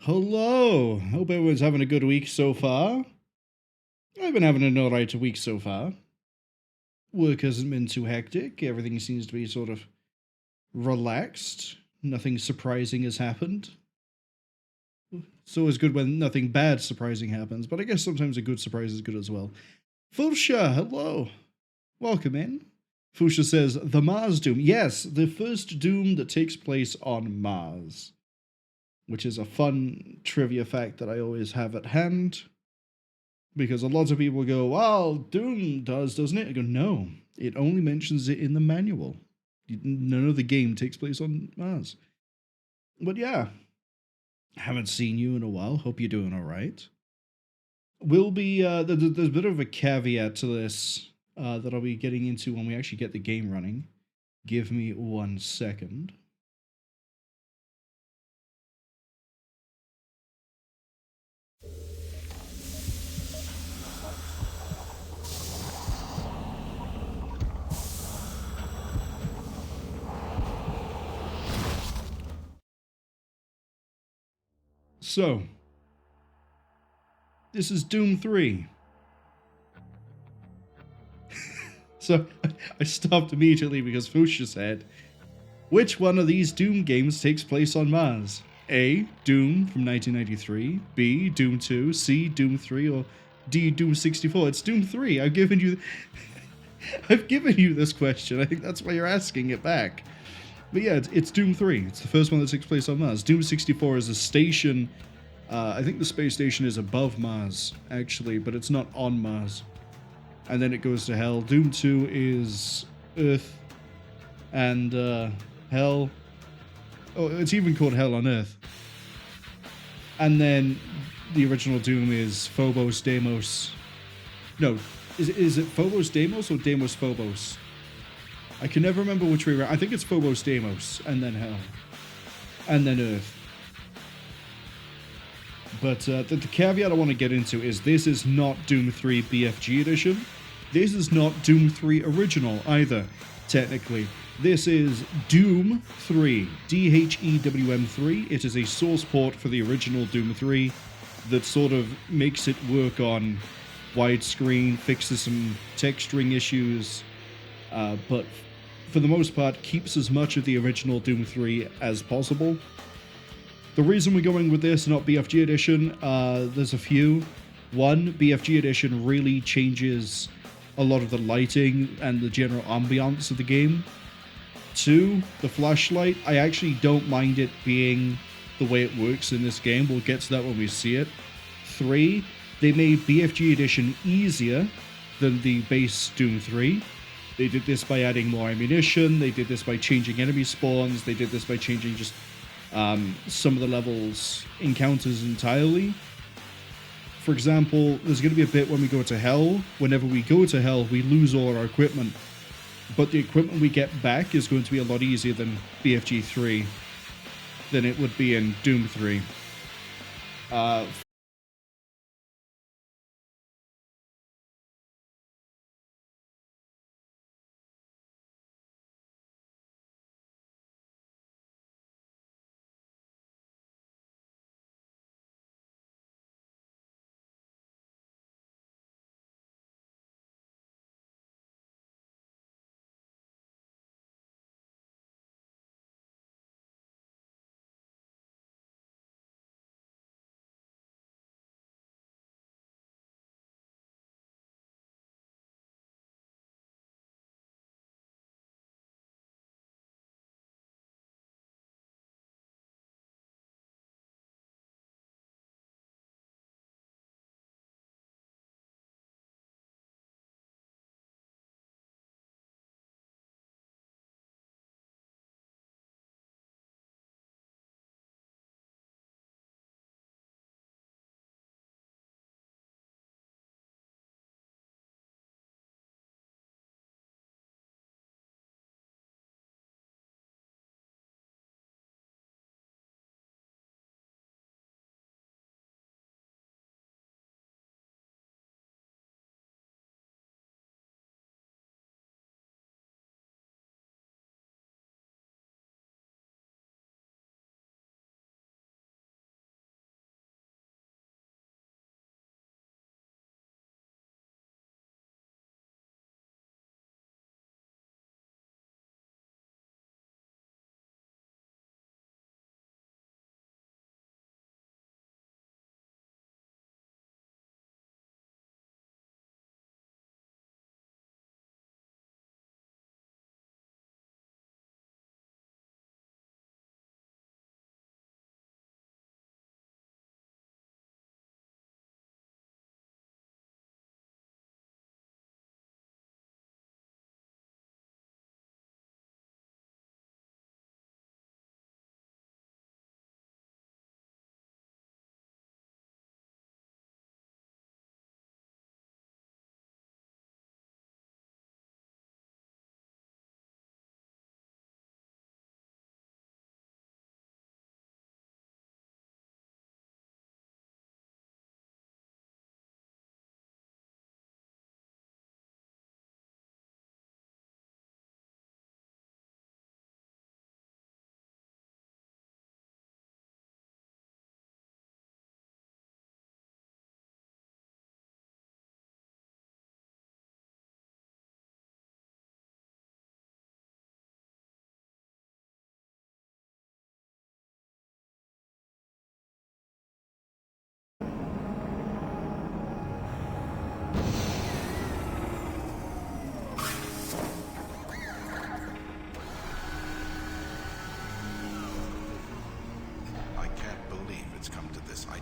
Hello! Hope everyone's having a good week so far. I've been having an alright week so far. Work hasn't been too hectic, everything seems to be sort of relaxed. Nothing surprising has happened. It's always good when nothing bad surprising happens, but I guess sometimes a good surprise is good as well. Fusha, hello! Welcome in. Fusha says, the Mars Doom. Yes, the first Doom that takes place on Mars. Which is a fun trivia fact that I always have at hand. Because a lot of people go, well, Doom does, doesn't it? I go, no, it only mentions it in the manual. None of the game takes place on Mars. But yeah, haven't seen you in a while. Hope you're doing all right. We'll be, there's a bit of a caveat to this that I'll be getting into when we actually get the game running. Give me 1 second. So, this is Dhwem3. So, I stopped immediately because Fusha said, which one of these Doom games takes place on Mars? A. Doom from 1993, B. Doom 2, C. Doom 3, or D. Doom 64. It's Doom 3. I've given you this question. I think that's why you're asking it back. But yeah, it's Doom 3. It's the first one that takes place on Mars. Doom 64 is a station. I think the space station is above Mars, actually, but it's not on Mars. And then it goes to Hell. Doom 2 is Earth and Hell. Oh, it's even called Hell on Earth. And then the original Doom is Phobos, Deimos. No, is it Phobos, Deimos, or Deimos, Phobos? I can never remember which way around. I think it's Phobos, Deimos, and then Hell. And then Earth. But the caveat I want to get into is this is not Doom 3 BFG edition. This is not Doom 3 original either, technically. This is Doom 3, Dhewm3. It is a source port for the original Doom 3 that sort of makes it work on widescreen, fixes some texturing issues, but for the most part keeps as much of the original Doom 3 as possible. The reason we're going with this, not BFG edition, there's a few. One, BFG edition really changes a lot of the lighting and the general ambiance of the game. Two, the flashlight, I actually don't mind it being the way it works in this game. We'll get to that when we see it. Three, they made BFG edition easier than the base Doom 3. They did this by adding more ammunition, they did this by changing enemy spawns, they did this by changing just some of the levels encounters entirely. For example, there's going to be a bit when we go to Hell. Whenever we go to Hell, we lose all our equipment. But the equipment we get back is going to be a lot easier than BFG 3 than it would be in Doom 3.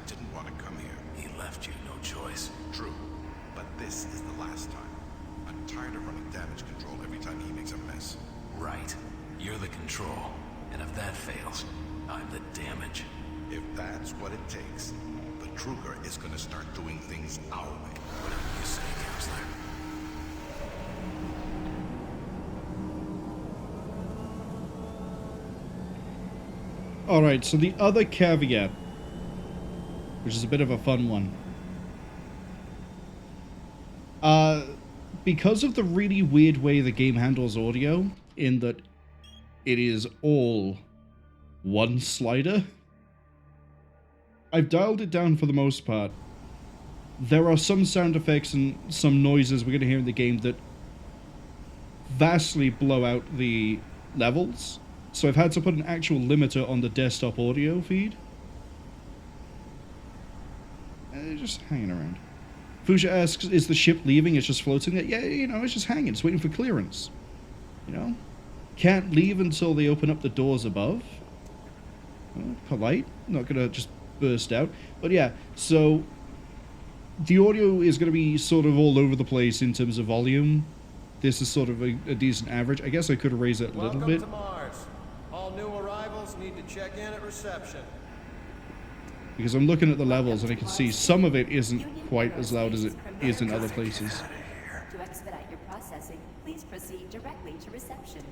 didn't want to come here. He left you no choice. True, but this is the last time. I'm tired of running damage control every time he makes a mess. Right. You're the control. And if that fails, I'm the damage. If that's what it takes, the Kruger is gonna start doing things our way. Whatever you say, Counselor. Alright, so the other caveat, which is a bit of a fun one. Because of the really weird way the game handles audio, in that it is all one slider, I've dialed it down for the most part. There are some sound effects and some noises we're going to hear in the game that vastly blow out the levels. So I've had to put an actual limiter on the desktop audio feed. Just hanging around. Fuchsia asks, is the ship leaving? It's just floating there? Yeah, you know, it's just hanging. It's waiting for clearance. You know? Can't leave until they open up the doors above. Polite. Not gonna just burst out. But yeah, so the audio is going to be sort of all over the place in terms of volume. This is sort of a decent average. I guess I could raise it a little bit. Welcome to Mars. All new arrivals need to check in at reception. Because I'm looking at the levels and I can see some of it isn't quite as loud as it is in other places. To expedite your processing, please proceed directly to reception.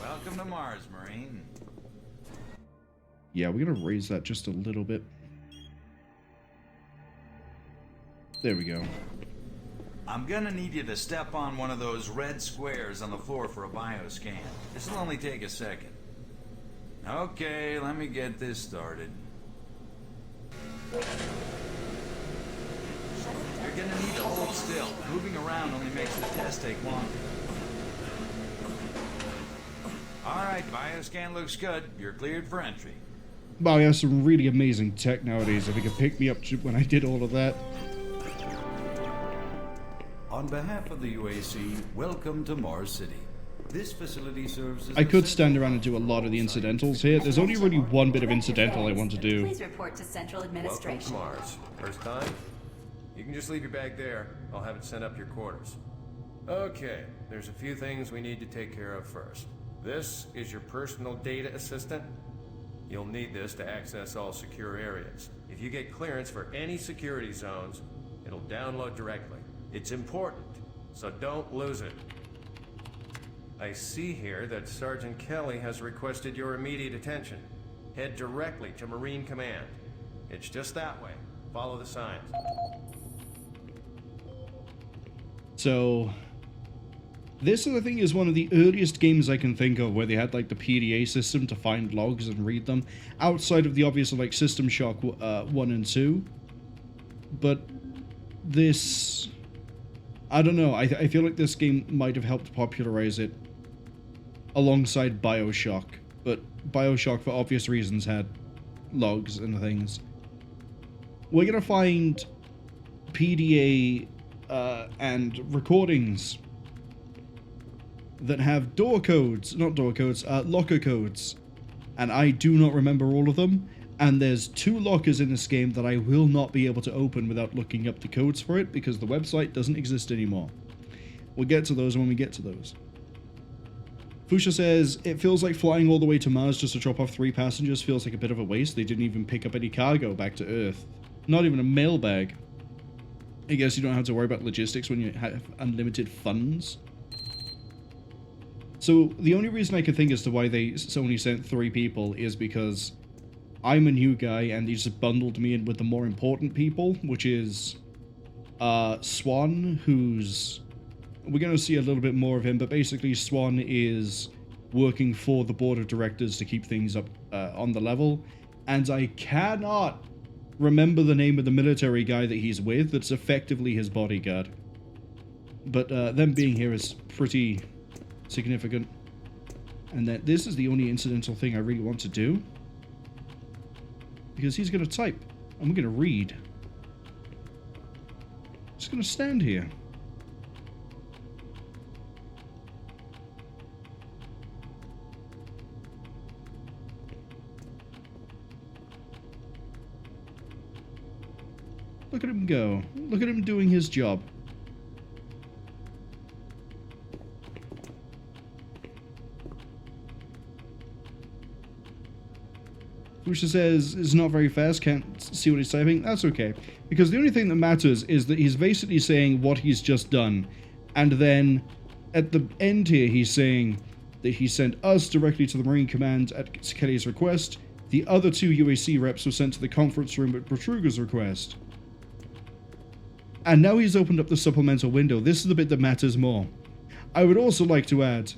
Welcome to Mars, Marine. Yeah, we're going to raise that just a little bit. There we go. I'm gonna need you to step on one of those red squares on the floor for a bioscan. This'll only take a second. Okay, let me get this started. You're gonna need to hold still. Moving around only makes the test take longer. Alright, bioscan looks good. You're cleared for entry. Wow, he has some really amazing tech nowadays. If he could pick me up when I did all of that. On behalf of the UAC, welcome to Mars City. This facility serves as I could stand around and do a lot of the incidentals here. There's only really one bit of incidental I want to do. Please report to Central Administration. Welcome to Mars. First time? You can just leave your bag there. I'll have it sent up to your quarters. Okay, there's a few things we need to take care of first. This is your personal data assistant. You'll need this to access all secure areas. If you get clearance for any security zones, it'll download directly. It's important, so don't lose it. I see here that Sergeant Kelly has requested your immediate attention. Head directly to Marine Command. It's just that way. Follow the signs. So, this sort of thing is one of the earliest games I can think of where they had like the PDA system to find logs and read them, outside of the obvious like System Shock 1 and 2. But this, I don't know, I feel like this game might have helped popularize it alongside BioShock, but BioShock for obvious reasons had logs and things. We're gonna find PDA and recordings that have door codes, not door codes, locker codes, and I do not remember all of them, and there's 2 lockers in this game that I will not be able to open without looking up the codes for it, because the website doesn't exist anymore. We'll get to those when we get to those. Fuchsia says, it feels like flying all the way to Mars just to drop off 3 passengers feels like a bit of a waste. They didn't even pick up any cargo back to Earth. Not even a mailbag. I guess you don't have to worry about logistics when you have unlimited funds. So the only reason I can think as to why they only sent 3 people is because I'm a new guy and they just bundled me in with the more important people, which is Swan, who's... We're going to see a little bit more of him, but basically Swan is working for the board of directors to keep things up on the level, and I cannot remember the name of the military guy that he's with that's effectively his bodyguard. But them being here is pretty significant. And that this is the only incidental thing I really want to do. Because he's going to type. I'm going to read. Just going to stand here. Look at him go. Look at him doing his job. Bruiser says it's not very fast, can't see what he's typing. That's okay. Because the only thing that matters is that he's basically saying what he's just done. And then at the end here, he's saying that he sent us directly to the Marine Command at Kelly's request. The other 2 UAC reps were sent to the conference room at Betruger's request. And now he's opened up the supplemental window. This is the bit that matters more. I would also like to add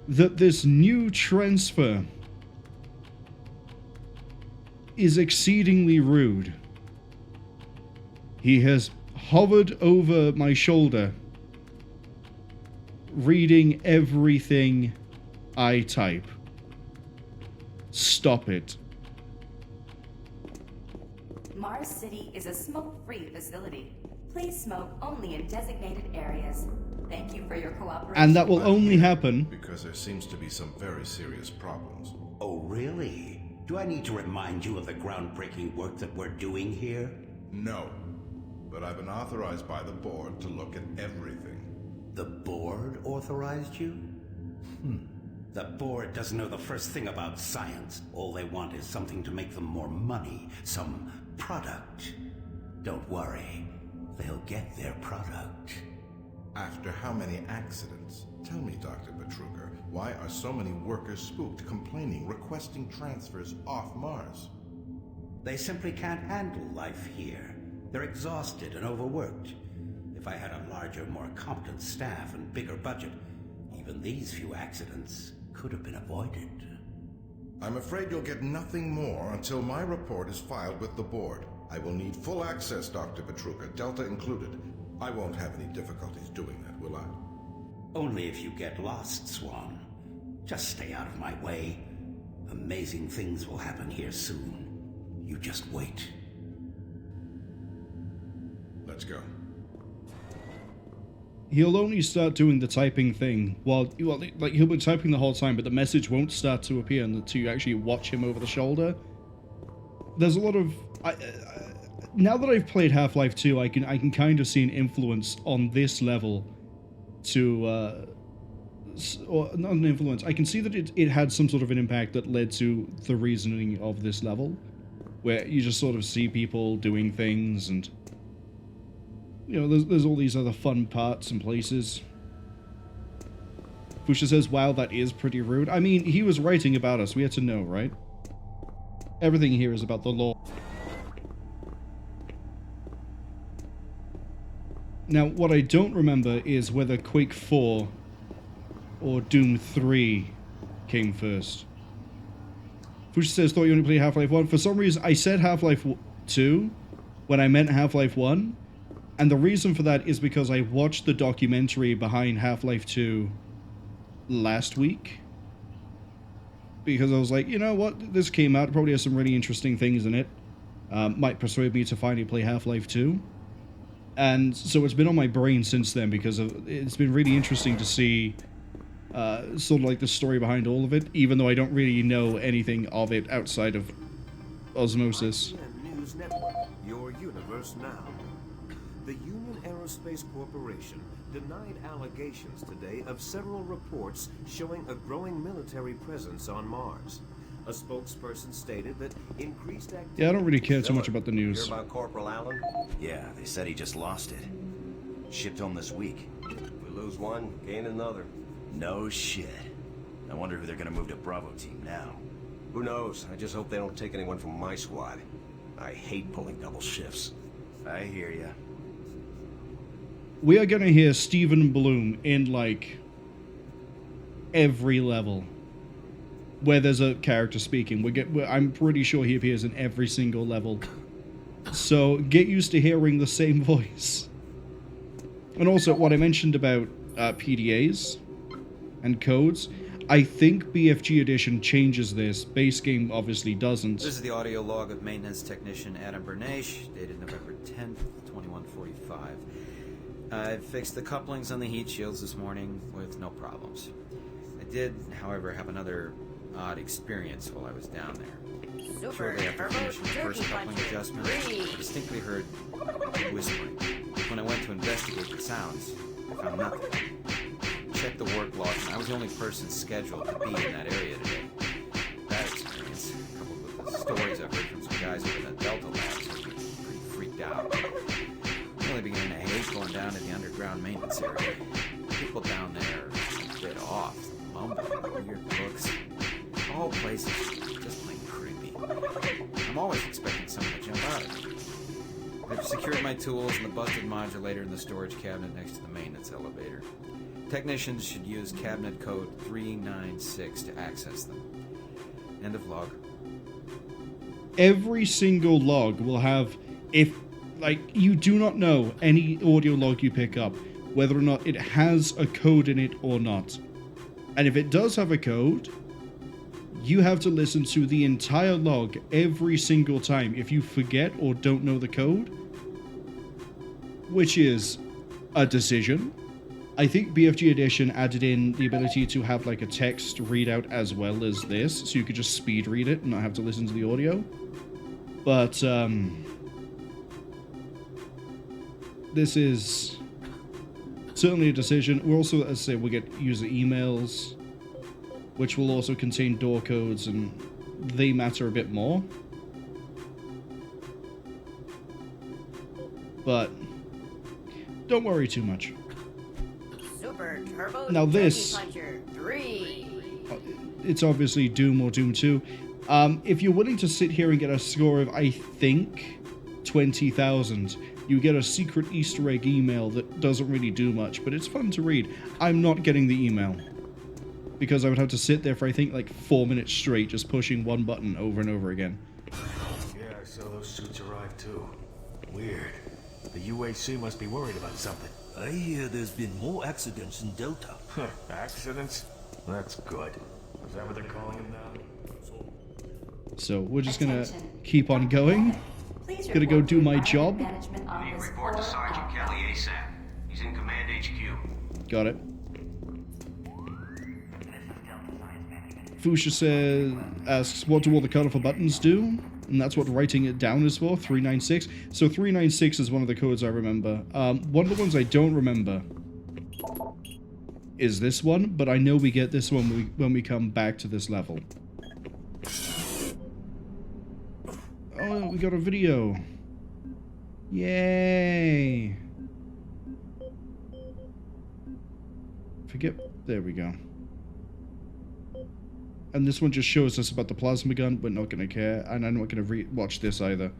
that this new transfer is exceedingly rude. He has hovered over my shoulder, reading everything I type. Stop it. Mars City is a smoke-free facility. Please smoke only in designated areas. Thank you for your cooperation. And that will only happen because there seems to be some very serious problems. Oh, really? Do I need to remind you of the groundbreaking work that we're doing here? No, but I've been authorized by the board to look at everything. The board authorized you? The board doesn't know the first thing about science. All they want is something to make them more money, some product. Don't worry, they'll get their product. After how many accidents? Tell me, Dr. Betruger, why are so many workers spooked, complaining, requesting transfers off Mars? They simply can't handle life here. They're exhausted and overworked. If I had a larger, more competent staff and bigger budget, even these few accidents could have been avoided. I'm afraid you'll get nothing more until my report is filed with the board. I will need full access, Dr. Betruger, Delta included. I won't have any difficulties doing that, will I? Only if you get lost, Swan. Just stay out of my way. Amazing things will happen here soon. You just wait. Let's go. He'll only start doing the typing thing like he'll be typing the whole time, but the message won't start to appear until you actually watch him over the shoulder. There's a lot of now that I've played Half-Life 2, I can kind of see an influence on this level to or not an influence. I can see that it had some sort of an impact that led to the reasoning of this level, where you just sort of see people doing things and, you know, there's all these other fun parts and places. Fusha says, wow, that is pretty rude. I mean, he was writing about us. We had to know, right? Everything here is about the law. Now, what I don't remember is whether Quake 4 or Doom 3 came first. Fusha says, thought you only played Half-Life 1. For some reason, I said Half-Life 2 when I meant Half-Life 1. And the reason for that is because I watched the documentary behind Half-Life 2 last week. Because I was like, you know what, this came out, it probably has some really interesting things in it. Might persuade me to finally play Half-Life 2. And so it's been on my brain since then, because it's been really interesting to see sort of like the story behind all of it, even though I don't really know anything of it outside of Osmosis. IGN News Network, your universe now. The Union Aerospace Corporation denied allegations today of several reports showing a growing military presence on Mars. A spokesperson stated that increased activity... Yeah, I don't really care too much about the news. Hear about Corporal Allen? Yeah, they said he just lost it. Shipped home this week. If we lose one, gain another. No shit. I wonder who they're gonna move to Bravo team now. Who knows? I just hope they don't take anyone from my squad. I hate pulling double shifts. I hear ya. We are gonna hear Stephen Bloom in, like, every level where there's a character speaking. I'm pretty sure he appears in every single level. So get used to hearing the same voice. And also, what I mentioned about PDAs and codes, I think BFG Edition changes this. Base game obviously doesn't. This is the audio log of maintenance technician Adam Bernache, dated November 10th, 2145. I fixed the couplings on the heat shields this morning with no problems. I did, however, have another odd experience while I was down there. Super Shortly after finishing the first coupling adjustments, I distinctly heard whispering. When I went to investigate the sounds, I found nothing. Checked the work logs, and I was the only person scheduled to be in that area today. That experience, coupled with the stories I've heard from some guys over in the Delta labs, had me pretty freaked out. I'm really beginning to hate going down to the underground maintenance area. People down there are a bit off, mumbling, weird looks. The whole place is just plain creepy. I'm always expecting someone to jump out at me. I've secured my tools and the busted modulator in the storage cabinet next to the maintenance elevator. Technicians should use cabinet code 396 to access them. End of log. Every single log will have, if, like, you do not know any audio log you pick up, whether or not it has a code in it or not. And if it does have a code, you have to listen to the entire log every single time if you forget or don't know the code, which is a decision. I think BFG Edition added in the ability to have like a text readout as well as this, so you could just speed read it and not have to listen to the audio. But this is certainly a decision. We're also, as I say, we'll get user emails, which will also contain door codes, and they matter a bit more. But don't worry too much. Super Turbo Now this, Puncher 3. It's obviously Doom or Doom 2. If you're willing to sit here and get a score of, I think, 20,000, you get a secret Easter egg email that doesn't really do much, but it's fun to read. I'm not getting the email, because I would have to sit there for, I think, like 4 minutes straight just pushing one button over and over again. Yeah, I saw those suits arrive too. Weird. The UAC must be worried about something. I hear there's been more accidents in Delta. Accidents? That's good. Is that what they're calling them now? So we're just gonna keep on going. Gonna go do my job. You need to report to Sergeant Kelly ASAP. He's in Command HQ. Got it. Fuchsia asks, what do all the colorful buttons do? And that's what writing it down is for, 396. So 396 is one of the codes I remember. One of the ones I don't remember is this one, but I know we get this one when we come back to this level. Oh, we got a video. Yay. There we go. And this one just shows us about the plasma gun. We're not going to care. And I'm not going to watch this either.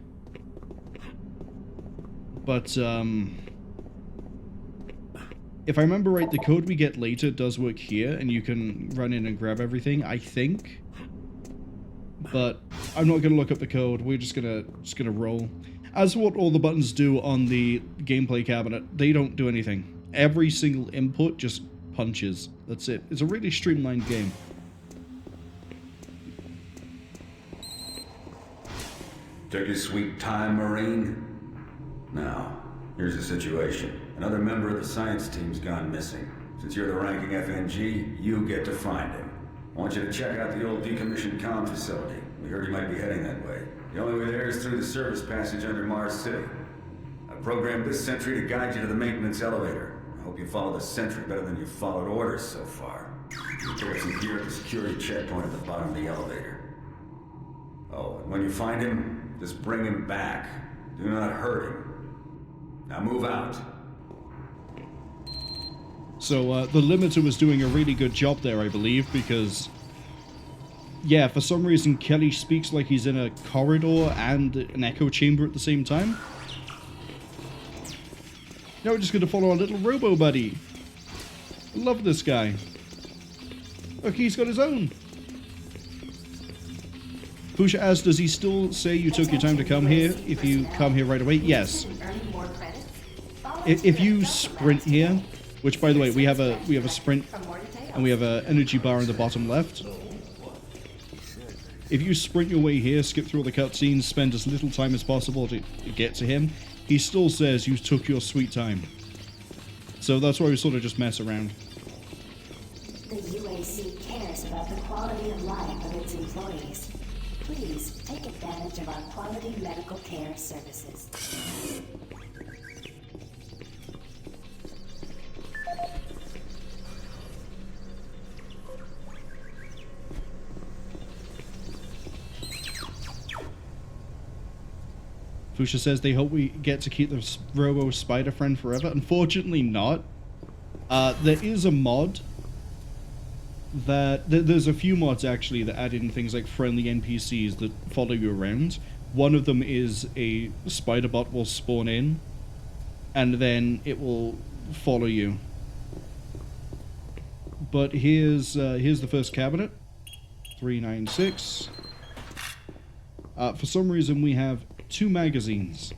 But, if I remember right, the code we get later does work here. And you can run in and grab everything, I think. But I'm not going to look up the code. We're just going to roll. As what all the buttons do on the gameplay cabinet, they don't do anything. Every single input just punches. That's it. It's a really streamlined game. Took your sweet time, Marine? Now, here's the situation. Another member of the science team's gone missing. Since you're the ranking FNG, you get to find him. I want you to check out the old decommissioned comm facility. We heard you might be heading that way. The only way there is through the service passage under Mars City. I programmed this sentry to guide you to the maintenance elevator. I hope you follow the sentry better than you've followed orders so far. You pick up some gear at the security checkpoint at the bottom of the elevator. Oh, and when you find him, just bring him back. Do not hurt him. Now move out. So, the limiter was doing a really good job there, I believe, because... yeah, for some reason, Kelly speaks like he's in a corridor and an echo chamber at the same time. Now we're just going to follow our little robo-buddy. I love this guy. Look, he's got his own. Pusha asks, does he still say you took your time to come here if you come here right away? Yes. If you sprint here, which by the way, we have a sprint and we have an energy bar in the bottom left. If you sprint your way here, skip through all the cutscenes, spend as little time as possible to get to him, he still says you took your sweet time. So that's why we sort of just mess around. The UAC cares about the quality of life of its employees. Please take advantage of our quality medical care services. Fuchsia says they hope we get to keep the Robo Spider Friend forever. Unfortunately not. There is a mod that... There's a few mods actually that add in things like friendly NPCs that follow you around. One of them is a spider bot will spawn in and then it will follow you. But here's the first cabinet. 396. For some reason we have 2 magazines.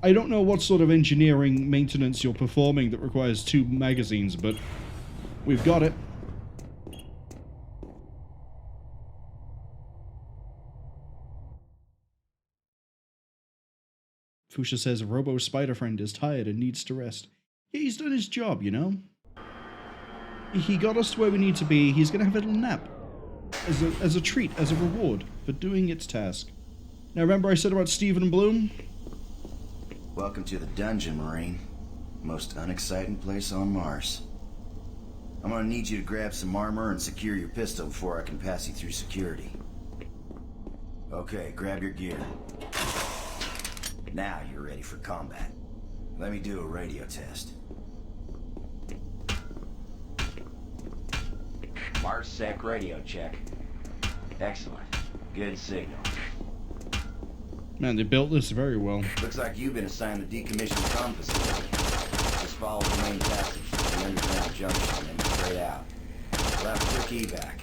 I don't know what sort of engineering maintenance you're performing that requires 2 magazines, but we've got it. Fuchsia says Robo Spider Friend is tired and needs to rest. Yeah, he's done his job, you know? He got us to where we need to be. He's gonna have a little nap. As a treat, as a reward for doing its task. Now remember I said about Stephen Bloom? Welcome to the dungeon, Marine. Most unexciting place on Mars. I'm gonna need you to grab some armor and secure your pistol before I can pass you through security. Okay, grab your gear. Now you're ready for combat. Let me do a radio test. MarsSec radio check. Excellent. Good signal. Man, they built this very well. Looks like you've been assigned the decommissioned comm facility. Just follow the main passage to the underground junction and then straight out. We'll have a quick evac.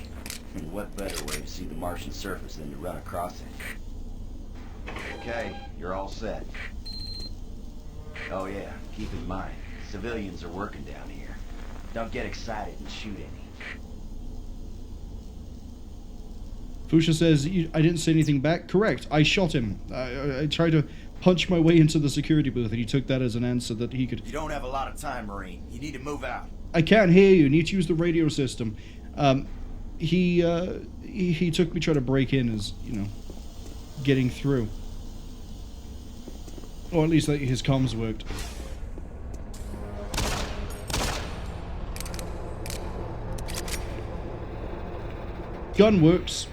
And what better way to see the Martian surface than to run across it? Okay, you're all set. Oh yeah, keep in mind, civilians are working down here. Don't get excited and shoot any. Fuchsia says, I didn't say anything back. Correct, I shot him. I tried to punch my way into the security booth, and he took that as an answer that he could... You don't have a lot of time, Marine. You need to move out. I can't hear you. Need to use the radio system. He took me trying to break in as, you know, getting through. Or at least his comms worked. Gun works.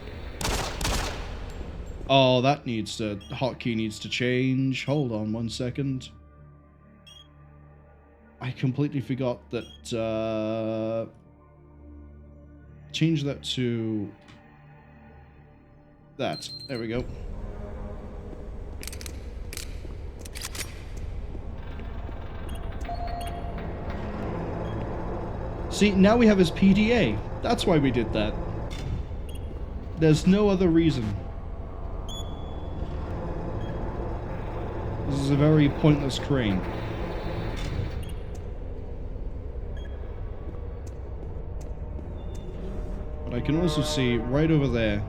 Oh, that needs to... hotkey needs to change. Hold on 1 second. I completely forgot that... change that to... that. There we go. See, now we have his PDA. That's why we did that. There's no other reason. This is a very pointless crane. But I can also see right over there.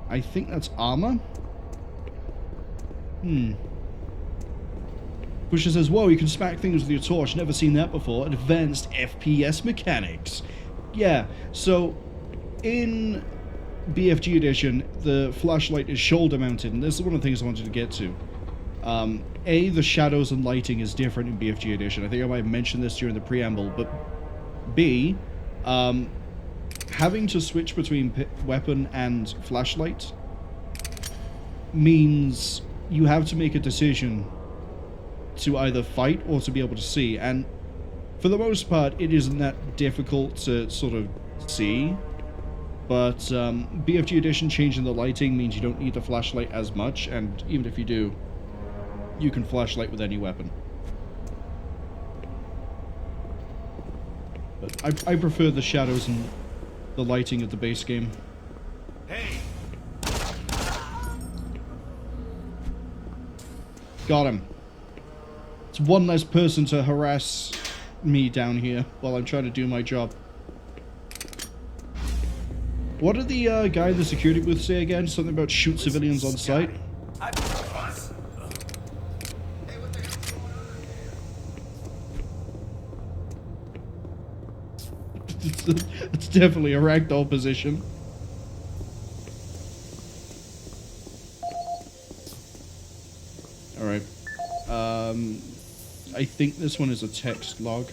I think that's armor? Pusher says, whoa, you can smack things with your torch. Never seen that before. Advanced FPS mechanics. Yeah, so in BFG edition, the flashlight is shoulder mounted, and this is one of the things I wanted to get to. A, the shadows and lighting is different in BFG edition. I think I might have mentioned this during the preamble, but B, having to switch between weapon and flashlight means you have to make a decision to either fight or to be able to see, and for the most part it isn't that difficult to sort of see, but BFG edition changing the lighting means you don't need the flashlight as much, and even if you do, you can flashlight with any weapon. But I prefer the shadows and the lighting of the base game. Hey! Got him. It's one less person to harass me down here while I'm trying to do my job. What did the guy in the security booth say again? Something about shoot civilians on sight? It's definitely a ragdoll position. I think this one is a text log.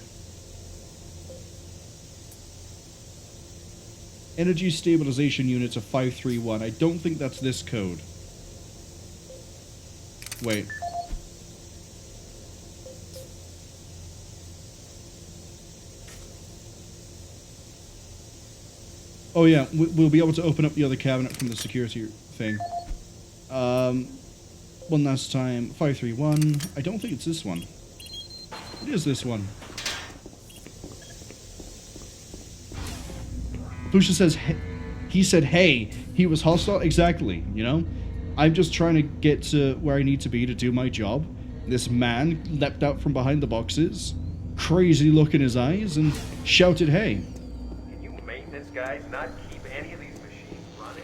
Energy stabilization units of 531. I don't think that's this code. Wait. Oh yeah, we'll be able to open up the other cabinet from the security thing. One last time. 531. I don't think it's this one. It is this one. Lucia says, he said, hey, he was hostile? Exactly, you know? I'm just trying to get to where I need to be to do my job. This man leapt out from behind the boxes, crazy look in his eyes, and shouted, hey. Can you maintenance guys not keep any of these machines running?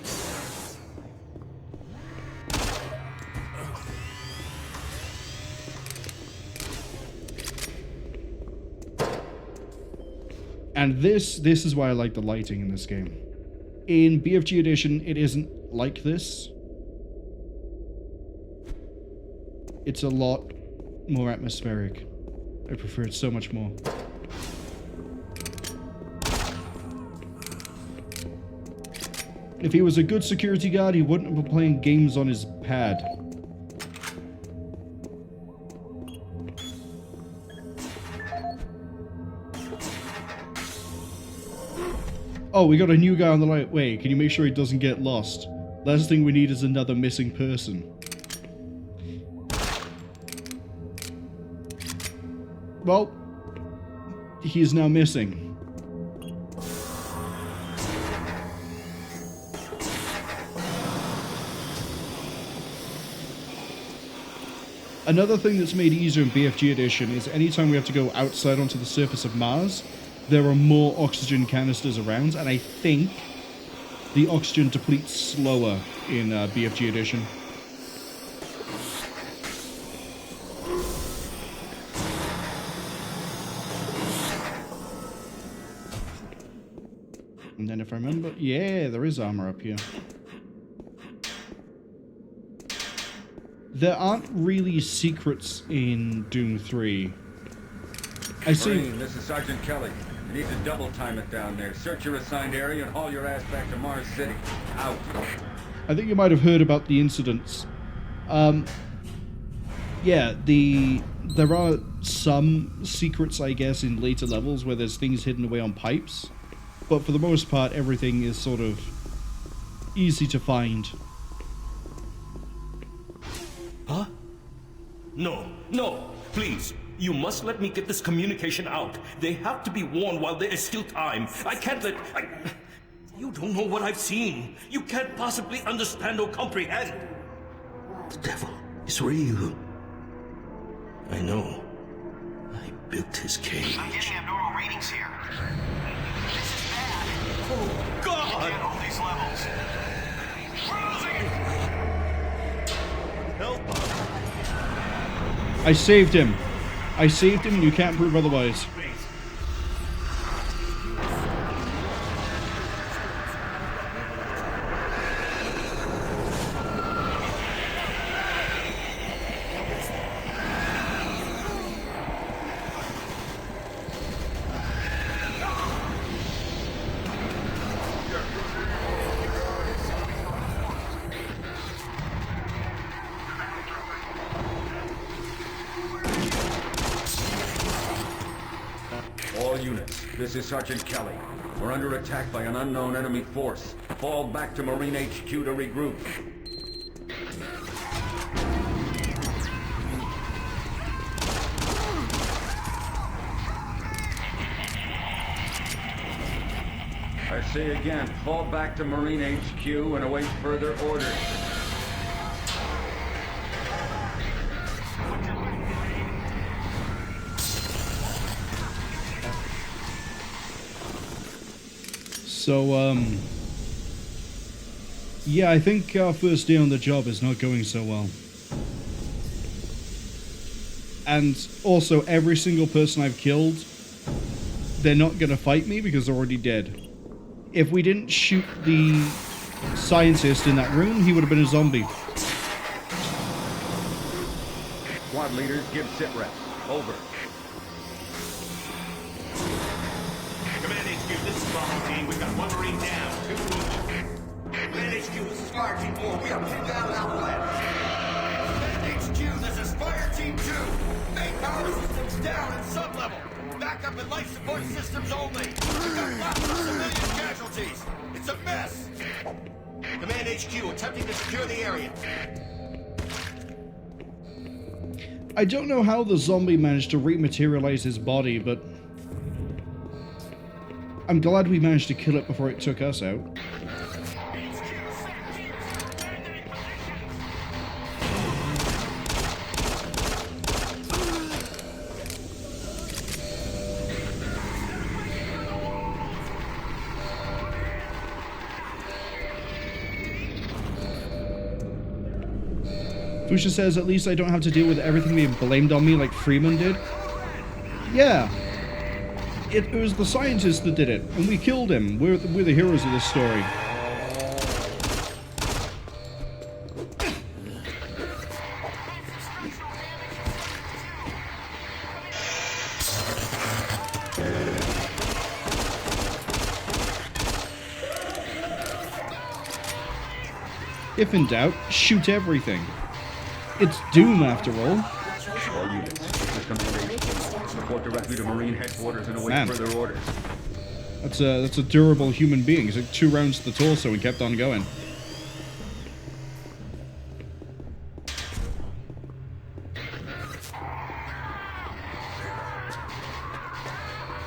And this is why I like the lighting in this game. In BFG Edition, it isn't like this. It's a lot more atmospheric. I prefer it so much more. If he was a good security guard, he wouldn't have been playing games on his pad. Oh, we got a new guy on the right way. Can you make sure he doesn't get lost? Last thing we need is another missing person. Well, he is now missing. Another thing that's made easier in BFG Edition is anytime we have to go outside onto the surface of Mars, there are more oxygen canisters around, and I think the oxygen depletes slower in BFG Edition. And then if I remember, yeah, there is armor up here. There aren't really secrets in Doom 3. I see. Marine, this is Sergeant Kelly. You need to double time it down there. Search your assigned area and haul your ass back to Mars City. Out. I think you might have heard about the incidents. Yeah, there are some secrets, I guess, in later levels where there's things hidden away on pipes. But for the most part, everything is sort of easy to find. Huh? No, no, please. You must let me get this communication out. They have to be warned while there is still time. I can't let... You don't know what I've seen. You can't possibly understand or comprehend. The devil is real. I know. I built his cage. I'm getting abnormal readings here. This is bad. Oh, God! I can't hold these levels. We're losing it! Help us. I saved him. I saved him and you can't prove otherwise. This is Sergeant Kelly. We're under attack by an unknown enemy force. Fall back to Marine HQ to regroup. I say again, fall back to Marine HQ and await further orders. So, yeah, I think our first day on the job is not going so well. And also, every single person I've killed, they're not going to fight me because they're already dead. If we didn't shoot the scientist in that room, he would have been a zombie. Squad leaders, give sit reps. Over. Marine. We've got one Marine down. Two wounded. Command HQ, this is Fire Team 4. We are pinned down in our plant. Command HQ, this is Fire Team 2. Main power systems down at sub-level. Backup and life support systems only. We've got lots of civilian casualties. It's a mess. Command HQ, attempting to secure the area. I don't know how the zombie managed to rematerialize his body, but I'm glad we managed to kill it before it took us out. Fusha says, at least I don't have to deal with everything being blamed on me like Freeman did. Yeah. It was the scientists that did it, and we killed him. We're the heroes of this story. If in doubt, shoot everything. It's Doom, after all. All units, this is Command HQ. Report directly to Marine headquarters and await Man. further orders. That's a durable human being. He took 2 rounds to the torso and kept on going.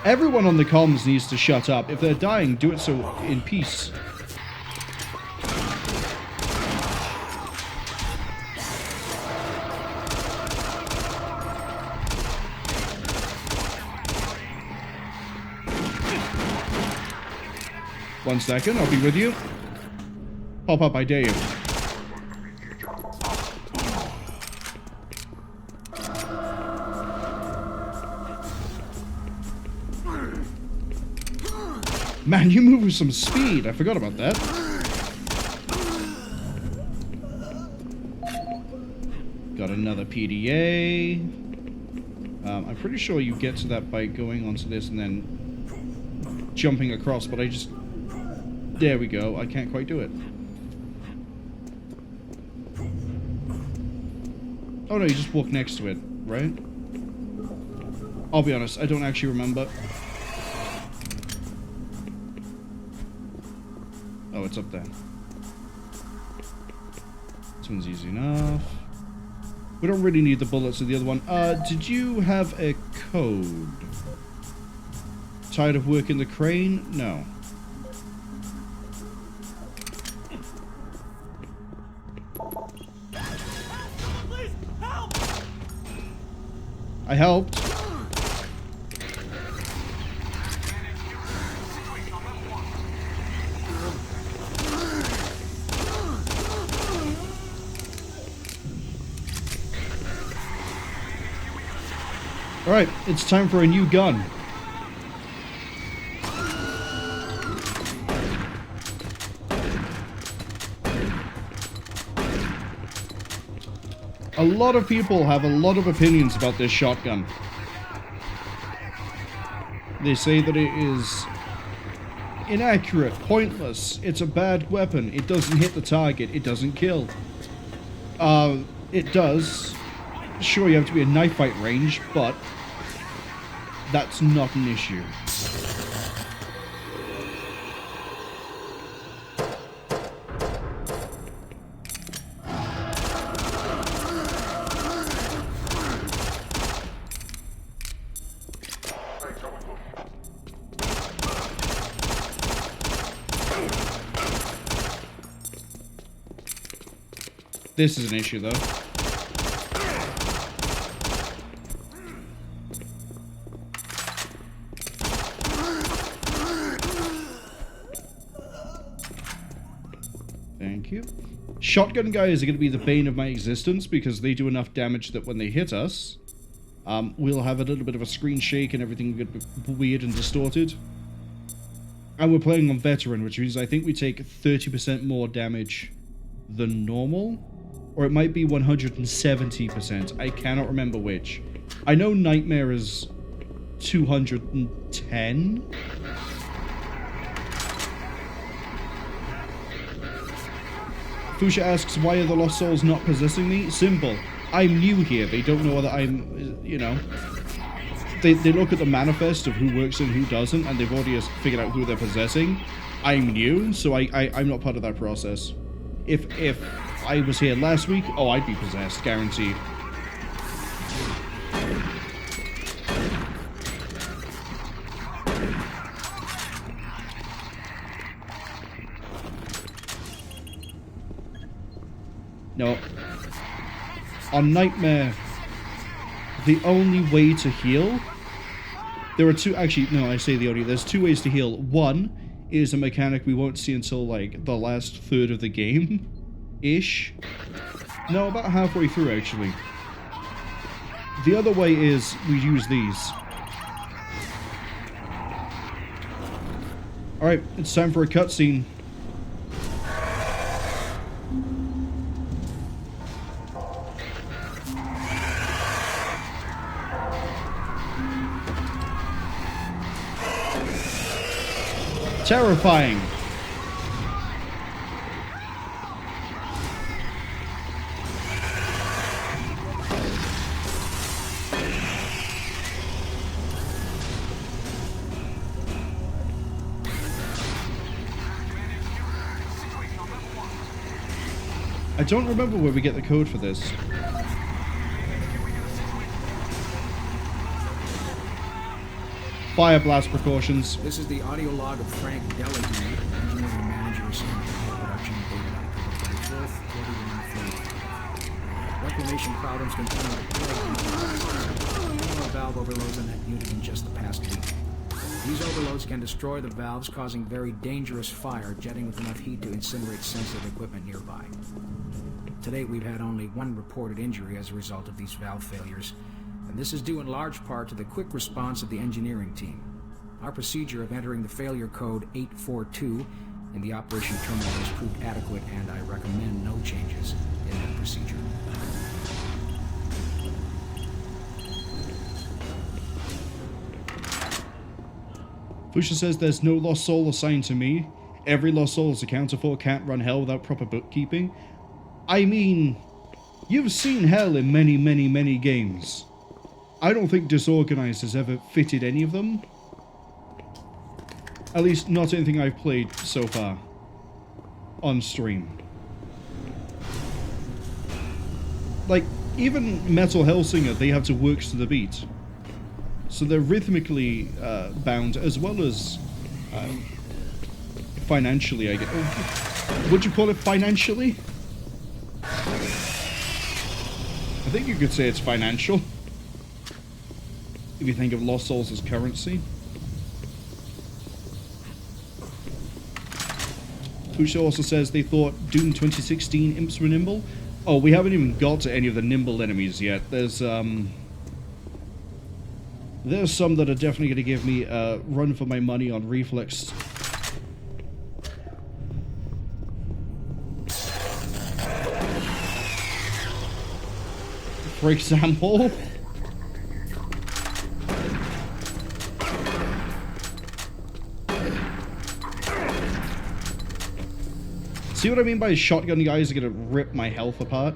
Everyone on the comms needs to shut up. If they're dying, do it so in peace. One second, I'll be with you. Pop up, I dare you. Man, you move with some speed. I forgot about that. Got another PDA. I'm pretty sure you get to that by going onto this and then jumping across, but I just... There we go. I can't quite do it. Oh no, you just walk next to it, right? I'll be honest, I don't actually remember. Oh, it's up there. This one's easy enough. We don't really need the bullets of the other one. Did you have a code? Tired of working the crane? No. I helped. Alright, it's time for a new gun. A lot of people have a lot of opinions about this shotgun. They say that it is inaccurate, pointless, it's a bad weapon, it doesn't hit the target, it doesn't kill. It does. Sure, you have to be in knife fight range, but that's not an issue. This is an issue, though. Thank you. Shotgun guys are going to be the bane of my existence because they do enough damage that when they hit us, we'll have a little bit of a screen shake and everything will get weird and distorted. And we're playing on veteran, which means I think we take 30% more damage than normal. Or it might be 170%. I cannot remember which. I know Nightmare is 210. Fusha asks, why are the Lost Souls not possessing me? Simple. I'm new here. They don't know that I'm, you know... They look at the manifest of who works and who doesn't, and they've already figured out who they're possessing. I'm new, so I'm not part of that process. If I was here last week, oh, I'd be possessed, guaranteed. No. On Nightmare, the only way to heal... There are two... Actually, no, I say the only... There's two ways to heal. One is a mechanic we won't see until, like, the last third of the game. Ish. No, about halfway through, actually. The other way is we use these. Alright, it's time for a cutscene. Terrifying. I don't remember where we get the code for this. Fire blast precautions. This is the audio log of Frank Delegate, engineering manager of Power Production, dated October 24th, 41:30. Reclamation problems continue to plague valve overloads on that unit in just the past week. These overloads can destroy the valves, causing very dangerous fire, jetting with enough heat to incinerate sensitive equipment nearby. To date, we've had only one reported injury as a result of these valve failures, and this is due in large part to the quick response of the engineering team. Our procedure of entering the failure code 842 in the operation terminal has proved adequate, and I recommend no changes in that procedure. Fusha says there's no lost soul assigned to me. Every lost soul is accounted for, can't run hell without proper bookkeeping. I mean, you've seen hell in many, many, many games. I don't think Disorganized has ever fitted any of them. At least not anything I've played so far. On stream. Like, even Metal Hellsinger, they have to work to the beat. So they're rhythmically bound, as well as financially, I guess. Would you call it financially? I think you could say it's financial. If you think of Lost Souls as currency. Fusha also says they thought Doom 2016 imps were nimble. Oh, we haven't even got to any of the nimble enemies yet. There's some that are definitely going to give me a run for my money on reflex. For example... See what I mean by shotgun guys are gonna rip my health apart?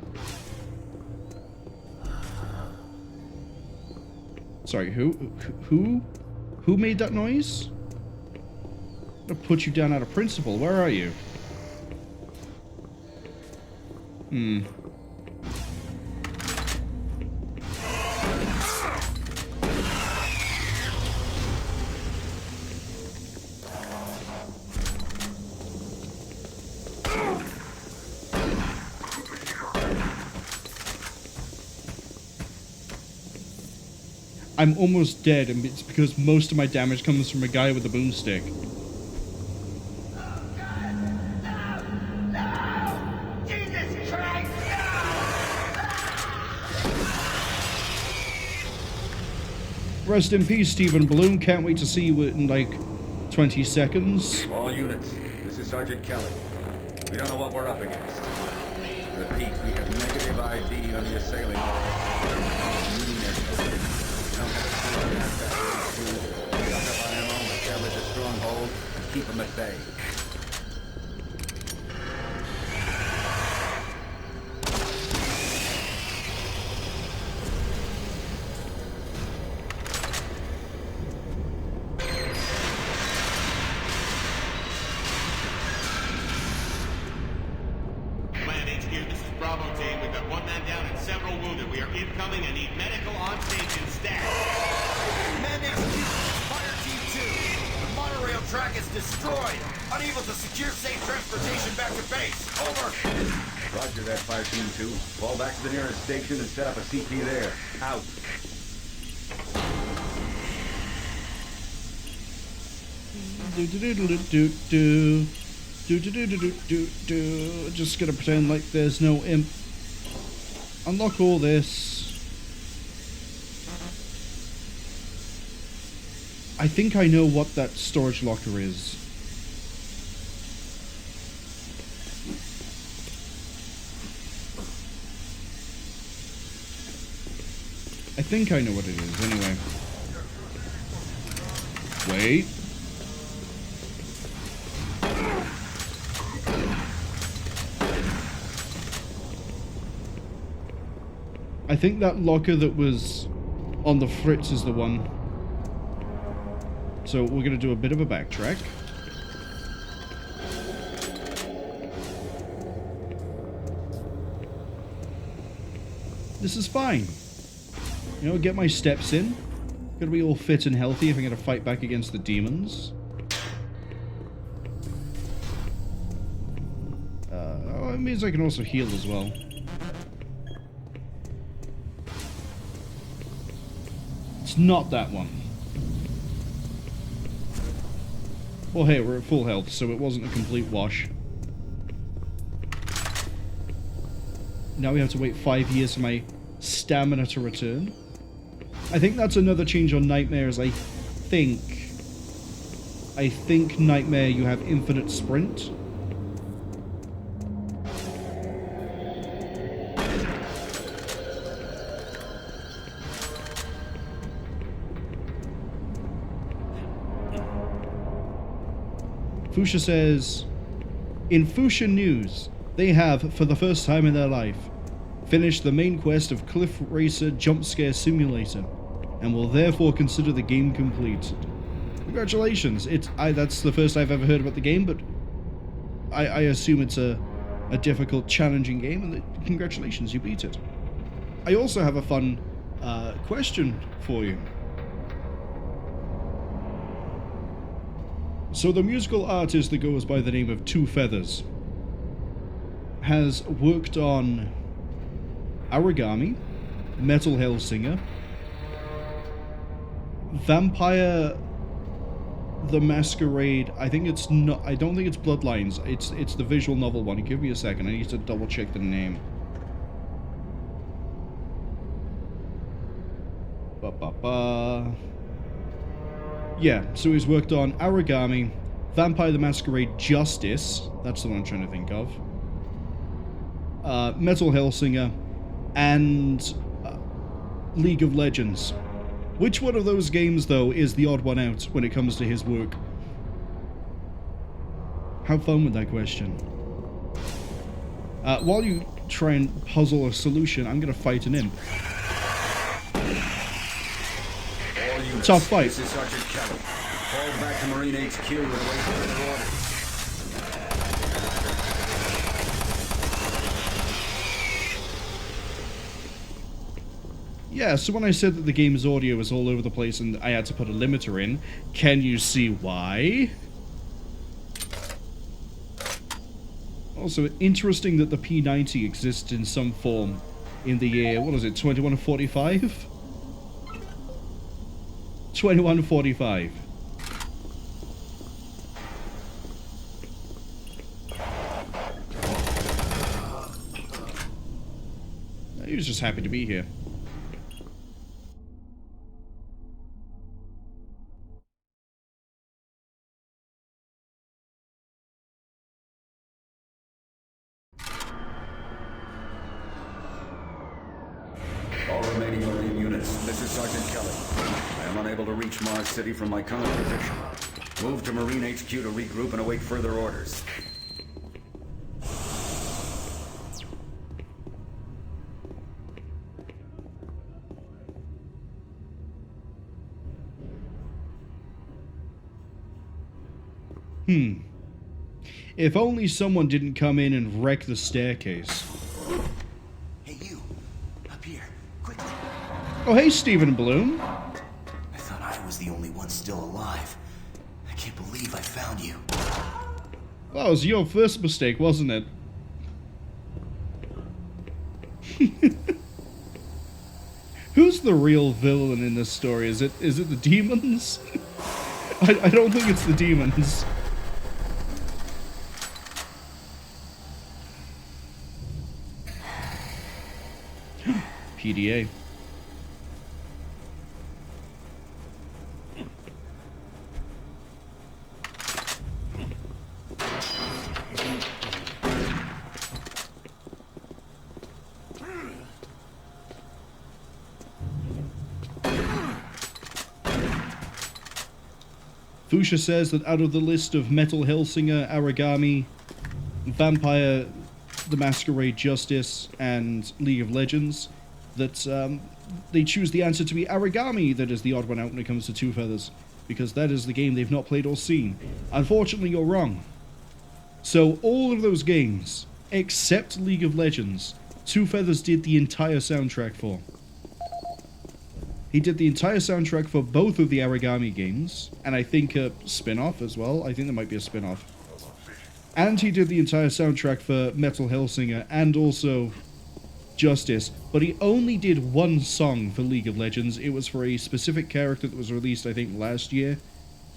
Sorry, who made that noise? I'm gonna put you down out of principle. Where are you? I'm almost dead, and it's because most of my damage comes from a guy with a boomstick. Jesus Christ! Rest in peace, Stephen Bloom. Can't wait to see you in like 20 seconds. All units, this is Sergeant Kelly. We don't know what we're up against. Repeat, we have negative ID on the assailant. Establish a stronghold and keep them at bay. HQ, this is Bravo team. We've got one man down and several wounded. We are incoming and need medical on station stat. Command HQ, Fire Team 2. The monorail track is destroyed. Unable to secure safe transportation back to base. Over. Roger that, Fire Team 2. Fall back to the nearest station and set up a CP there. Out. Just gonna pretend like there's no imp. Unlock all this. I think I know what that storage locker is. I think I know what it is, anyway. Wait. I think that locker that was on the fritz is the one. So we're going to do a bit of a backtrack. This is fine. You know, get my steps in. Gotta be all fit and healthy if I'm gonna fight back against the demons. Oh, it means I can also heal as well. It's not that one. Well, hey, we're at full health, so it wasn't a complete wash. Now we have to wait 5 years for my stamina to return. I think that's another change on Nightmares. I think Nightmare, you have infinite sprint. Fuchsia says, in Fuchsia news, they have, for the first time in their life, finished the main quest of Cliff Racer Jump Scare Simulator, and will therefore consider the game complete. Congratulations! That's the first I've ever heard about the game, but I assume it's a difficult, challenging game, and congratulations, you beat it. I also have a fun question for you. So the musical artist that goes by the name of Two Feathers has worked on Origami, Metal Hellsinger, Vampire the Masquerade. I don't think it's Bloodlines. It's the visual novel one. Give me a second. I need to double check the name. Yeah, so he's worked on Origami, Vampire the Masquerade Justice, that's the one I'm trying to think of, Metal Hellsinger, and League of Legends. Which one of those games, though, is the odd one out when it comes to his work? Have fun with that question. While you try and puzzle a solution, I'm going to fight an imp. Tough fight. This is Sergeant Kelly. Fall back to Marine HQ and wait for further orders. Yeah, so when I said that the game's audio was all over the place and I had to put a limiter in, can you see why? Also, interesting that the P90 exists in some form in the year, what is it, 2145? 2145. He was just happy to be here. All remaining Marine units, this is Sergeant Kelly. I am unable to reach Mars City from my current position. Move to Marine HQ to regroup and await further orders. If only someone didn't come in and wreck the staircase. Hey, you. Up here. Quickly. Oh, hey, Stephen Bloom. I thought I was the only one still alive. I can't believe I found you. Well, it was your first mistake, wasn't it? Who's the real villain in this story? Is it the demons? I don't think it's the demons. PDA. Fuchsia says that out of the list of Metal Hellsinger, Origami, Vampire the Masquerade Justice, and League of Legends, that they choose the answer to be Origami that is the odd one out when it comes to Two Feathers, because that is the game they've not played or seen. Unfortunately, you're wrong. So all of those games, except League of Legends, Two Feathers did the entire soundtrack for. He did the entire soundtrack for both of the Origami games, and I think a spin-off as well. I think there might be a spin-off. And he did the entire soundtrack for Metal Hellsinger and also Justice, but he only did one song for League of Legends. It was for a specific character that was released, I think, last year.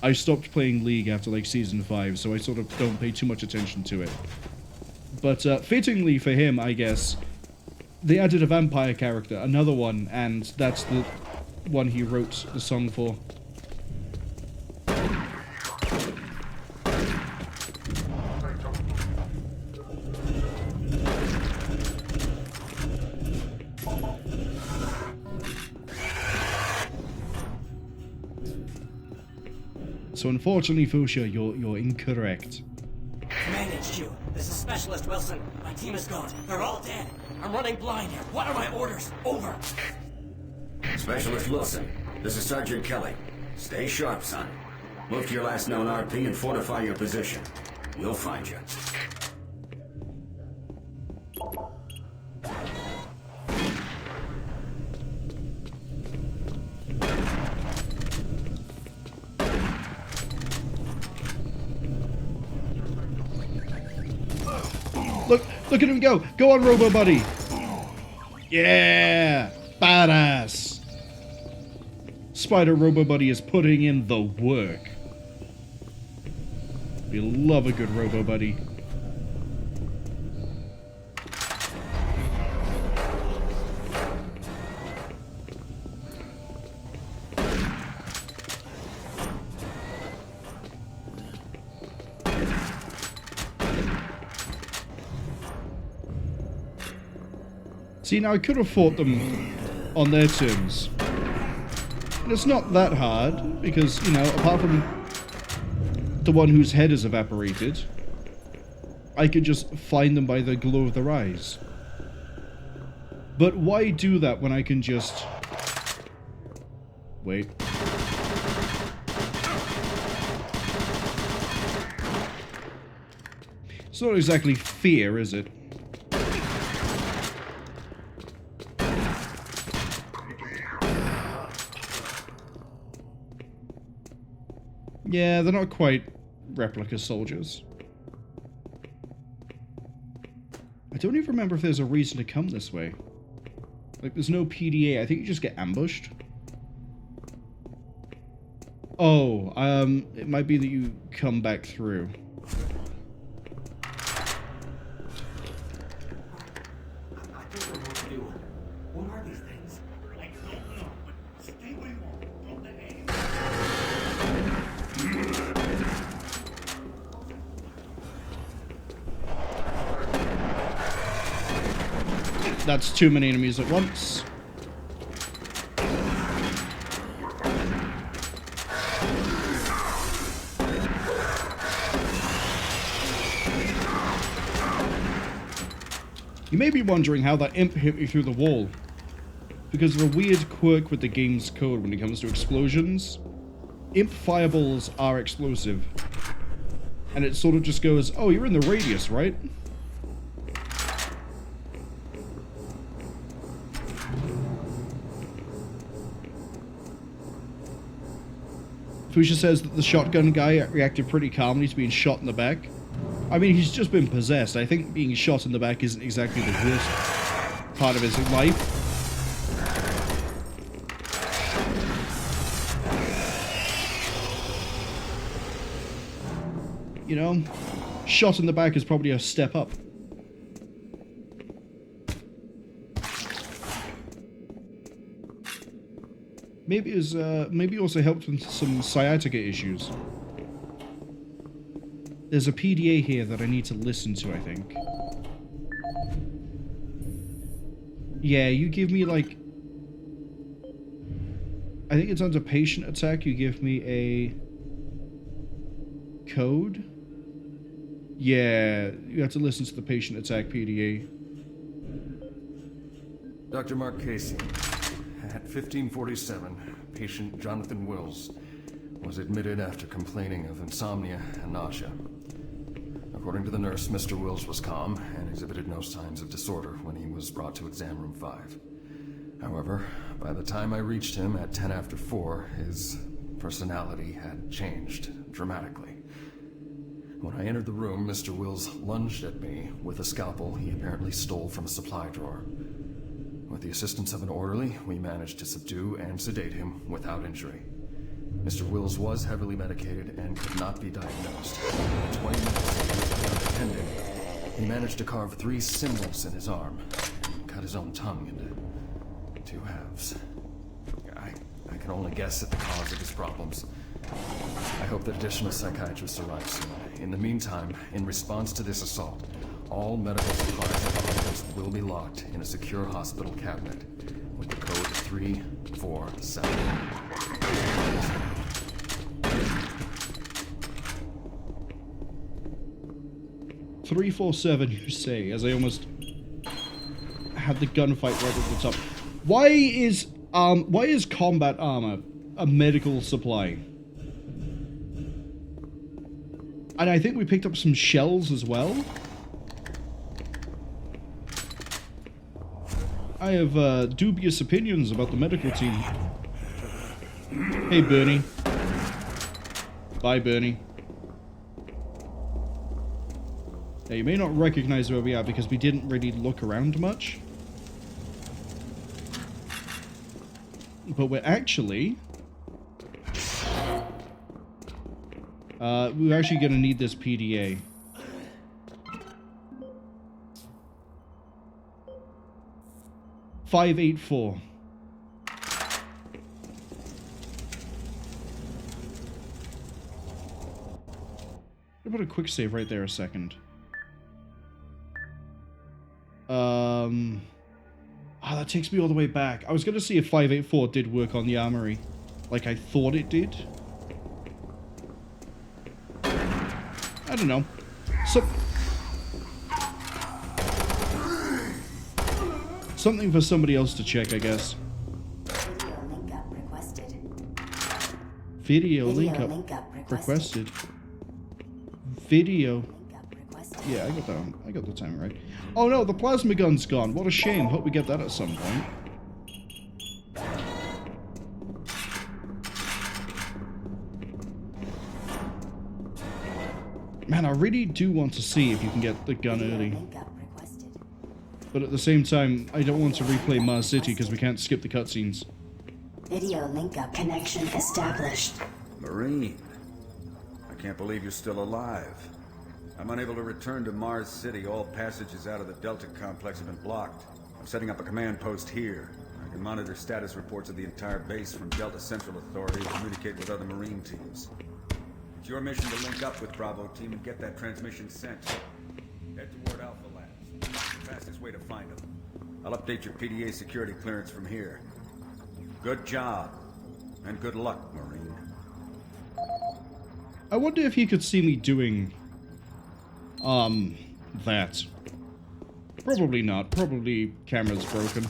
I stopped playing League after, like, Season 5, so I sort of don't pay too much attention to it. But fittingly for him, I guess, they added a vampire character, another one, and that's the one he wrote the song for. So unfortunately, Fuchsia, you're incorrect. Command HQ, this is Specialist Wilson. My team is gone. They're all dead. I'm running blind here. What are my orders? Over. Specialist Wilson, this is Sergeant Kelly. Stay sharp, son. Move to your last known RP and fortify your position. We'll find you. Look at him go! Go on, Robo Buddy! Yeah! Badass! Spider Robo Buddy is putting in the work. We love a good Robo Buddy. See, now I could have fought them on their terms. And it's not that hard, because, you know, apart from the one whose head is evaporated, I could just find them by the glow of their eyes. But why do that when I can just... Wait. It's not exactly fear, is it? Yeah, they're not quite replica soldiers. I don't even remember if there's a reason to come this way. Like, there's no PDA. I think you just get ambushed. Oh, it might be that you come back through. That's too many enemies at once. You may be wondering how that imp hit me through the wall. Because of a weird quirk with the game's code when it comes to explosions. Imp fireballs are explosive. And it sort of just goes, oh, you're in the radius, right? Fusha says that the shotgun guy reacted pretty calmly to being shot in the back. I mean, he's just been possessed. I think being shot in the back isn't exactly the worst part of his life. You know, shot in the back is probably a step up. Maybe it was, maybe it also helped with some sciatica issues. There's a PDA here that I need to listen to, I think. Yeah, you give me, like... I think it's under patient attack, you give me a... code? Yeah, you have to listen to the patient attack PDA. Dr. Mark Casey, at 1547, patient Jonathan Wills was admitted after complaining of insomnia and nausea. According to the nurse, Mr. Wills was calm and exhibited no signs of disorder when he was brought to exam room 5. However, by the time I reached him at 10 after 4, his personality had changed dramatically. When I entered the room, Mr. Wills lunged at me with a scalpel he apparently stole from a supply drawer. With the assistance of an orderly, we managed to subdue and sedate him without injury. Mr. Wills was heavily medicated and could not be diagnosed. 20 minutes after attending, he managed to carve 3 symbols in his arm and cut his own tongue into 2 halves. I can only guess at the cause of his problems. I hope that additional psychiatrists arrive soon. In the meantime, in response to this assault, all medical supplies and articles will be locked in a secure hospital cabinet with the code 347. 347, you say, as I almost had the gunfight right at the top. Why is combat armor a medical supply? And I think we picked up some shells as well. I have dubious opinions about the medical team. Hey, Bernie. Bye, Bernie. Yeah, you may not recognize where we are because we didn't really look around much. But we're actually... we're actually going to need this PDA. .584. I'll put a quick save right there a second. That takes me all the way back. I was going to see if 584 did work on the armory. Like I thought it did. I don't know. Something for somebody else to check, I guess. Video link up requested. Video. Yeah, I got the time right. Oh no, the plasma gun's gone. What a shame. Hope we get that at some point. Man, I really do want to see if you can get the gun early. But at the same time, I don't want to replay Mars City because we can't skip the cutscenes. Video link-up connection established. Marine, I can't believe you're still alive. I'm unable to return to Mars City. All passages out of the Delta complex have been blocked. I'm setting up a command post here. I can monitor status reports of the entire base from Delta Central Authority and communicate with other Marine teams. It's your mission to link up with Bravo Team and get that transmission sent. Head toward Alpha Labs. The fastest way to find them. I'll update your PDA security clearance from here. Good job. And good luck, Marine. I wonder if he could see me doing... that. Probably not. Probably camera's broken.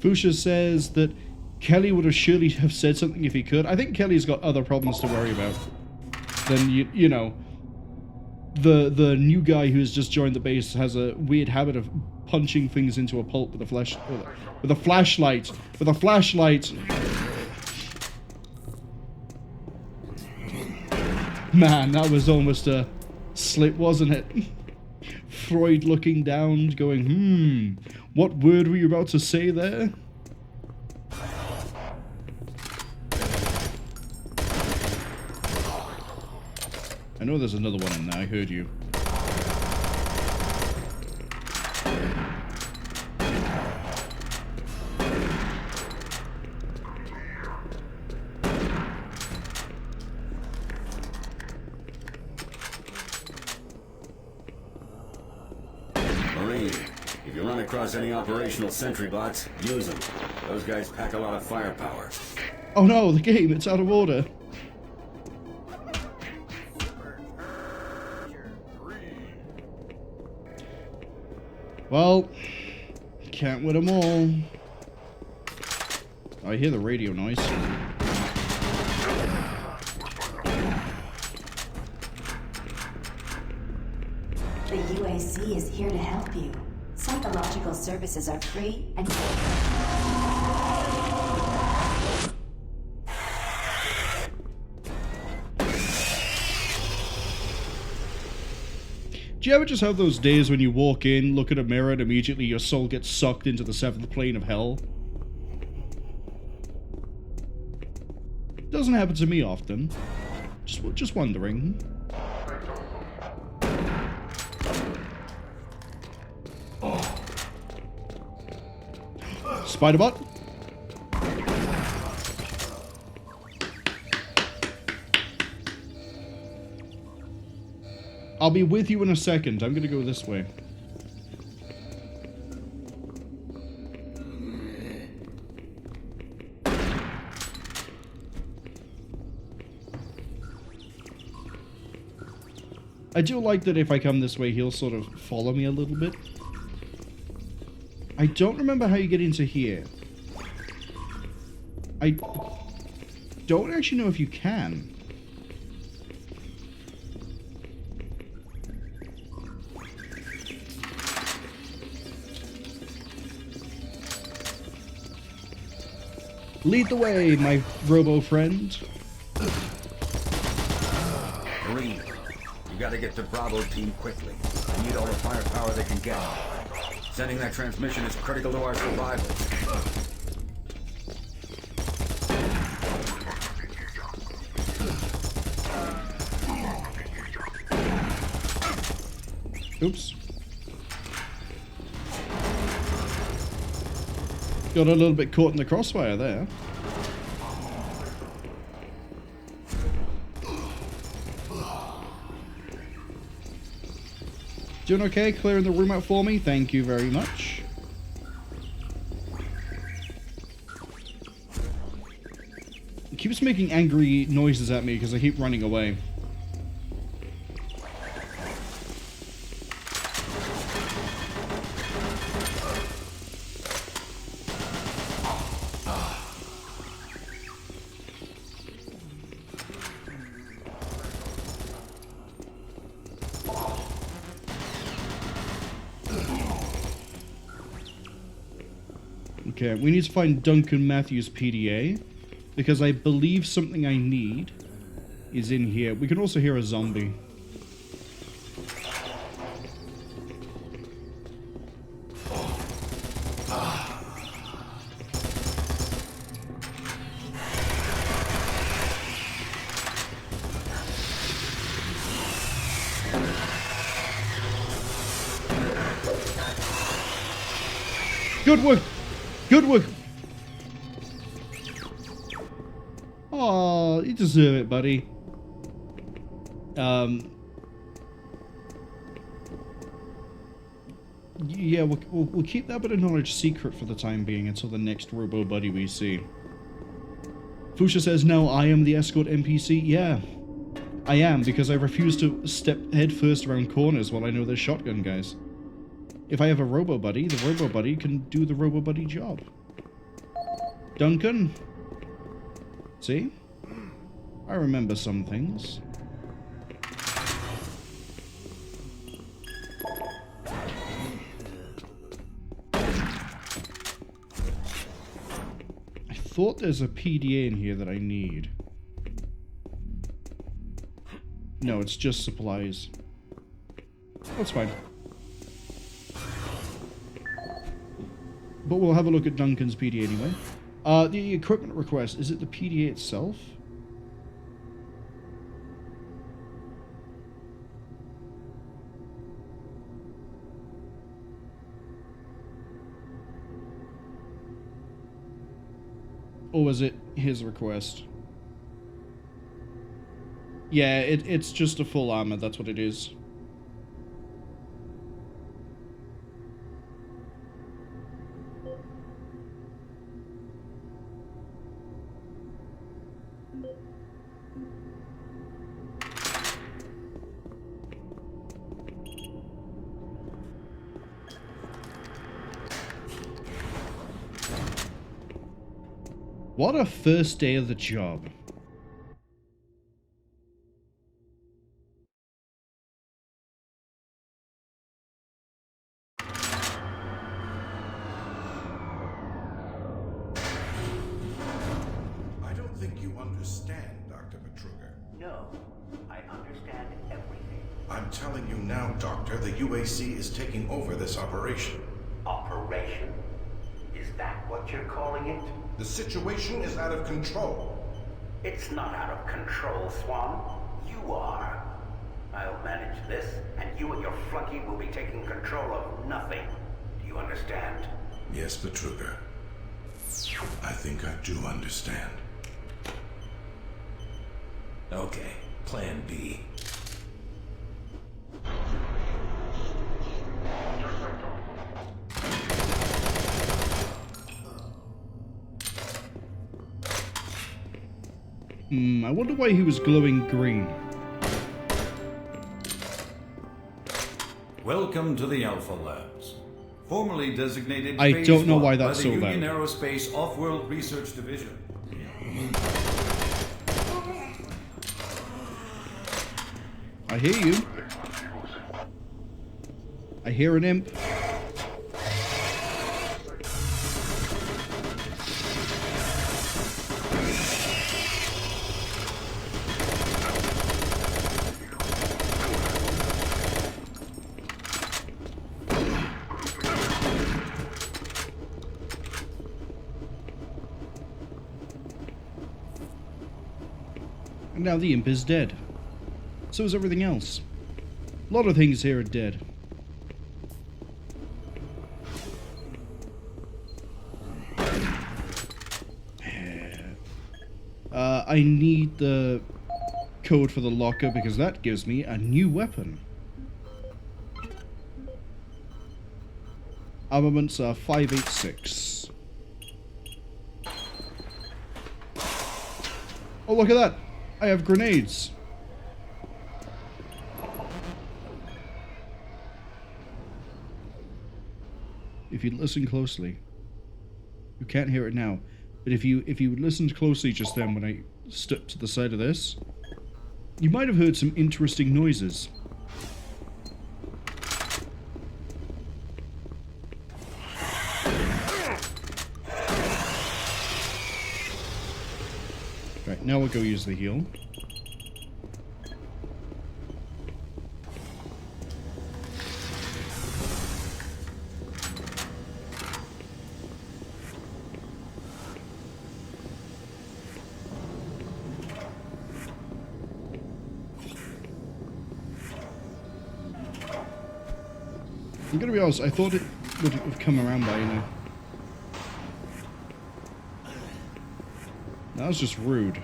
Fuchsia says that Kelly would have surely have said something if he could. I think Kelly's got other problems to worry about than, you know, the new guy who's just joined the base has a weird habit of punching things into a pulp with a flashlight. With a flashlight. Man, that was almost a slip, wasn't it? Freud looking down, going, what word were you about to say there? I know there's another one in there, I heard you. If you run across any operational sentry bots, use them. Those guys pack a lot of firepower. Oh no, the game, it's out of order. Well, can't win them all. I hear the radio noise. The UAC is here to help you. Psychological services are free and... Do you ever just have those days when you walk in, look at a mirror, and immediately your soul gets sucked into the seventh plane of hell? Doesn't happen to me often. Just wondering. Spiderbot? I'll be with you in a second. I'm gonna go this way. I do like that if I come this way, he'll sort of follow me a little bit. I don't remember how you get into here. I don't actually know if you can. Lead the way, my robo friend. Marine, you gotta get to Bravo team quickly. They need all the firepower they can get. Sending that transmission is critical to our survival. Oops. Got a little bit caught in the crossfire there. Doing okay? Clearing the room out for me? Thank you very much. It keeps making angry noises at me because I keep running away. Okay, we need to find Duncan Matthews' PDA, because I believe something I need is in here. We can also hear a zombie. Good work! Good work! Oh, you deserve it, buddy. Yeah, we'll keep that bit of knowledge secret for the time being until the next robo buddy we see. Fuchsia says, no, I am the escort NPC. Yeah, I am, because I refuse to step headfirst around corners while I know there's shotgun guys. If I have a robo buddy, the robo buddy can do the robo buddy job. Duncan? See? I remember some things. I thought there's a PDA in here that I need. No, it's just supplies. That's fine. But we'll have a look at Duncan's PDA anyway. The equipment request, is it the PDA itself? Or was it his request? Yeah, it's just a full armor, that's what it is. What a first day of the job. I don't think you understand, Dr. Betruger. No, I understand everything. I'm telling you now, Doctor, the UAC is taking over this operation. Operation? Is that what you're calling it? The situation is out of control. It's not out of control, Swan. You are. I'll manage this, and you and your flunky will be taking control of nothing. Do you understand? Yes, Betruger. I think I do understand. Okay, Plan B. I wonder why he was glowing green. Welcome to the Alpha Labs, formerly designated I Phase don't know 1 why that's by so the loud. Union Aerospace Off-World Research Division. I hear you. I hear an imp. And now the imp is dead. So is everything else. A lot of things here are dead. I need the code for the locker because that gives me a new weapon. Armaments are 586. Oh, look at that! I have grenades. If you listen closely, you can't hear it now, but if you listened closely just then when I stepped to the side of this, you might have heard some interesting noises. Right, now we'll go use the heal. I'm gonna be honest, I thought it would have come around by now. That was just rude.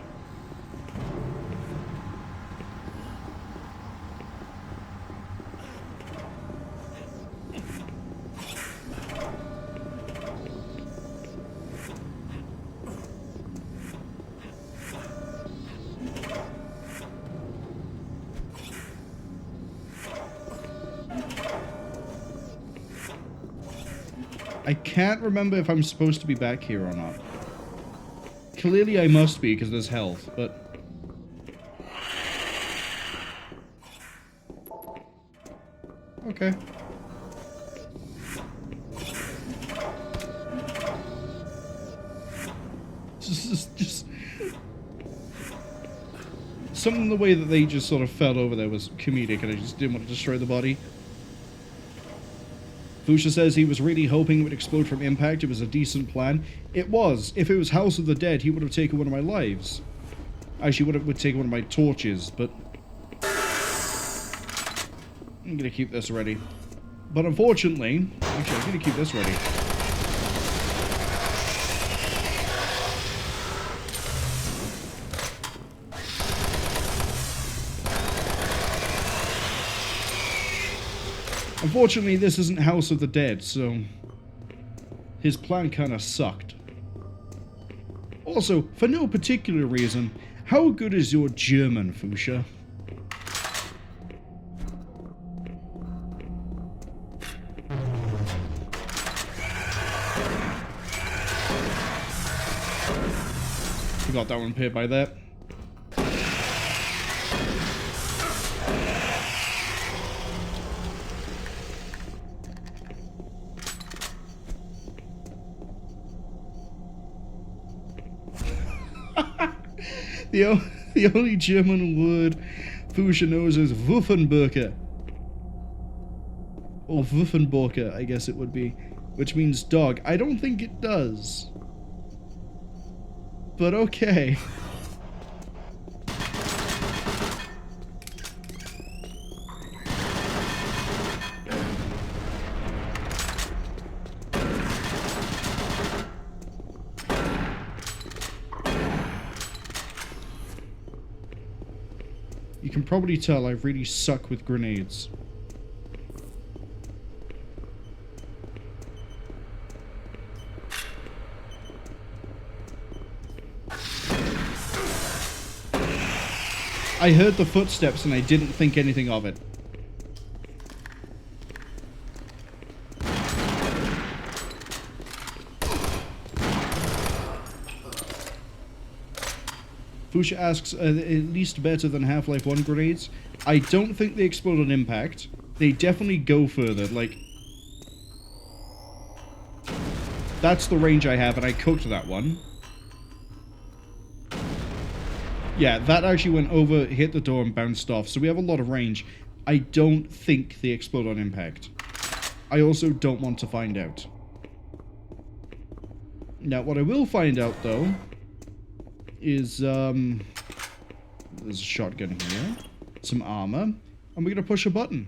I can't remember if I'm supposed to be back here or not. Clearly I must be, because there's health, but... Okay. Just... Something the way that they just sort of fell over there was comedic, and I just didn't want to destroy the body. Fuchsia says he was really hoping it would explode from impact. It was a decent plan. It was. If it was House of the Dead, he would have taken one of my lives. Actually, would take one of my torches, but... I'm gonna keep this ready. But unfortunately... Actually, I'm gonna keep this ready. Unfortunately, this isn't House of the Dead, so his plan kind of sucked. Also, for no particular reason, how good is your German, Fuchsia? Forgot that one appeared by that. The only German word Fuchsia knows is Wuffenburger. Or Wuffenburger, I guess it would be. Which means dog. I don't think it does. But okay. You can probably tell I really suck with grenades. I heard the footsteps and I didn't think anything of it. Fuchsia asks, at least better than Half-Life 1 grenades? I don't think they explode on impact. They definitely go further, like... That's the range I have, and I cooked that one. Yeah, that actually went over, hit the door, and bounced off, so we have a lot of range. I don't think they explode on impact. I also don't want to find out. Now, what I will find out, though... is, there's a shotgun here, some armor, and we're gonna push a button.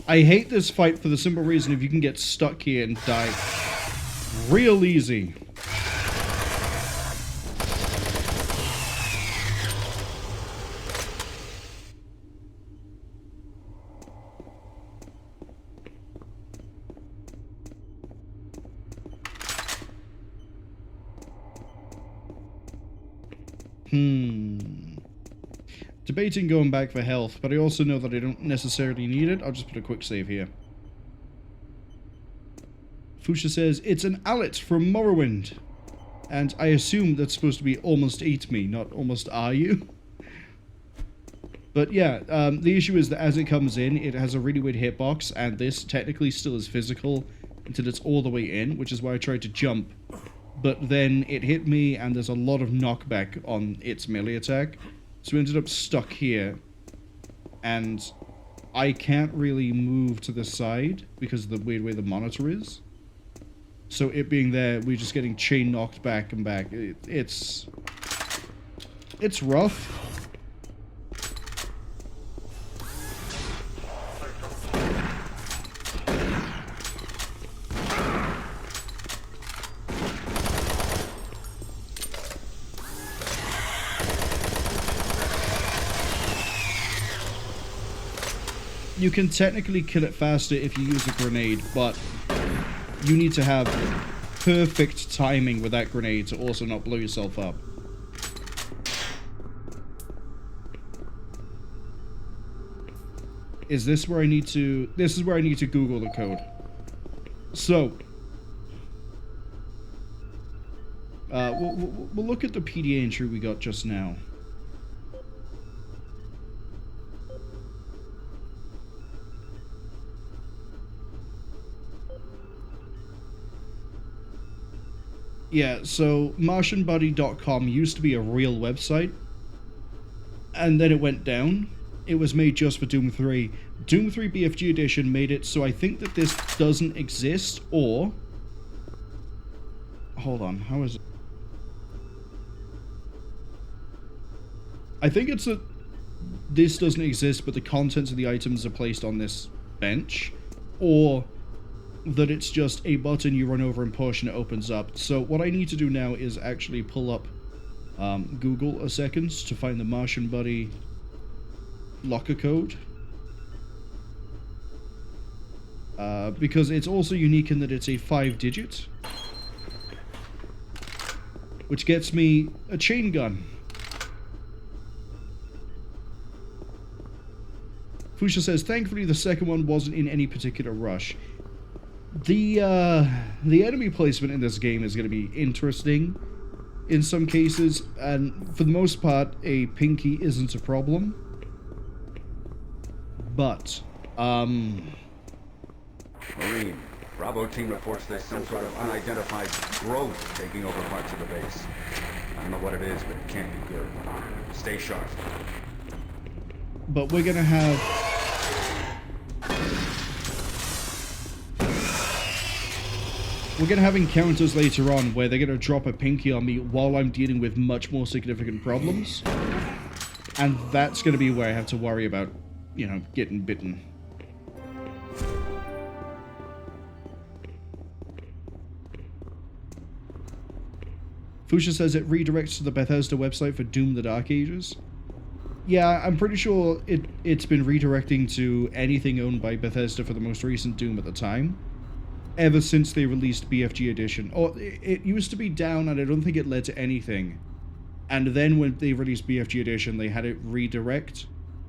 I hate this fight for the simple reason if you can get stuck here and die real easy. Debating going back for health, but I also know that I don't necessarily need it. I'll just put a quick save here. Fuchsia says, it's an Allet from Morrowind. And I assume that's supposed to be almost eat me, not almost are you. But yeah, the issue is that as it comes in, it has a really weird hitbox, and this technically still is physical until it's all the way in, which is why I tried to jump. But then it hit me, and there's a lot of knockback on its melee attack. So we ended up stuck here, and I can't really move to the side because of the weird way the monitor is. So it being there, we're just getting chain knocked back and back. It's rough. you can technically kill it faster if you use a grenade, but you need to have perfect timing with that grenade to also not blow yourself up. Is this where I need to... This is where I need to Google the code. So... we'll look at the PDA entry we got just now. Yeah, so MartianBuddy.com used to be a real website, and then it went down. It was made just for Doom 3. Doom 3 BFG Edition made it so I think that this doesn't exist, or... Hold on, how is it? I think it's that this doesn't exist, but the contents of the items are placed on this bench, or that it's just a button you run over and push and it opens up. So what I need to do now is actually pull up Google a second to find the Martian Buddy locker code. Because it's also unique in that it's a 5-digit, which gets me a chain gun. Fusha says, thankfully the second one wasn't in any particular rush. The enemy placement in this game is going to be interesting in some cases, and for the most part, a pinky isn't a problem. But, Marine, Bravo team reports there's some sort of unidentified growth taking over parts of the base. I don't know what it is, but it can't be good. Stay sharp. But we're gonna have... We're going to have encounters later on where they're going to drop a pinky on me while I'm dealing with much more significant problems. And that's going to be where I have to worry about, you know, getting bitten. Fusha says it redirects to the Bethesda website for Doom the Dark Ages. Yeah, I'm pretty sure it's been redirecting to anything owned by Bethesda for the most recent Doom at the time. Ever since they released BFG Edition. Or it used to be down and I don't think it led to anything. And then when they released BFG Edition, they had it redirect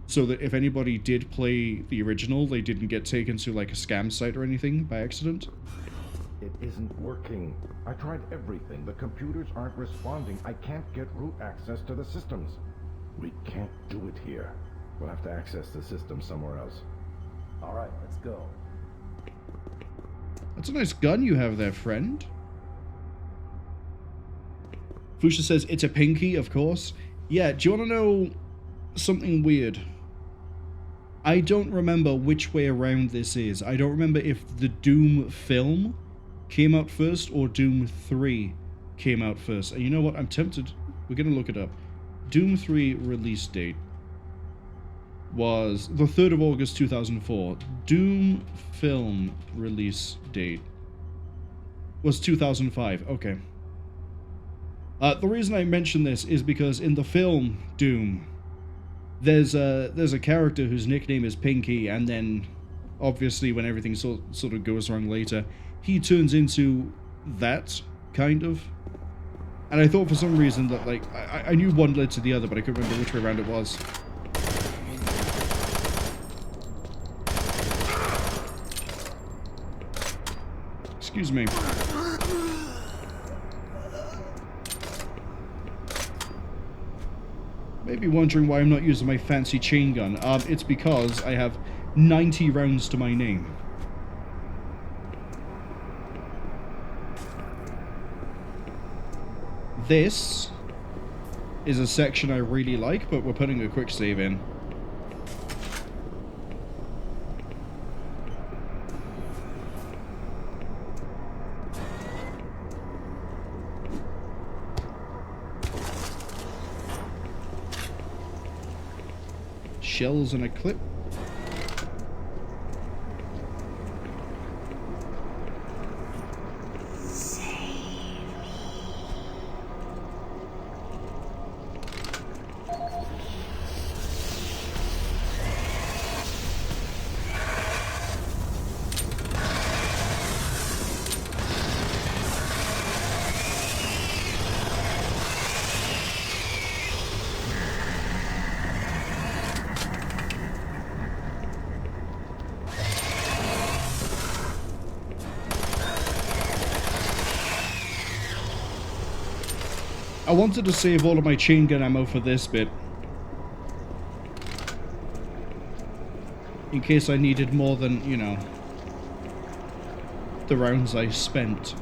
so that if anybody did play the original, they didn't get taken to like a scam site or anything by accident. It isn't working. I tried everything. The computers aren't responding. I can't get root access to the systems. We can't do it here. We'll have to access the system somewhere else. All right, let's go. That's a nice gun you have there, friend. Fusha says, it's a pinky, of course. Yeah, do you want to know something weird? I don't remember which way around this is. I don't remember if the Doom film came out first or Doom 3 came out first. And you know what? I'm tempted. We're going to look it up. Doom 3 release date was the 3rd of August 2004. Doom film release date was 2005. Okay. The reason I mention this is because in the film Doom, there's a character whose nickname is Pinky, and then obviously when everything sort of goes wrong later, he turns into that kind of. And I thought for some reason that like I knew one led to the other, but I couldn't remember which way around it was. Excuse me. Maybe wondering why I'm not using my fancy chain gun. It's because I have 90 rounds to my name. This is a section I really like, but we're putting a quick save in. Shells and a clip. I wanted to save all of my chain gun ammo for this bit. In case I needed more than, you know, the rounds I spent.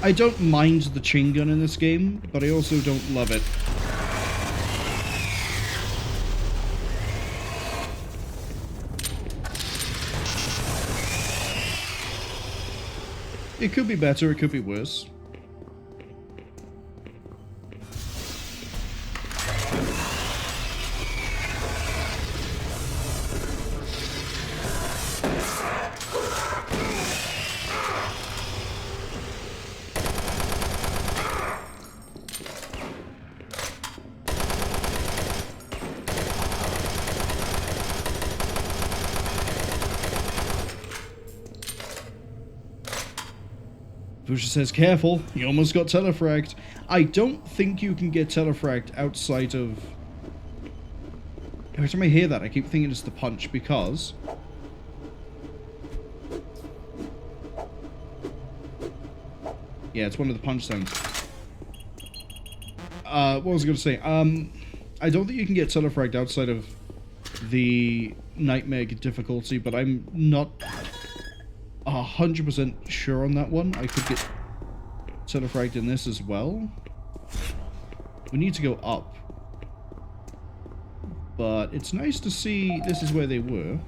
I don't mind the chain gun in this game, but I also don't love it. It could be better, it could be worse. Bruiser says, careful, you almost got telefragged. I don't think you can get telefragged outside of... Every time I hear that, I keep thinking it's the punch, because... Yeah, it's one of the punch sounds. What was I going to say? I don't think you can get telefragged outside of the Nightmare difficulty, but I'm not 100% sure on that one. I could get telefragged in this as well. We need to go up. But it's nice to see this is where they were.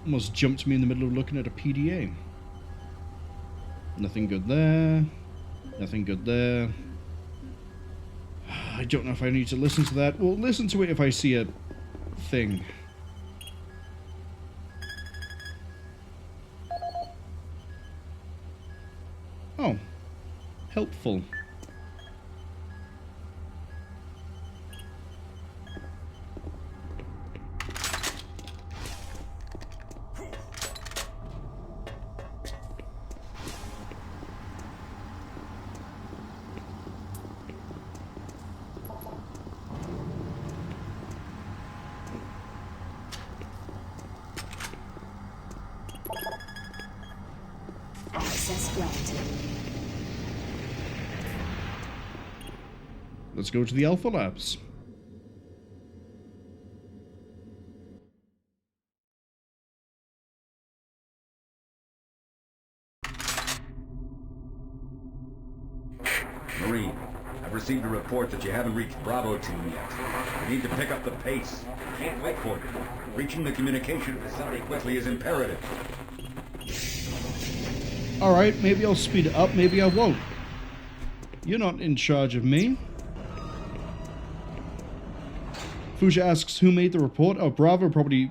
Almost jumped me in the middle of looking at a PDA. Nothing good there. Nothing good there. I don't know if I need to listen to that. Well, listen to it if I see a thing. Oh. Helpful. Let's go to the Alpha Labs. Marine, I've received a report that you haven't reached Bravo Team yet. You need to pick up the pace. Can't wait for it. Reaching the communication facility quickly is imperative. Alright, maybe I'll speed it up, maybe I won't. You're not in charge of me. Fuja asks who made the report. Oh, Bravo probably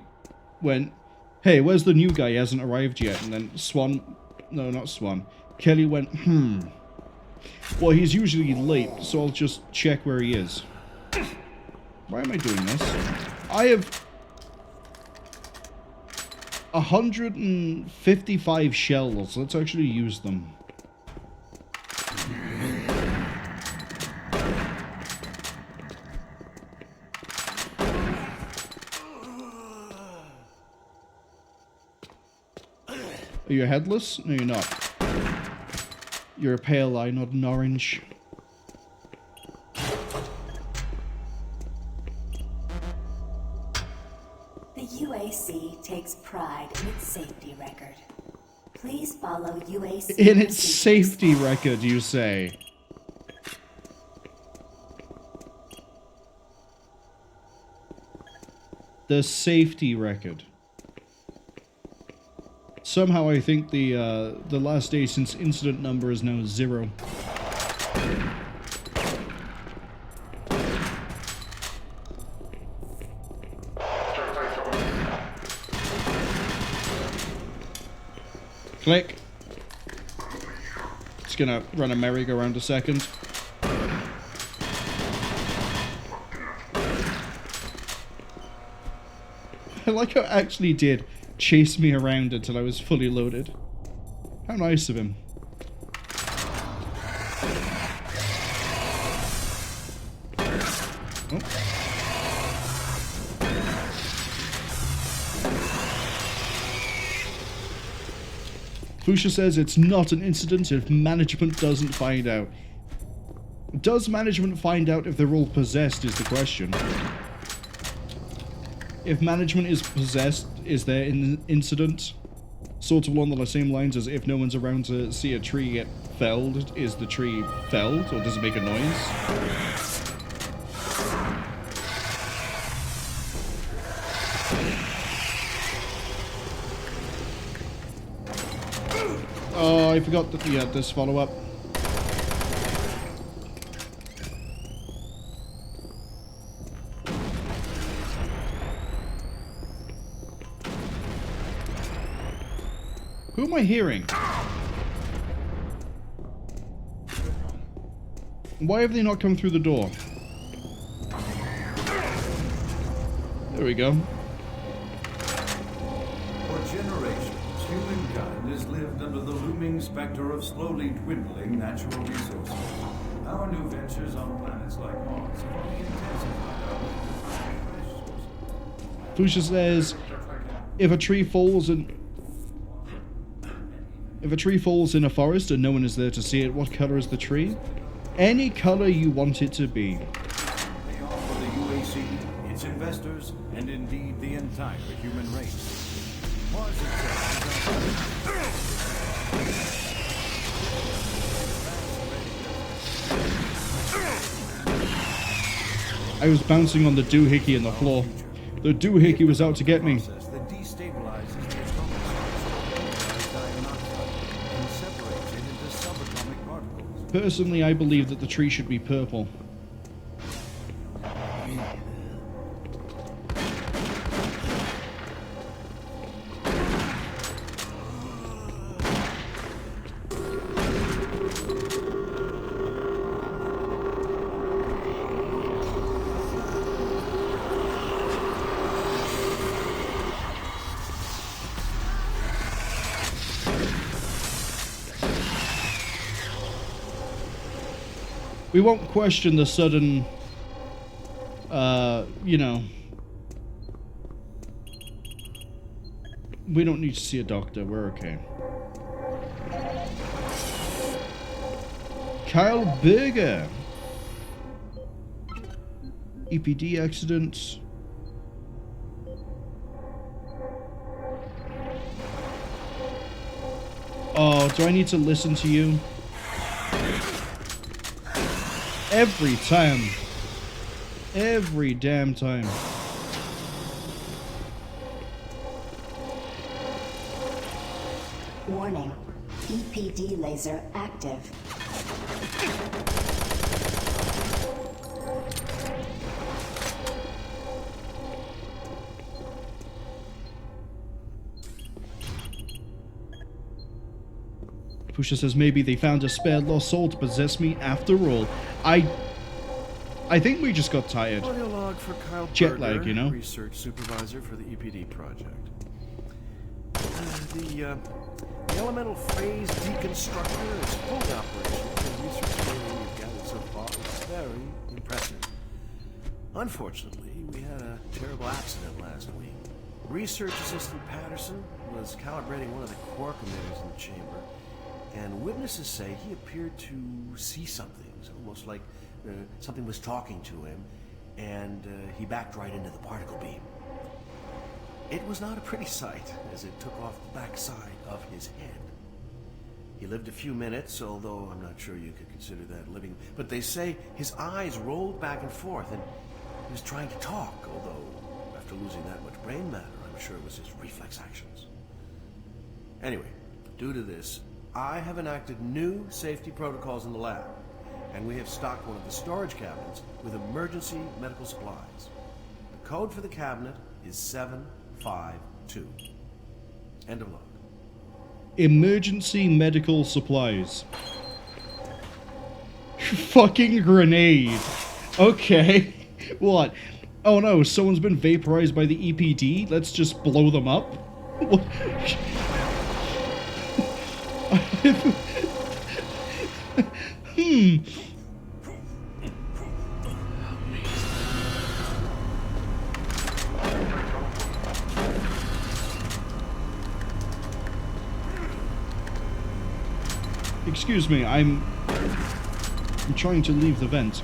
went, hey, where's the new guy? He hasn't arrived yet. And then Swan, no, not Swan. Kelly went, well, he's usually late, so I'll just check where he is. Why am I doing this? I have 155 shells. Let's actually use them. Are you headless? No, you're not. You're a pale eye, not an orange. The UAC takes pride in its safety record. Please follow UAC... In its safety record, you say? The safety record. Somehow I think the last day since incident number is now 0. Click. It's gonna run a merry-go-round a second. I like how it actually did chase me around until I was fully loaded. How nice of him. Fusha says it's not an incident if management doesn't find out. Does management find out if they're all possessed is the question. If management is possessed, is there an incident? Sort of along the same lines as if no one's around to see a tree get felled, is the tree felled or does it make a noise? Oh, I forgot that you had this follow-up. Who am I hearing? Why have they not come through the door? There we go. For generations, humankind has lived under the looming specter of slowly dwindling natural resources. Our new ventures on planets like Mars have only intensified our resources. Fusha says, if a tree falls in a forest and no one is there to see it, what color is the tree? Any color you want it to be. They offer the UAC, its investors, and indeed the entire human race. Mars I was bouncing on the doohickey on the floor. The doohickey was out to get me. that destabilizes the atomic structure and separates it into subatomic particles. Personally, I believe that the tree should be purple. We won't question the sudden, you know. We don't need to see a doctor, we're okay. Kyle Berger. EPD accidents. Oh, do I need to listen to you? Every time. Every damn time. Warning. EPD laser active. Pusha says maybe they found a spare lost soul to possess me after all. I think we just got tired. Audio log for Kyle Jet lag, Berger, you know? Research supervisor for the EPD project. The elemental phase deconstructor is fully operational. The research data we've gathered so far is very impressive. Unfortunately, we had a terrible accident last week. Research assistant Patterson was calibrating one of the quark emitters in the chamber, and witnesses say he appeared to see something. It's almost like something was talking to him, and he backed right into the particle beam. It was not a pretty sight, as it took off the backside of his head. He lived a few minutes, although I'm not sure you could consider that living. But they say his eyes rolled back and forth, and he was trying to talk, although after losing that much brain matter, I'm sure it was his reflex actions. Anyway, due to this, I have enacted new safety protocols in the lab, and we have stocked one of the storage cabinets with emergency medical supplies. The code for the cabinet is 752. End of log. Emergency medical supplies. Fucking grenade. Okay. What? Oh no, someone's been vaporized by the EPD? Let's just blow them up? What? Excuse me, I'm trying to leave the vent.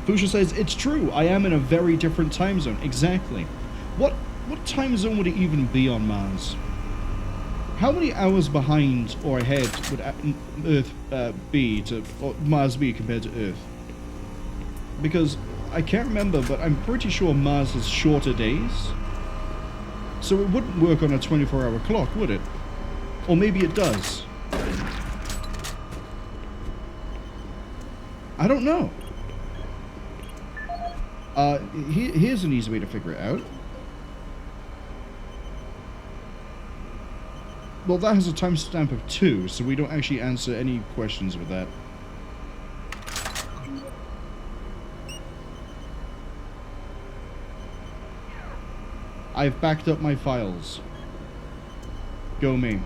Fusha says, it's true, I am in a very different time zone. Exactly. What time zone would it even be on Mars? How many hours behind or ahead would Earth be or Mars be compared to Earth? Because I can't remember, but I'm pretty sure Mars has shorter days. So it wouldn't work on a 24-hour clock, would it? Or maybe it does. I don't know. Here's an easy way to figure it out. Well, that has a timestamp of 2, so we don't actually answer any questions with that. I've backed up my files. Go me.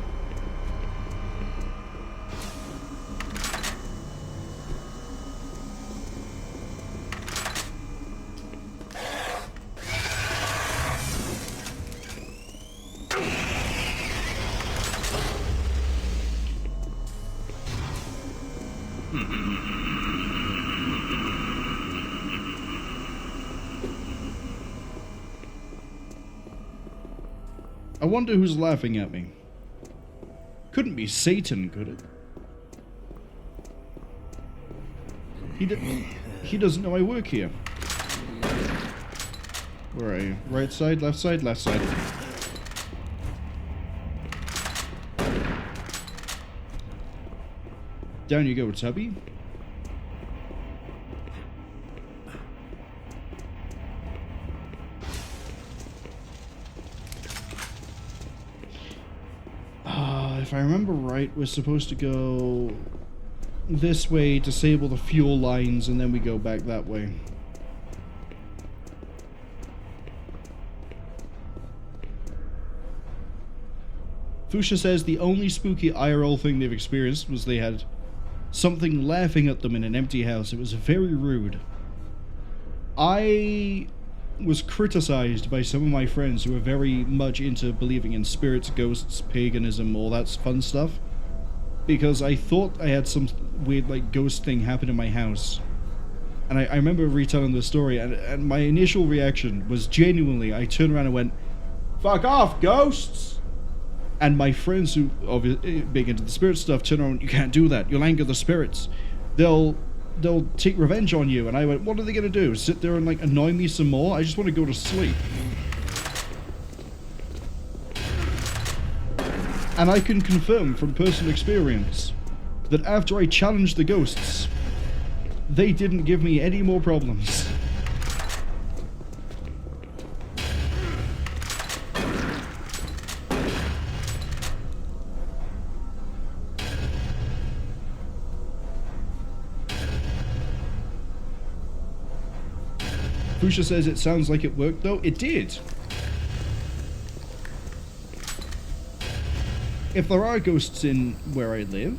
I wonder who's laughing at me. Couldn't be Satan, could it? He doesn't know I work here. Where are you? Right side, left side, left side. Down you go, Tubby. If I remember right, we're supposed to go this way, disable the fuel lines, and then we go back that way. Fusha says the only spooky IRL thing they've experienced was they had something laughing at them in an empty house. It was very rude. I was criticized by some of my friends who are very much into believing in spirits, ghosts, paganism, all that fun stuff, because I thought I had some weird like ghost thing happen in my house. And I remember retelling the story, and my initial reaction was genuinely, I turned around and went, "Fuck off, ghosts!" And my friends who are big into the spirit stuff turned around, "You can't do that, you'll anger the spirits. They'll take revenge on you." And I went, what are they going to do? Sit there and like annoy me some more? I just want to go to sleep. And I can confirm from personal experience that after I challenged the ghosts, they didn't give me any more problems. Fusha says it sounds like it worked though. It did. If there are ghosts in where I live,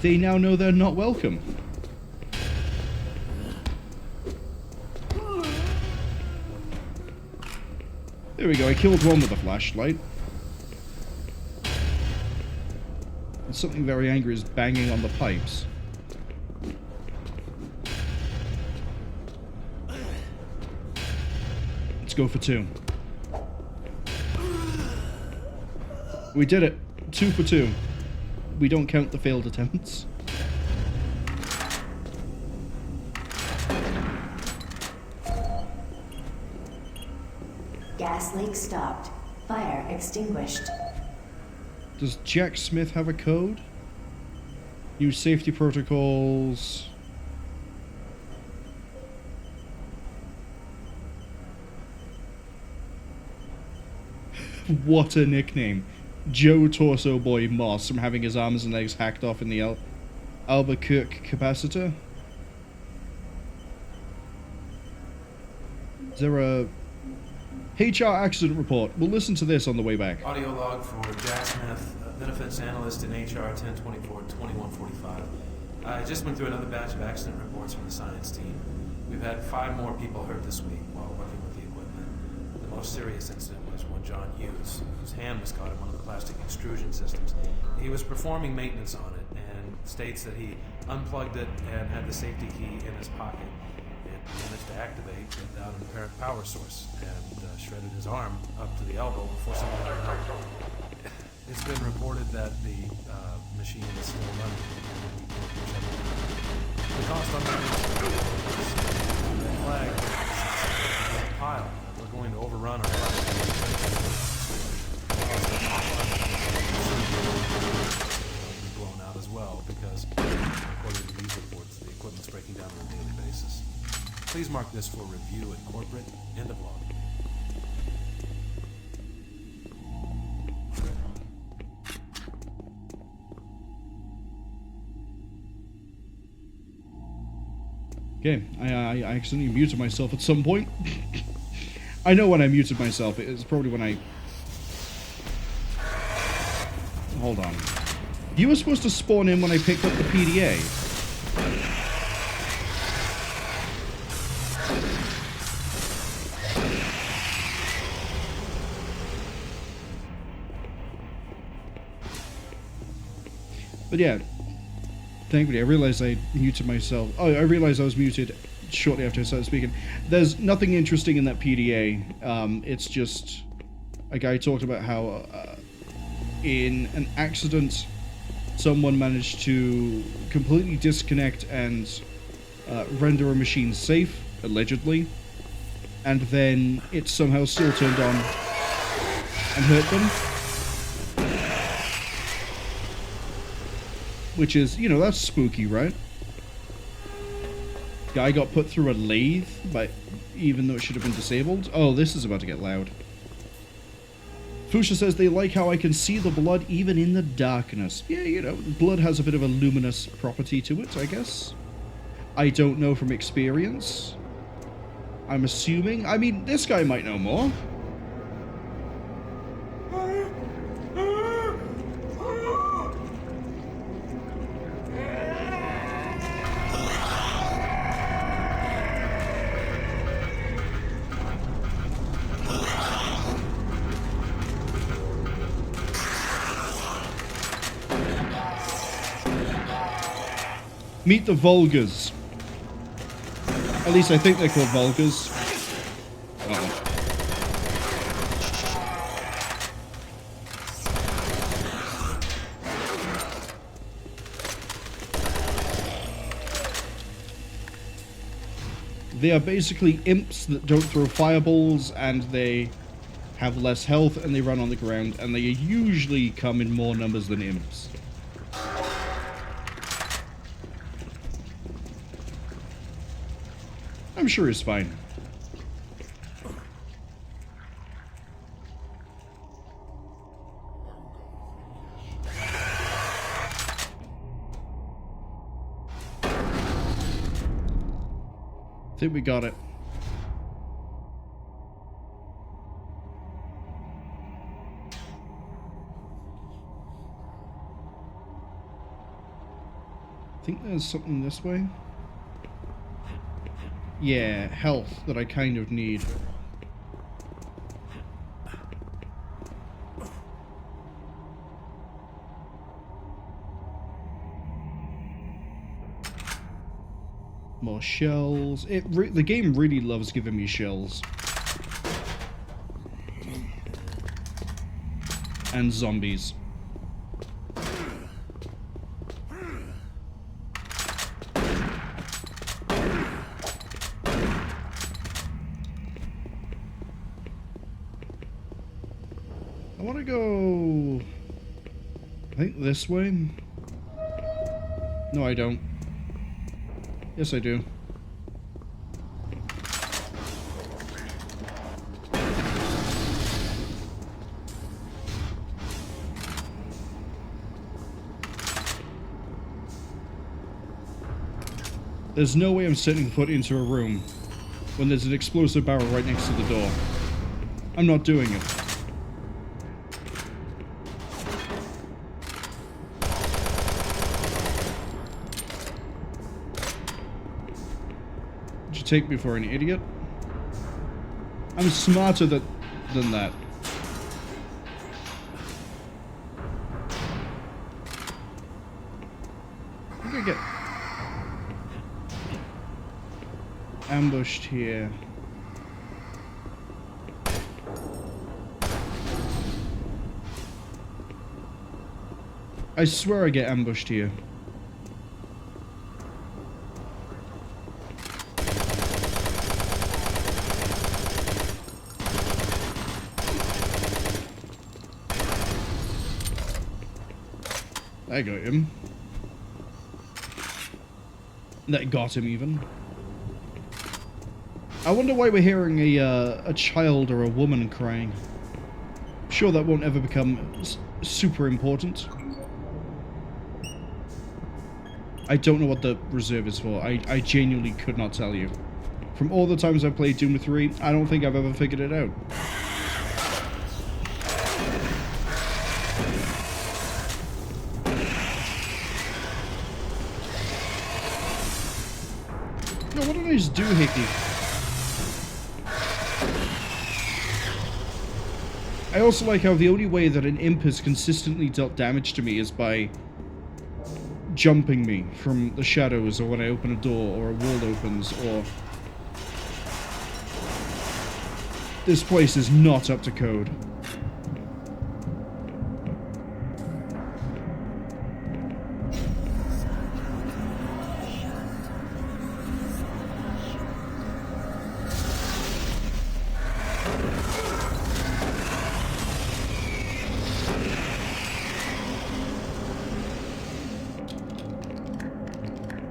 they now know they're not welcome. There we go, I killed one with a flashlight. And something very angry is banging on the pipes. Let's go for 2. We did it. 2 for 2. We don't count the failed attempts. Gas leak stopped. Fire extinguished. Does Jack Smith have a code? Use safety protocols. What a nickname. Joe Torso Boy Moss from having his arms and legs hacked off in the Albuquerque capacitor. Is there a... HR accident report. We'll listen to this on the way back. Audio log for Jack Smith, benefits analyst in HR 1024-2145. I just went through another batch of accident reports from the science team. We've had 5 more people hurt this week while working with the equipment. The most serious incident was one John Hughes, whose hand was caught in one of the plastic extrusion systems. He was performing maintenance on it and states that he unplugged it and had the safety key in his pocket. Managed to activate without an apparent power source and shredded his arm up to the elbow before someone got out. It's been reported that the machine is still running. The cost on that flag is a pile. We're going to overrun our blown out as well because, according to these reports, the equipment's breaking down on a daily basis. Please mark this for review at corporate. End of log. Okay, I accidentally muted myself at some point. I know when I muted myself. It's probably when I... Hold on. You were supposed to spawn in when I picked up the PDA. But yeah, thankfully I realized I muted myself. Oh, I realized I was muted shortly after I started speaking. There's nothing interesting in that PDA. It's just a guy talked about how in an accident someone managed to completely disconnect and render a machine safe, allegedly, and then it somehow still turned on and hurt them. Which is, you know, that's spooky, right? Guy got put through a lathe, but even though it should have been disabled. Oh, this is about to get loud. Fusha says they like how I can see the blood even in the darkness. Yeah, you know, blood has a bit of a luminous property to it, I guess. I don't know from experience. I'm assuming. I mean, this guy might know more. Meet the Vulgars. At least I think they're called Vulgars. They are basically imps that don't throw fireballs, and they have less health, and they run on the ground, and they usually come in more numbers than imps. I'm sure it's fine. I think we got it. I think there's something this way. Yeah, health that I kind of need. More shells. The game really loves giving me shells. And zombies. I want to go... I think this way? No, I don't. Yes, I do. There's no way I'm setting foot into a room when there's an explosive barrel right next to the door. I'm not doing it. Did you take me for an idiot? I'm smarter than that. I'm gonna get ambushed here. I swear I get ambushed here. I got him. That got him even. I wonder why we're hearing a child or a woman crying. I'm sure that won't ever become super important. I don't know what the reserve is for. I genuinely could not tell you. From all the times I've played Doom 3, I don't think I've ever figured it out. No, what did I just do, Hickey? I also like how the only way that an imp has consistently dealt damage to me is by jumping me from the shadows, or when I open a door or a wall opens, or... This place is not up to code.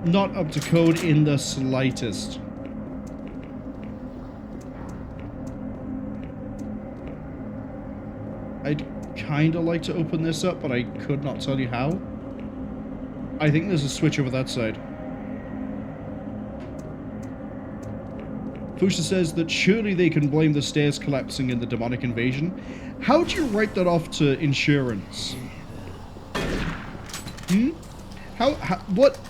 Not up to code in the slightest. I'd kinda like to open this up, but I could not tell you how. I think there's a switch over that side. Fusha says that surely they can blame the stairs collapsing in the demonic invasion. How do you write that off to insurance?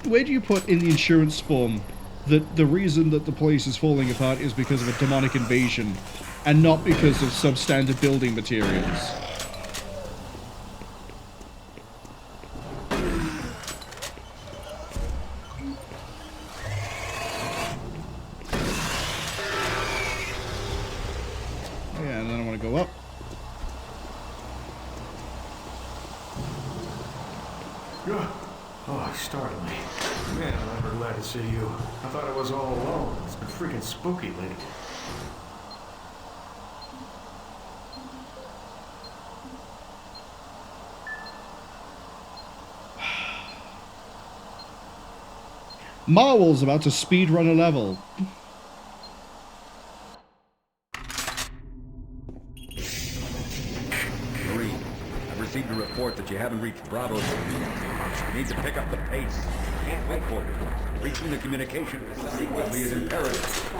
Where do you put in the insurance form that the reason that the place is falling apart is because of a demonic invasion and not because of substandard building materials? Yeah, and then I want to go up. Oh, you startled me. Man, I'm ever glad to see you. I thought I was all alone. It's been freaking spooky lately. Marwol's about to speedrun a level. Green, I've received a report that you haven't reached Bravo. You need to pick up the pace. Can't wait for you. Reaching the communication sequently is imperative.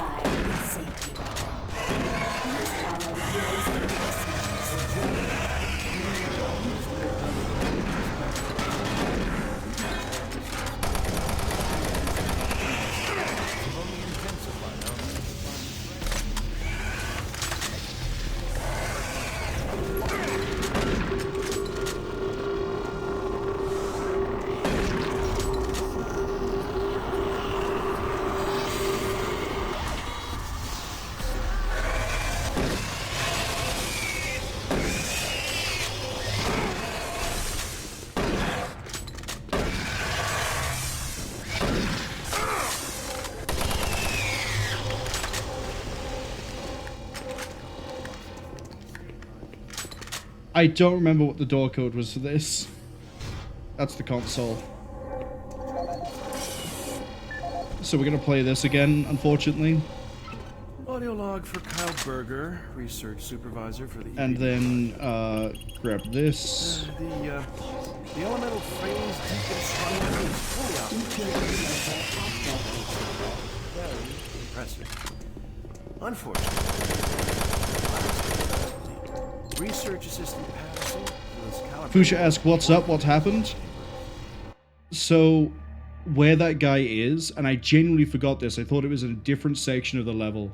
I don't remember what the door code was for this. That's the console. So we're gonna play this again, unfortunately. Audio log for Kyle Berger, research supervisor for the... And then, grab this. The elemental frames deconstruction is fully operational. Very impressive. Unfortunately, Research Assistant Patterson was calibrated. Fuchsia asks, what's up? What happened? So, where that guy is, and I genuinely forgot this, I thought it was in a different section of the level.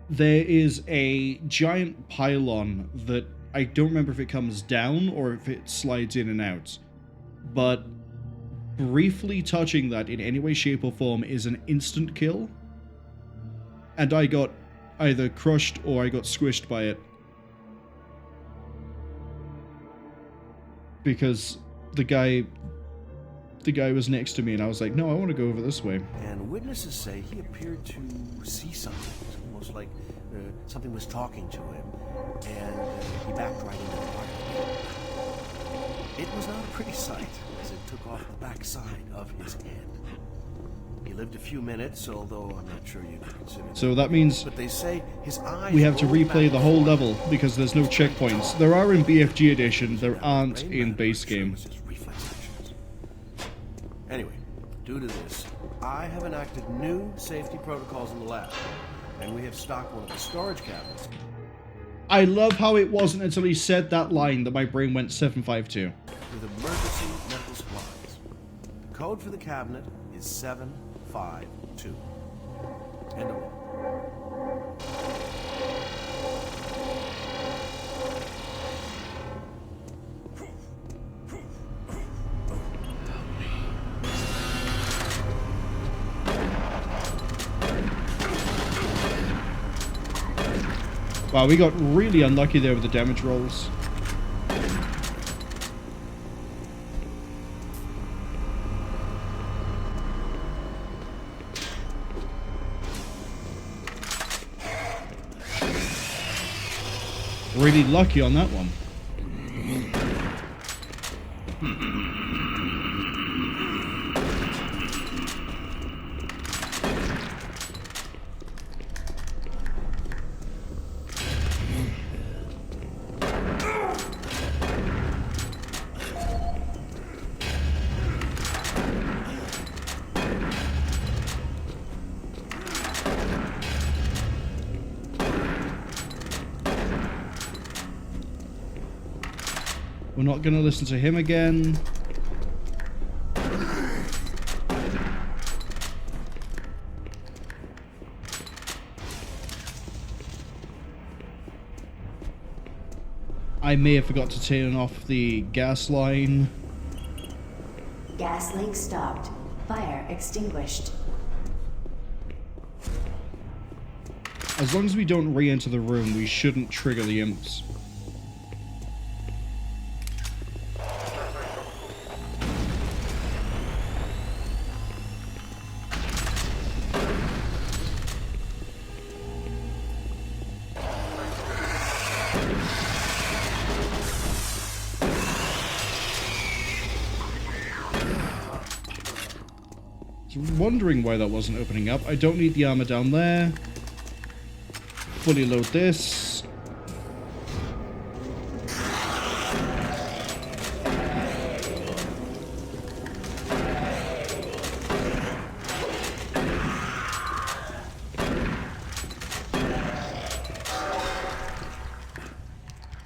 There is a giant pylon that I don't remember if it comes down or if it slides in and out. But briefly touching that in any way, shape, or form is an instant kill. And I got either crushed or I got squished by it. Because the guy was next to me and I was like, no, I want to go over this way. And witnesses say he appeared to see something. It was almost like something was talking to him. And he backed right into the fire. It was not a pretty sight as it took off the backside of his head. He lived a few minutes, although I'm not sure you'd consider that. So that means but they say his eyes we have to replay the whole level because there's no checkpoints. There are in BFG Edition, there aren't in base game. Anyway, due to this, I have enacted new safety protocols in the lab, and we have stocked one of the storage cabinets. I love how it wasn't until he said that line that my brain went 752. With emergency medical supplies. The code for the cabinet is 752. End of all. Wow, we got really unlucky there with the damage rolls. Really lucky on that one. We're not going to listen to him again. I may have forgot to turn off the gas line. Gas leak stopped. Fire extinguished. As long as we don't re-enter the room, we shouldn't trigger the imps. Wondering why that wasn't opening up. I don't need the armor down there. Fully load this.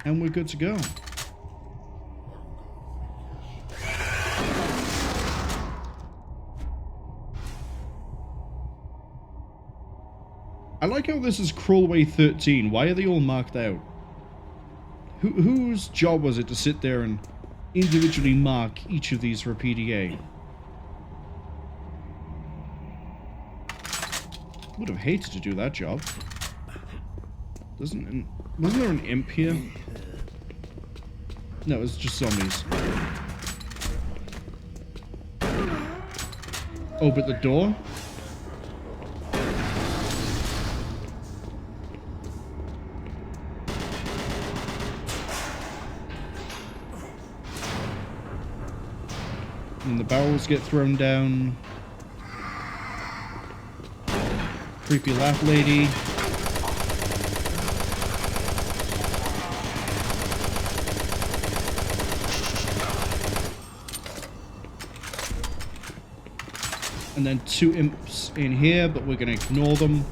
And we're good to go. I like how this is Crawlway 13. Why are they all marked out? Whose job was it to sit there and individually mark each of these for PDA? Would have hated to do that job. Wasn't there an imp here? No, it's just zombies. Open the door. And the barrels get thrown down. Creepy laugh lady. And then two imps in here, but we're going to ignore them.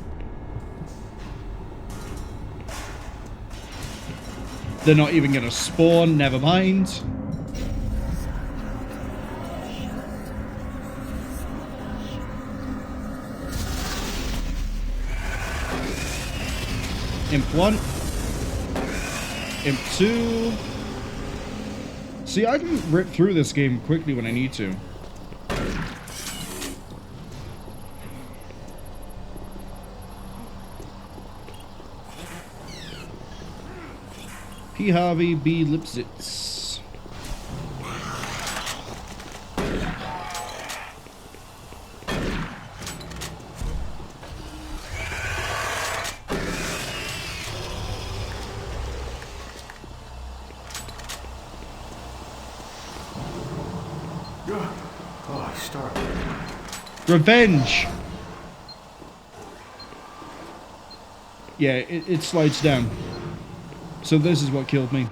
They're not even gonna spawn, never mind. Imp 1. Imp 2. See, I can rip through this game quickly when I need to. P. Harvey, B. Lipsitz. Oh, I started. Revenge! Yeah, it slides down. So this is what killed me.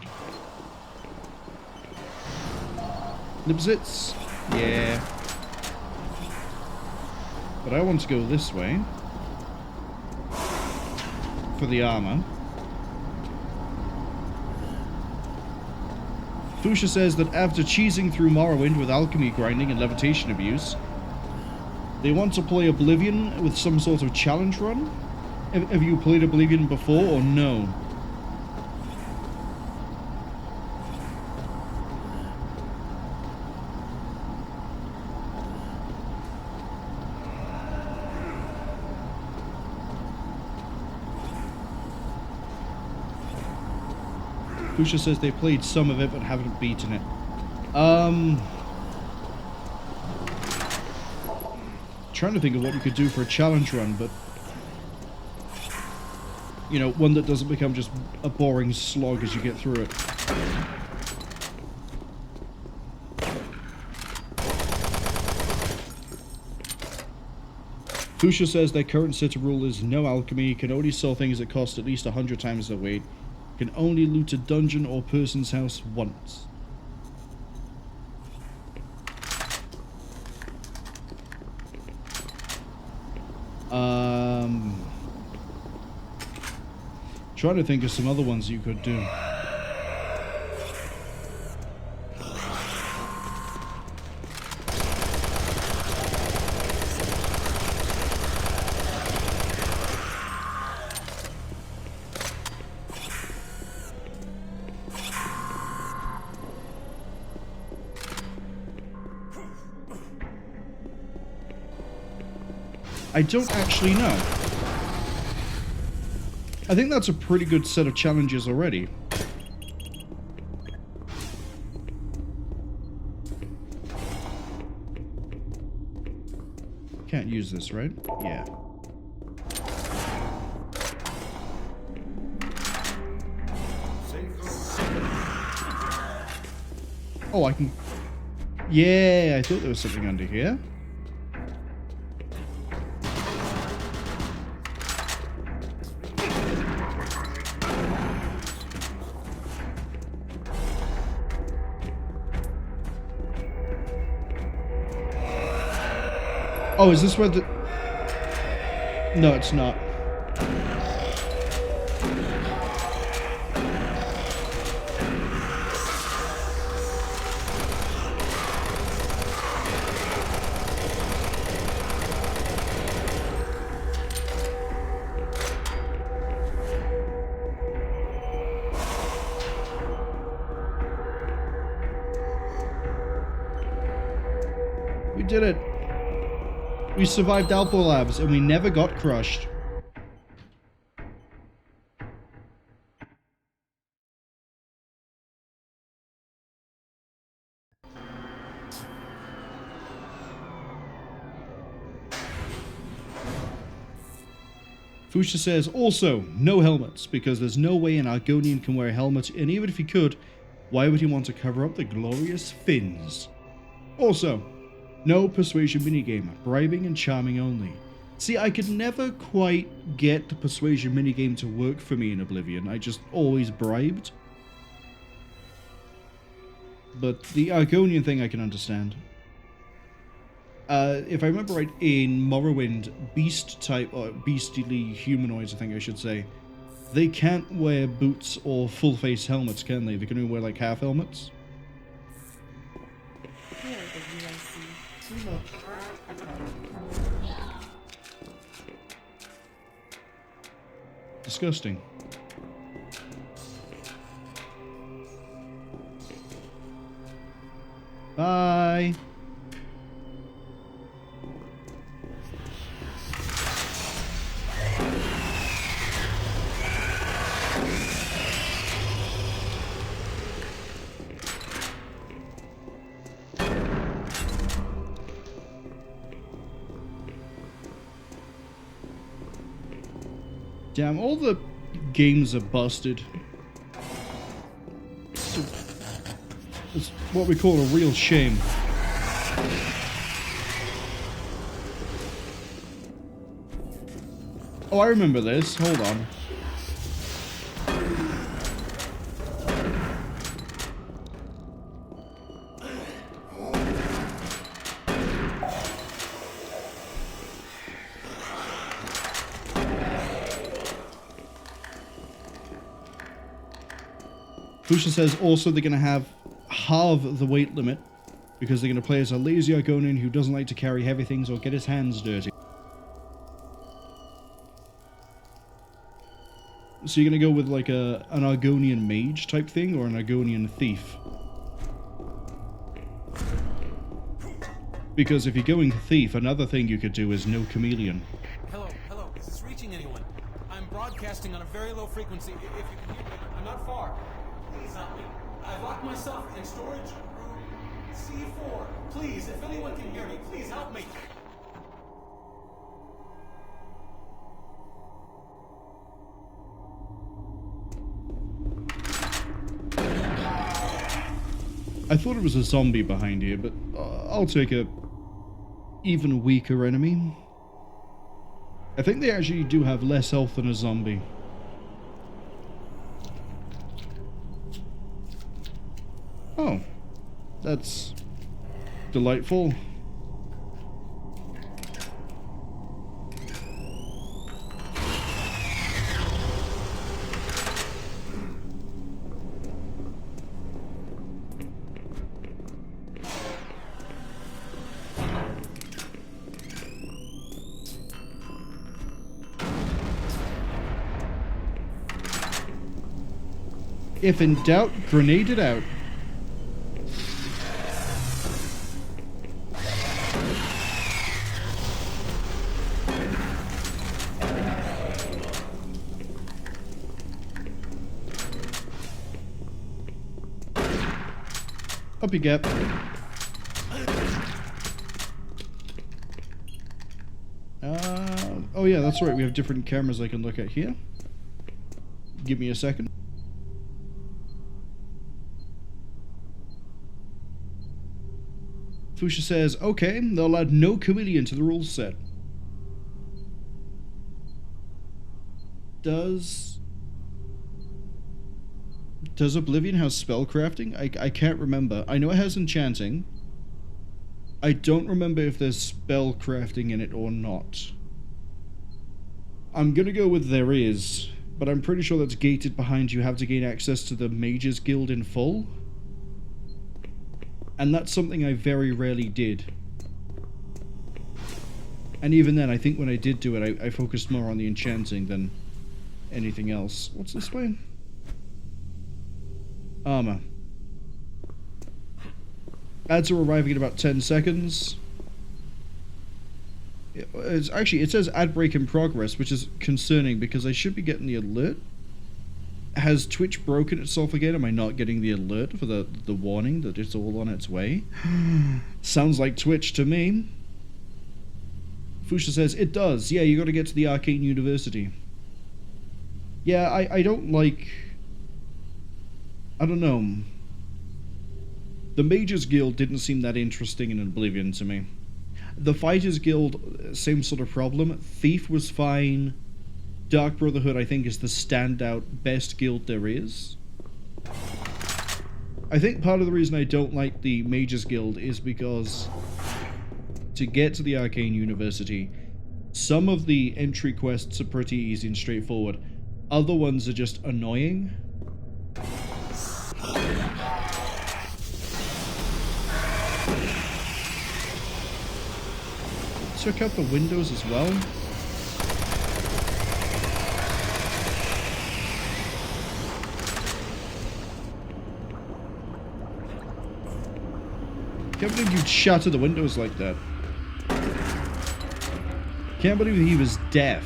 Lipsitz? Yeah. But I want to go this way. For the armor. Fusha says that after cheesing through Morrowind with alchemy grinding and levitation abuse, they want to play Oblivion with some sort of challenge run. Have you played Oblivion before or no? Fusha says they played some of it but haven't beaten it. Trying to think of what you could do for a challenge run, but you know, one that doesn't become just a boring slog as you get through it. Fusha says their current set of rule is no alchemy, can only sell things that cost at least 100 times their weight, can only loot a dungeon or person's house once. Trying to think of some other ones you could do. I don't actually know. I think that's a pretty good set of challenges already. Can't use this, right? Yeah. Oh, I can... Yeah, I thought there was something under here. Oh, is this where the... No, it's not. We did it. We survived Alpha Labs and we never got crushed. Fusha says, also, no helmets, because there's no way an Argonian can wear a helmet, and even if he could, why would he want to cover up the glorious fins? Also, no persuasion minigame, bribing and charming only. See, I could never quite get the persuasion minigame to work for me in Oblivion. I just always bribed. But the Argonian thing I can understand. If I remember right, in Morrowind, beast type, or beastly humanoids, I think I should say, They can't wear boots or full-face helmets, can they? They can only wear, like, half helmets. Disgusting. Bye. Damn, all the games are busted. It's what we call a real shame. Oh, I remember this. Hold on. Fusha says also they're going to have halve the weight limit because they're going to play as a lazy Argonian who doesn't like to carry heavy things or get his hands dirty. So you're going to go with like an Argonian mage type thing or an Argonian thief? Because if you're going thief, another thing you could do is no chameleon. Hello, is this reaching anyone? I'm broadcasting on a very low frequency. If you can hear me, I'm not far. Please help me. I've locked myself in storage room C4. Please, if anyone can hear me, please help me. I thought it was a zombie behind here, but I'll take a even weaker enemy. I think they actually do have less health than a zombie. Oh, that's delightful. If in doubt, grenade it out. Up you get. Oh yeah, that's right. We have different cameras I can look at here. Give me a second. Fusha says, okay, they'll add no chameleon to the rules set. Does Oblivion have spellcrafting? I can't remember. I know it has enchanting. I don't remember if there's spellcrafting in it or not. I'm gonna go with there is, but I'm pretty sure that's gated behind you have to gain access to the Mages Guild in full. And that's something I very rarely did. And even then, I think when I did do it, I focused more on the enchanting than anything else. What's this way? Armor. Ads are arriving in about 10 seconds. It says ad break in progress, which is concerning because I should be getting the alert. Has Twitch broken itself again? Am I not getting the alert for the warning that it's all on its way? Sounds like Twitch to me. Fusha says, it does. Yeah, you gotta get to the Arcane University. Yeah, I don't like... I don't know. The Mages Guild didn't seem that interesting in Oblivion to me. The Fighters Guild, same sort of problem. Thief was fine. Dark Brotherhood, I think, is the standout best guild there is. I think part of the reason I don't like the Mages Guild is because to get to the Arcane University, some of the entry quests are pretty easy and straightforward. Other ones are just annoying. Took out the windows as well. Can't believe you'd shatter the windows like that. Can't believe he was deaf.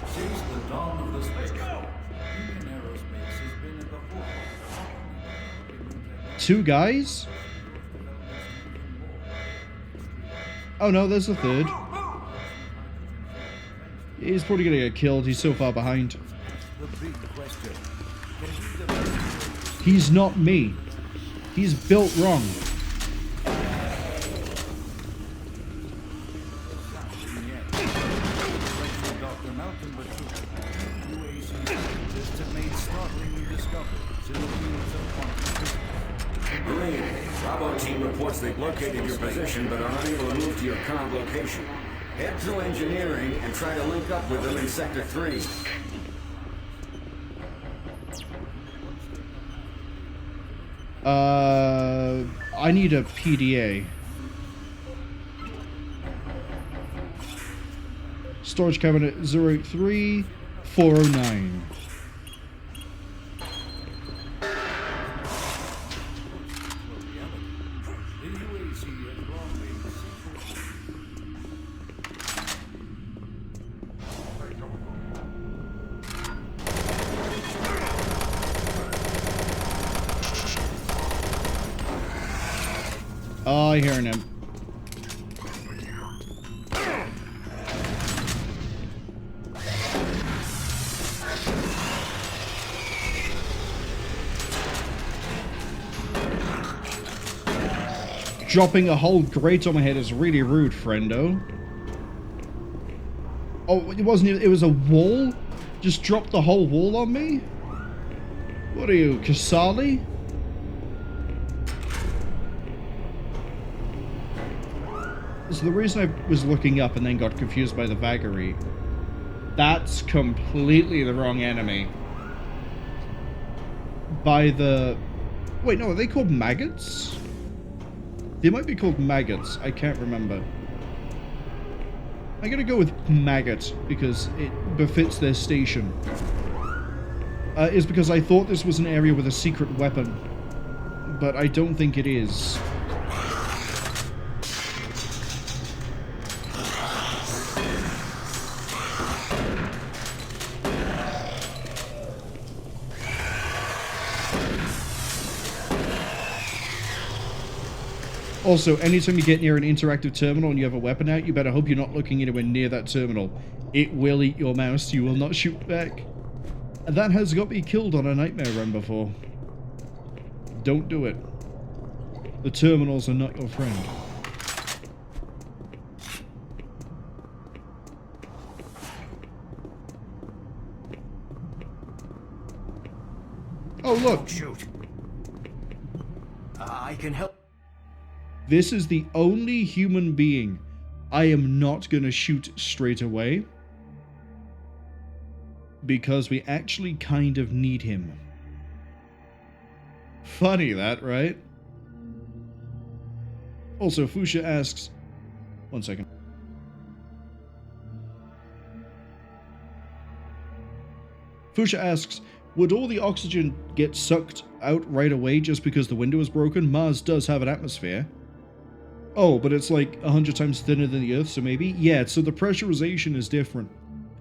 Since the dawn of the space war, human aerospace has been at the forefront. 2 guys? Oh no, there's the third. He's probably gonna get killed. He's so far behind. The big question. He's not me. He's built wrong. Marine, Bravo team reports they've located your position but are unable to move to your current location. Head through engineering and try to link up with them in Sector 3. I need a PDA. Storage cabinet 03409. Oh, I hear him. Dropping a whole grate on my head is really rude, friendo. Oh, it wasn't even, it was a wall? Just dropped the whole wall on me? What are you, Kasali? So the reason I was looking up and then got confused by the Vagary, that's completely the wrong enemy. By the... Wait, no, are they called maggots? They might be called maggots, I can't remember. I'm gonna go with maggot, because it befits their station. Is because I thought this was an area with a secret weapon, but I don't think it is. Also, anytime you get near an interactive terminal and you have a weapon out, you better hope you're not looking anywhere near that terminal. It will eat your mouse, you will not shoot back. And that has got me killed on a nightmare run before. Don't do it. The terminals are not your friend. Oh, look! Don't shoot. I can help. This is the only human being I am not gonna shoot straight away. Because we actually kind of need him. Funny that, right? Also, Fuchsia asks... One second. Fuchsia asks, would all the oxygen get sucked out right away just because the window is broken? Mars does have an atmosphere. Oh, but it's like 100 times thinner than the Earth, so maybe? Yeah, so the pressurization is different.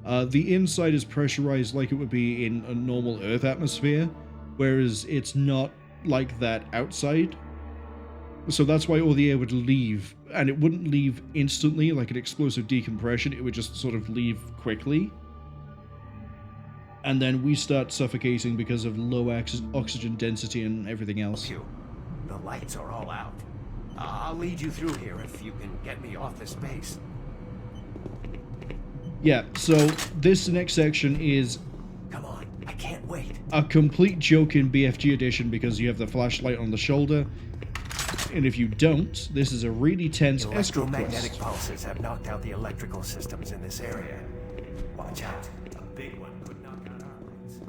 The inside is pressurized like it would be in a normal Earth atmosphere, whereas it's not like that outside. So that's why all the air would leave, and it wouldn't leave instantly like an explosive decompression, it would just sort of leave quickly. And then we start suffocating because of low oxygen density and everything else. The lights are all out. I'll lead you through here if you can get me off this base. Yeah, so this next section is... Come on, I can't wait. A complete joke in BFG edition because you have the flashlight on the shoulder. And if you don't, this is a really tense escort quest. Electromagnetic pulses have knocked out the electrical systems in this area. Watch out. big one could knock out our lights.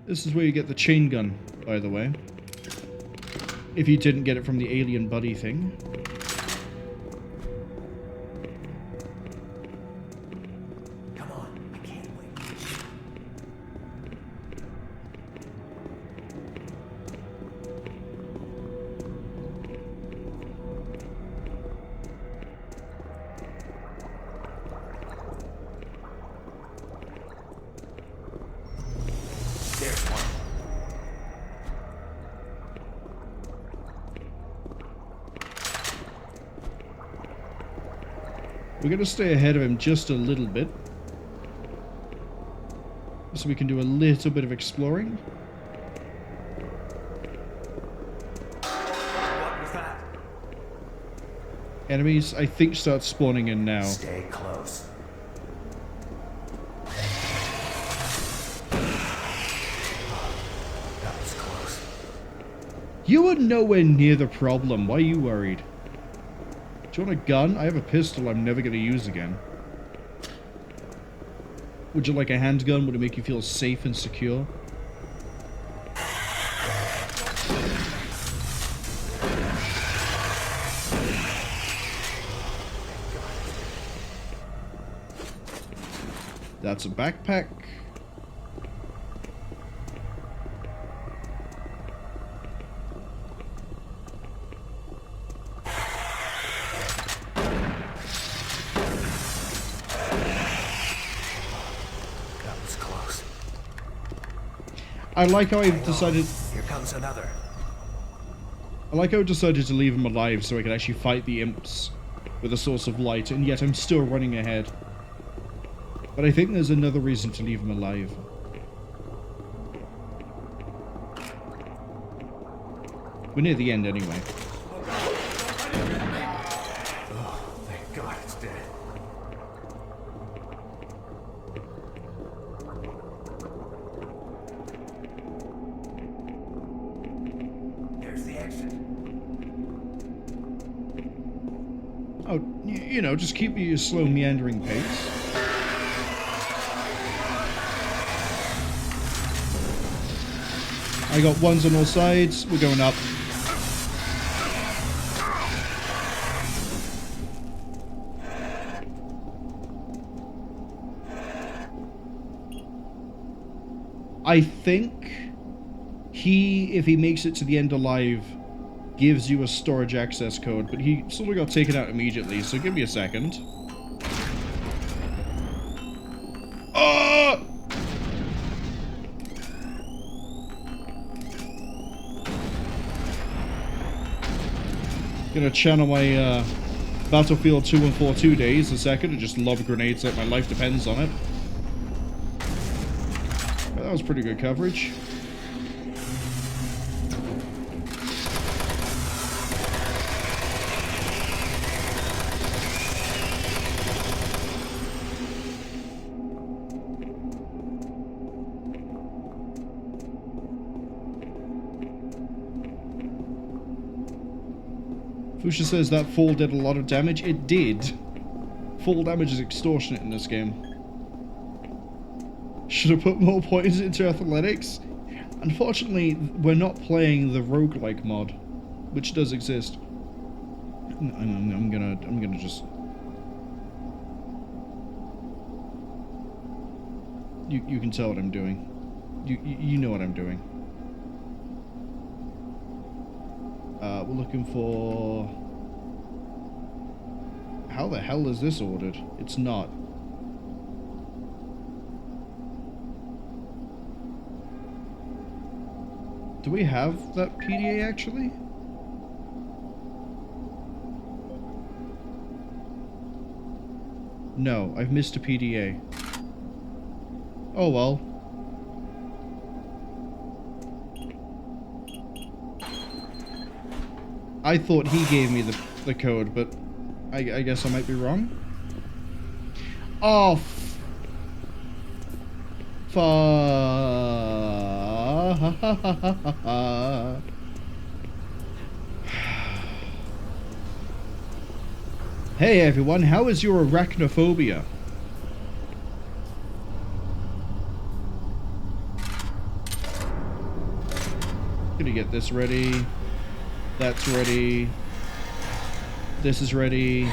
This is where you get the chain gun, by the way. If you didn't get it from the alien buddy thing. Come on, I can't wait. There's one. We're going to stay ahead of him just a little bit. So we can do a little bit of exploring. What was that? Enemies, I think, start spawning in now. Stay close. That was close. You are nowhere near the problem. Why are you worried? Do you want a gun? I have a pistol I'm never going to use again. Would you like a handgun? Would it make you feel safe and secure? That's a backpack. I like how I decided. Here comes another. I like how I decided to leave him alive so I could actually fight the imps with a source of light, and yet I'm still running ahead. But I think there's another reason to leave him alive. We're near the end anyway. Oh, thank God it's dead. There's the exit. Oh, you know, just keep your slow meandering pace. I got ones on all sides. We're going up. I think if he makes it to the end alive, gives you a storage access code, but he sort of got taken out immediately, so give me a second. Oh! Gonna channel my Battlefield 2142 days a second and just lob grenades like my life depends on it. Well, that was pretty good coverage. Fusha says that fall did a lot of damage. It did. Fall damage is extortionate in this game. Should have put more points into athletics? Unfortunately, we're not playing the roguelike mod, which does exist. I'm gonna just... You can tell what I'm doing. You know what I'm doing. We're looking for... How the hell is this ordered? It's not. Do we have that PDA actually? No, I've missed a PDA. Oh well. I thought he gave me the code, but I guess I might be wrong. Oh, Hey everyone, how is your arachnophobia? Gonna get this ready. That's ready. This is ready.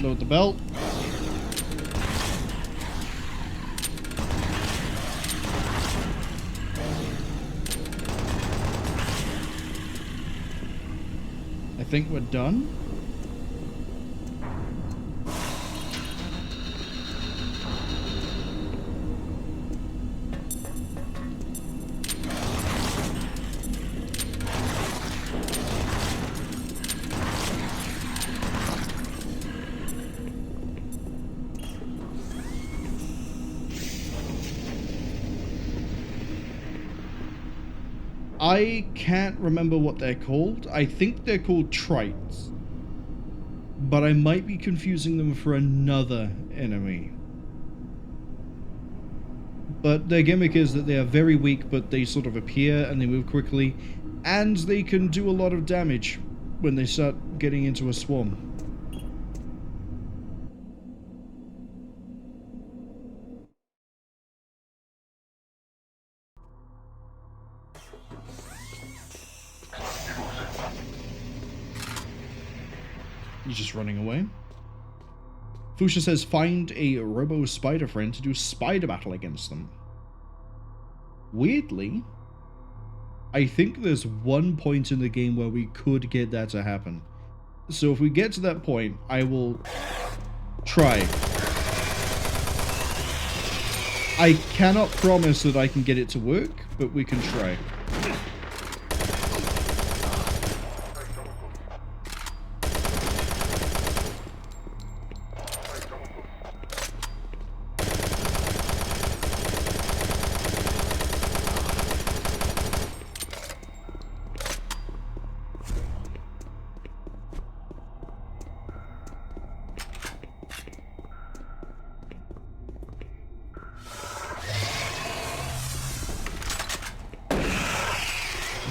Load the belt. I think we're done. I can't remember what they're called. I think they're called trites. But I might be confusing them for another enemy. But their gimmick is that they are very weak, but they sort of appear and they move quickly. And they can do a lot of damage when they start getting into a swarm. He's just running away. Fuchsia says, find a robo spider friend to do spider battle against them. Weirdly, I think there's one point in the game where we could get that to happen. So if we get to that point, I will try. I cannot promise that I can get it to work, but we can try.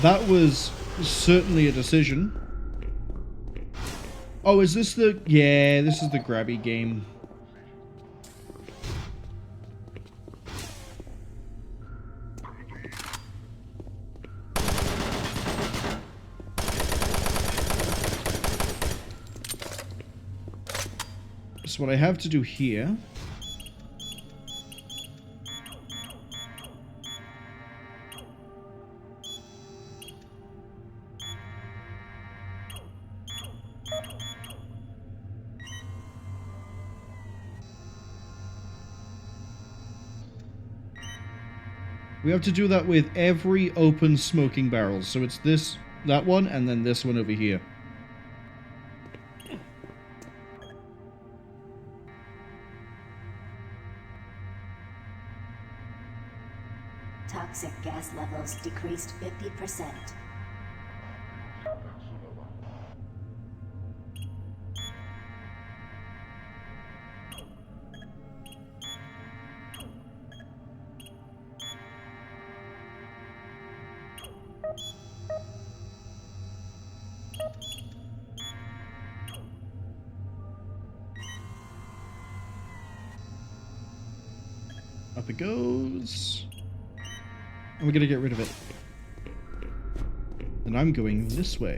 That was certainly a decision. Oh, is this the... Yeah, this is the grabby game. So what I have to do here... We have to do that with every open smoking barrel. So it's this, that one, and then this one over here. Toxic gas levels decreased 50%. Up it goes. And we're gonna get rid of it. And I'm going this way.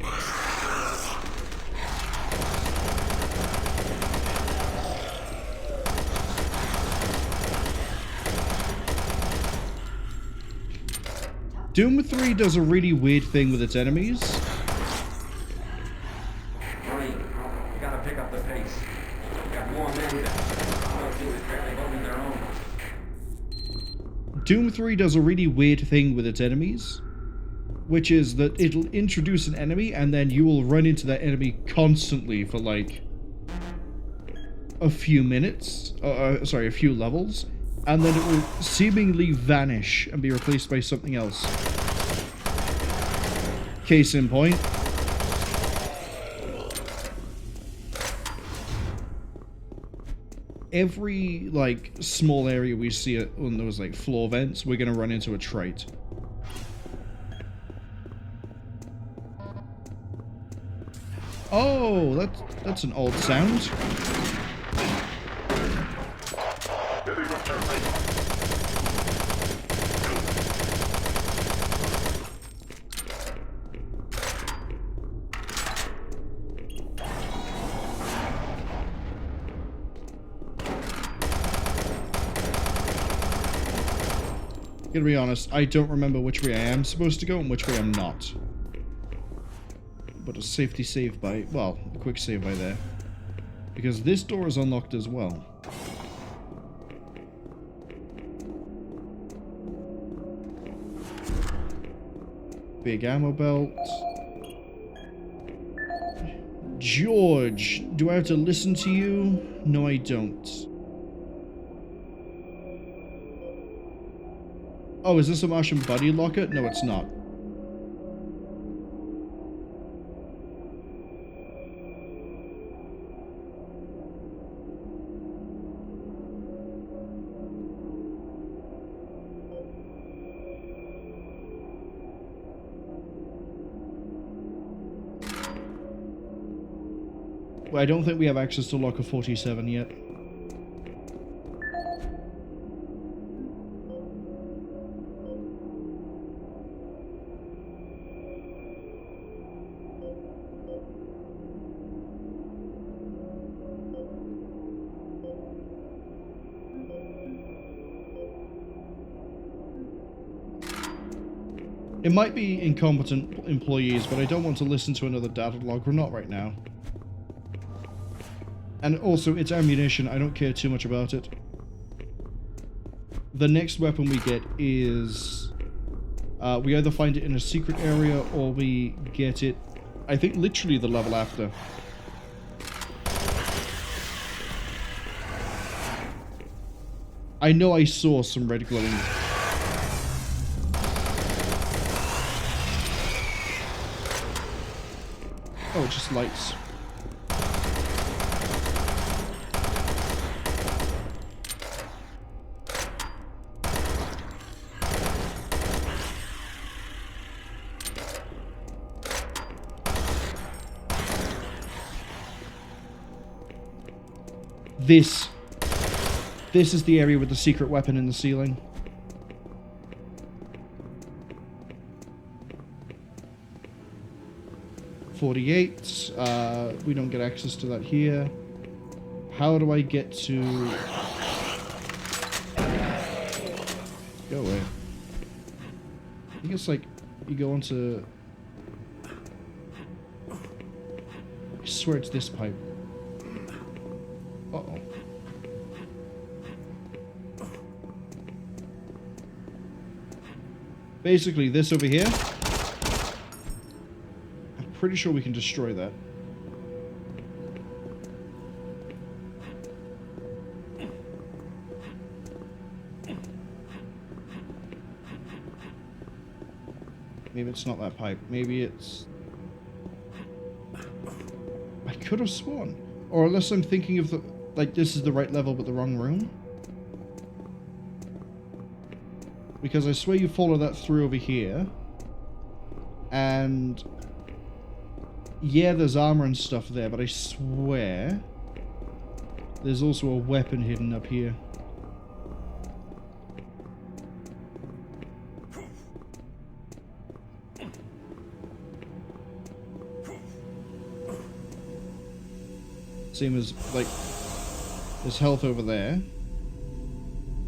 Dhwem3 does a really weird thing with its enemies. Doom 3 does a really weird thing with its enemies, which is that it'll introduce an enemy and then you will run into that enemy constantly for like a few minutes, sorry, a few levels, and then it will seemingly vanish and be replaced by something else. Case in point. Every, like, small area we see it on those, like, floor vents, we're gonna run into a trait. Oh, that's an old sound. Gonna be honest, I don't remember which way I am supposed to go and which way I'm not. But a safety save by, well, a quick save by there. Because this door is unlocked as well. Big ammo belt. George, do I have to listen to you? No, I don't. Oh, is this a Martian buddy locker? No, it's not. Well, I don't think we have access to locker 47 yet. It might be incompetent employees, but I don't want to listen to another data log. We're not right now. And also, it's ammunition. I don't care too much about it. The next weapon we get is... we either find it in a secret area or we get it, I think, literally the level after. I know I saw some red glowing... Oh, just lights. This is the area with the secret weapon in the ceiling. .48. We don't get access to that here. How do I get to... Go away. I think it's like you go onto... I swear it's this pipe. Uh-oh. Basically, this over here. I'm pretty sure we can destroy that. Maybe it's not that pipe. Maybe it's... I could have sworn. Or unless I'm thinking of the... Like, this is the right level but the wrong room. Because I swear you follow that through over here. And... yeah, there's armor and stuff there, but I swear... there's also a weapon hidden up here. Same as, like, there's health over there.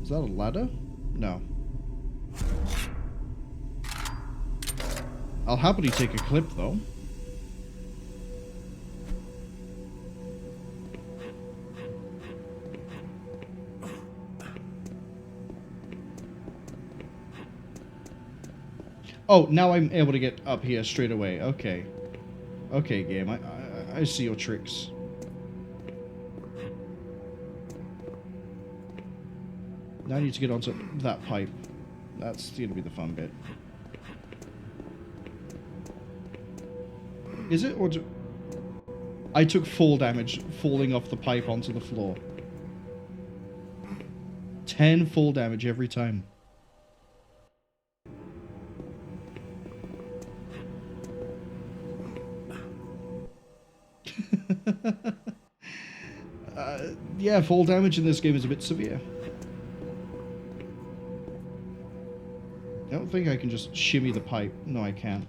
Is that a ladder? No. I'll happily take a clip, though. Oh, now I'm able to get up here straight away. Okay. Okay, game. I see your tricks. Now I need to get onto that pipe. That's going to be the fun bit. Is it? Or I took full damage falling off the pipe onto the floor. 10 full damage every time. Yeah, fall damage in this game is a bit severe. I don't think I can just shimmy the pipe. No, I can't.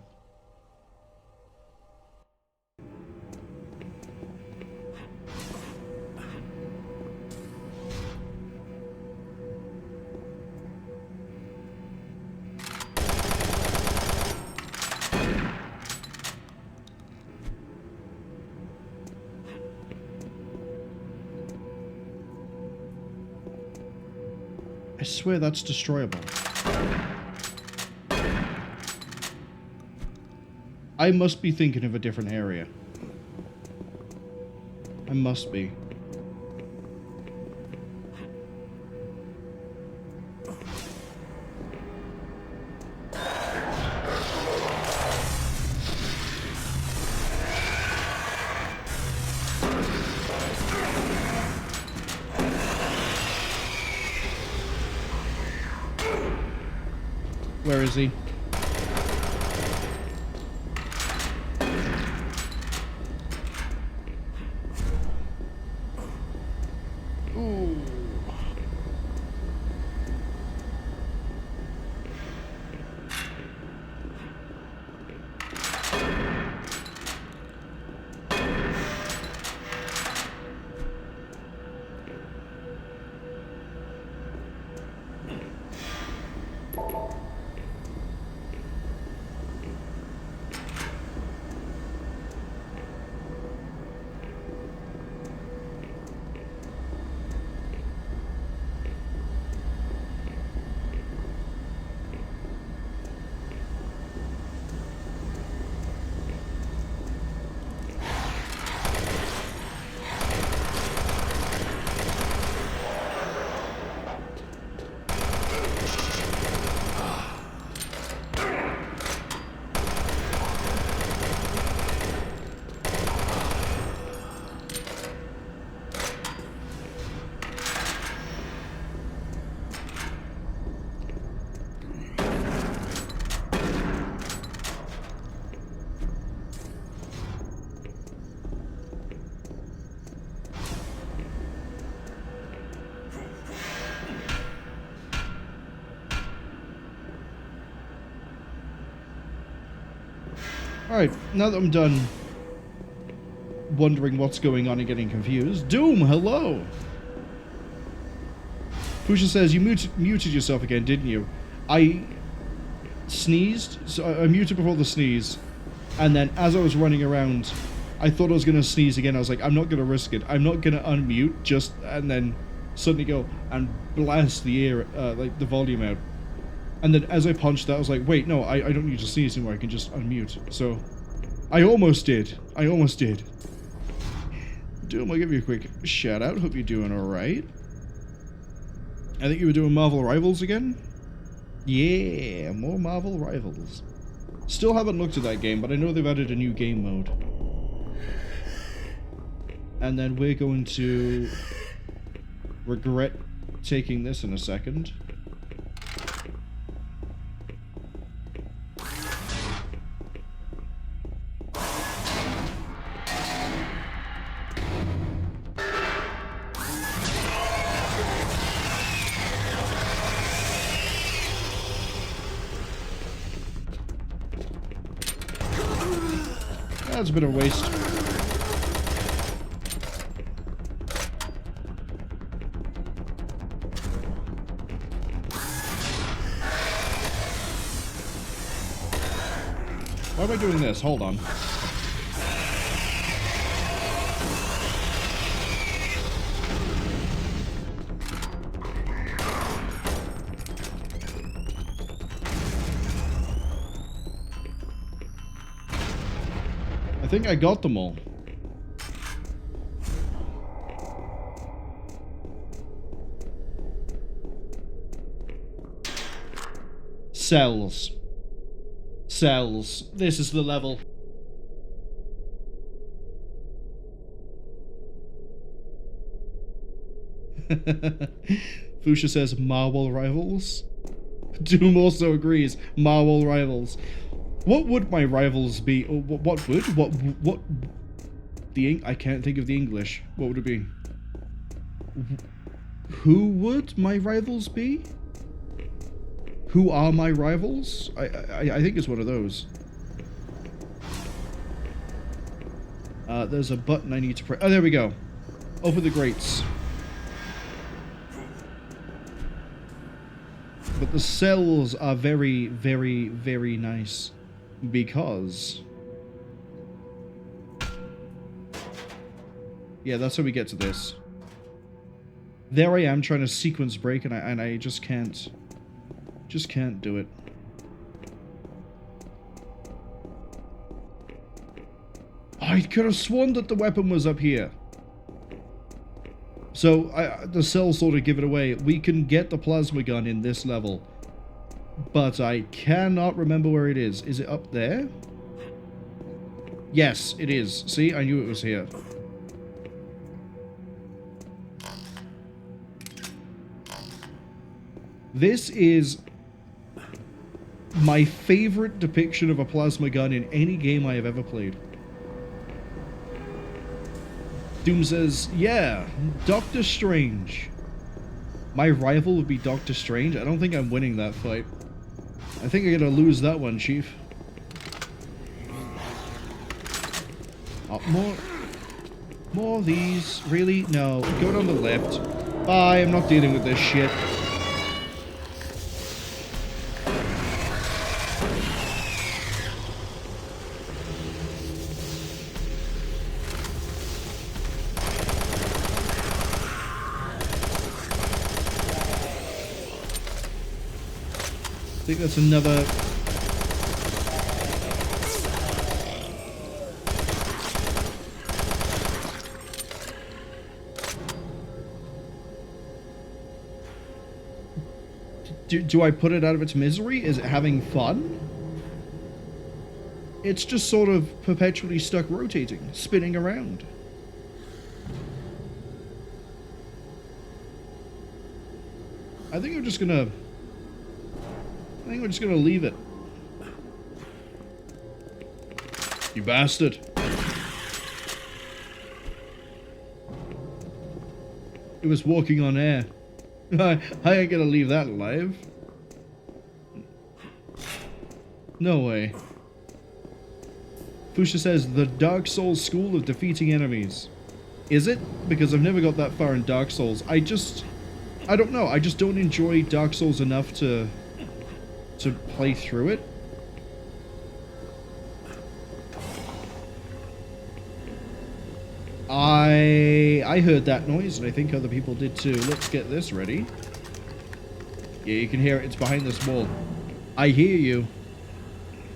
I swear that's destroyable. I must be thinking of a different area. I must be. Where is he? Ooh. Alright, now that I'm done wondering what's going on and getting confused, Doom, hello! Pusha says, you muted yourself again, didn't you? I sneezed, so I muted before the sneeze, and then as I was running around, I thought I was going to sneeze again. I was like, I'm not going to risk it. I'm not going to unmute, just, and then suddenly go and blast the air, like the volume out. And then as I punched that, I was like, wait, no, I don't need to sneeze anymore. I can just unmute. So, I almost did. I almost did. Doom, I'll give you a quick shout out. Hope you're doing alright. I think you were doing Marvel Rivals again? Yeah, more Marvel Rivals. Still haven't looked at that game, but I know they've added a new game mode. And then we're going to regret taking this in a second. That's a bit of a waste. Why am I doing this? Hold on. think I got them all. Cells. Cells. This is the level. Fuchsia says Marwol rivals. Doom also agrees. Marwol rivals. What would my rivals be? Or what would? What? I can't think of the English. What would it be? Who would my rivals be? Who are my rivals? I think it's one of those. There's a button I need to press. Oh, there we go. Open the grates. But the cells are very, very, very nice. Because... yeah, that's how we get to this. There I am trying to sequence break and I just can't... just can't do it. I could have sworn that the weapon was up here. So, the cells sort of give it away. We can get the plasma gun in this level. But I cannot remember where it is. Is it up there? Yes, it is. See, I knew it was here. This is my favorite depiction of a plasma gun in any game I have ever played. Doom says, yeah, Doctor Strange. My rival would be Doctor Strange? I don't think I'm winning that fight. I think I'm gonna lose that one, Chief. Oh, more of these. Really? No. Go down the left. Bye, I'm not dealing with this shit. I think that's another... Do I put it out of its misery? Is it having fun? It's just sort of perpetually stuck rotating, spinning around. I think I'm just gonna leave it. You bastard. It was walking on air. I ain't gonna leave that alive. No way. Fuchsia says, the Dark Souls school of defeating enemies. Is it? Because I've never got that far in Dark Souls. I don't know. I just don't enjoy Dark Souls enough to play through it. I heard that noise, and I think other people did too. Let's get this ready. Yeah, you can hear it. It's behind this wall. I hear you.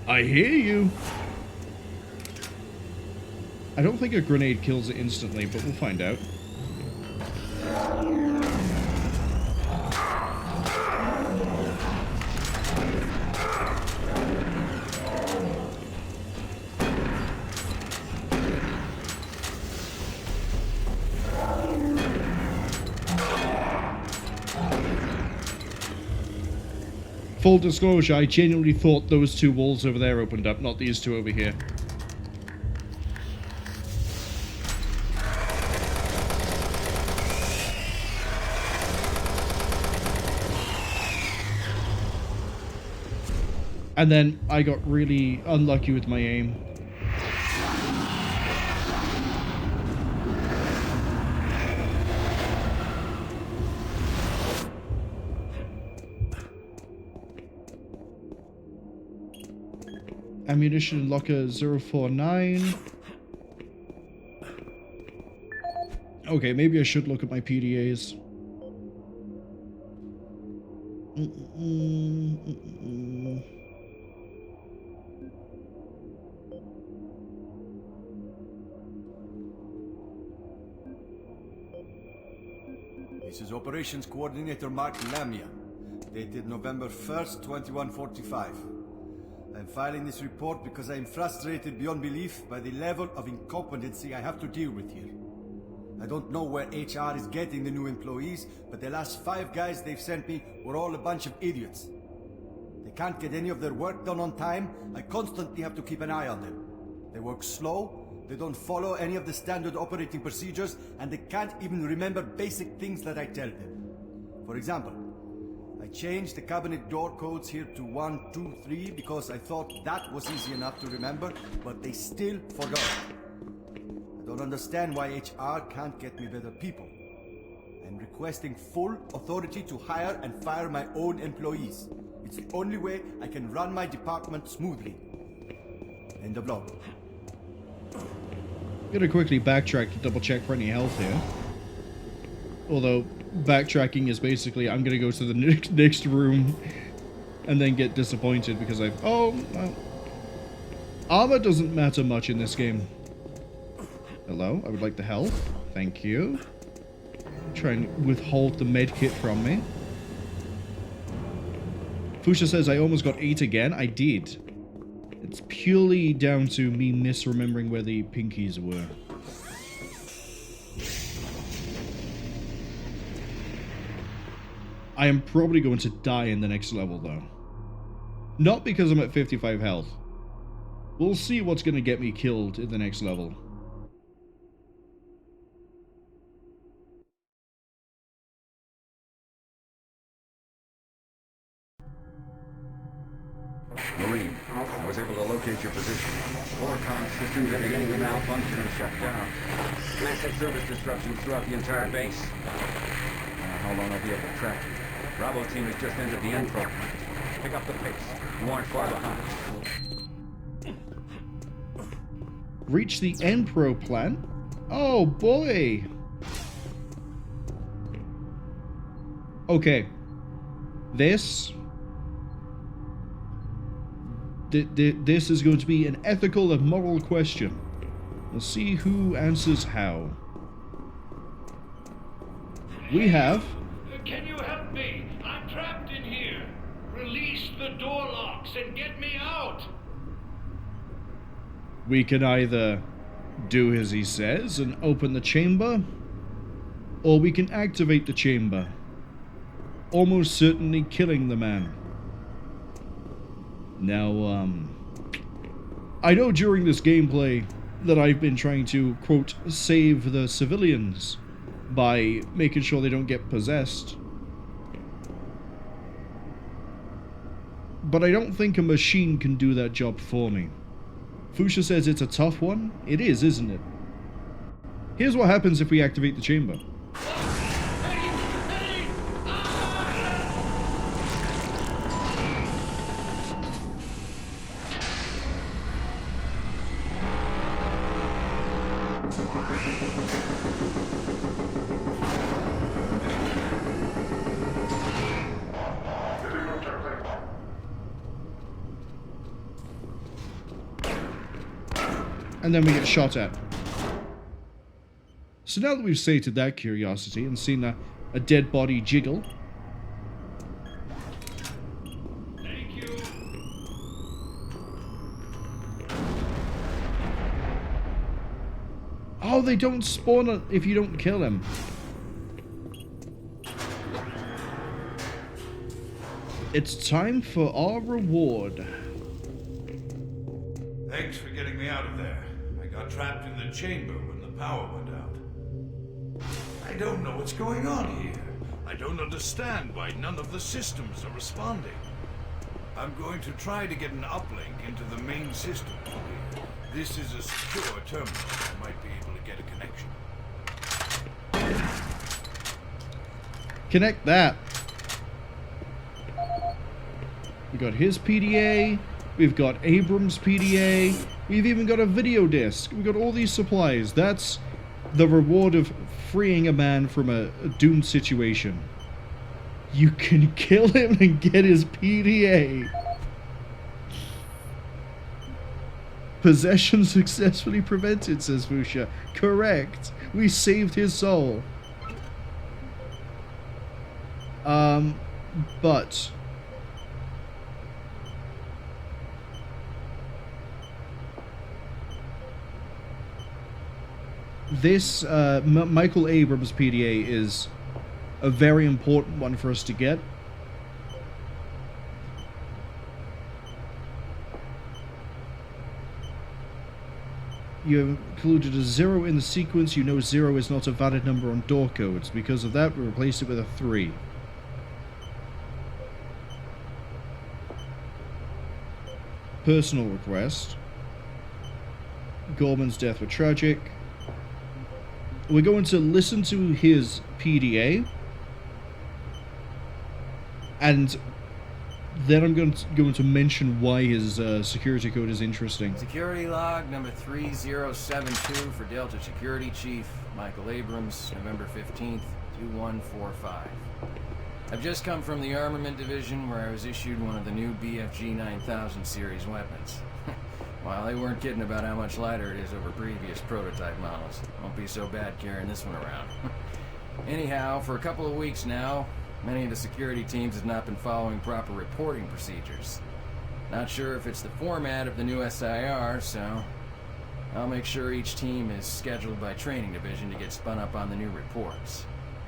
I hear you. I don't think a grenade kills it instantly, but we'll find out. Full disclosure, I genuinely thought those two walls over there opened up, not these two over here. And then I got really unlucky with my aim. Ammunition locker 049. Okay, maybe I should look at my PDAs. This is Operations Coordinator Mark Lamia, dated November 1st, 2145. I'm filing this report because I am frustrated beyond belief by the level of incompetency I have to deal with here. I don't know where HR is getting the new employees, but the last 5 guys they've sent me were all a bunch of idiots. They can't get any of their work done on time. I constantly have to keep an eye on them. They work slow, they don't follow any of the standard operating procedures, and they can't even remember basic things that I tell them. For example, I changed the cabinet door codes here to 1, 2, 3 because I thought that was easy enough to remember, but they still forgot. I don't understand why HR can't get me better people. I'm requesting full authority to hire and fire my own employees. It's the only way I can run my department smoothly. End of log. I'm gonna quickly backtrack to double check for any health here. Although backtracking is basically I'm gonna go to the next room and then get disappointed because armor doesn't matter much in this game. Hello, I would like the health. Thank you. Try and withhold the med kit from me. Fuchsia says I almost got 8 again. I did. It's purely down to me misremembering where the pinkies were. I am probably going to die in the next level though. Not because I'm at 55 health. We'll see what's going to get me killed in the next level. Marine, I was able to locate your position. Core comm systems are beginning to malfunction and shut down. Massive service disruptions throughout the entire base. How long I'll be able to track you. Bravo team has just entered the Enpro Plant. Pick up the pace. You aren't far behind. Reach the Enpro Plant? Oh boy! Okay. This is going to be an ethical and moral question. We'll see who answers how. We have... Can you help me? I'm trapped in here. Release the door locks and get me out. We can either do as he says and open the chamber, or we can activate the chamber, almost certainly killing the man. Now, I know during this gameplay that I've been trying to, quote, save the civilians by making sure they don't get possessed. But I don't think a machine can do that job for me. Fuchsia says it's a tough one. It is, isn't it? Here's what happens if we activate the chamber. And then we get shot at. So now that we've sated that curiosity and seen a dead body jiggle. Thank you. Oh, they don't spawn if you don't kill him. It's time for our reward. Thanks for getting me out of there. I got trapped in the chamber when the power went out. I don't know what's going on here. I don't understand why none of the systems are responding. I'm going to try to get an uplink into the main system here. This is a secure terminal. I might be able to get a connection. Connect that. We got his PDA. We've got Abrams' PDA. We've even got a video disc. We've got all these supplies. That's the reward of freeing a man from a doomed situation. You can kill him and get his PDA. Possession successfully prevented, says Fuchsia. Correct. We saved his soul. But this Michael Abrams PDA is a very important one for us to get. You included a 0 in the sequence. You know 0 is not a valid number on door codes. Because of that, we replaced it with a 3. Personal request. Gorman's death was tragic. We're going to listen to his PDA. And then I'm going to mention why his security code is interesting. Security log number 3072 for Delta Security Chief Michael Abrams, November 15th, 2145. I've just come from the Armament Division where I was issued one of the new BFG 9000 series weapons. Well, they weren't kidding about how much lighter it is over previous prototype models. Won't be so bad carrying this one around. Anyhow, for a couple of weeks now, many of the security teams have not been following proper reporting procedures. Not sure if it's the format of the new SIR, so I'll make sure each team is scheduled by Training Division to get spun up on the new reports.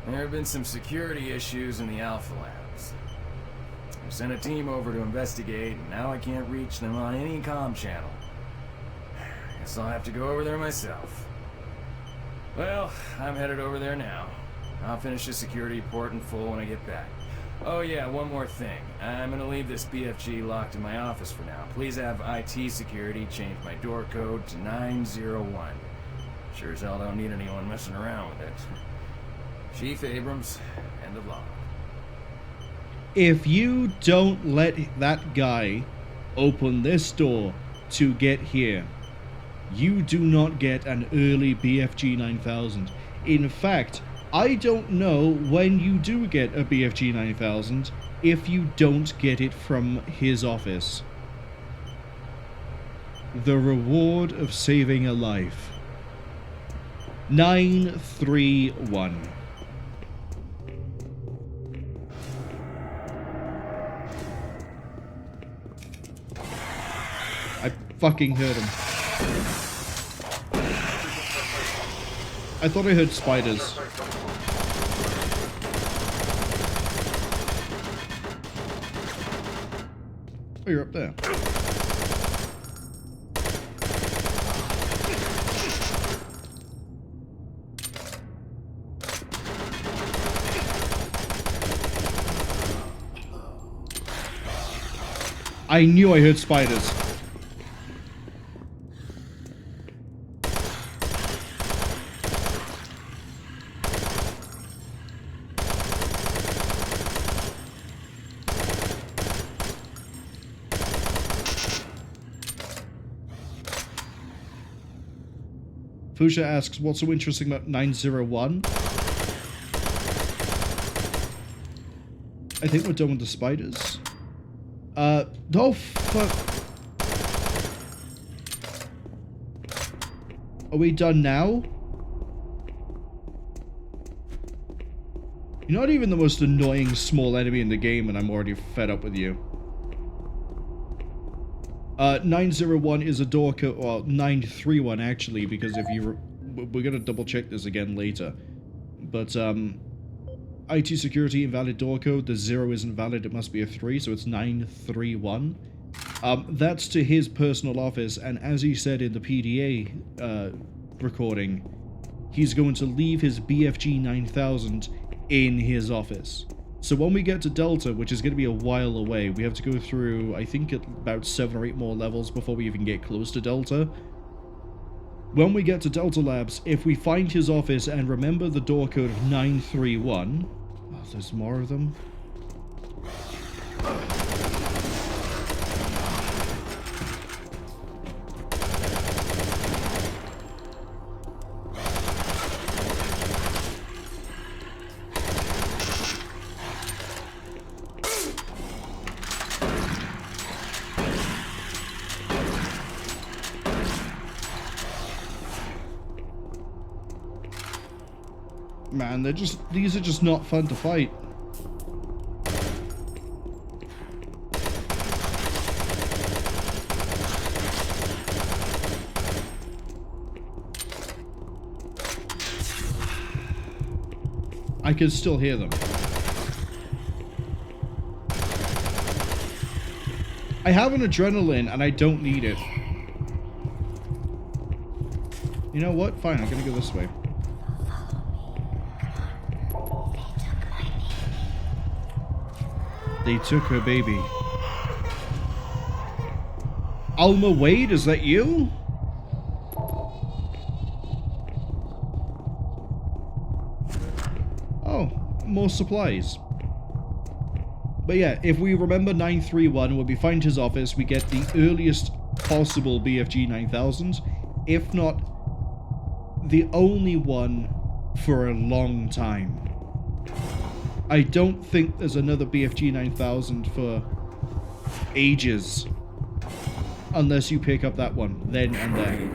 There have been some security issues in the Alpha Labs. I sent a team over to investigate, and now I can't reach them on any comm channel. Guess I'll have to go over there myself. Well, I'm headed over there now. I'll finish the security report in full when I get back. Oh yeah, one more thing. I'm gonna leave this BFG locked in my office for now. Please have IT security change my door code to 901. Sure as hell don't need anyone messing around with it. Chief Abrams, end of log. If you don't let that guy open this door to get here, you do not get an early BFG 9000. In fact, I don't know when you do get a BFG 9000 if you don't get it from his office. The reward of saving a life. 931. I fucking heard him. I thought I heard spiders. Oh, you're up there. I knew I heard spiders. Fusha asks, what's so interesting about 901? I think we're done with the spiders. Oh fuck. Are we done now? You're not even the most annoying small enemy in the game and I'm already fed up with you. 901 is a door code, well, 931 actually, because if you, we're gonna double check this again later. But, IT security invalid door code, the 0 isn't valid, it must be a 3, so it's 931. That's to his personal office, and as he said in the PDA, recording, he's going to leave his BFG 9000 in his office. So when we get to Delta, which is going to be a while away, we have to go through, I think, about 7 or 8 more levels before we even get close to Delta. When we get to Delta Labs, if we find his office and remember the door code of 931... Oh, there's more of them. Man, these are just not fun to fight. I can still hear them. I have an adrenaline and I don't need it. You know what? Fine, I'm gonna go this way. They took her baby. Alma Wade, is that you? Oh, more supplies. But yeah, if we remember 931, when we find his office, we get the earliest possible BFG 9000, if not the only one for a long time. I don't think there's another BFG 9000 for ages. Unless you pick up that one, then and there.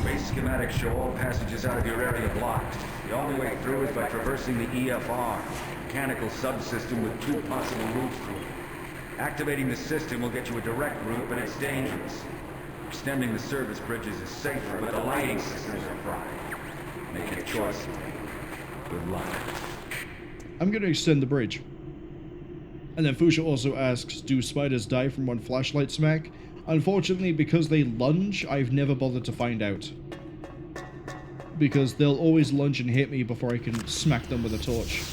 Base schematics show all passages out of your area blocked. The only way through is by traversing the EFR, mechanical subsystem with 2 possible routes through it. Activating the system will get you a direct route, but it's dangerous. Extending the service bridges is safer, but the lighting systems are fried. Make your choice. Good luck. I'm going to extend the bridge. And then Fusha also asks, do spiders die from one flashlight smack? Unfortunately, because they lunge, I've never bothered to find out. Because they'll always lunge and hit me before I can smack them with a torch.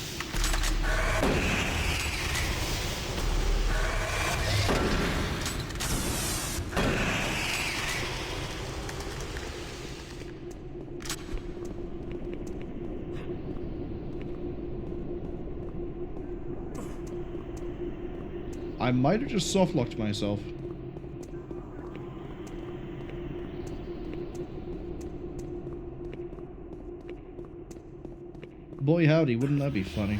I might have just soft-locked myself. Boy howdy, wouldn't that be funny?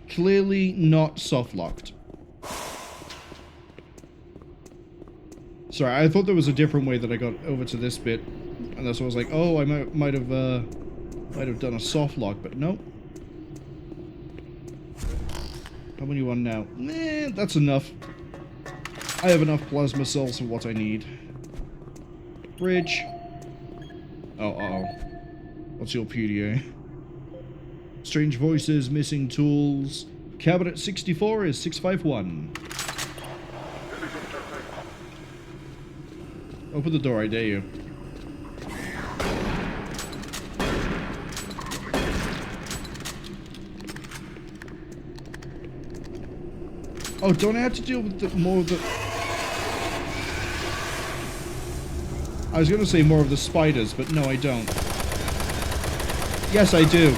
Clearly not soft-locked. Sorry, I thought there was a different way that I got over to this bit, and that's why I was like, oh, I might have done a soft lock, but nope. How many you on now? Nah, that's enough. I have enough plasma cells for what I need. Bridge. Oh, uh-oh. What's your PDA? Strange voices, missing tools. Cabinet 64 is 651. Open the door, I dare you. Oh, don't I have to deal with more of the... I was going to say more of the spiders, but no, I don't. Yes, I do.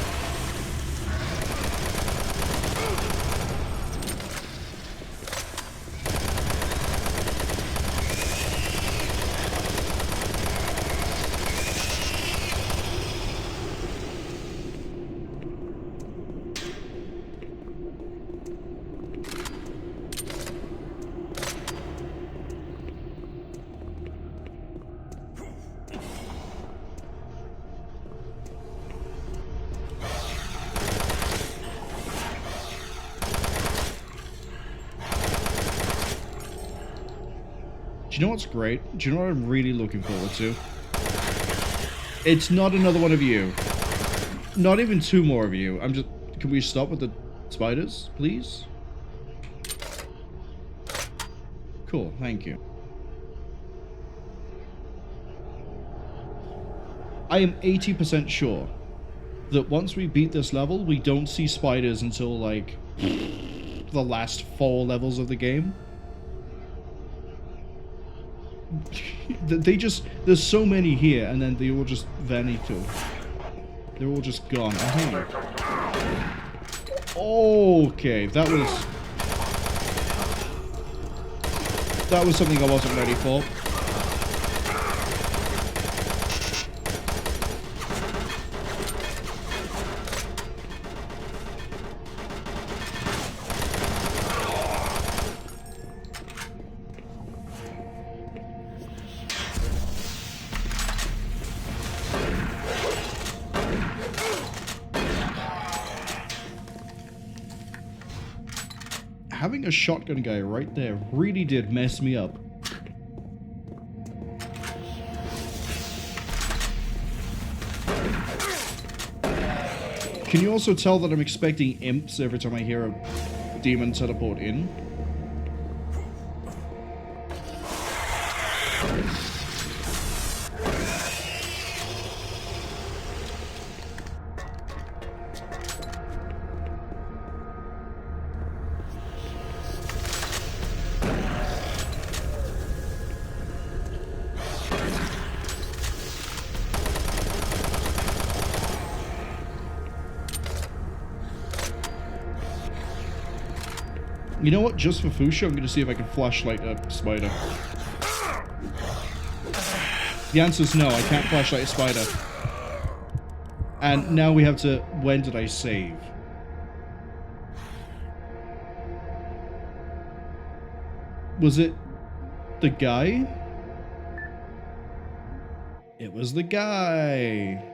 Do you know what's great? Do you know what I'm really looking forward to? It's not another one of you. Not even 2 more of you. I'm just... Can we stop with the spiders, please? Cool, thank you. I am 80% sure that once we beat this level, we don't see spiders until, like, the last 4 levels of the game. They just... There's so many here, and then they all just vanish too. They're all just gone. Okay, that was something I wasn't ready for. a shotgun guy right there really did mess me up. Can you also tell that I'm expecting imps every time I hear a demon teleport in? You know what? Just for Fuchsia, I'm going to see if I can flashlight a spider. The answer is no, I can't flashlight a spider. And now we have to... When did I save? Was it the guy? It was the guy.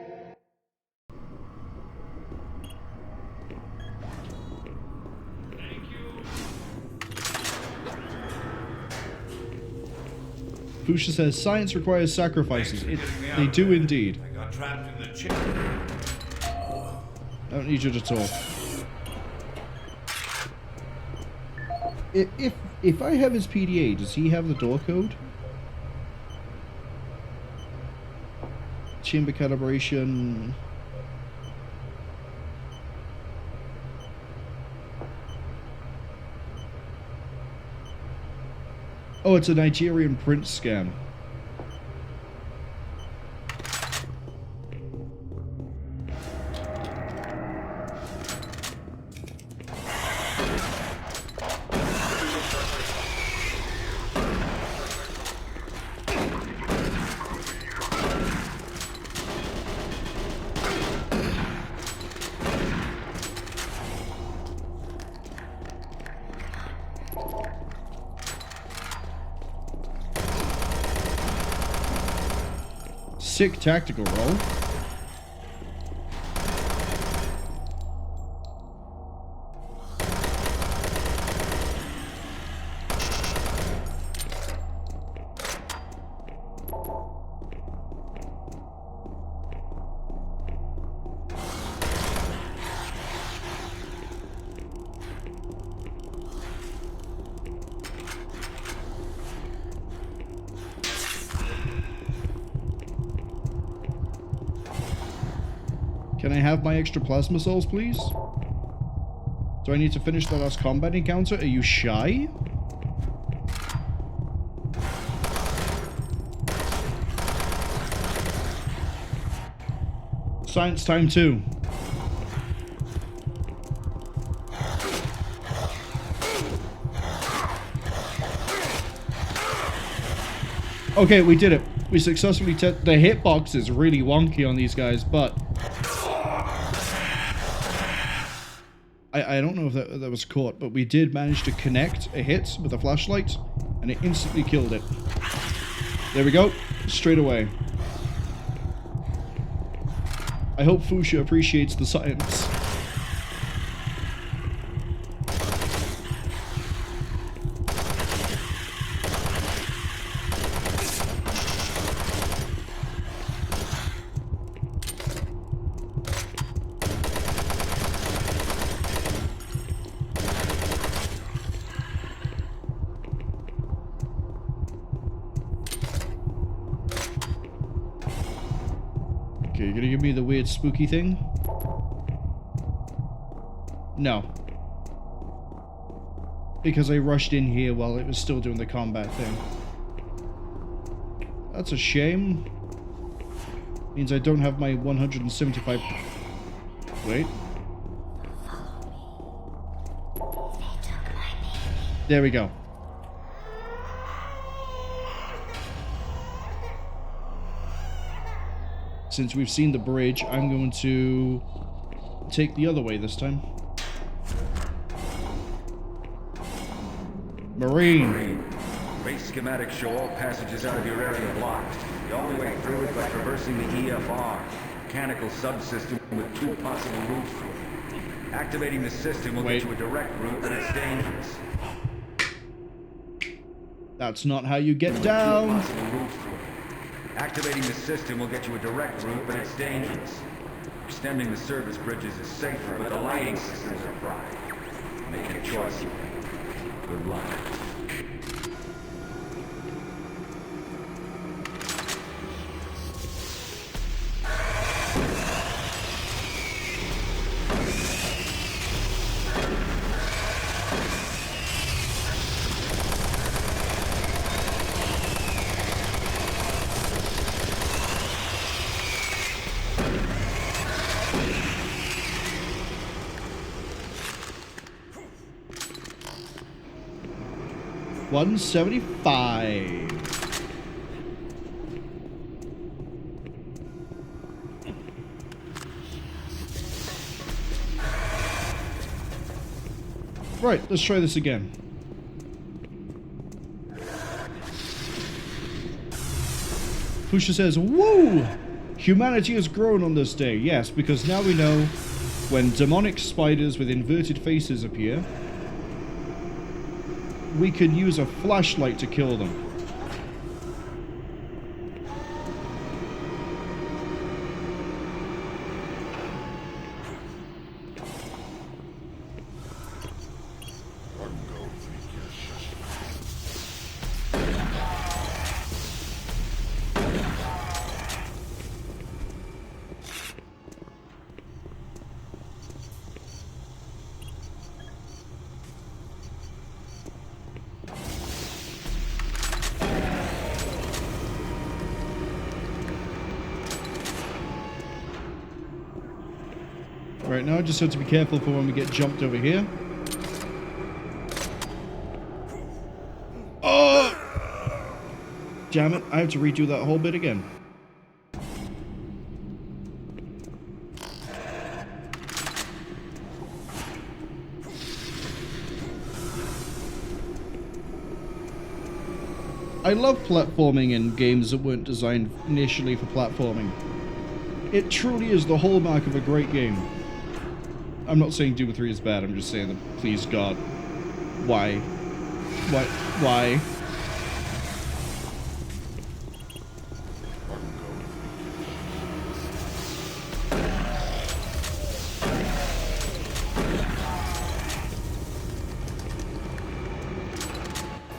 Fuchsia says, science requires sacrifices. They do indeed. I got trapped in the chip. I don't need you to talk. If I have his PDA, does he have the door code? Chamber calibration. Oh, it's a Nigerian print scam. Sick tactical roll. Can I have my extra plasma souls, please? Do I need to finish the last combat encounter? Are you shy? Science time 2. Okay, we did it. We successfully the hitbox is really wonky on these guys, but I don't know if that was caught, but we did manage to connect a hit with a flashlight, and it instantly killed it. There we go, straight away. I hope Fuchsia appreciates the science. Okay, you're gonna give me the weird spooky thing? No. Because I rushed in here while it was still doing the combat thing. That's a shame. Means I don't have my 175... Wait. There we go. Since we've seen the bridge, I'm going to take the other way this time. Marine. Base schematics show all passages out of your area blocked. The only way through is by traversing the EFR, mechanical subsystem with 2 possible routes. Activating the system will get you a direct route, but it's dangerous. That's not how you get down. Activating the system will get you a direct route, but it's dangerous. Extending the service bridges is safer, but the lighting systems are fried. Make your choice. Good luck. $175. Right, let's try this again. Pusha says, "Woo! Humanity has grown on this day." Yes, because now we know when demonic spiders with inverted faces appear, we can use a flashlight to kill them. Right now, I just have to be careful for when we get jumped over here. Oh! Damn it, I have to redo that whole bit again. I love platforming in games that weren't designed initially for platforming. It truly is the hallmark of a great game. I'm not saying Doom 3 is bad, I'm just saying that, please God, why? Why?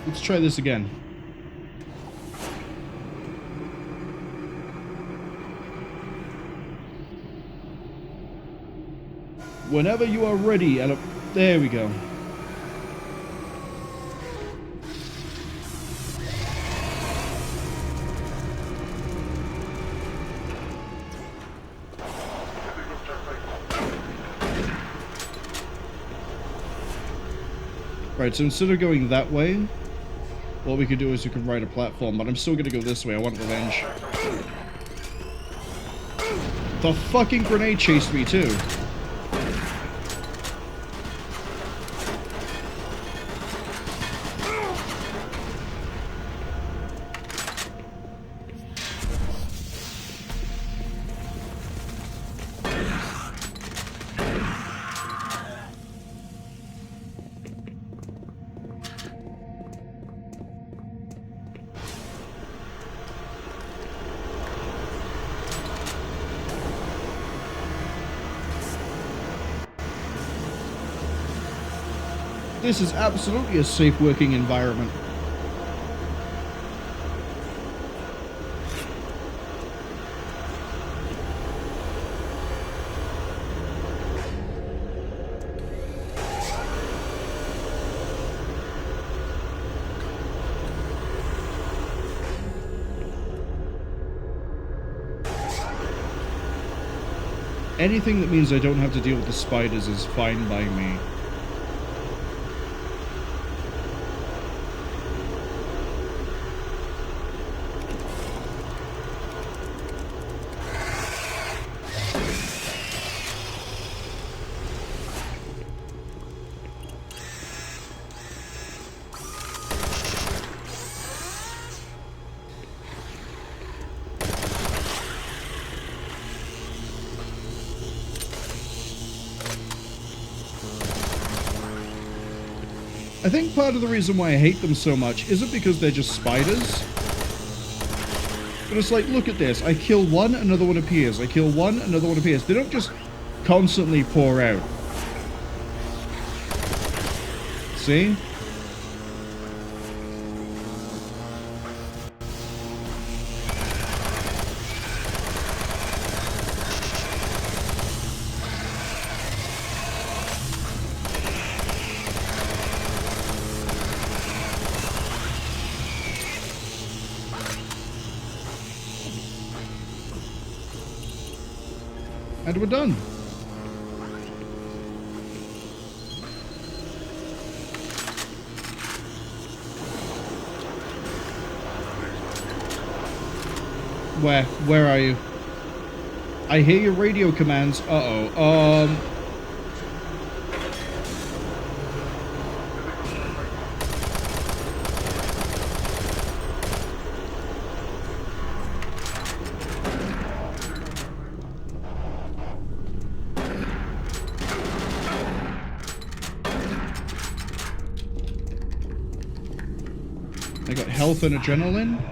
Let's try this again. Whenever you are ready, and there we go. Right, so instead of going that way, what we could do is we can ride a platform, but I'm still gonna go this way. I want revenge. The fucking grenade chased me too. This is absolutely a safe working environment. Anything that means I don't have to deal with the spiders is fine by me. I think part of the reason why I hate them so much isn't because they're just spiders. But it's like, look at this. I kill one, another one appears. I kill one, another one appears. They don't just constantly pour out. See? And we're done. Where are you? I hear your radio commands. Uh-oh. I got health and adrenaline.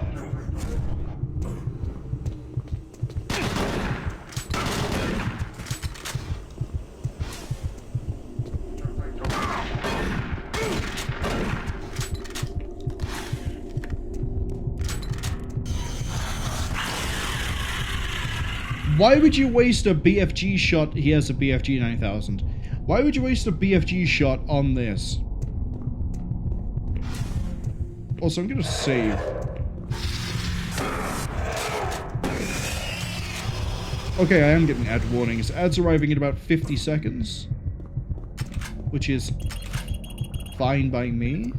Why would you waste a BFG shot? He has a BFG 9000. Why would you waste a BFG shot on this? Also, I'm gonna save. Okay, I am getting ad warnings. Ads arriving in about 50 seconds. Which is fine by me.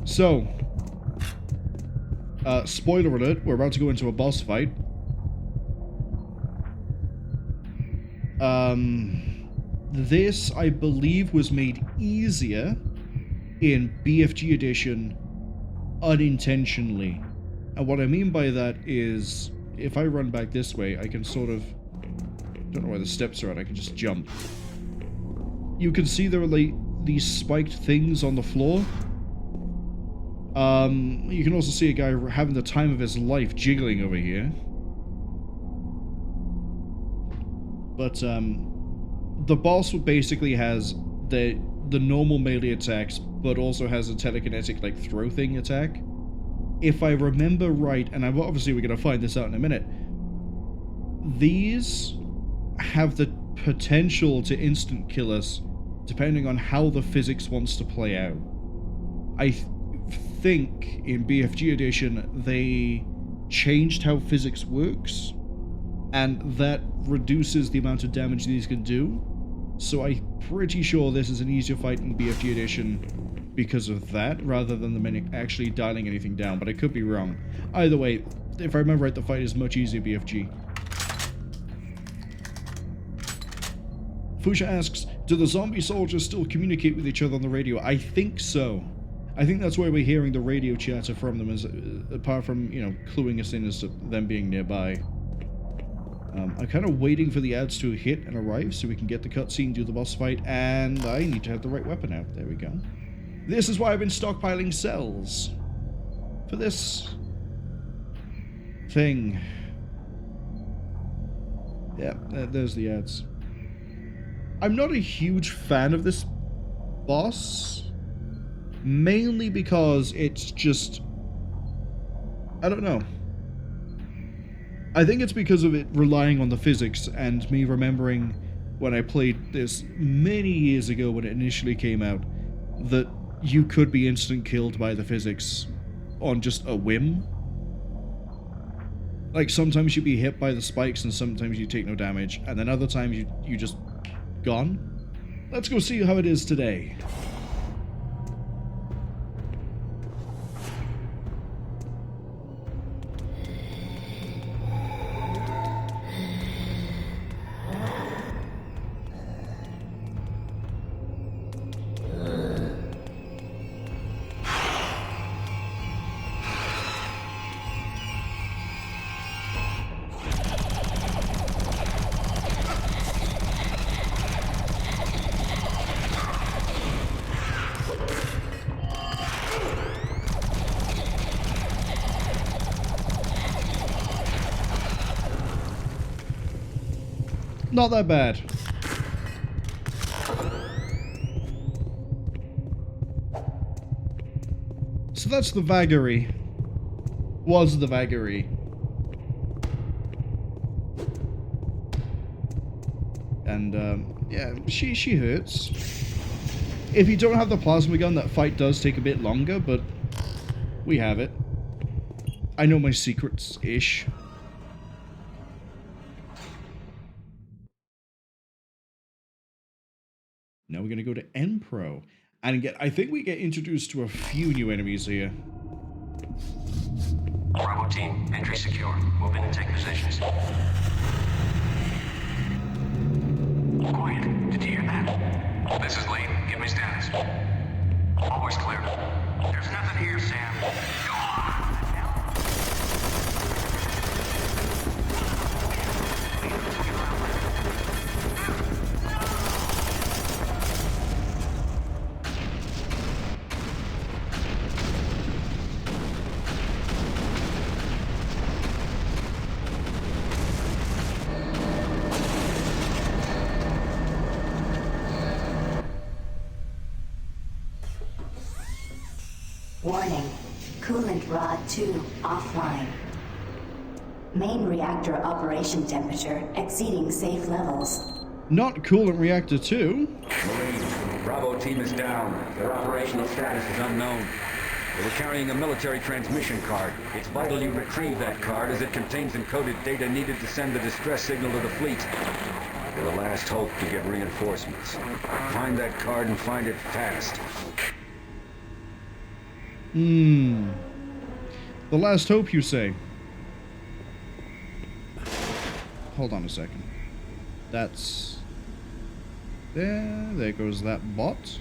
So, spoiler alert, we're about to go into a boss fight. This, I believe, was made easier in BFG Edition unintentionally. And what I mean by that is, if I run back this way, I can sort of... don't know where the steps are at, I can just jump. You can see there are like these spiked things on the floor. You can also see a guy having the time of his life jiggling over here. But, the boss basically has the normal melee attacks, but also has a telekinetic, like, throw thing attack. If I remember right, and obviously we're going to find this out in a minute, these have the potential to instant kill us, depending on how the physics wants to play out. I think in BFG Edition, they changed how physics works, and that reduces the amount of damage these can do. So I'm pretty sure this is an easier fight in BFG Edition because of that, rather than them actually dialing anything down, but I could be wrong. Either way, if I remember right, the fight is much easier BFG. Fusha asks, do the zombie soldiers still communicate with each other on the radio? I think so. I think that's why we're hearing the radio chatter from them, as apart from, you know, cluing us in as to them being nearby. I'm kind of waiting for the ads to hit and arrive so we can get the cutscene, do the boss fight, and I need to have the right weapon out. There we go. This is why I've been stockpiling cells. For this thing. Yeah, there's the ads. I'm not a huge fan of this boss. Mainly because it's just... I don't know. I think it's because of it relying on the physics and me remembering when I played this many years ago when it initially came out that you could be instant killed by the physics on just a whim. Like, sometimes you'd be hit by the spikes and sometimes you take no damage, and then other times you just gone. Let's go see how it is today. Not that bad. So that's the Vagary. Was the Vagary. And, yeah, she hurts. If you don't have the plasma gun, that fight does take a bit longer, but we have it. I know my secrets-ish. Now we're going to go to Enpro. And I think we get introduced to a few new enemies here. Bravo team, entry secure. Move in and take positions. Quiet. Did you hear that? This is Lee. Give me status. Always clear. There's nothing here, Sam. Go on. Warning. Coolant rod 2 offline. Main reactor operation temperature exceeding safe levels. Not coolant reactor 2. Marines, Bravo team is down. Their operational status is unknown. They were carrying a military transmission card. It's vital you retrieve that card as it contains encoded data needed to send the distress signal to the fleet. You're the last hope to get reinforcements. Find that card and find it fast. The last hope, you say? Hold on a second. That's... There goes that bot.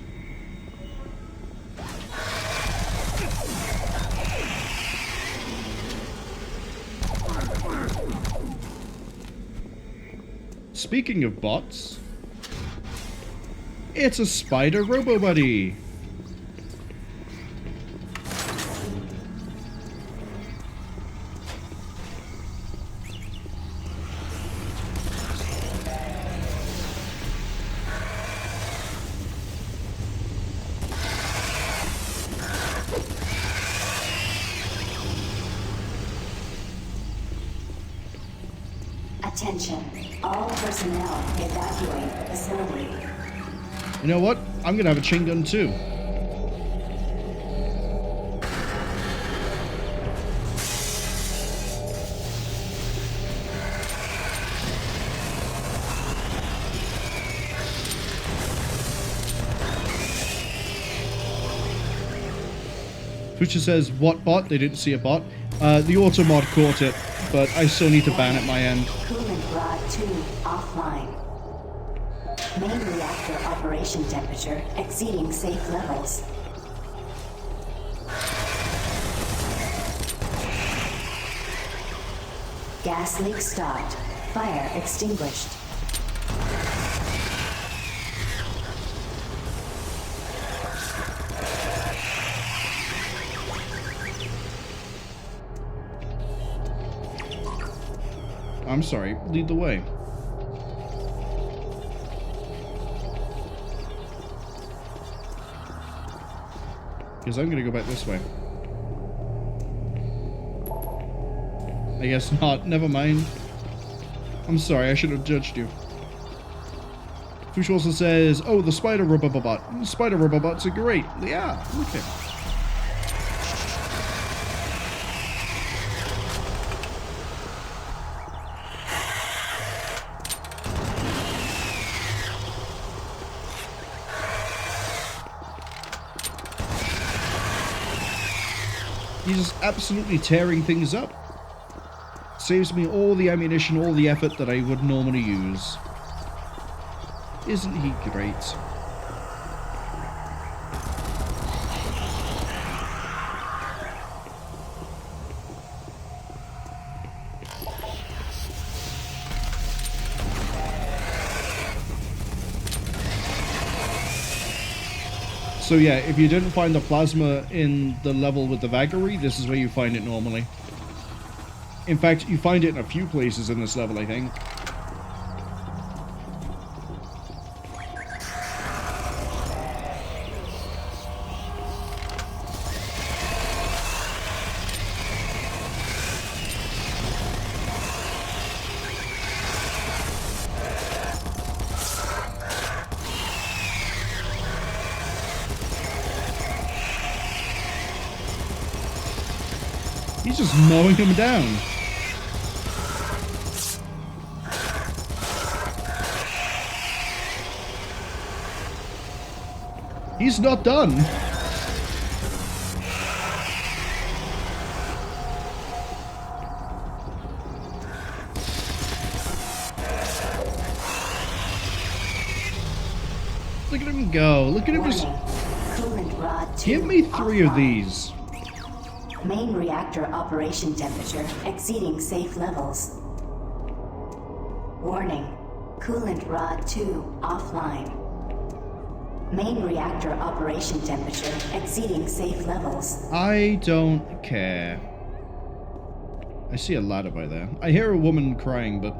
Speaking of bots, it's a spider robo-buddy. Attention. All personnel evacuate the facility. You know what? I'm gonna have a chain gun too. Future says, what bot? They didn't see a bot. The auto mod caught it, but I still need to ban at my end. Coolant rod 2 offline. Main reactor operation temperature exceeding safe levels. Gas leak stopped. Fire extinguished. I'm sorry, lead the way. Because I'm gonna go back this way. I guess not, never mind. I'm sorry, I should have judged you. Fush also says, oh, the spider robobot. Spider robobots are great. Yeah, okay. He's just absolutely tearing things up. Saves me all the ammunition, all the effort that I would normally use. Isn't he great? So yeah, if you didn't find the plasma in the level with the Vagary, this is where you find it normally. In fact, you find it in a few places in this level, I think. He's just mowing him down. He's not done. Look at him go. Look at him just... Coolant rod 2 Give me 3 of offline. these. Main reactor operation temperature exceeding safe levels. Warning. Coolant rod 2 offline. Main reactor operation temperature exceeding safe levels. I don't care. I see a ladder by there. I hear a woman crying, but...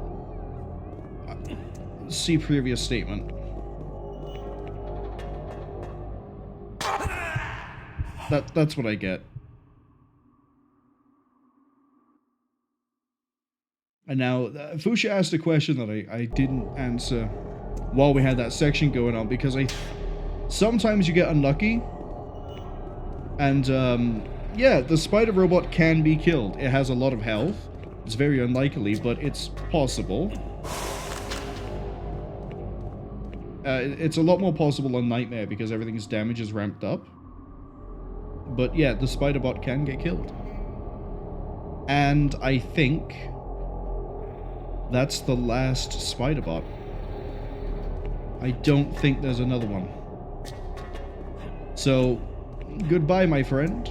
see previous statement. That's what I get. And now, Fuchsia asked a question that I didn't answer while we had that section going on, because sometimes you get unlucky, and yeah, the spider robot can be killed. It has a lot of health. It's very unlikely, but it's possible. It's a lot more possible on Nightmare because everything's damage is ramped up. But yeah, the spider bot can get killed. And I think that's the last spider bot. I don't think there's another one. So, goodbye, my friend.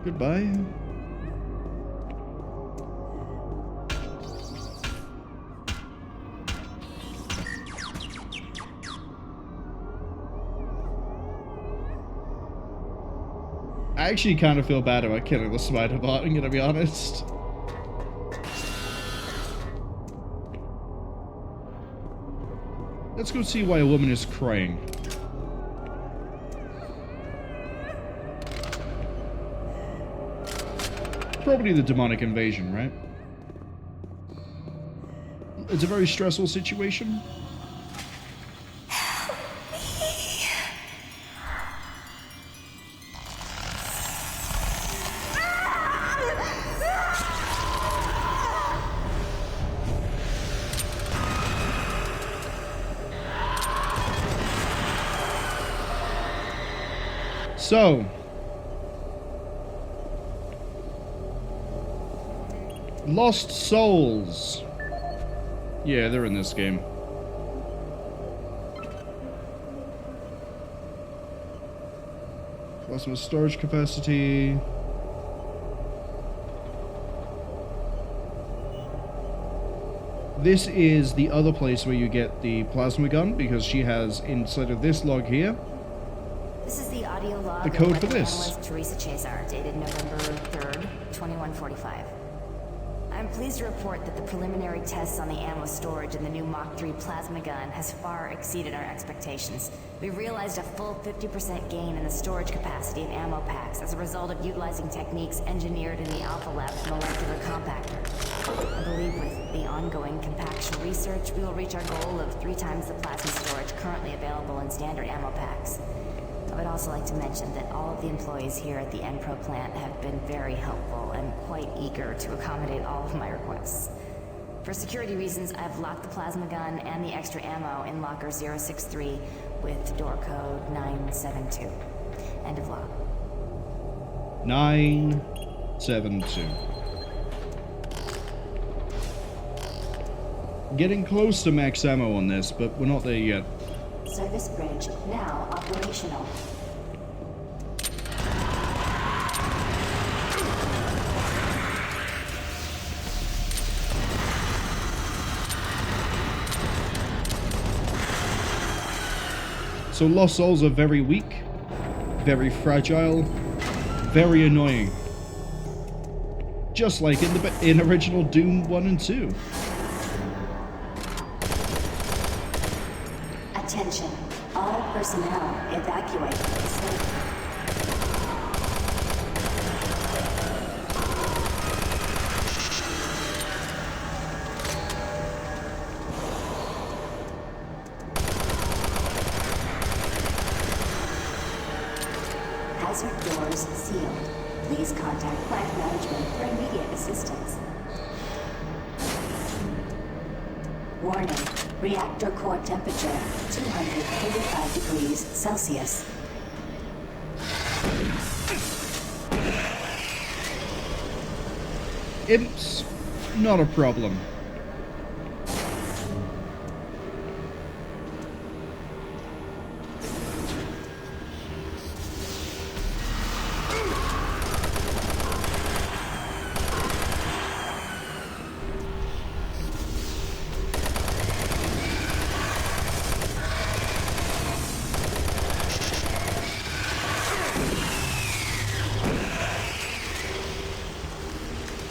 Goodbye. I actually kind of feel bad about killing the spider bot, I'm gonna be honest. Let's go see why a woman is crying. Probably the demonic invasion, right? It's a very stressful situation. So, Lost Souls. Yeah, they're in this game. Plasma storage capacity. This is the other place where you get the plasma gun, because she has, inside of this log here, This is the audio log the code of for weapon this. analyst Teresa Chazar, dated November 3rd, 2145. I'm pleased to report that the preliminary tests on the ammo storage in the new Mach 3 plasma gun has far exceeded our expectations. We realized a full 50% gain in the storage capacity of ammo packs as a result of utilizing techniques engineered in the Alpha Lab's molecular compactor. I believe with the ongoing compaction research, we will reach our goal of 3 times the plasma storage currently available in standard ammo packs. I would also like to mention that all of the employees here at the Enpro Plant have been very helpful and quite eager to accommodate all of my requests. For security reasons, I've locked the plasma gun and the extra ammo in locker 063 with door code 972. End of log. 972. Getting close to max ammo on this, but we're not there yet. Service bridge now operational. So Lost Souls are very weak, very fragile, very annoying. Just like in original Doom 1 and 2. Attention. All personnel evacuate. Hazard doors sealed. Please contact plant management for immediate assistance. Warning. Reactor core temperature 235 degrees Celsius. Imps, not a problem.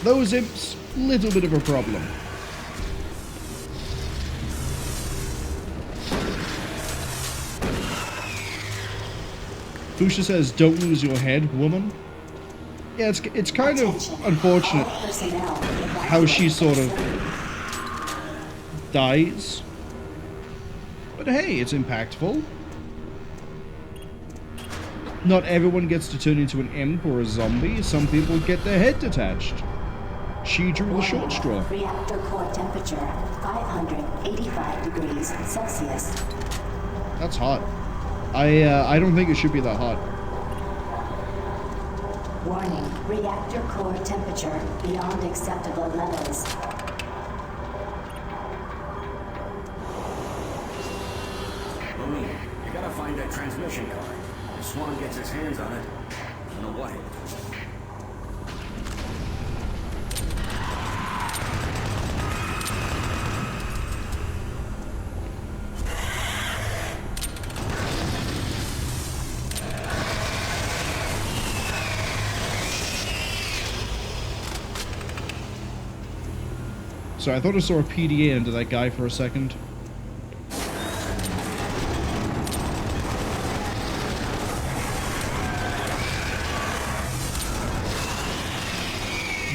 Those imps, little bit of a problem. Fuchsia says, "Don't lose your head, woman." Yeah, it's kind of unfortunate how she sort of dies. But hey, it's impactful. Not everyone gets to turn into an imp or a zombie. Some people get their head detached. She drew the short straw. Reactor core temperature 585 degrees Celsius. That's hot. I don't think it should be that hot. Warning. Reactor core temperature beyond acceptable levels. Louis, you gotta find that transmission card. If Swan gets his hands on it, I don't know what. So I thought I saw a PDA under that guy for a second.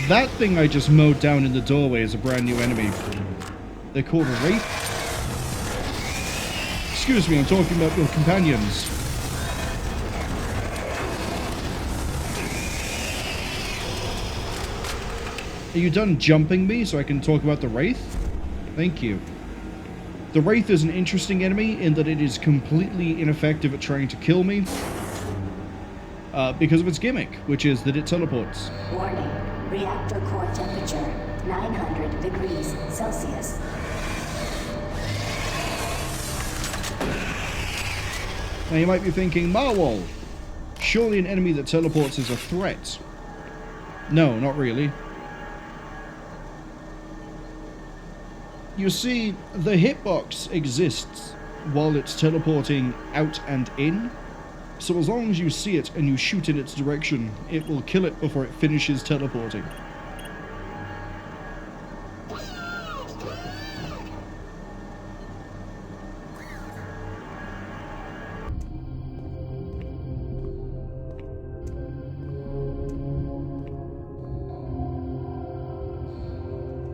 That thing I just mowed down in the doorway is a brand new enemy. They're called a Wraith. Excuse me, I'm talking about your companions. Are you done jumping me so I can talk about the Wraith? Thank you. The Wraith is an interesting enemy in that it is completely ineffective at trying to kill me. Because of its gimmick, which is that it teleports. Warning. Reactor core temperature 900 degrees Celsius. Now you might be thinking, Marwol, surely an enemy that teleports is a threat. No, not really. You see, the hitbox exists while it's teleporting out and in. So as long as you see it and you shoot in its direction, it will kill it before it finishes teleporting.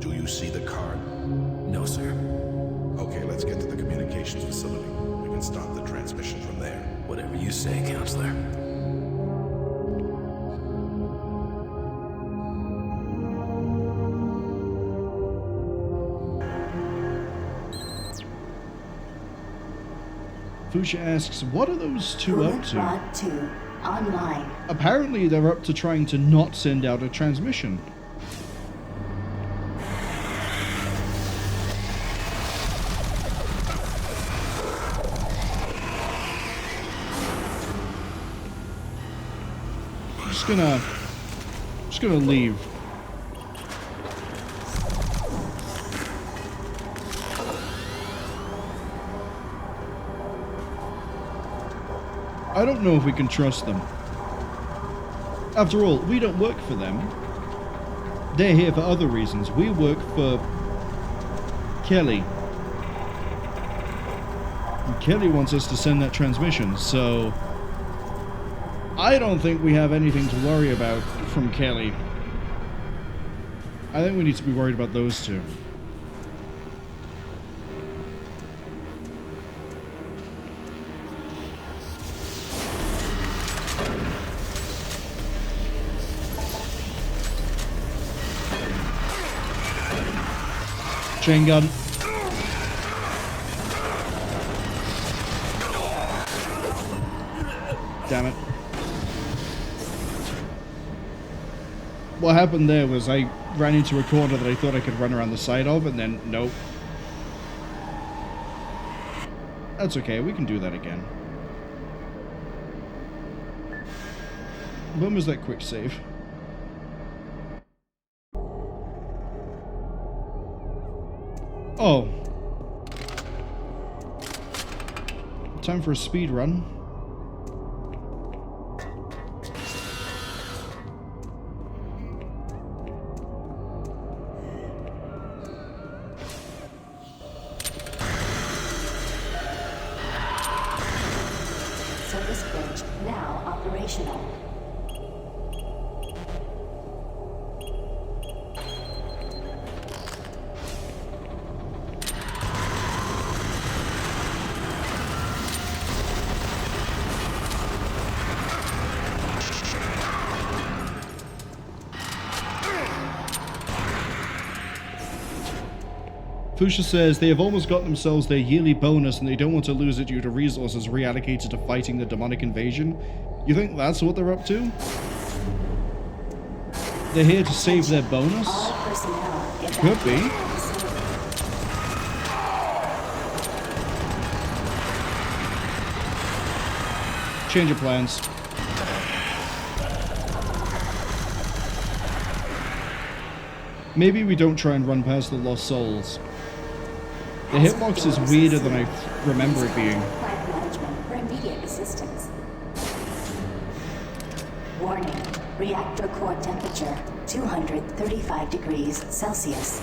Do you see the card? No, sir. Okay, let's get to the communications facility. We can start the transmission from there. Whatever you say, Counselor. Fuchsia asks, what are those two up to? Rod 2 online. Apparently they're up to trying to not send out a transmission. Just gonna leave. I don't know if we can trust them. After all, we don't work for them. They're here for other reasons. We work for Kelly. And Kelly wants us to send that transmission, so I don't think we have anything to worry about from Kelly. I think we need to be worried about those two. Chain gun. Damn it. What happened there was I ran into a corner that I thought I could run around the side of, and then nope. That's okay, we can do that again. When was that quick save? Oh. Time for a speed run. Service bridge now operational. Fuchsia says they have almost got themselves their yearly bonus and they don't want to lose it due to resources reallocated to fighting the demonic invasion. You think that's what they're up to? They're here to save their bonus? Could be. Change of plans. Maybe we don't try and run past the Lost Souls. The hitbox is weirder than I remember it being. Plant management for immediate assistance. Warning. Reactor core temperature 235 degrees Celsius.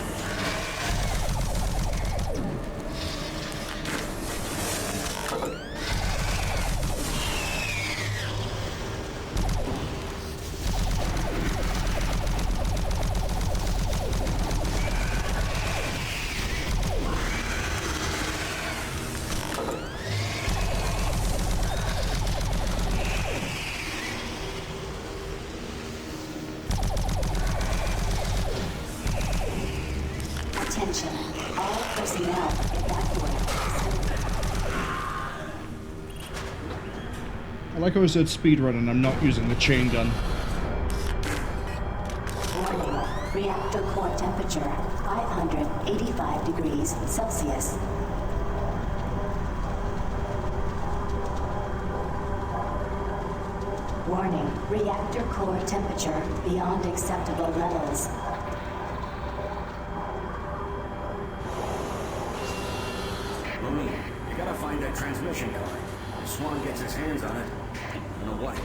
Attention, all personnel evacuate. I like how I said speedrun and I'm not using the chain gun. Warning, reactor core temperature 585 degrees Celsius. Warning, reactor core temperature beyond acceptable levels. Marine, you gotta find that transmission card. If Swan gets his hands on it, I don't know what.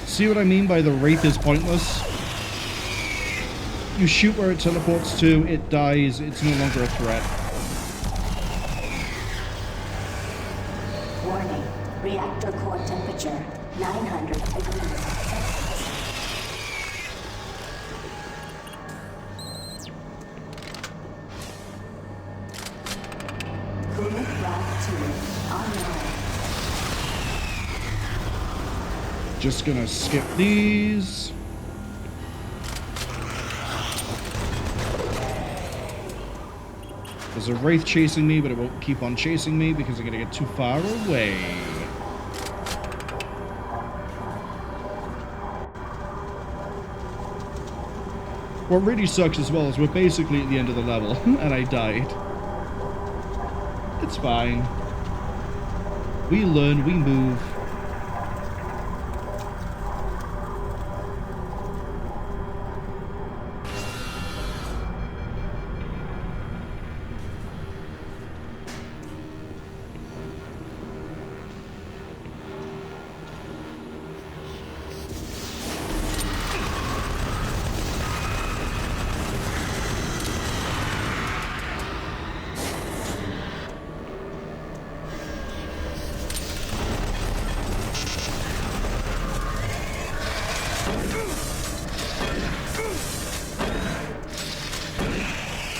See what I mean by the Wraith is pointless? You shoot where it teleports to, it dies, it's no longer a threat. Warning, reactor core temperature 900 degrees Celsius. Coolant rack 2 online. Just gonna skip these. There's a Wraith chasing me, but it won't keep on chasing me because I'm gonna get too far away. What really sucks as well is we're basically at the end of the level, and I died. It's fine. We learn, we move.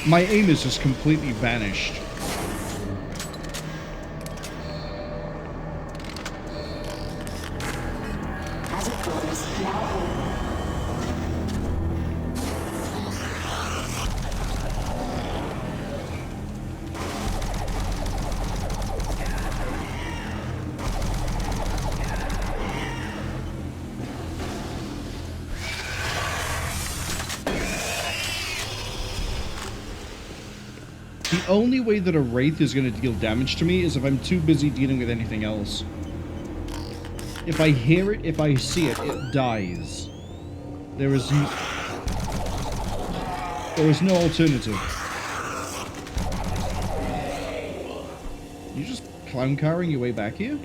My aim is just completely vanished. The only way that a Wraith is going to deal damage to me is if I'm too busy dealing with anything else. If I hear it, if I see it, it dies. There is no alternative. You just clown carring your way back here?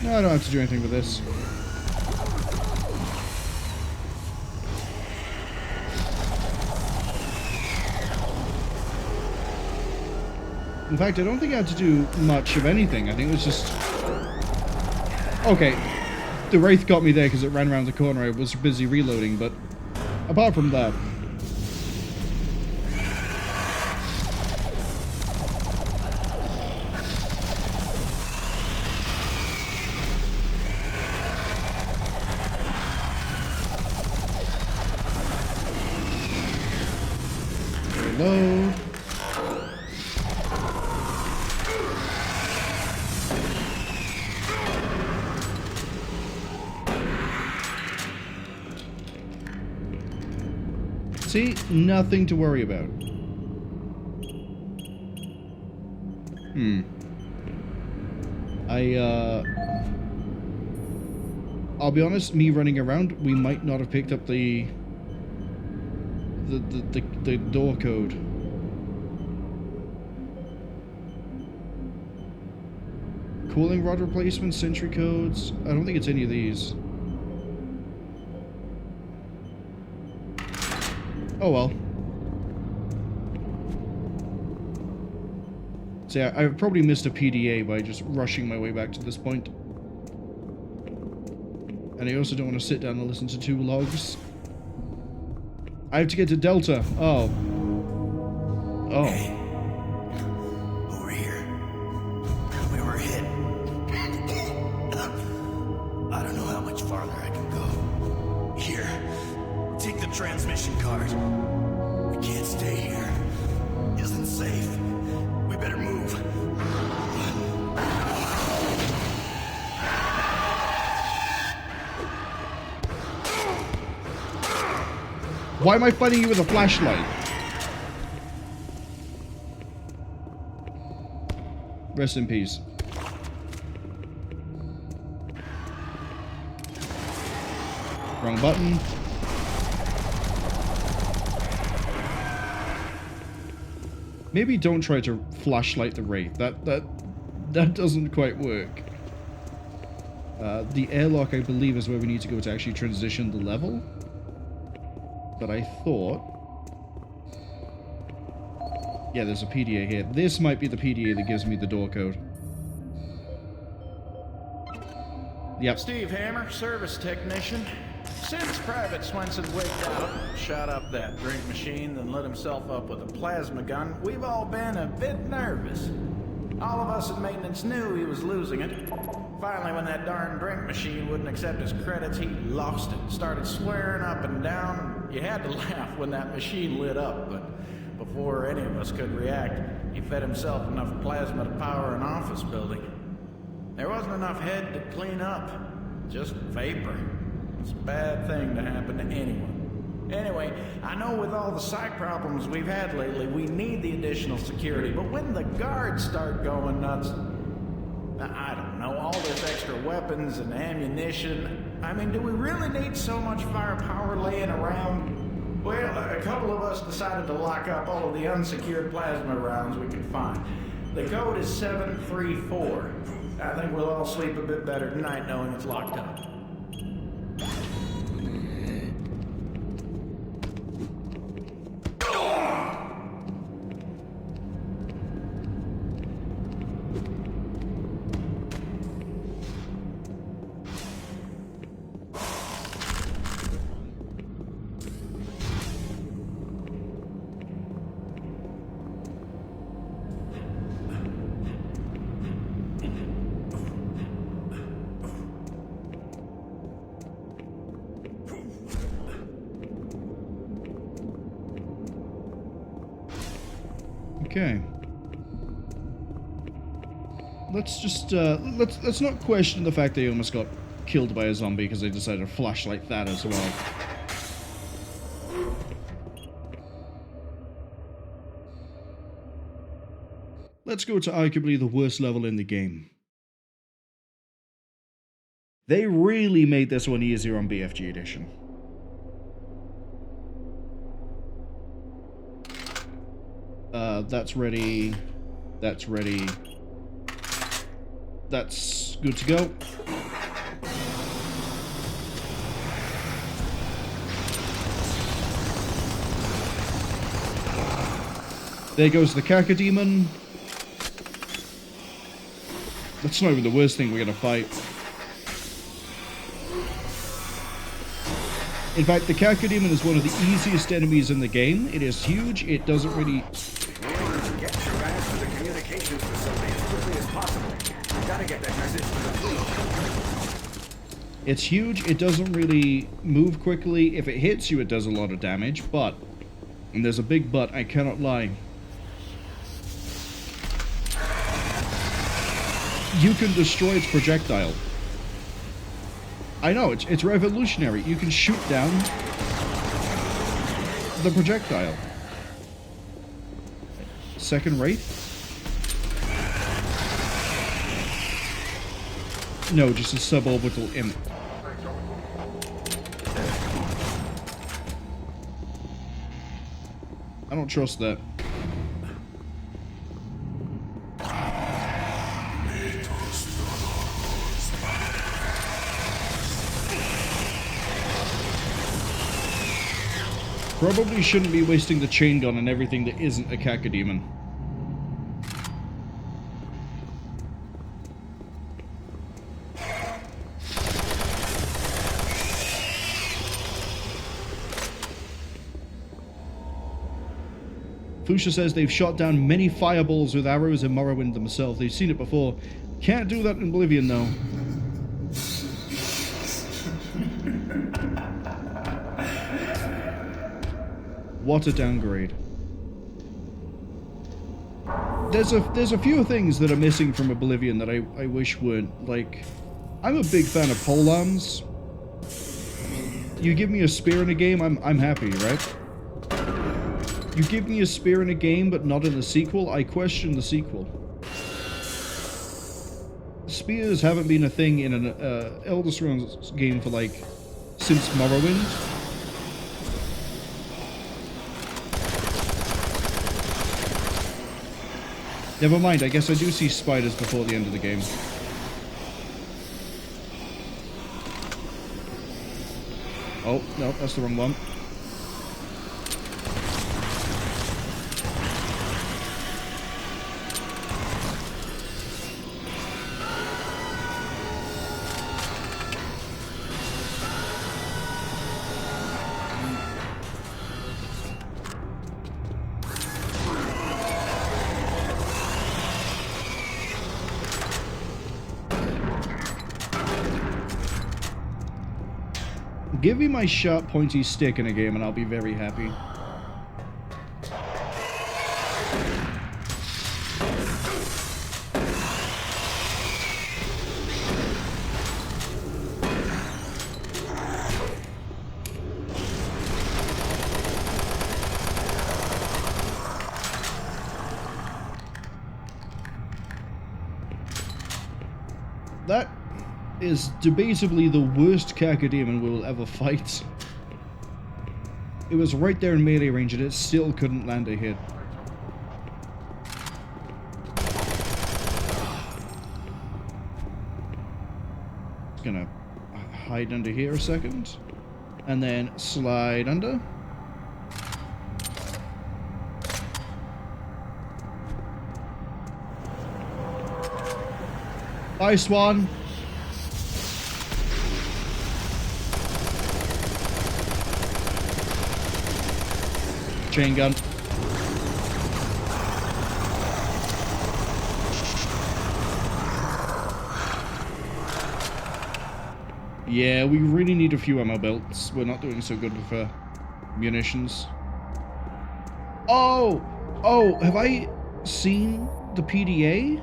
No, I don't have to do anything with this. In fact, I don't think I had to do much of anything. I think it was just... Okay, the Wraith got me there because it ran around the corner. I was busy reloading, but apart from that... Reload. See? Nothing to worry about. I'll be honest, me running around, we might not have picked up the door code. Cooling rod replacement, sentry codes. I don't think it's any of these. Oh well. So yeah, I've probably missed a PDA by just rushing my way back to this point. And I also don't want to sit down and listen to 2 logs. I have to get to Delta. Oh. Oh. Hey. Over here. We were hit. I don't know how much farther I can go. Here. Take the transmission card. We can't stay here. Isn't safe. We better move. Why am I fighting you with a flashlight? Rest in peace. Wrong button. Maybe don't try to flashlight the Wraith. That doesn't quite work. The airlock, I believe, is where we need to go to actually transition the level. But I thought... Yeah, there's a PDA here. This might be the PDA that gives me the door code. Yep. Steve Hammer, service technician. Since Private Swenson wigged out, shot up that drink machine, then lit himself up with a plasma gun, we've all been a bit nervous. All of us in maintenance knew he was losing it. Finally, when that darn drink machine wouldn't accept his credits, he lost it. Started swearing up and down. You had to laugh when that machine lit up, but before any of us could react, he fed himself enough plasma to power an office building. There wasn't enough head to clean up, just vapor. It's a bad thing to happen to anyone. Anyway, I know with all the psych problems we've had lately, we need the additional security, but when the guards start going nuts, I don't know, all this extra weapons and ammunition, I mean, do we really need so much firepower laying around? Well, a couple of us decided to lock up all of the unsecured plasma rounds we could find. The code is 734. I think we'll all sleep a bit better tonight knowing it's locked up. Okay. Let's just let's not question the fact that he almost got killed by a zombie because they decided to flashlight that as well. Let's go to arguably the worst level in the game. They really made this one easier on BFG Edition. That's ready. That's ready. That's good to go. There goes the Cacodemon. That's not even the worst thing we're gonna fight. In fact, the Cacodemon is one of the easiest enemies in the game. It is huge. It doesn't really... Get your guys to the communications facility as quickly as possible. You gotta get that message to the fleet. It's huge. It doesn't really move quickly. If it hits you, it does a lot of damage. But, and there's a big but, I cannot lie. You can destroy its projectile. I know, it's revolutionary. You can shoot down the projectile. Second rate? No, just a suborbital imp. I don't trust that. Probably shouldn't be wasting the chain gun on everything that isn't a Cacodemon. Fuchsia says they've shot down many fireballs with arrows in Morrowind themselves. They've seen it before. Can't do that in Oblivion though. What a downgrade. There's a few things that are missing from Oblivion that I wish weren't. Like, I'm a big fan of polearms. You give me a spear in a game, I'm happy, right? You give me a spear in a game, but not in the sequel, I question the sequel. Spears haven't been a thing in an Elder Scrolls game for like, since Morrowind. Never mind, I guess I do see spiders before the end of the game. Oh, no, that's the wrong one. Give me my sharp, pointy stick in a game and I'll be very happy. That is debatably the worst Cacodemon we will ever fight. It was right there in melee range and it still couldn't land a hit. gonna hide under here a second. And then slide under. Bye, Swan. Chain gun. Yeah, we really need a few ammo belts. We're not doing so good with munitions. Oh! Oh, have I seen the PDA?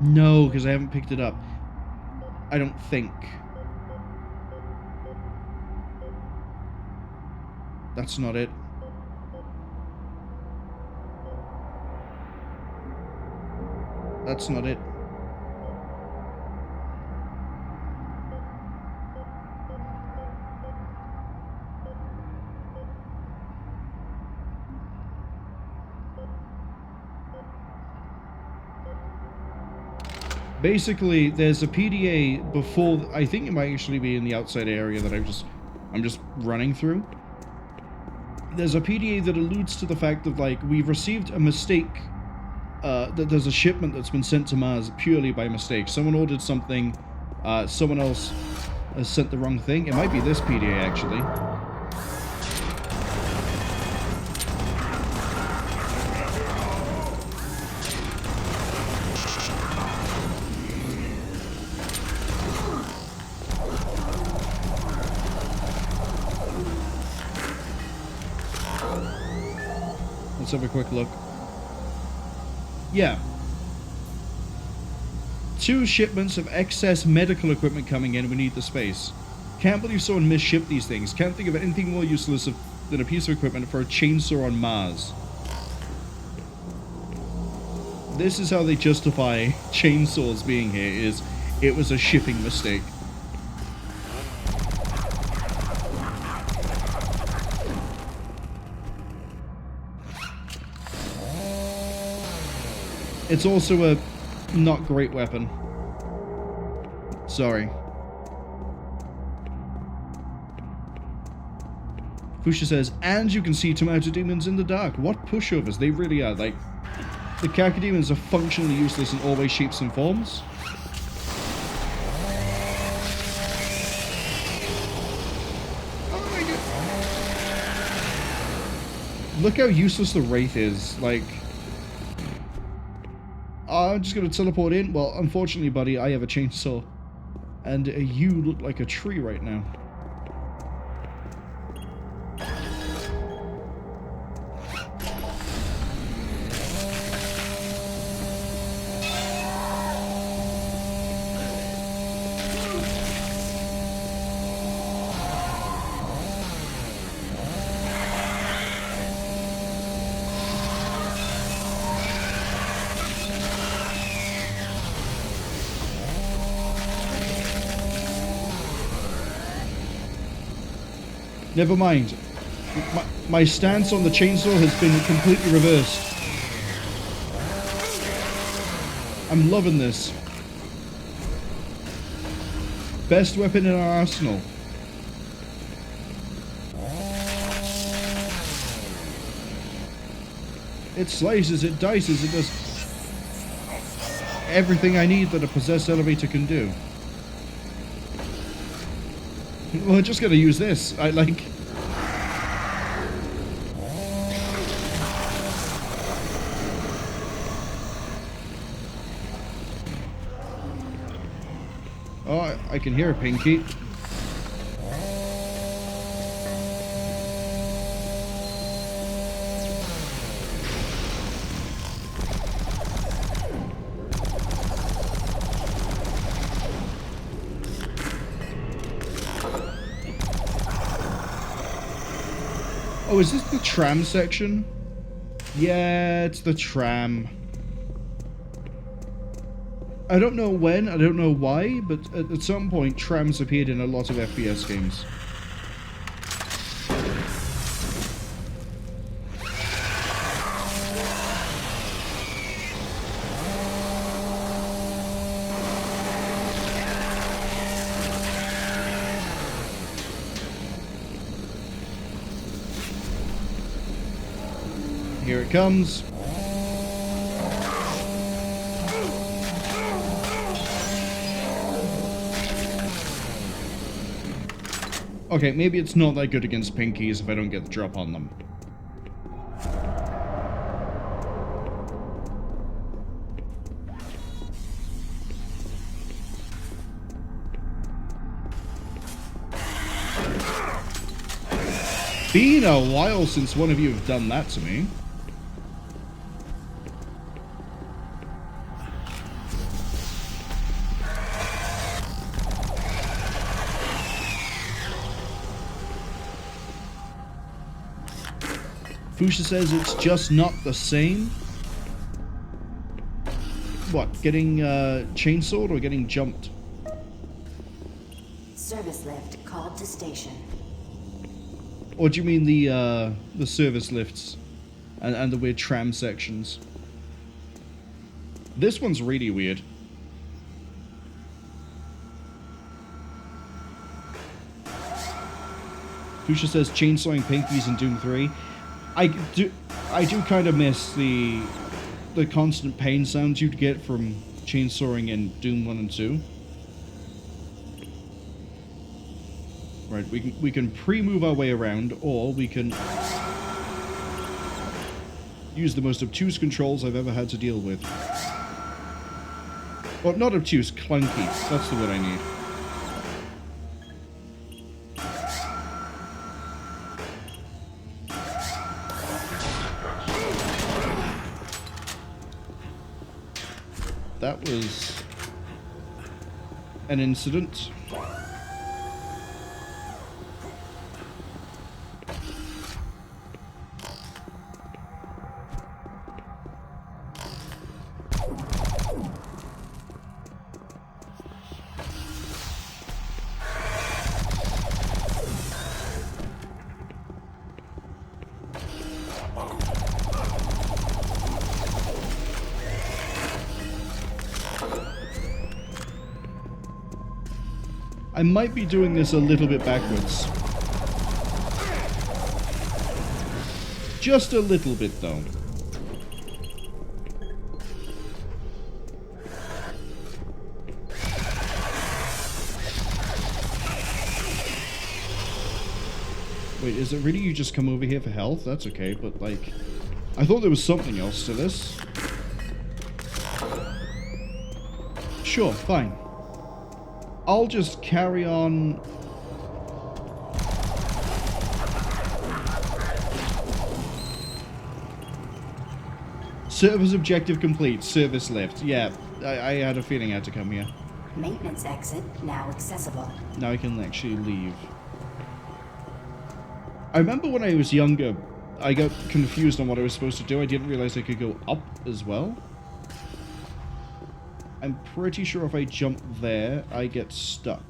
No, because I haven't picked it up. I don't think. That's not it. That's not it. Basically, there's a PDA before. I think it might actually be in the outside area that I'm just running through. There's a PDA that alludes to the fact of, like, we've received a mistake. That there's a shipment that's been sent to Mars purely by mistake. Someone ordered something, someone else has sent the wrong thing. It might be this PDA, actually. Let's have a quick look. Yeah. 2 shipments of excess medical equipment coming in. We need the space. Can't believe someone misshipped these things. Can't think of anything more useless than a piece of equipment for a chainsaw on Mars. This is how they justify chainsaws being here, is it was a shipping mistake. It's also a not great weapon. Sorry. Fusha says, and you can see tomato demons in the dark. What pushovers? They really are. Like, the cacodemons are functionally useless in all ways, shapes, and forms. Look how useless the Wraith is. Like, I'm just going to teleport in. Well, unfortunately, buddy, I have a chainsaw. And you look like a tree right now. Never mind. My stance on the chainsaw has been completely reversed. I'm loving this. Best weapon in our arsenal. It slices, it dices, it does everything I need that a possessed elevator can do. Well, I'm just gonna use this. I like... Oh, I can hear a Pinky. Oh, is this the tram section? Yeah, it's the tram. I don't know when, I don't know why, but at some point trams appeared in a lot of FPS games. Here it comes. Okay, maybe it's not that good against pinkies if I don't get the drop on them. Been a while since one of you have done that to me. Fuchsia says it's just not the same. What, getting chainsawed or getting jumped? Service lift called to station. Or do you mean the service lifts and the weird tram sections? This one's really weird. Fuchsia says chainsawing pinkies in Doom 3. I do kind of miss the constant pain sounds you'd get from chainsawing in Doom 1 and 2. Right, we can pre-move our way around, or we can use the most obtuse controls I've ever had to deal with. Well, not obtuse, clunky. That's the word I need. That was an incident. I might be doing this a little bit backwards. Just a little bit, though. Wait, is it really you just come over here for health? That's okay, but like... I thought there was something else to this. Sure, fine. I'll just carry on. Service objective complete. Service lift. Yeah, I had a feeling I had to come here. Maintenance exit now accessible. Now I can actually leave. I remember when I was younger, I got confused on what I was supposed to do. I didn't realize I could go up as well. I'm pretty sure if I jump there, I get stuck.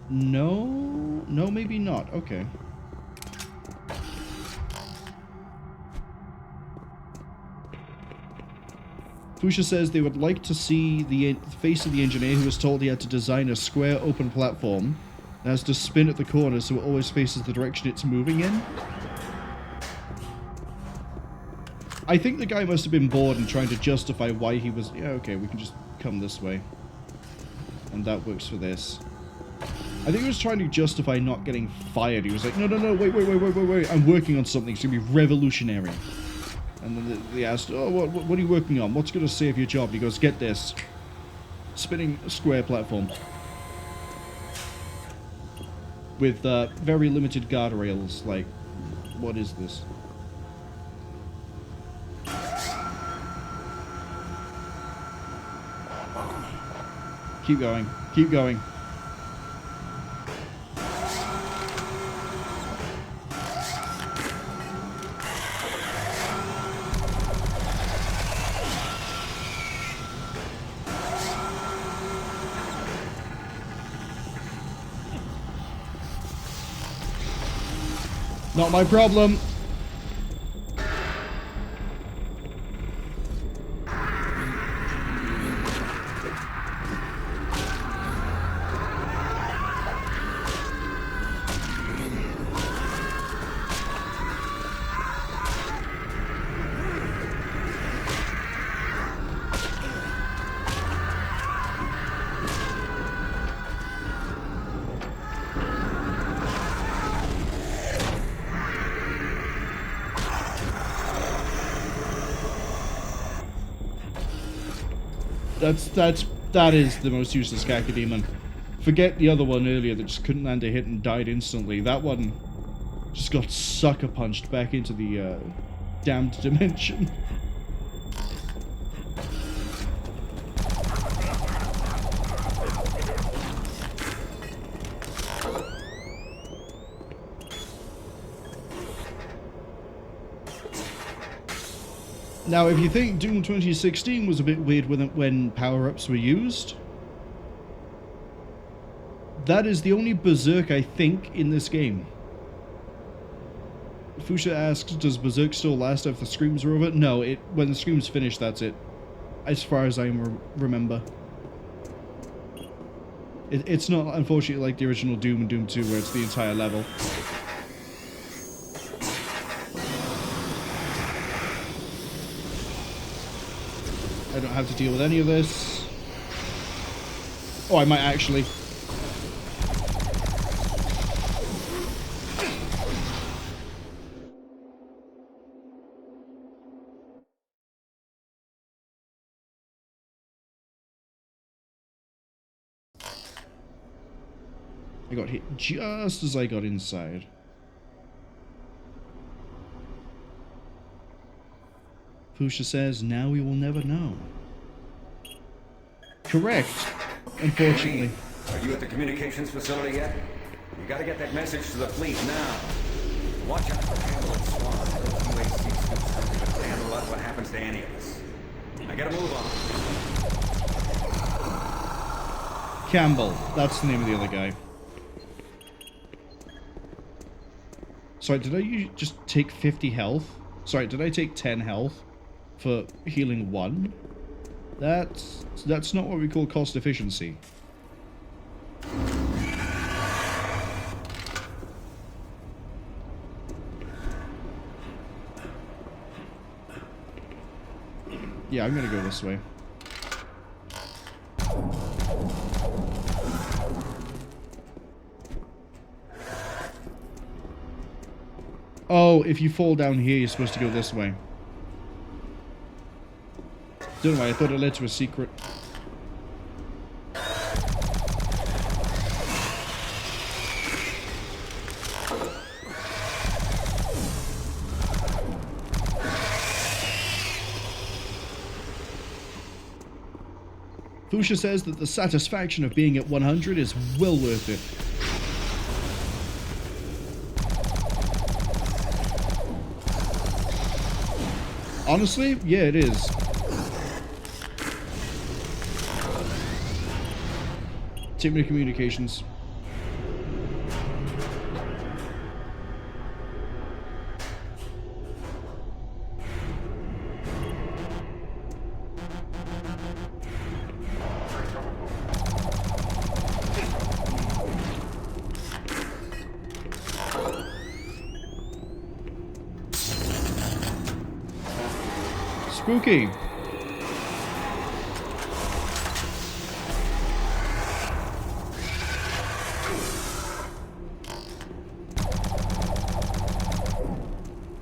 No? No, maybe not. Okay. Fuchsia says they would like to see the face of the engineer who was told he had to design a square open platform that has to spin at the corners so it always faces the direction it's moving in. I think the guy must have been bored and trying to justify why he was... Yeah, okay, we can just come this way. And that works for this. I think he was trying to justify not getting fired. He was like, no, wait. I'm working on something. It's going to be revolutionary. And then they asked, oh, what are you working on? What's going to save your job? He goes, get this. Spinning square platform. With very limited guardrails. Like, what is this? Keep going. Keep going. Not my problem. That is the most useless Cacodemon. Forget the other one earlier that just couldn't land a hit and died instantly. That one just got sucker punched back into the damned dimension. Now, if you think Doom 2016 was a bit weird when power-ups were used, that is the only Berserk, I think, in this game. Fusha asks, does Berserk still last after the screams are over? No, when the screams finish, that's it. As far as I remember. It's not, unfortunately, like the original Doom and Doom 2, where it's the entire level. I don't have to deal with any of this. Oh, I might actually. I got hit just as I got inside. Fusha says, now we will never know. Correct, unfortunately. Are you at the communications facility yet? You gotta get that message to the fleet now. Watch out for Campbell and Swan. Those UAC suits something to handle out what happens to any of us. I gotta move on. Campbell, that's the name of the other guy. Sorry, did I just take 50 health? Sorry, did I take 10 health for healing 1? That's not what we call cost efficiency. Yeah, I'm gonna go this way. Oh, if you fall down here, you're supposed to go this way. Don't know why, I thought it led to a secret. Fusha says that the satisfaction of being at 100 is well worth it. Honestly, yeah, it is. Take me to communications. Spooky.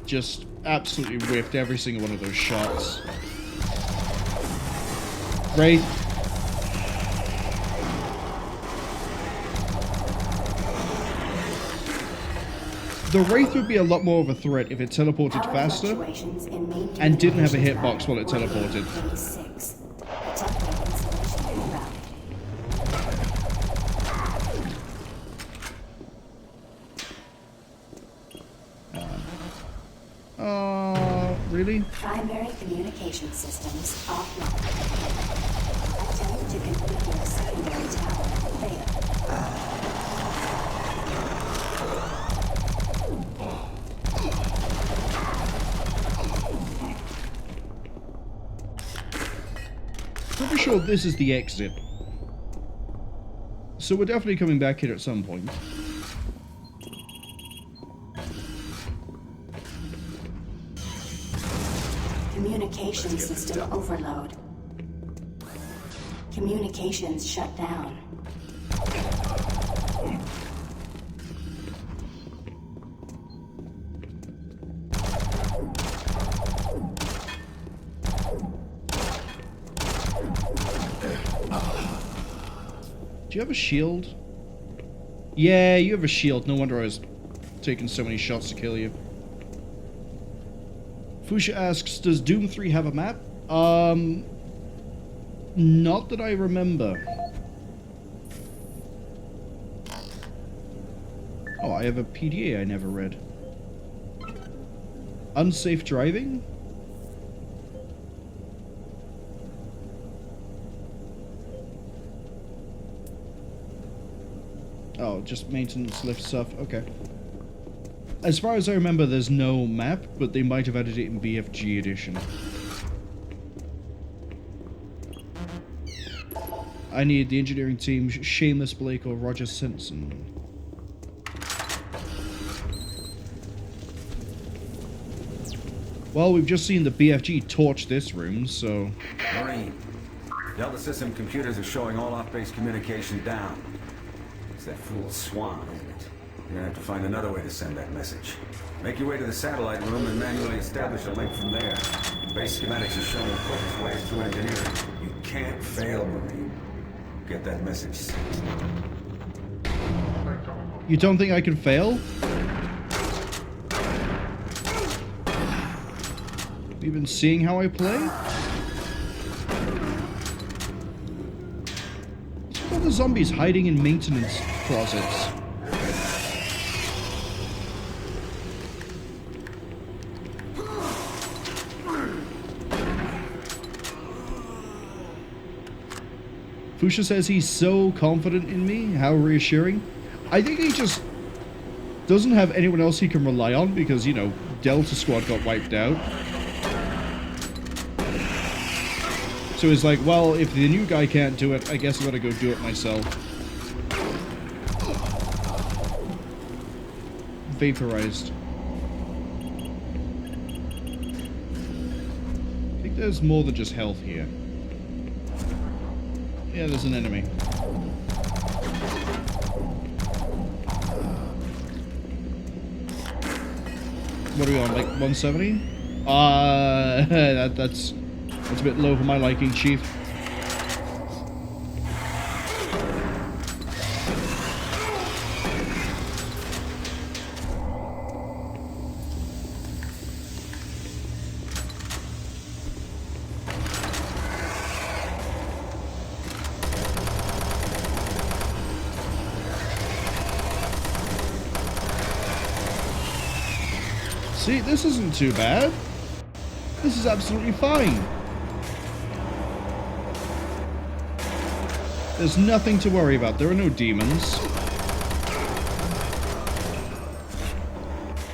Just absolutely whiffed every single one of those shots. Wraith. The Wraith would be a lot more of a threat if it teleported faster and didn't have a hitbox while it teleported. Really? Primary communication systems offline. Attempt to configure secondary tower failed. Pretty sure this is the exit. So we're definitely coming back here at some point. Communication system overload. Communications shut down. Do you have a shield? Yeah, you have a shield. No wonder I was taking so many shots to kill you. Fusha asks, does Doom 3 have a map? Not that I remember. Oh, I have a PDA I never read. Unsafe driving? Oh, just maintenance lift stuff. Okay. As far as I remember, there's no map, but they might have added it in BFG edition. I need the engineering team, Seamus Blake or Roger Simpson. Well, we've just seen the BFG torch this room, so... Marine, Delta System computers are showing all off-base communication down. It's that fool Swan, isn't it? You're gonna have to find another way to send that message. Make your way to the satellite room and manually establish a link from there. Base schematics are showing the quickest ways to engineering. You can't fail, Marine. Get that message sent. You don't think I can fail? You've been seeing how I play? What's with all the zombies hiding in maintenance closets? Fusha says he's so confident in me. How reassuring. I think he just doesn't have anyone else he can rely on because, you know, Delta Squad got wiped out. So he's like, well, if the new guy can't do it, I guess I gotta go do it myself. Vaporized. I think there's more than just health here. Yeah, there's an enemy. What are we on, like 170? That's a bit low for my liking, Chief. See, this isn't too bad. This is absolutely fine. There's nothing to worry about. There are no demons.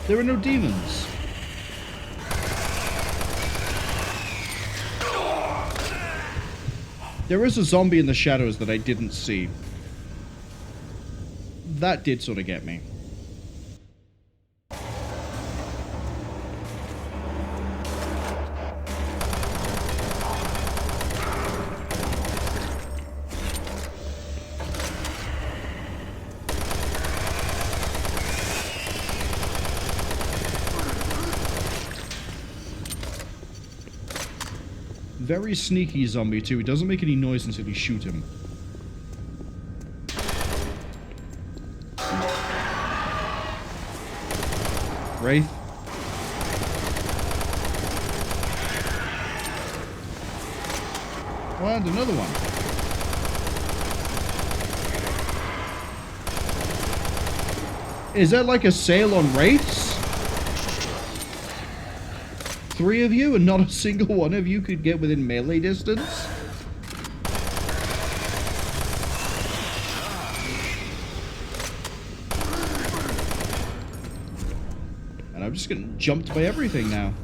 There are no demons. There is a zombie in the shadows that I didn't see. That did sort of get me. Very sneaky zombie too. He doesn't make any noise until you shoot him. Wraith. Oh, and another one. Is that like a sale on Wraiths? 3 of you, and not a single one of you could get within melee distance? And I'm just getting jumped by everything now.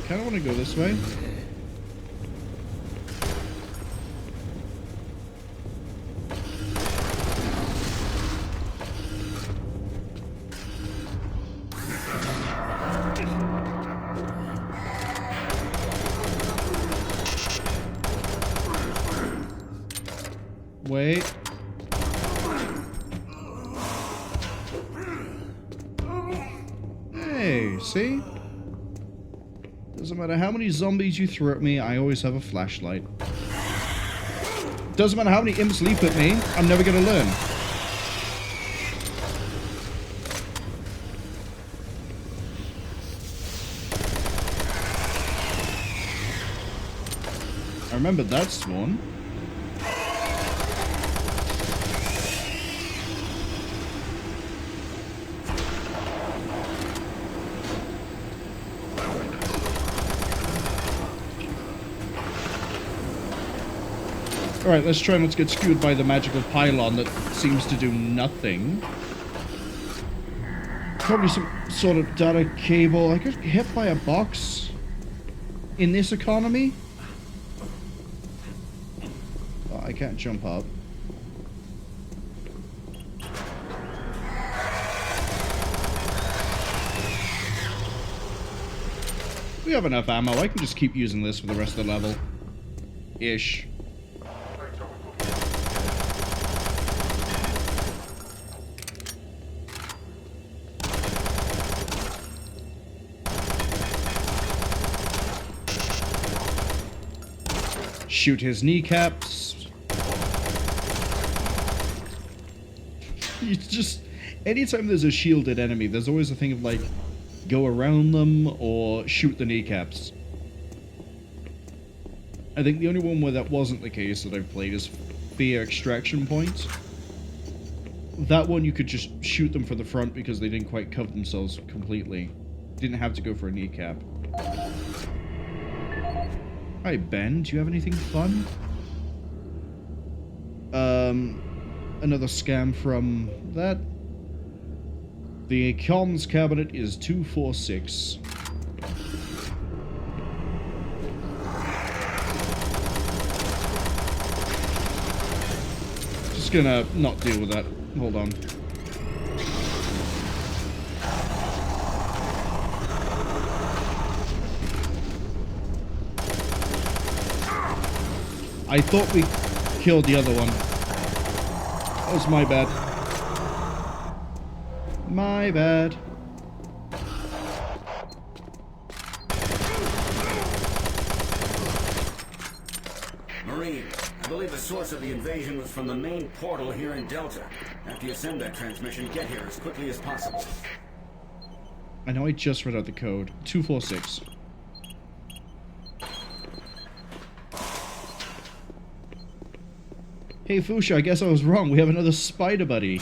Kinda wanna go this way. Wait. Hey, See? Doesn't matter how many zombies you throw at me, I always have a flashlight. Doesn't matter how many imps leap at me, I'm never gonna learn. I remember that spawn. Alright, let's try not to get skewed by the magical pylon that seems to do nothing. Probably some sort of data cable. I got hit by a box in this economy. Oh, I can't jump up. We have enough ammo. I can just keep using this for the rest of the level. Ish. Shoot his kneecaps. It's just, anytime there's a shielded enemy, there's always a thing of like, go around them or shoot the kneecaps. I think the only one where that wasn't the case that I've played is Fear Extraction Point. That one you could just shoot them from the front because they didn't quite cover themselves completely. Didn't have to go for a kneecap. Hi, Ben. Do you have anything fun? Another scam from that. The comms cabinet is 246. Just gonna not deal with that. Hold on. I thought we killed the other one. That was my bad. My bad. Marine, I believe the source of the invasion was from the main portal here in Delta. After you send that transmission, get here as quickly as possible. I know I just read out the code. 246. Hey Fuchsia, I guess I was wrong. We have another spider buddy.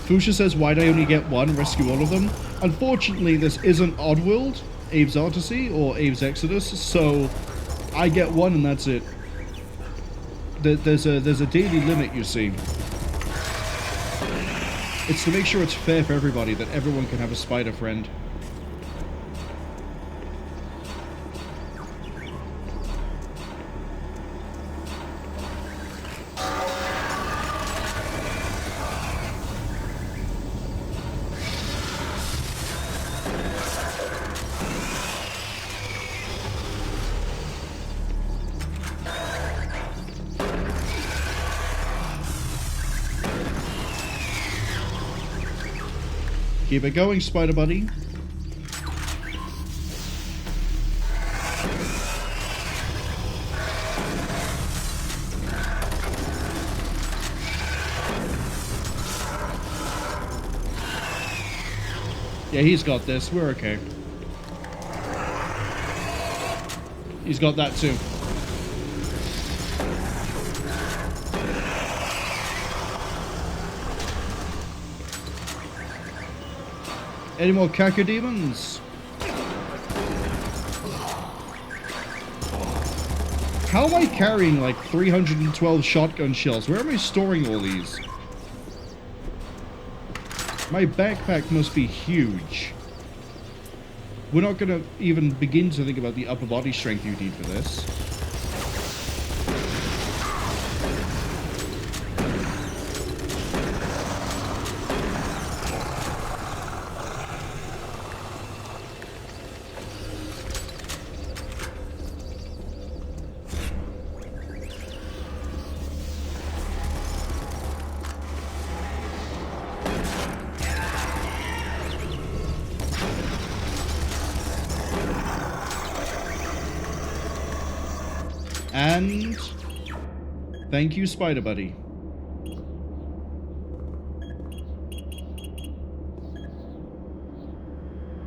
Fuchsia says, why'd I only get one? Rescue all of them? Unfortunately, this isn't Oddworld, Abe's Odyssey, or Abe's Exodus, so I get one and that's it. There's a daily limit, you see. It's to make sure it's fair for everybody, that everyone can have a spider friend. Keep it going, Spider Buddy. Yeah, he's got this. We're okay. He's got that too. Any more cacodemons? How am I carrying like 312 shotgun shells? Where am I storing all these? My backpack must be huge. We're not gonna even begin to think about the upper body strength you need for this. And thank you, Spider Buddy.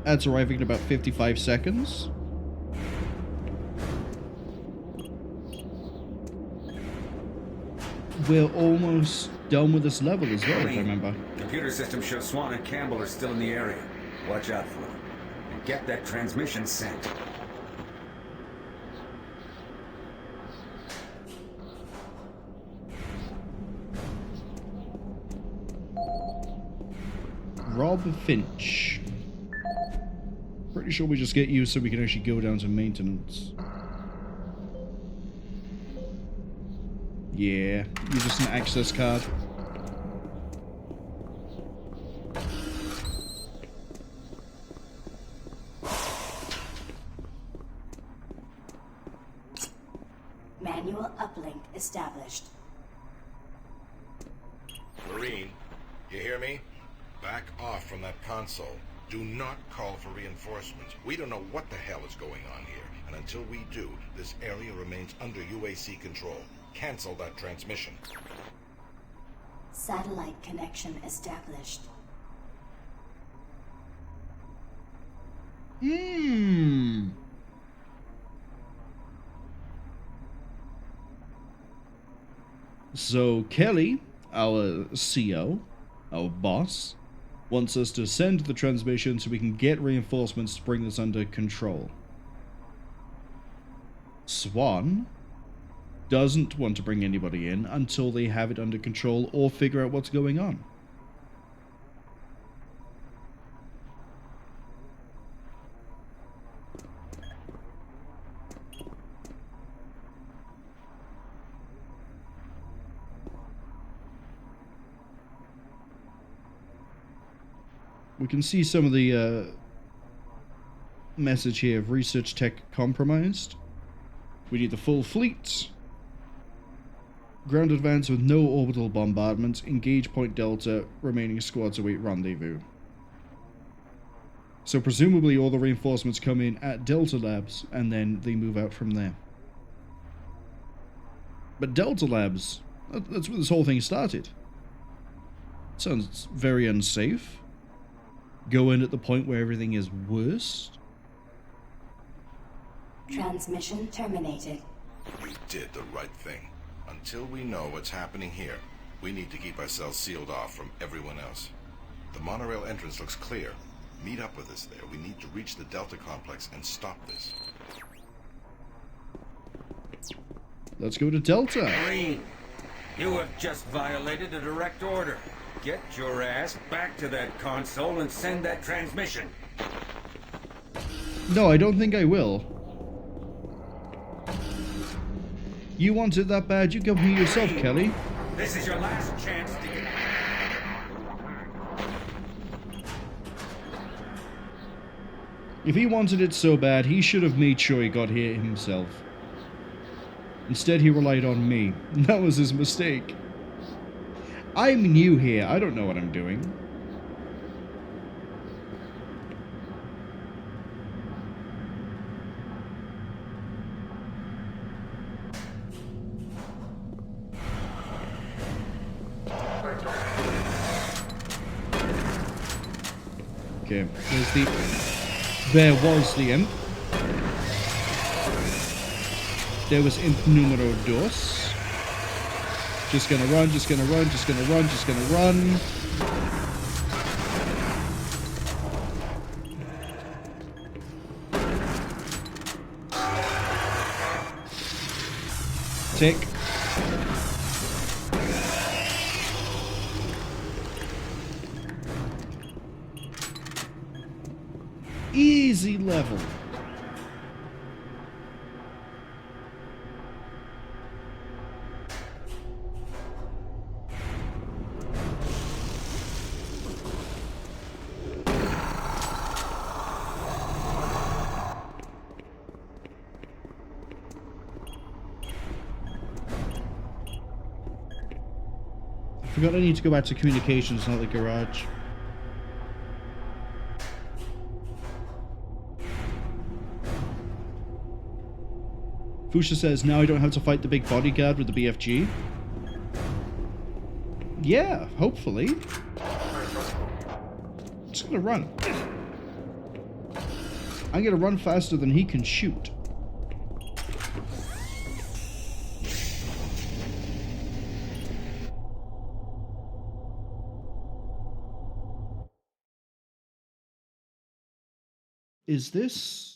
That's arriving in about 55 seconds. We're almost done with this level as well, if I remember. Computer system shows Swan and Campbell are still in the area. Watch out for them. And get that transmission sent. Rob Finch. Pretty sure we just get you so we can actually go down to maintenance. Yeah, you're just an access card. Manual uplink established. Marine, you hear me? Back off from that console. Do not call for reinforcements. We don't know what the hell is going on here, and until we do, this area remains under UAC control. Cancel that transmission. Satellite connection established. So Kelly, our CO, our boss, wants us to send the transmission so we can get reinforcements to bring this under control. Swan doesn't want to bring anybody in until they have it under control or figure out what's going on. We can see some of the message here of research tech compromised. We need the full fleet. Ground advance with no orbital bombardment. Engage Point Delta. Remaining squads await rendezvous. So presumably all the reinforcements come in at Delta Labs and then they move out from there. But Delta Labs, that's where this whole thing started. Sounds very unsafe. Go in at the point where everything is worst. Transmission terminated. We did the right thing. Until we know what's happening here, we need to keep ourselves sealed off from everyone else. The monorail entrance looks clear. Meet up with us there. We need to reach the Delta complex and stop this. Let's go to Delta. Marine, you have just violated a direct order. Get your ass back to that console and send that transmission. No, I don't think I will. You want it that bad, you come here yourself, Kelly. This is your last chance to get... If he wanted it so bad, he should have made sure he got here himself. Instead, he relied on me. That was his mistake. I'm new here. I don't know what I'm doing. Okay, there's the... There was the imp. There was imp numero dos. Just gonna run, just gonna run, just gonna run, just gonna run. Tick. Easy level. I forgot I need to go back to communications, not the garage. Fusha says, now I don't have to fight the big bodyguard with the BFG. Yeah, hopefully. I'm just gonna run. I'm gonna run faster than he can shoot. Is this...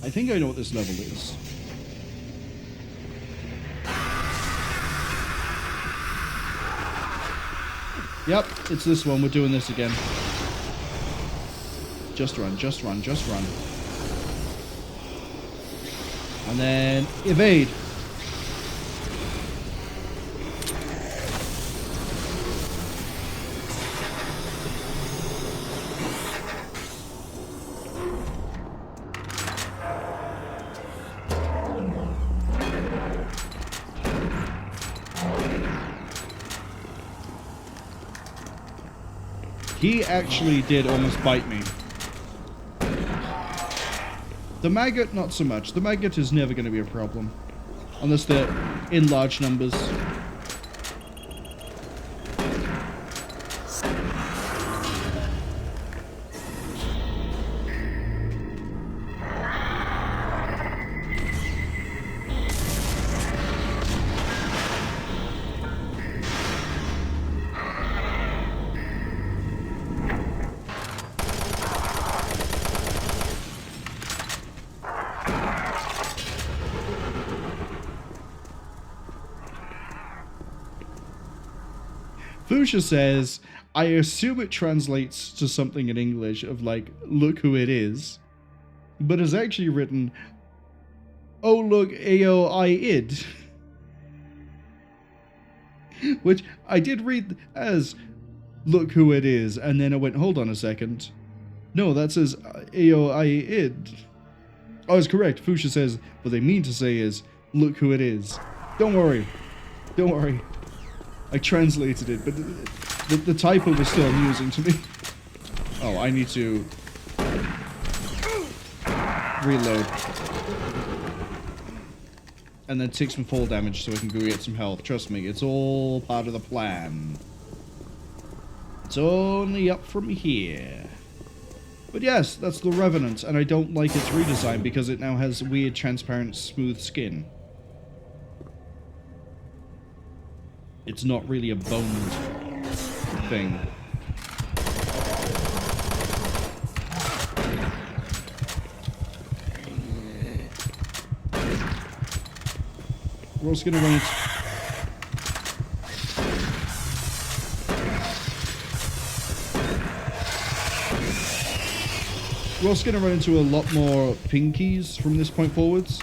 I think I know what this level is. Yep, it's this one. We're doing this again. Just run, just run, just run. And then evade. He actually did almost bite me. The maggot, not so much. The maggot is never going to be a problem. Unless they're in large numbers. Fusha says, I assume it translates to something in English of like, look who it is, but is actually written, oh look, AOI-id. Which I did read as, look who it is, and then I went, hold on a second. No, that says AOI-id. I was correct. Fusha says, what they mean to say is, look who it is. Don't worry. Don't worry. I translated it, but the typo was still amusing to me. Oh, I need to reload. And then take some fall damage so I can go get some health. Trust me, it's all part of the plan. It's only up from here. But yes, that's the Revenant, and I don't like its redesign because it now has weird, transparent, smooth skin. It's not really a boned thing. We're also gonna run into... We're also gonna run into a lot more pinkies from this point forwards.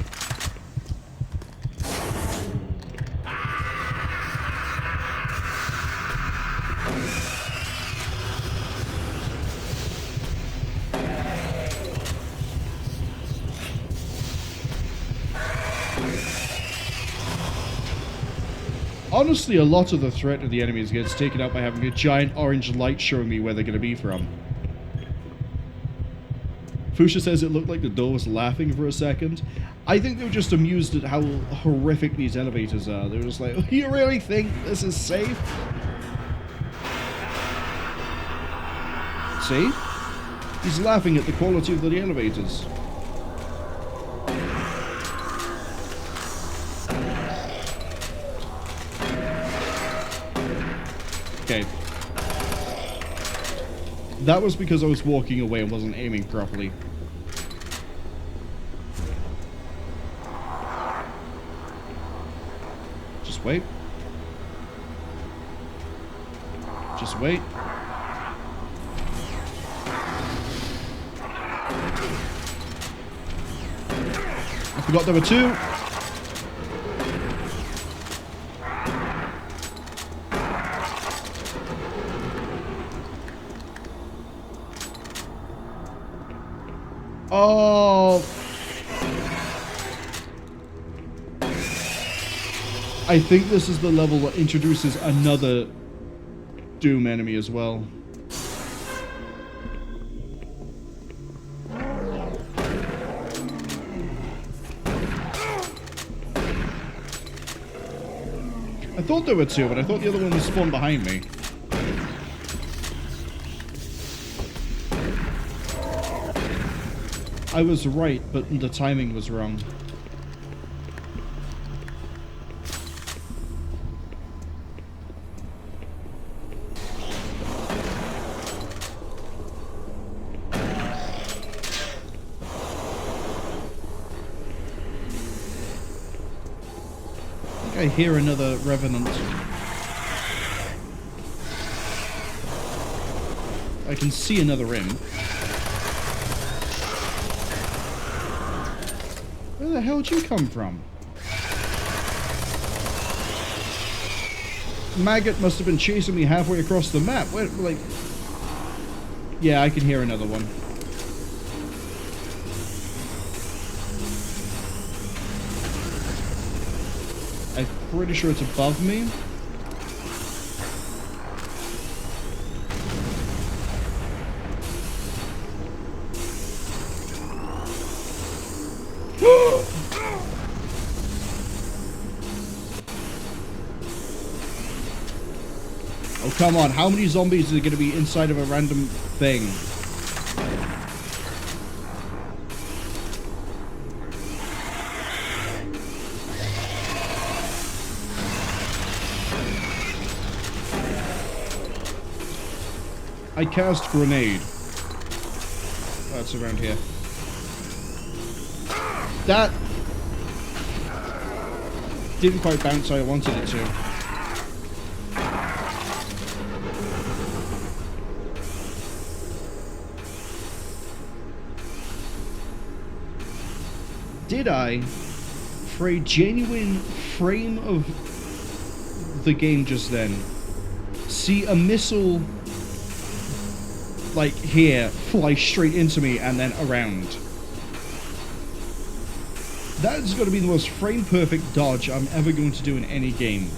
Honestly, a lot of the threat of the enemies gets taken out by having a giant orange light showing me where they're going to be from. Fusha says it looked like the door was laughing for a second. I think they were just amused at how horrific these elevators are. They were just like, oh, you really think this is safe? See? He's laughing at the quality of the elevators. Okay. That was because I was walking away and wasn't aiming properly. Just wait. Just wait. I forgot there were two. Oh, I think this is the level that introduces another Doom enemy as well. I thought there were two, but I thought the other one was spawned behind me. I was right, but the timing was wrong. I hear another revenant. I can see another imp. Where the hell did you come from? Maggot must have been chasing me halfway across the map. Where, like... Yeah, I can hear another one. I'm pretty sure it's above me. Oh, come on. How many zombies are going to be inside of a random thing? I cast grenade. Oh, it's around here. That didn't quite bounce how I wanted it to. Did I, for a genuine frame of the game just then, see a missile like here fly straight into me and then around? That is going to be the most frame perfect dodge I'm ever going to do in any game.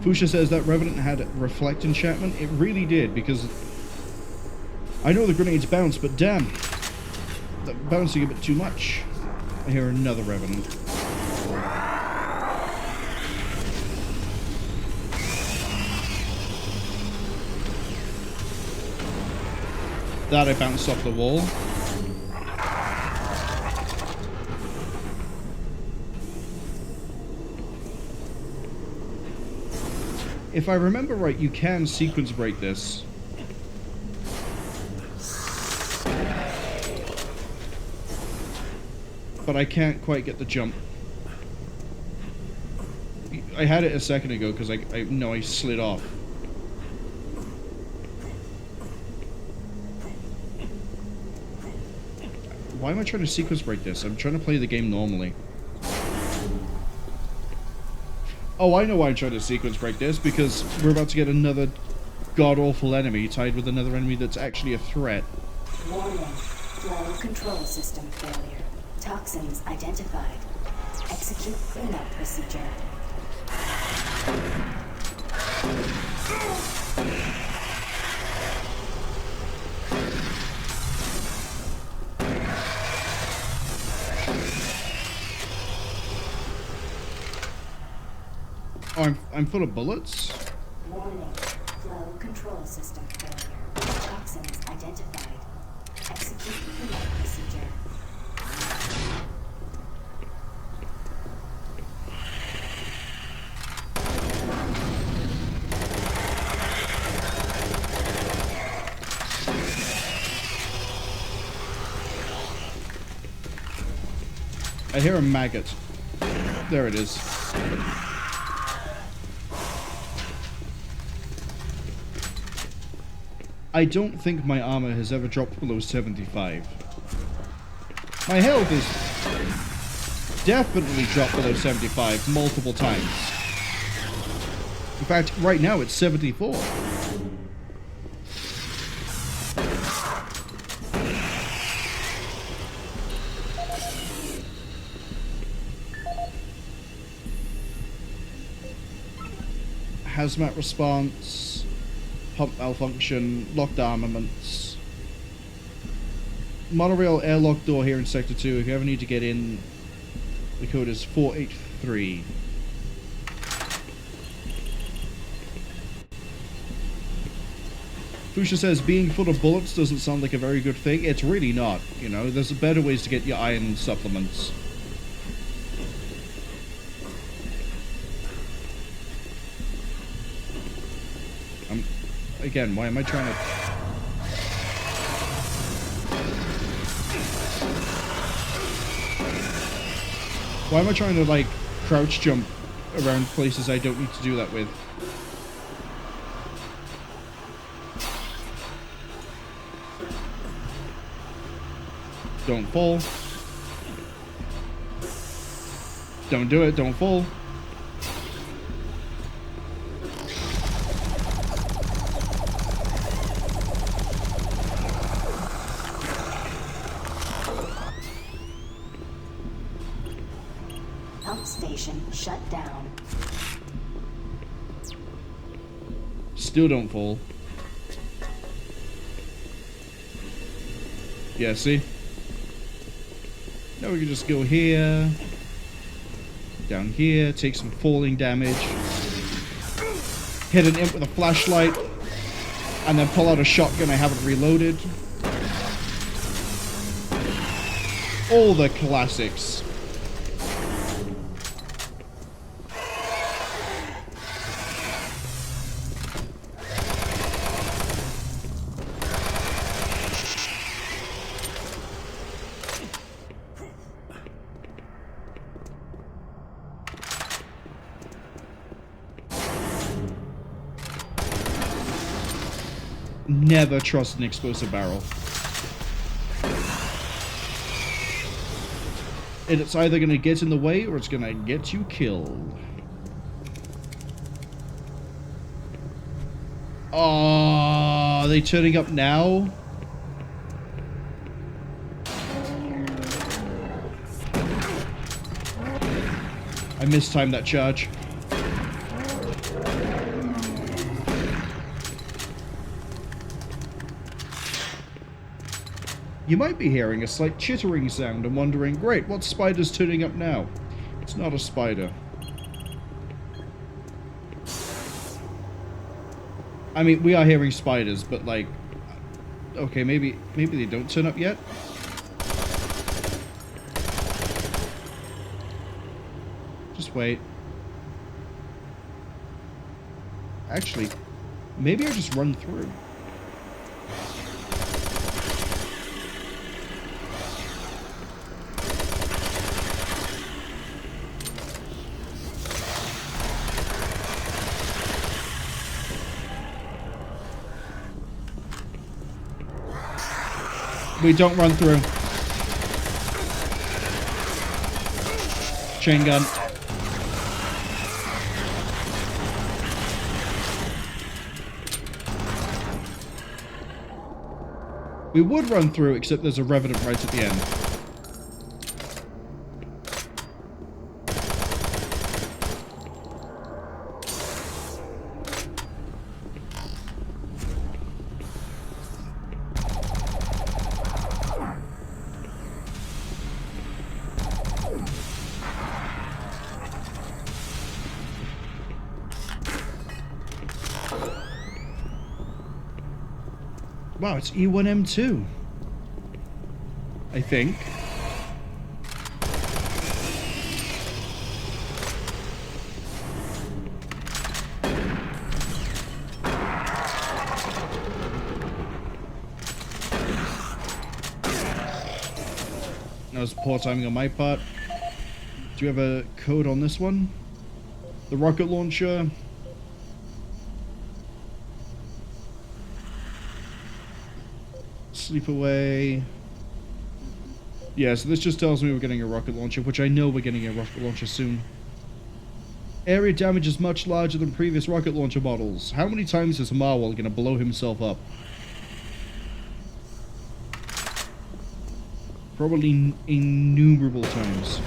Fusha says that Revenant had reflect enchantment. It really did, because I know the grenades bounce, but damn, they're bouncing a bit too much. I hear another Revenant. That I bounced off the wall. If I remember right, you can sequence break this. But I can't quite get the jump. I had it a second ago because I slid off. Why am I trying to sequence break this? I'm trying to play the game normally. Oh, I know why I'm trying to sequence break this, because we're about to get another god-awful enemy tied with another enemy that's actually a threat. Warning. Flow control system failure. Toxins identified. Execute cleanup procedure. Oh, I'm full of bullets? Warning. Flow control system failure. Toxins identified. Execute cleanup procedure. I hear a maggot. There it is. I don't think my armor has ever dropped below 75. My health is definitely dropped below 75 multiple times. In fact, right now it's 74. Hazmat response, pump malfunction, locked armaments. monorail airlock door here in Sector 2. If you ever need to get in, the code is 483. Fusha says being full of bullets doesn't sound like a very good thing. It's really not, you know. There's better ways to get your iron supplements. Again, why am I trying to... Why am I trying to, like, crouch jump around places I don't need to do that with? Don't fall. Don't do it, don't fall. Pump station shut down. Still don't fall. Yeah, see? Now we can just go here, down here, take some falling damage, hit an imp with a flashlight, and then pull out a shotgun I haven't reloaded. All the classics. Never trust an explosive barrel. And it's either going to get in the way or it's going to get you killed. Oh, are they turning up now? I mistimed that charge. You might be hearing a slight chittering sound and wondering, great, what spider's turning up now? It's not a spider. I mean, we are hearing spiders, but like, okay, maybe they don't turn up yet? Just wait. Actually, maybe I just run through. We don't run through. Chain gun. We would run through, except there's a Revenant right at the end. Wow, it's E1M2. I think. That was poor timing on my part. Do you have a code on this one? The rocket launcher. Sleep away. Yeah, so this just tells me we're getting a rocket launcher, which I know we're getting a rocket launcher soon. Area damage is much larger than previous rocket launcher models. How many times is Marwol going to blow himself up? Probably innumerable times.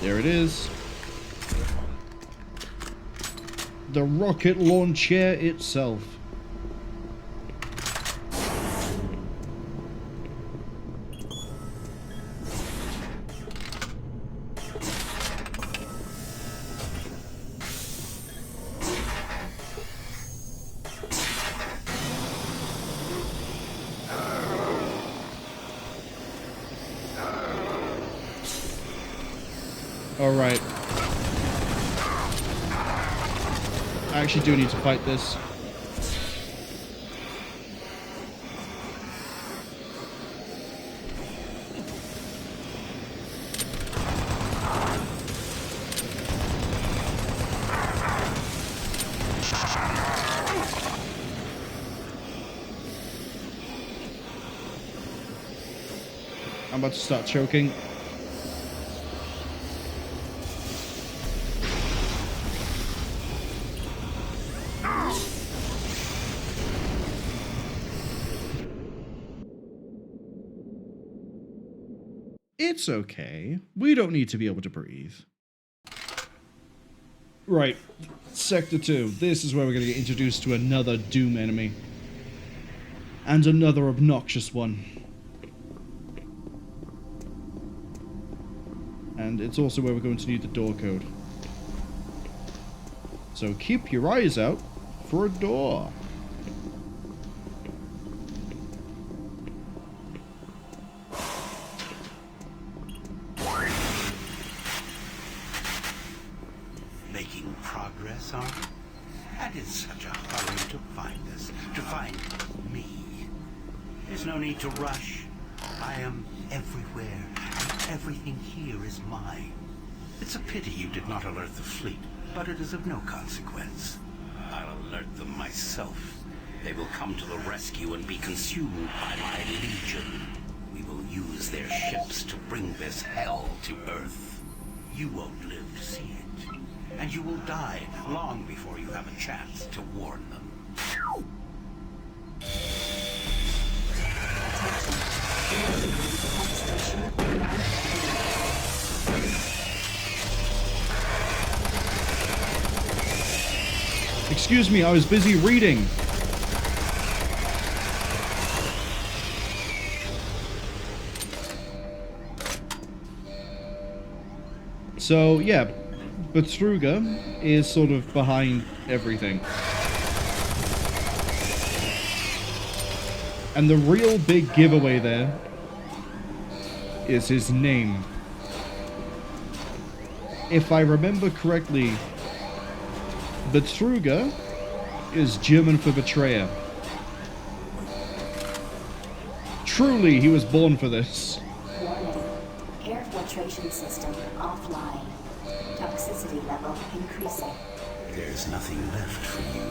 There it is. The rocket launcher itself. Alright. I actually do need to fight this. I'm about to start choking. It's okay. We don't need to be able to breathe. Right. Sector 2. This is where we're going to get introduced to another Doom enemy. And another obnoxious one. And it's also where we're going to need the door code. So keep your eyes out for a door. Making progress, are you? And in such a hurry to find us, to find me. There's no need to rush. I am everywhere, and everything here is mine. It's a pity you did not alert the fleet, but it is of no consequence. I'll alert them myself. They will come to the rescue and be consumed by my legion. We will use their ships to bring this hell to Earth. You won't live to see it. And you will die long before you have a chance to warn them. Excuse me, I was busy reading. So, yeah, Betruga is sort of behind everything. And the real big giveaway there is his name. If I remember correctly, Betruga is German for betrayer. Truly, he was born for this. Warning. Air filtration system offline. Toxicity level increasing. There's nothing left for you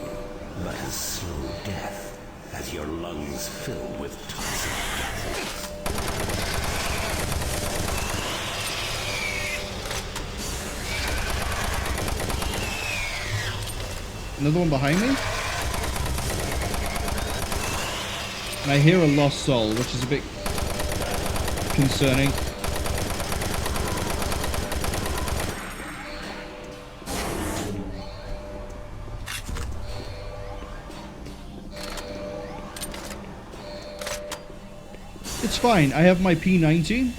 but a slow death as your lungs fill with toxic gases. Another one behind me? And I hear a lost soul, which is a bit concerning. It's fine, I have my P90.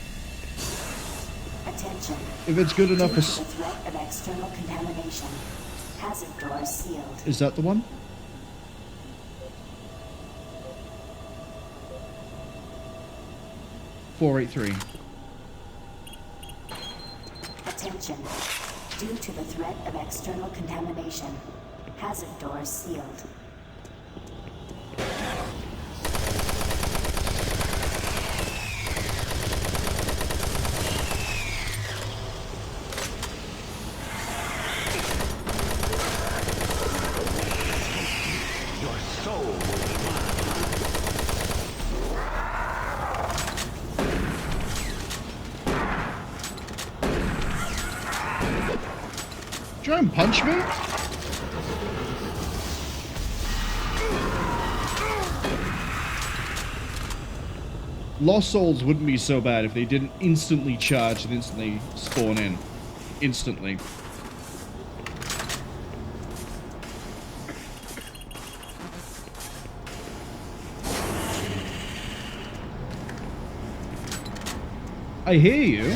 Attention. If it's good enough Due for... to the threat of external contamination. Hazard doors sealed. Is that the one? .483. Attention. Due to the threat of external contamination. Hazard doors sealed. Try and punch me? Lost souls wouldn't be so bad if they didn't instantly charge and instantly spawn in. instantly. I hear you.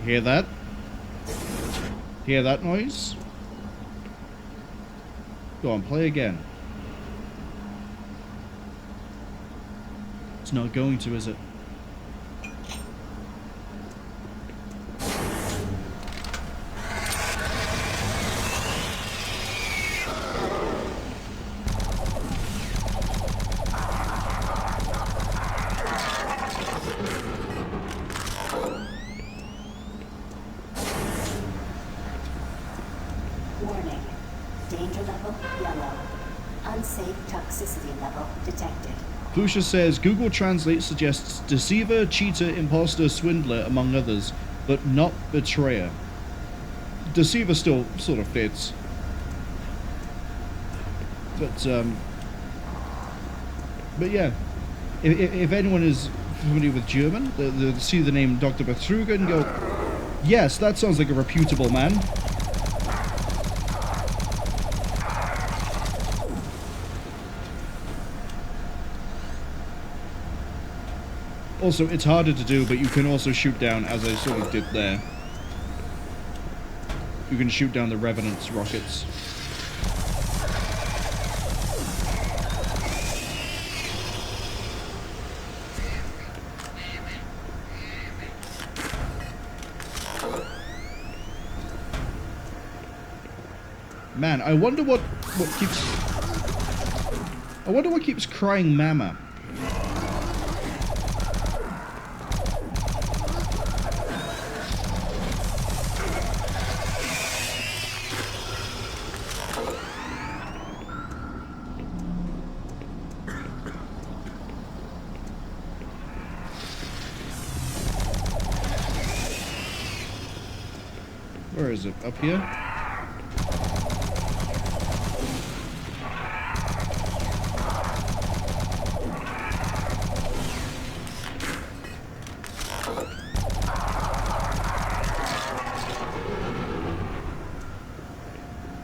Hear that? Hear that noise? Go on, play again. It's not going to, is it? Warning. Danger level yellow. Unsafe toxicity level detected. Fusha says Google Translate suggests deceiver, cheater, imposter, swindler, among others, but not betrayer. Deceiver still sort of fits. But yeah, if anyone is familiar with German, they see the name Dr. Betrüger and go, yes, that sounds like a reputable man. Also, it's harder to do, but you can also shoot down, as I sort of did there. You can shoot down the Revenant's rockets. Man, I wonder what keeps crying mama. Where is it? Up here?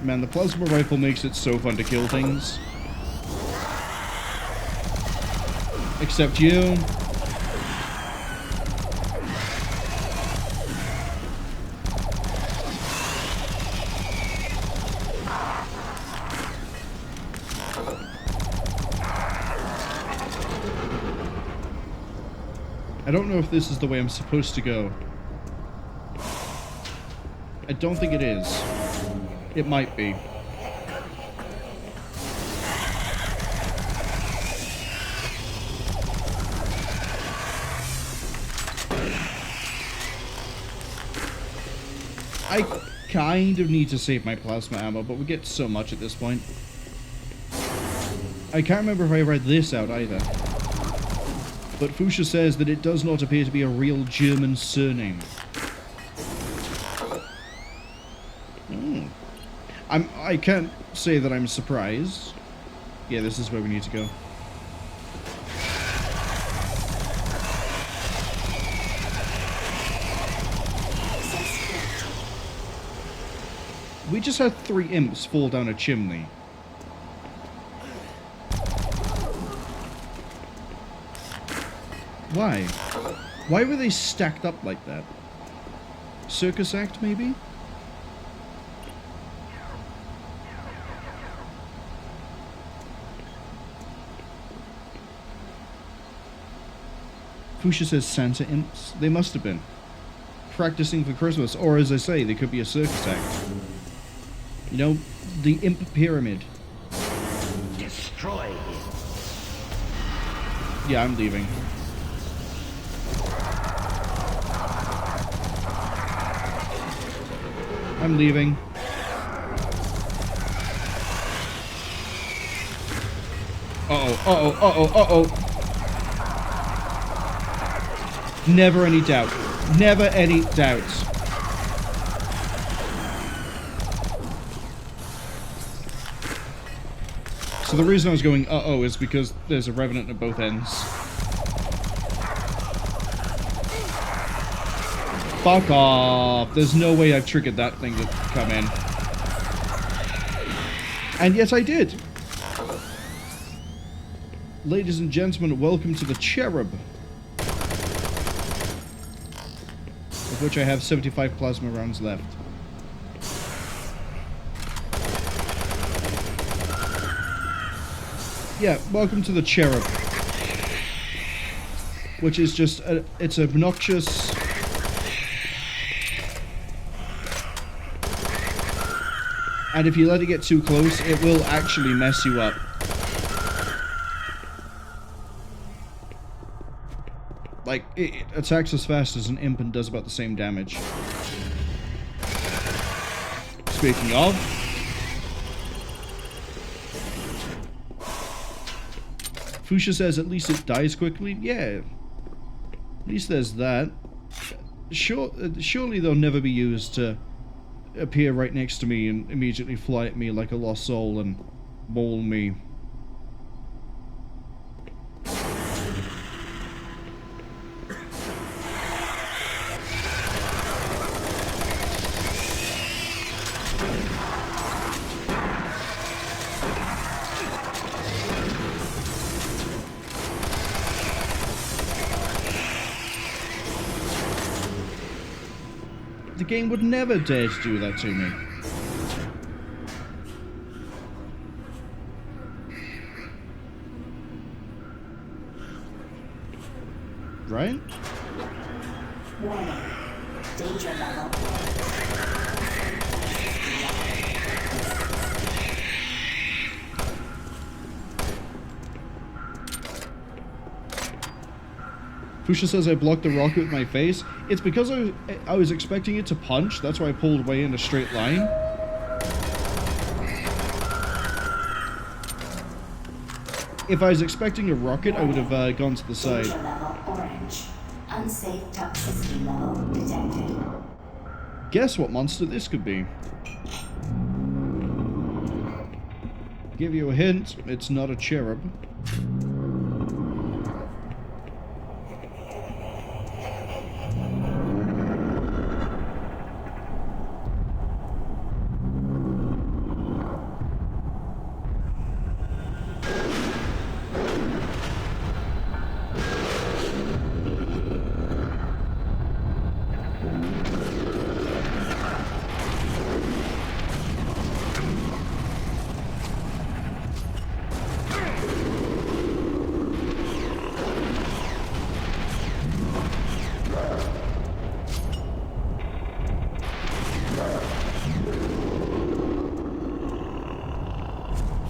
Man, the plasma rifle makes it so fun to kill things. Except you. I don't know if this is the way I'm supposed to go. I don't think it is. It might be. I kind of need to save my plasma ammo, but we get so much at this point. I can't remember if I read this out either. But Fusha says that it does not appear to be a real German surname. I can't say that I'm surprised. Yeah, this is where we need to go. We just had 3 imps fall down a chimney. Why? Why were they stacked up like that? Circus act, maybe? Fusha says Santa imps. They must have been. Practicing for Christmas. Or, as I say, they could be a circus act. You know, the imp pyramid. Destroy him. Yeah, I'm leaving. I'm leaving. Uh-oh. Never any doubt. Never any doubts. So the reason I was going uh-oh is because there's a Revenant at both ends. Fuck off! There's no way I've triggered that thing to come in. And yet I did! Ladies and gentlemen, welcome to the Cherub. Of which I have 75 plasma rounds left. Yeah, welcome to the Cherub. Which is just, it's obnoxious. And if you let it get too close, it will actually mess you up. Like, it attacks as fast as an imp and does about the same damage. Speaking of... Fuchsia says at least it dies quickly. Yeah. At least there's that. Surely they'll never be used to appear right next to me and immediately fly at me like a lost soul and maul me. The game would never dare to do that to me. Right? Warning. Danger level. Fuchsia says I blocked the rocket with my face. It's because I was expecting it to punch. That's why I pulled away in a straight line. If I was expecting a rocket, I would have gone to the side. Danger level orange. Unsafe toxicity level detected. Guess what monster this could be? Give you a hint, it's not a cherub.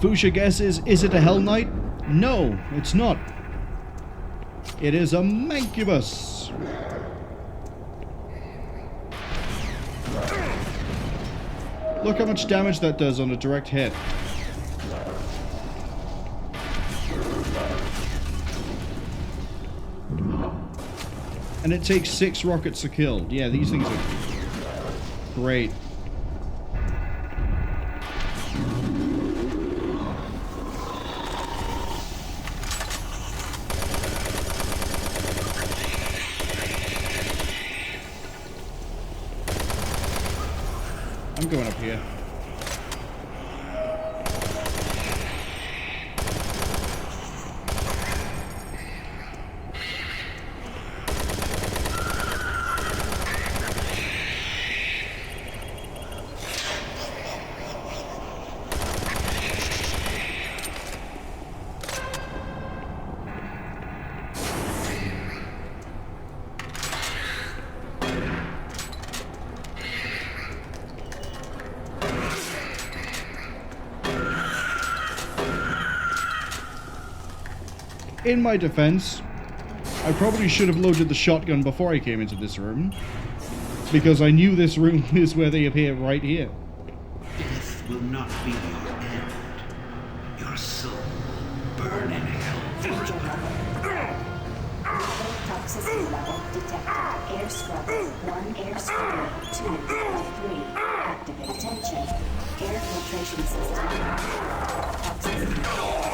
Fuchsia guesses, is it a Hell Knight? No, it's not. It is a Mancubus. Look how much damage that does on a direct hit. And it takes 6 rockets to kill. Yeah, these things are great. I'm going up here. In my defense, I probably should have loaded the shotgun before I came into this room, because I knew this room is where they appear right here. Death will not be your end. Your soul will burn in hell forever. Toxicity level detected. Air scrubber. 1 air scrubber. 2 of 3. Activate. Attention. Air filtration system. Toxicity.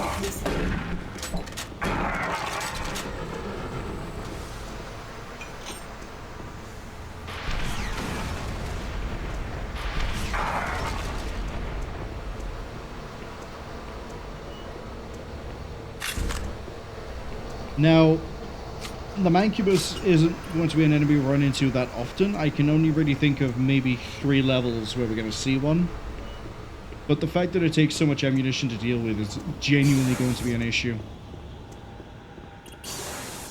Now, the Mancubus isn't going to be an enemy we run into that often. I can only really think of maybe 3 levels where we're going to see one. But the fact that it takes so much ammunition to deal with is genuinely going to be an issue.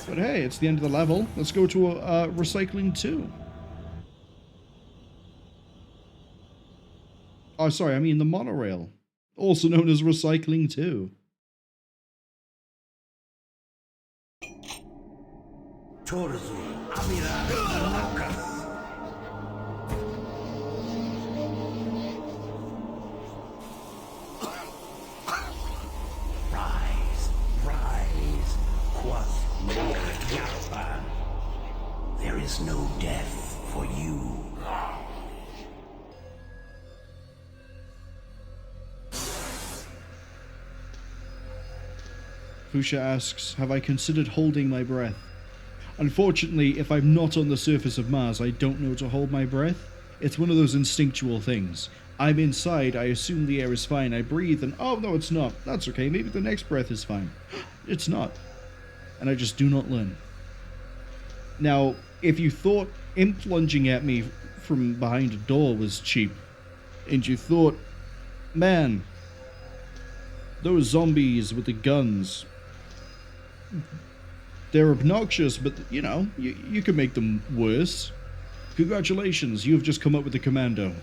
But hey, it's the end of the level. Let's go to Recycling 2. Oh, sorry, I mean the Monorail. Also known as Recycling 2. There is no death for you. Fusha asks, have I considered holding my breath? Unfortunately, if I'm not on the surface of Mars, I don't know to hold my breath. It's one of those instinctual things. I'm inside, I assume the air is fine, I breathe, and oh no, it's not. That's okay, maybe the next breath is fine. It's not. And I just do not learn. Now, if you thought imp lunging at me from behind a door was cheap, and you thought, man, those zombies with the guns, they're obnoxious, but you know, you can make them worse. Congratulations, you've just come up with a commando.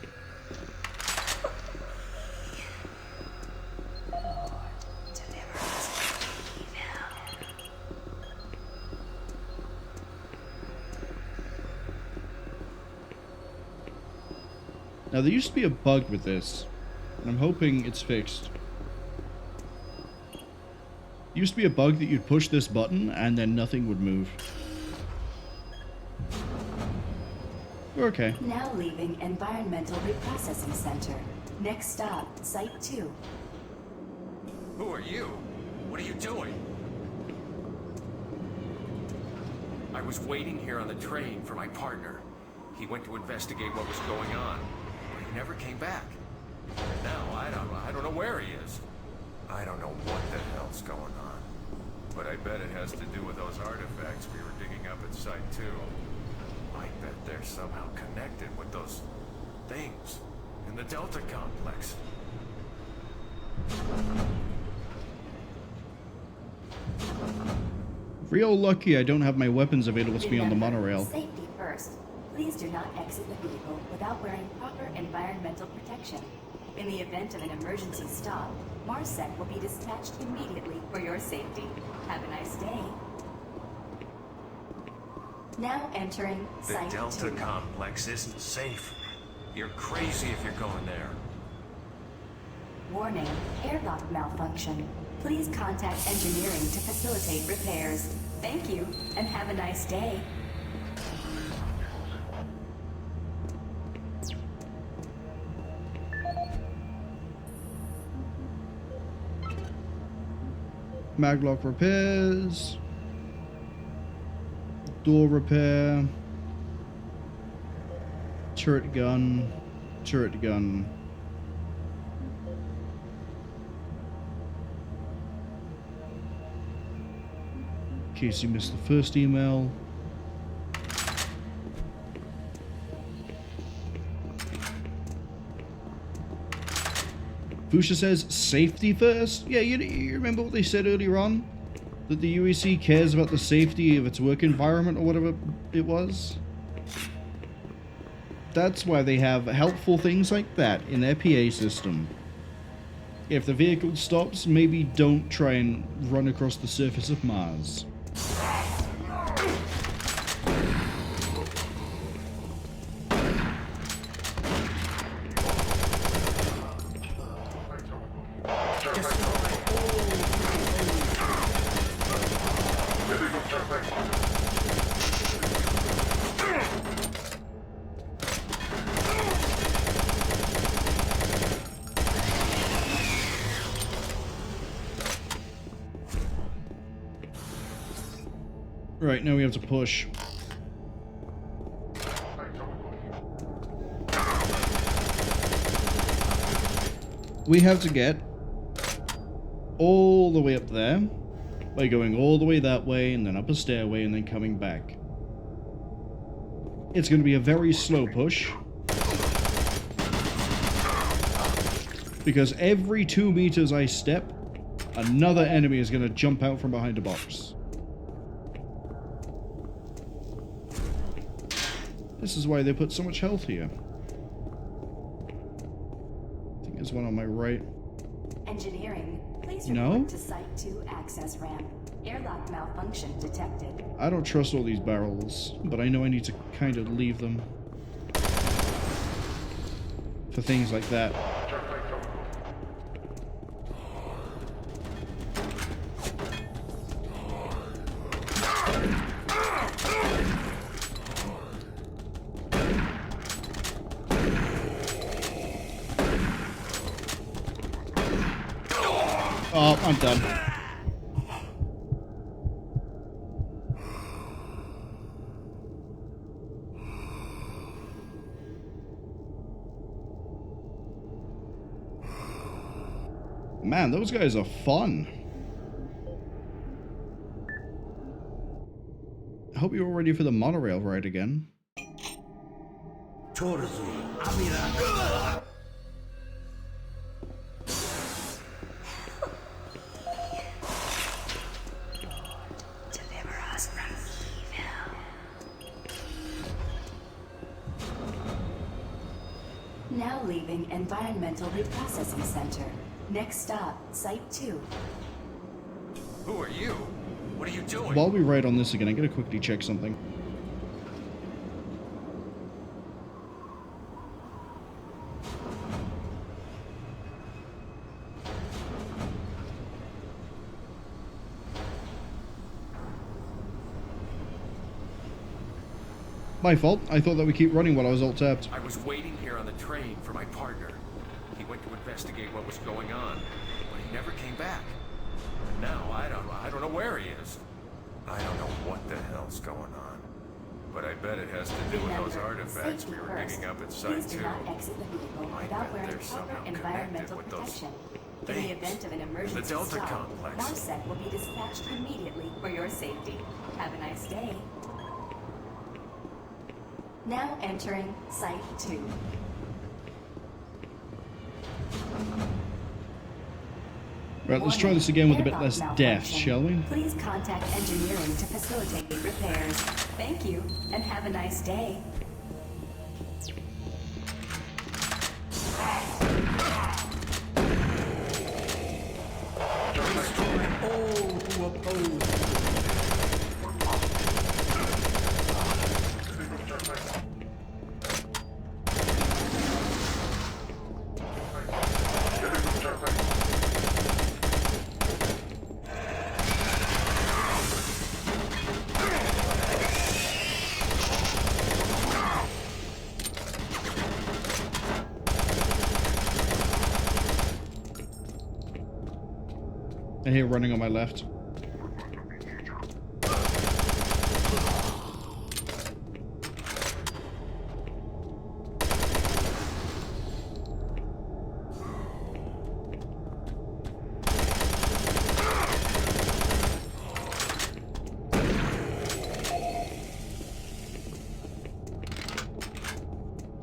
Now, there used to be a bug with this, and I'm hoping it's fixed. There used to be a bug that you'd push this button, and then nothing would move. Okay. Now leaving Environmental Reprocessing Center. Next stop, Site 2. Who are you? What are you doing? I was waiting here on the train for my partner. He went to investigate what was going on. He never came back. And now I don't know where he is. I don't know what the hell's going on. But I bet it has to do with those artifacts we were digging up at Site 2. I bet they're somehow connected with those things in the Delta Complex. Real lucky I don't have my weapons available to me on the monorail. Safety first. Please do not exit the vehicle without wearing proper environmental protection. In the event of an emergency stop, MARSEC will be dispatched immediately for your safety. Have a nice day. Now entering Site 2. The Delta Complex isn't safe. You're crazy if you're going there. Warning, airlock malfunction. Please contact engineering to facilitate repairs. Thank you, and have a nice day. Maglock repairs. Door repair. Turret gun. Turret gun. In case you missed the first email. Fusha says safety first? Yeah, you remember what they said earlier on? That the UEC cares about the safety of its work environment or whatever it was? That's why they have helpful things like that in their PA system. If the vehicle stops, maybe don't try and run across the surface of Mars. Right, now we have to push. We have to get all the way up there, by going all the way that way and then up a stairway and then coming back. It's going to be a very slow push, because every 2 meters I step, another enemy is going to jump out from behind a box. This is why they put so much health here. I think there's one on my right. Engineering, please No? report to Site 2 access ramp. Airlock malfunction detected. I don't trust all these barrels, but I know I need to kind of leave them for things like that. Oh, I'm done. Man, those guys are fun. I hope you're all ready for the monorail ride again. Now leaving Environmental Reprocessing Center. Next stop, Site 2. Who are you? What are you doing? While we ride on this again, I gotta quickly check something. My fault. I thought that we keep running while I was alt-tabbed. I was waiting here on the train for my partner. He went to investigate what was going on, but he never came back. And now I don't know where he is. I don't know what the hell's going on. But I bet it has to do with those artifacts we were digging up at Site 2. I bet they're somehow connected with those In the event of an emergency the Delta stop, complex. MARSEC will be dispatched immediately for your safety. Have a nice day. Now entering Site 2. Right, let's try this again with a bit less death, shall we? Please contact engineering to facilitate repairs. Thank you, and have a nice day. All who oppose. I hear running on my left.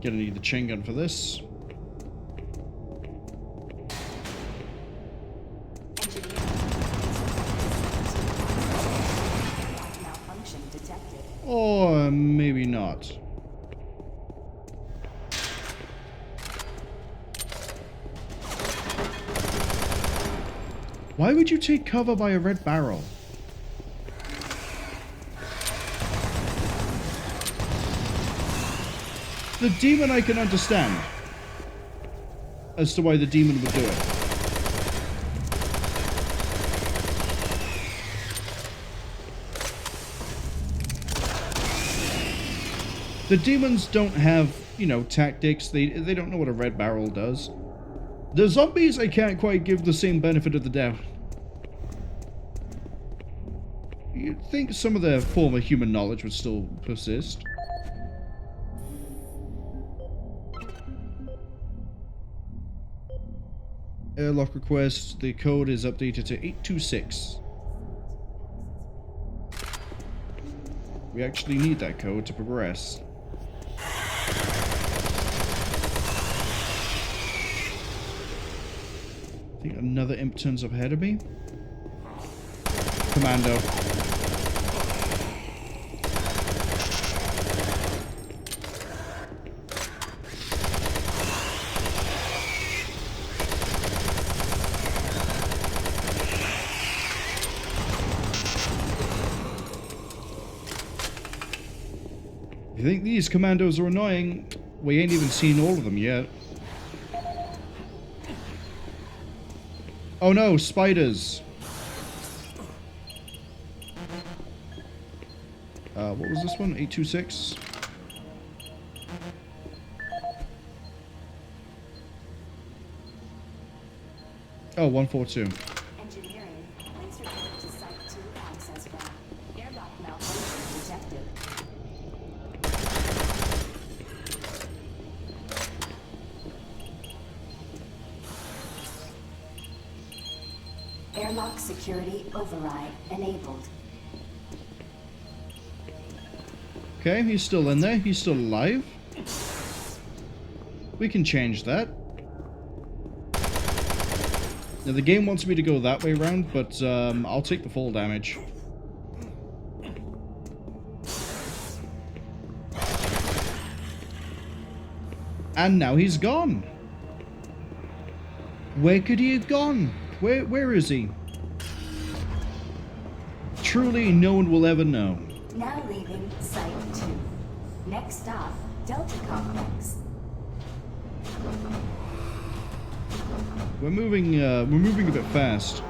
Gonna need the chain gun for this. Or maybe not. Why would you take cover by a red barrel? The demon I can understand as to why the demon would do it. The demons don't have, you know, tactics. They don't know what a red barrel does. The zombies I can't quite give the same benefit of the doubt. You'd think some of their former human knowledge would still persist. Airlock request. The code is updated to 826. We actually need that code to progress. I think another imp turns up ahead of me. Commando. If you think these commandos are annoying, we ain't even seen all of them yet. Oh no, spiders! What was this one? 826? Oh, 142. Engineering, please report to Site 2 access ramp. Airlock malfunction detected. Airlock security override enabled. Okay, he's still in there. He's still alive. We can change that. Now, the game wants me to go that way around, but I'll take the fall damage. And now he's gone. Where could he have gone? Where is he? Truly, no one will ever know. Now leaving Site 2. Next stop, Delta Complex. We're moving a bit fast.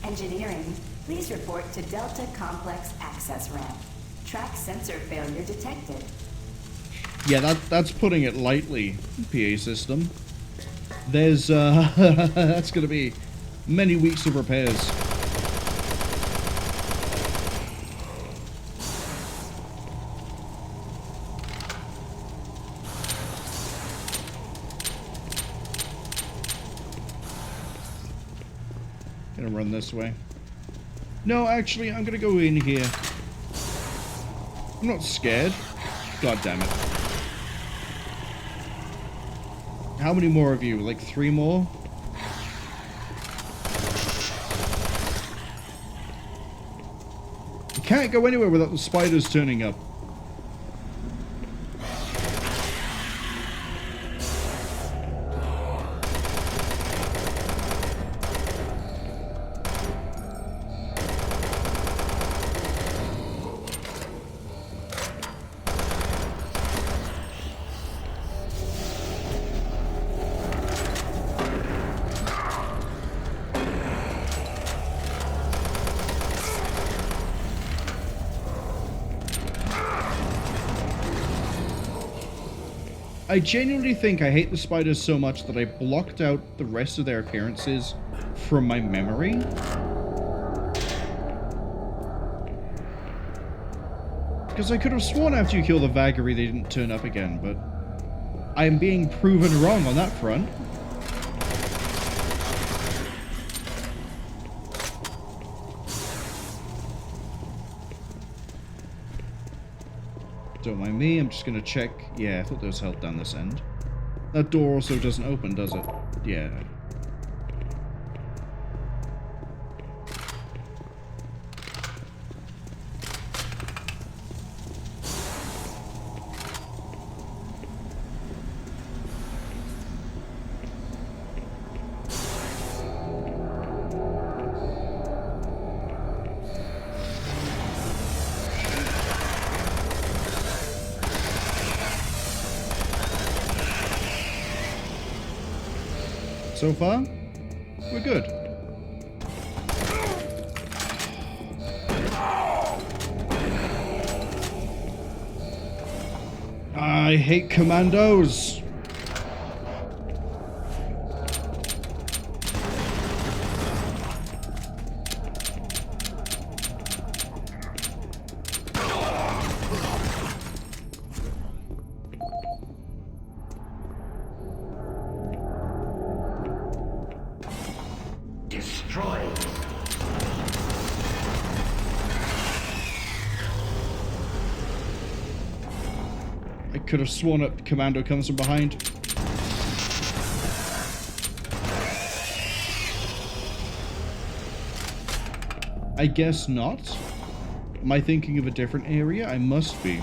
Engineering, please report to Delta Complex access ramp. Track sensor failure detected. Yeah, that's putting it lightly, PA system. There's, that's gonna be many weeks of repairs. Gonna run this way. No, actually, I'm gonna go in here. I'm not scared. God damn it. How many more of you? Like 3 more? You can't go anywhere without the spiders turning up. I genuinely think I hate the spiders so much that I blocked out the rest of their appearances from my memory. Because I could have sworn after you kill the Vagary they didn't turn up again, but I am being proven wrong on that front. Don't mind me, I'm just gonna check. Yeah, I thought there was help down this end. That door also doesn't open, does it? Yeah. So far, we're good. I hate commandos. destroyed. I could have sworn a commando comes from behind. I guess not. Am I thinking of a different area? I must be.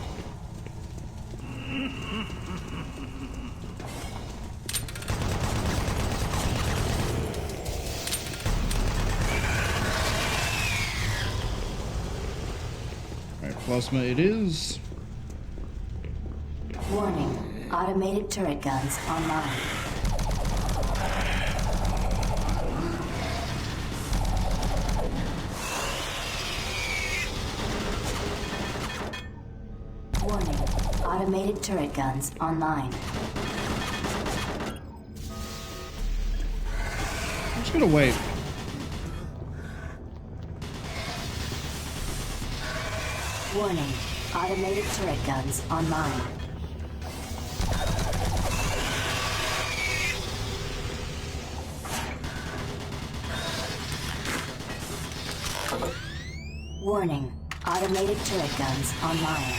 Alright, plasma it is. Warning. Automated turret guns online. Warning. Automated turret guns online. I'm just gonna wait. Warning. Automated turret guns online. Warning. Automated turret guns online.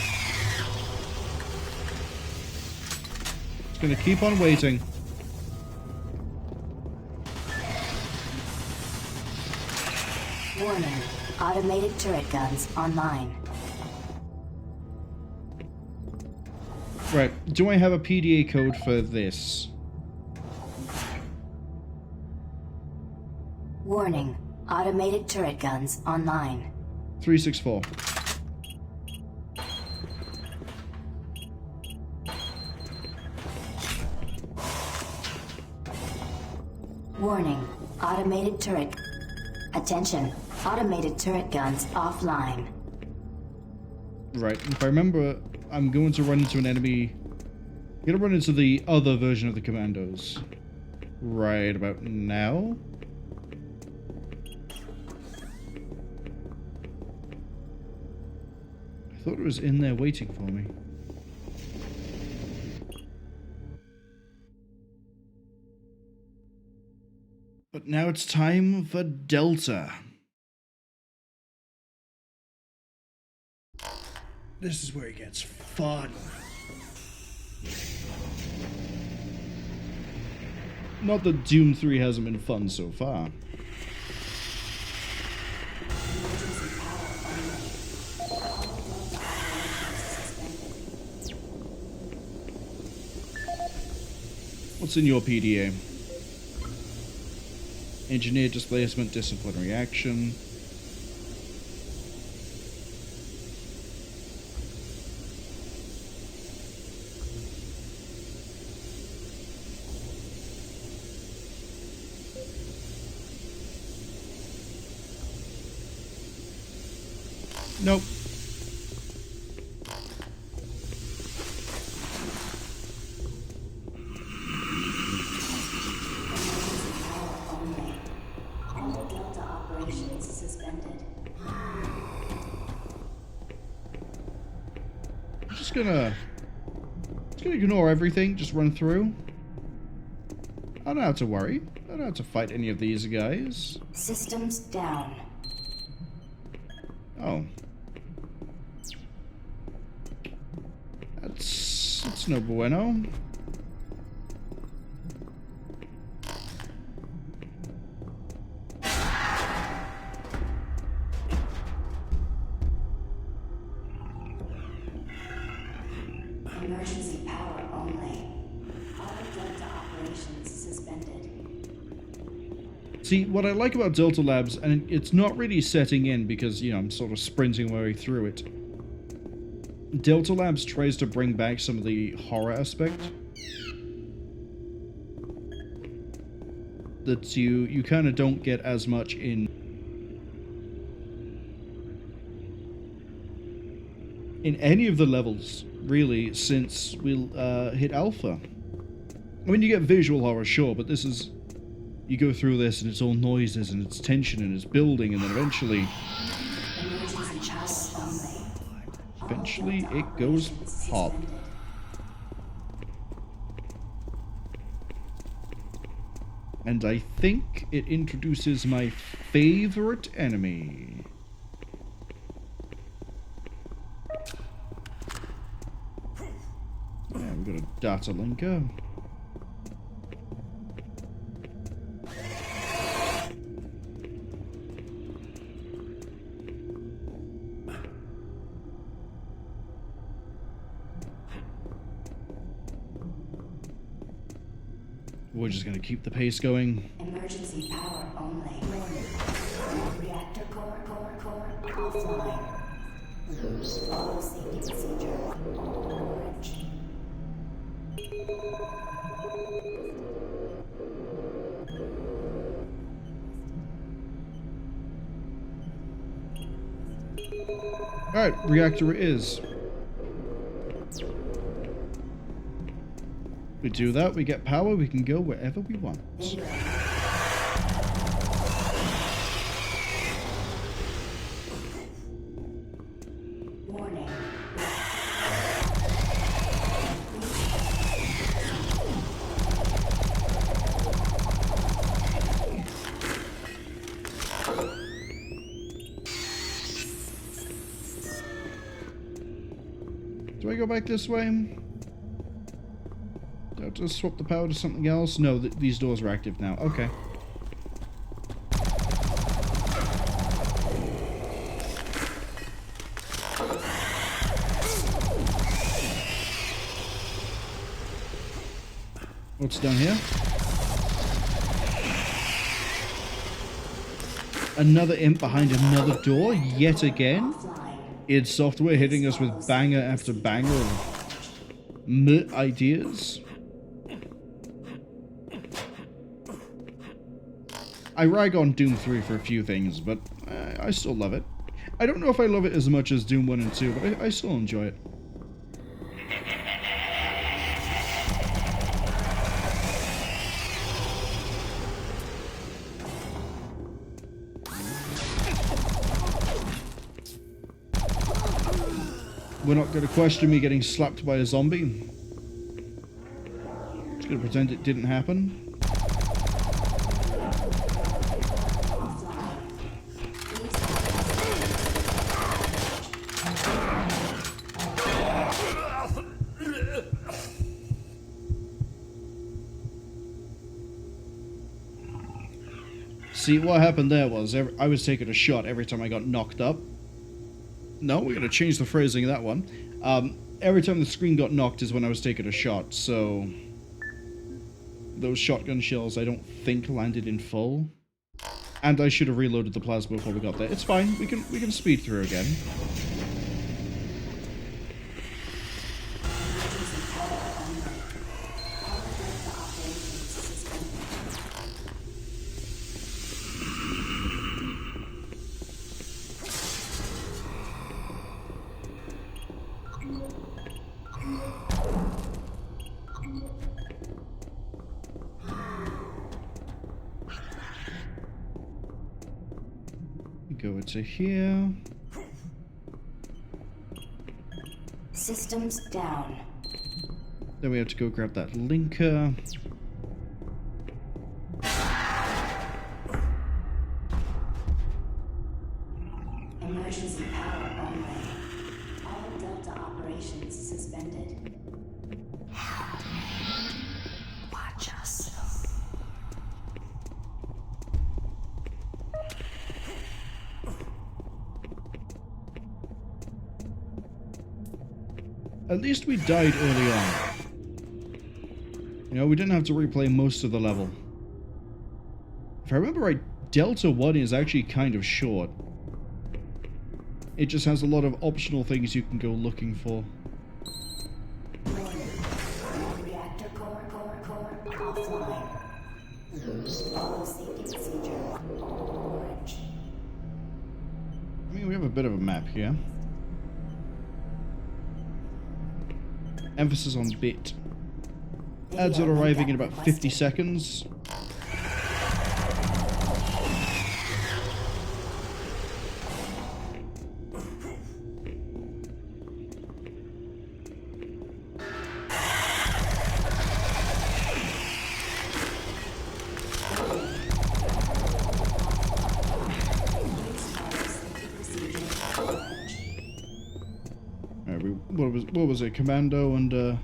Just gonna keep on waiting. Warning. Automated turret guns online. Right, do I have a PDA code for this? Warning. Automated turret guns online. 364. Warning. Automated turret. Attention. Automated turret guns offline. Right, if I remember, I'm going to run into an enemy. I'm gonna run into the other version of the commandos. Right about now. I thought it was in there waiting for me. But now it's time for Delta. This is where it gets fun. Not that Dhwem3 hasn't been fun so far. What's in your PDA? Engineer displacement, disciplinary action. Nope. I'm just gonna ignore everything, just run through. I don't have to worry. I don't have to fight any of these guys. Systems down. Oh. That's no bueno. Emergency power only. All Delta operations suspended. See, what I like about Delta Labs, and it's not really setting in because, you know, I'm sort of sprinting my way through it. Delta Labs tries to bring back some of the horror aspect that you kind of don't get as much in any of the levels, really, since we hit Alpha. I mean, you get visual horror, sure, but this is... You go through this and it's all noises and it's tension and it's building, and then eventually it goes pop. And I think it introduces my favorite enemy. Yeah, we've got a data linker. We're just going to keep the pace going. Emergency power only. Reactor core offline. Follow safety procedure. Orange. Alright, reactor it is. We do that, we get power, we can go wherever we want. Warning. Do I go back this way? Do I have to swap the power to something else? No, these doors are active now. Okay. What's down here? Another imp behind another door, yet again? Id Software hitting us with banger after banger of ideas. I rag on Doom 3 for a few things, but I still love it. I don't know if I love it as much as Doom 1 and 2, but I still enjoy it. We're not going to question me getting slapped by a zombie. Just going to pretend it didn't happen. See, what happened there was I was taking a shot every time I got knocked up. No, we're going to change the phrasing of that one. Every time the screen got knocked is when I was taking a shot, so those shotgun shells I don't think landed in full. And I should have reloaded the plasma before we got there. It's fine, we can speed through again. Go to here. Systems down. Then we have to go grab that linker. Emergency power only. All Delta operations suspended. Watch us. At least we died early on. You know, we didn't have to replay most of the level. If I remember right, Delta 1 is actually kind of short. It just has a lot of optional things you can go looking for. Reactor core offline. Follow safety procedure. Orange. I mean, we have a bit of a map here. Emphasis on bit. Ads are arriving in about 50 seconds. what was it? Commando and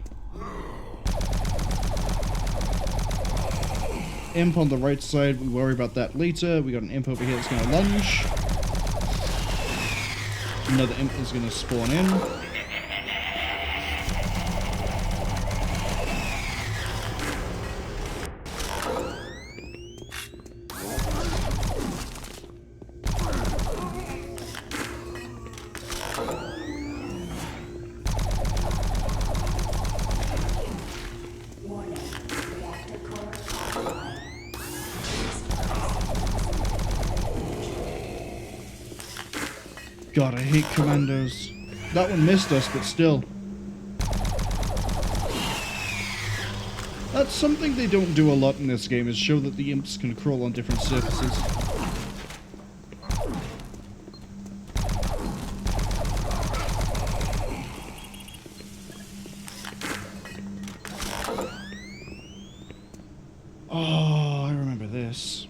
imp on the right side. We worry about that later. We got an imp over here that's going to lunge. Another imp is going to spawn in. God, I hate commandos. That one missed us, but still. That's something they don't do a lot in this game, is show that the imps can crawl on different surfaces. Oh, I remember this.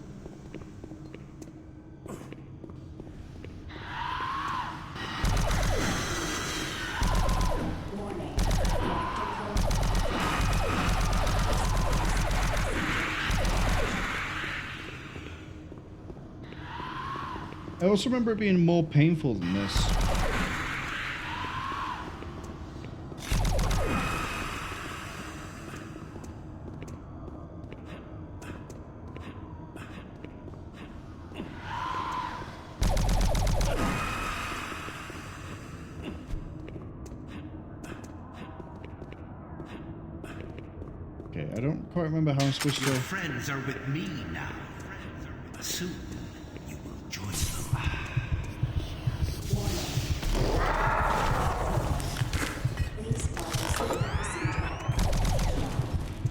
I also remember it being more painful than this. Okay, I don't quite remember how I'm supposed to go. Your friends are with me now. Soon, you will join them.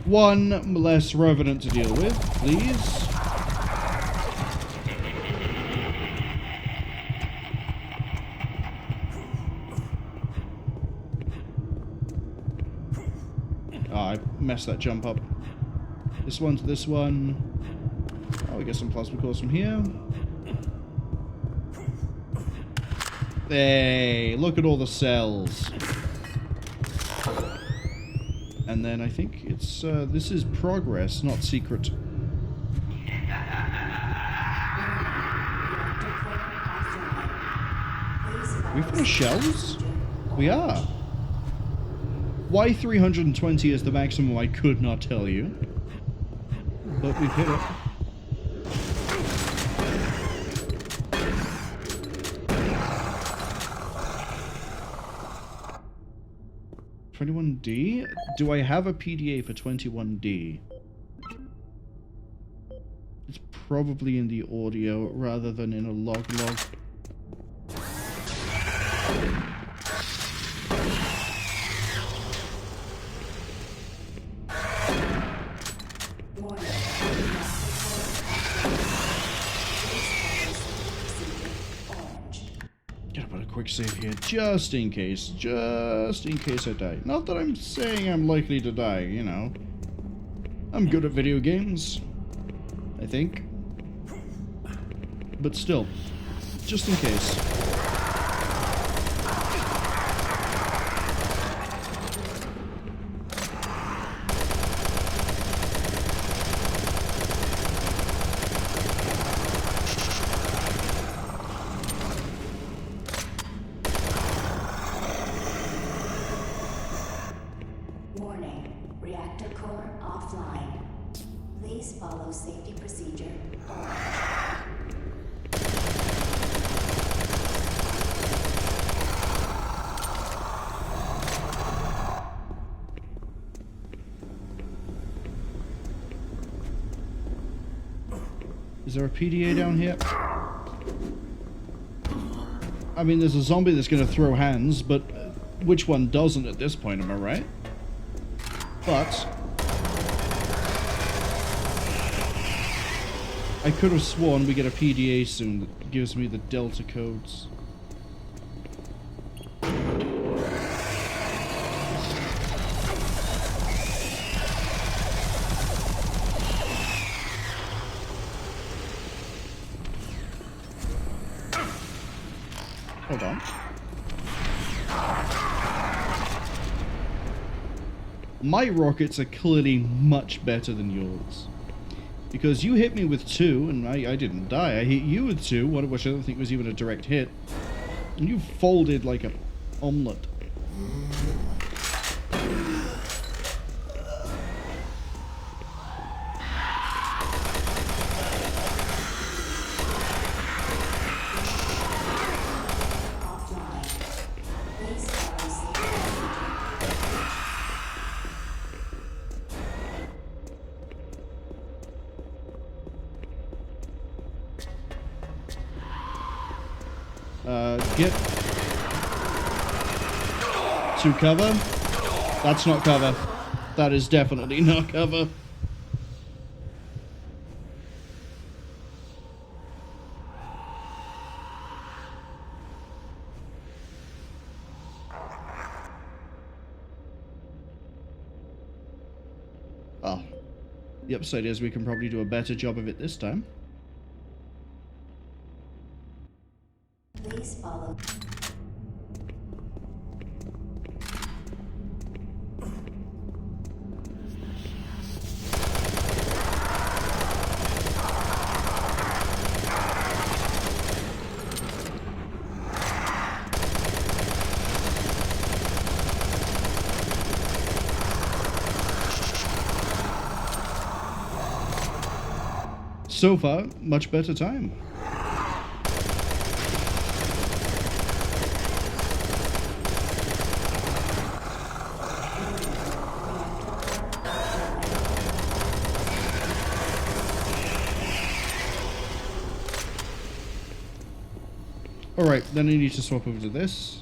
One less revenant to deal with, please. Oh, I messed that jump up. This one to this one. Oh, we get some plasma cores from here. Hey, look at all the cells. And then I think it's, this is progress, not secret. We finished shells? We are. Why 320 is the maximum, I could not tell you. But we've hit it. $21D? Do I have a PDA for 21D? It's probably in the audio rather than in a log. Quick save here, just in case I die. Not that I'm saying I'm likely to die, you know. I'm good at video games, I think. But still, just in case. Is there a PDA down here? I mean, there's a zombie that's going to throw hands, but which one doesn't at this point, am I right? But I could have sworn we get a PDA soon that gives me the Delta codes. Hold on. My rockets are clearly much better than yours. Because you hit me with 2, and I didn't die. I hit you with 2, which I don't think was even a direct hit. And you folded like an omelette. Get to cover. That's not cover. That is definitely not cover. Oh. The upside is we can probably do a better job of it this time. Please follow. So far, much better time. Alright, then I need to swap over to this.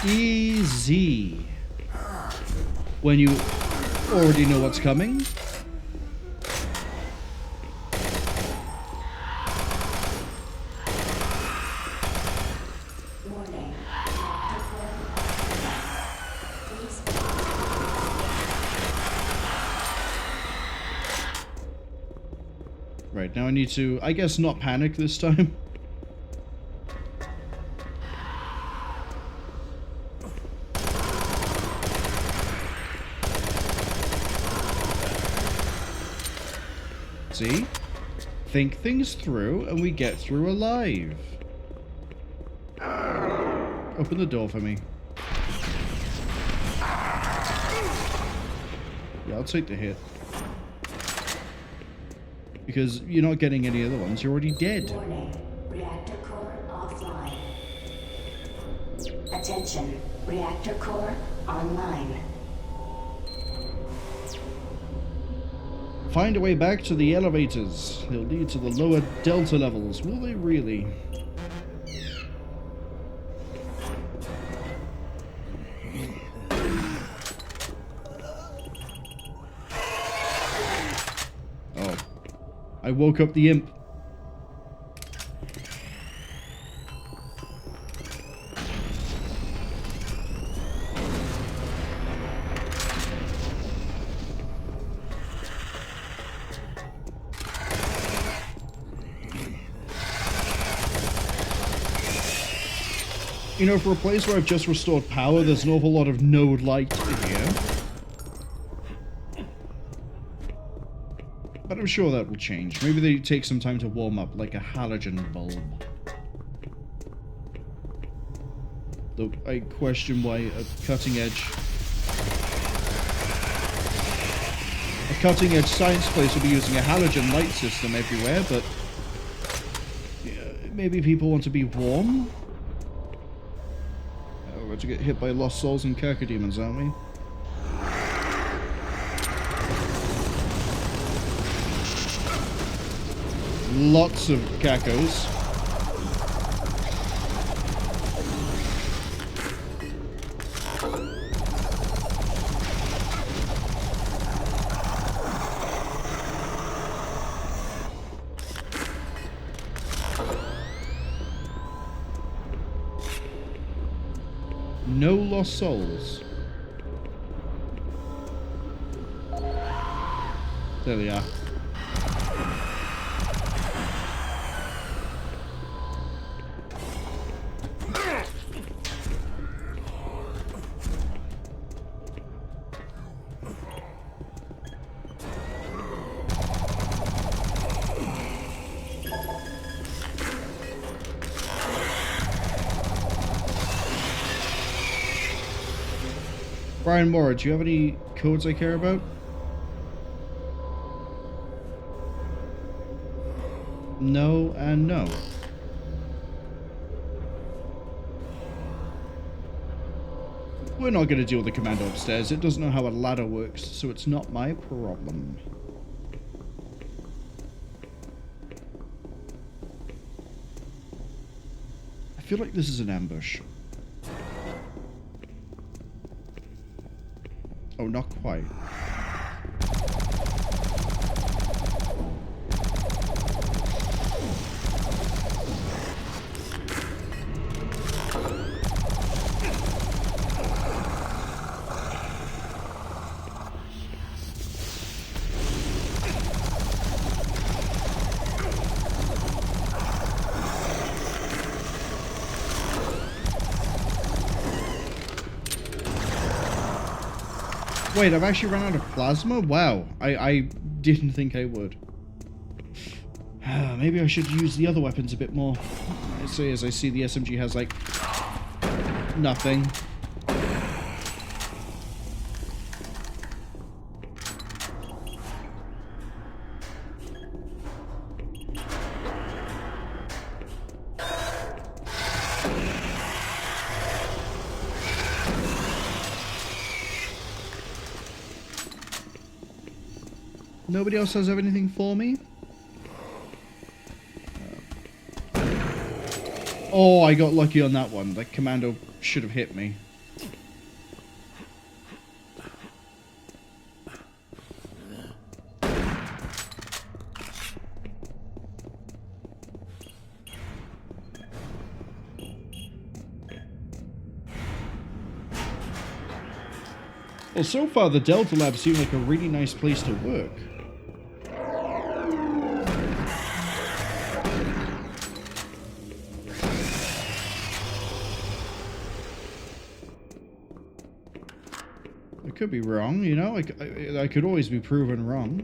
Easy. When you already know what's coming. Right, now I need to, I guess, not panic this time. See? Think things through, and we get through alive. Open the door for me. Yeah, I'll take the hit. Because you're not getting any other ones, you're already dead. Warning. Reactor core offline. Attention. Reactor core online. Find a way back to the elevators. They'll lead to the lower delta levels. Will they really? Oh. I woke up the imp. You know, for a place where I've just restored power, there's an awful lot of node light in here. But I'm sure that will change. Maybe they take some time to warm up, like a halogen bulb. Though I question why a cutting edge science place would be using a halogen light system everywhere, but yeah, maybe people want to be warm? We're about to get hit by lost souls and Kirkademons, aren't we? Lots of cacos. No lost souls. There they are. Brian Moore, do you have any codes I care about? No and no. We're not going to deal with the commando upstairs. It doesn't know how a ladder works, so it's not my problem. I feel like this is an ambush. Oh, not quite. Wait, I've actually run out of plasma? Wow, I didn't think I would. Maybe I should use the other weapons a bit more. As I see the SMG has, like, nothing. Nobody else has anything for me? Oh, I got lucky on that one. That commando should have hit me. Well, so far the Delta Lab seemed like a really nice place to work. I could be wrong, you know, I could always be proven wrong.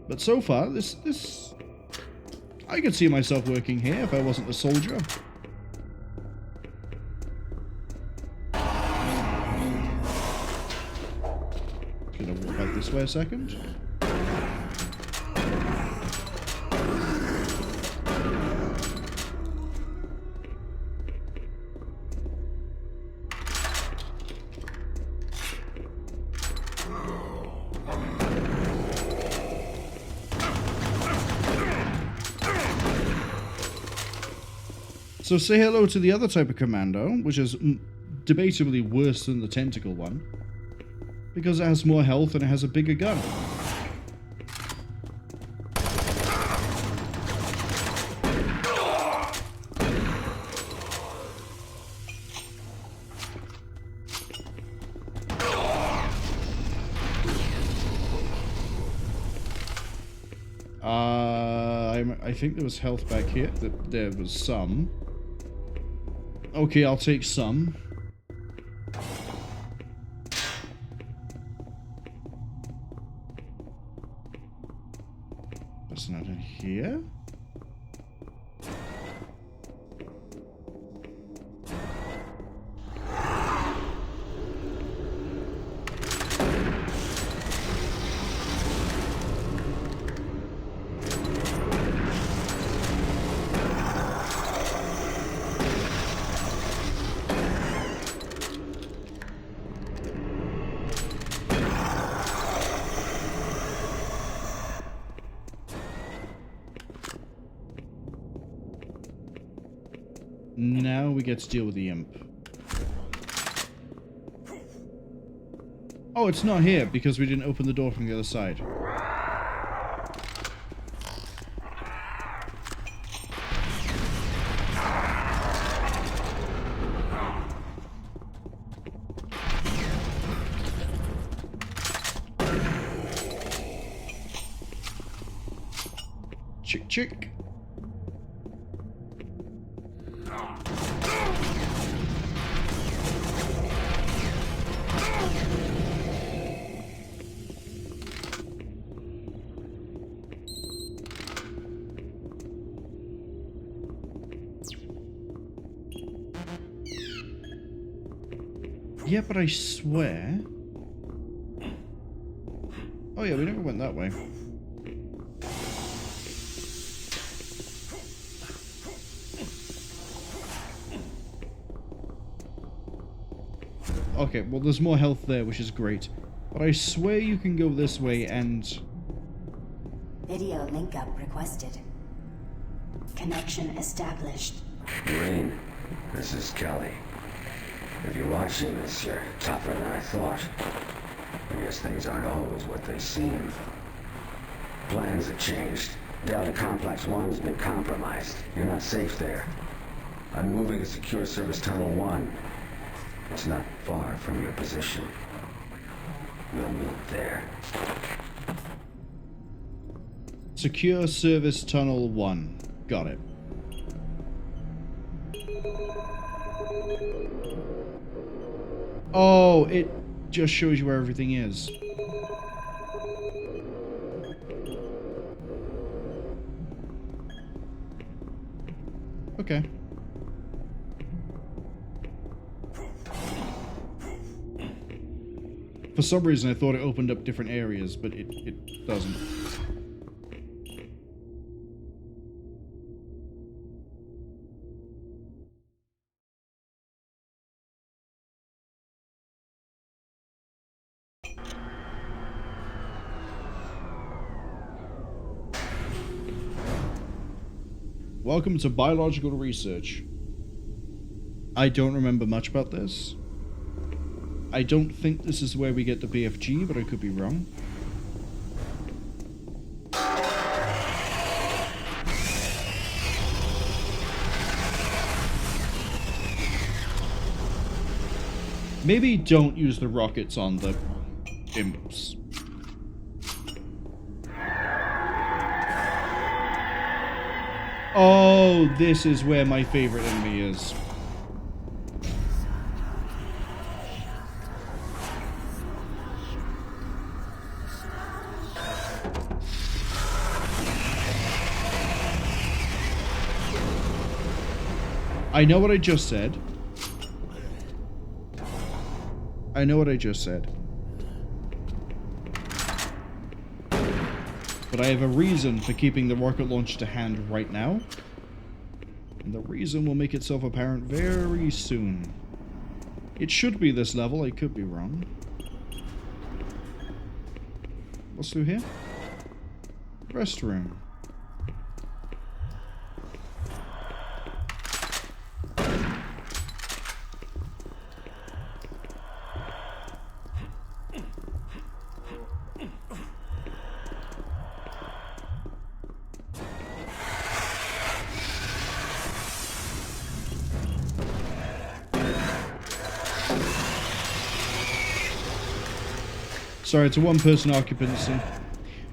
But so far, this... I could see myself working here if I wasn't a soldier. Gonna walk out this way a second. So say hello to the other type of commando, which is debatably worse than the tentacle one, because it has more health and it has a bigger gun. I think there was health back here. There was some. Okay, I'll take some. That's not in here. Now we get to deal with the imp. Oh, it's not here because we didn't open the door from the other side. Chick chick. Yeah, but I swear... Oh yeah, we never went that way. Okay, well there's more health there, which is great. But I swear you can go this way and... Video link up requested. Connection established. Green, this is Kelly. If you're watching this, you're tougher than I thought. I guess things aren't always what they seem. Plans have changed. Delta Complex 1's been compromised. You're not safe there. I'm moving to Secure Service Tunnel 1. It's not far from your position. We'll meet there. Secure Service Tunnel 1. Got it. Oh, it just shows you where everything is. Okay. For some reason I thought it opened up different areas, but it doesn't. Welcome to biological research. I don't remember much about this. I don't think this is where we get the BFG, but I could be wrong. Maybe don't use the rockets on the imps. Oh, this is where my favorite enemy is. I know what I just said. I know what I just said. But I have a reason for keeping the rocket launch to hand right now. And the reason will make itself apparent very soon. It should be this level, I could be wrong. What's through here? Restroom. Sorry, it's a one-person occupancy.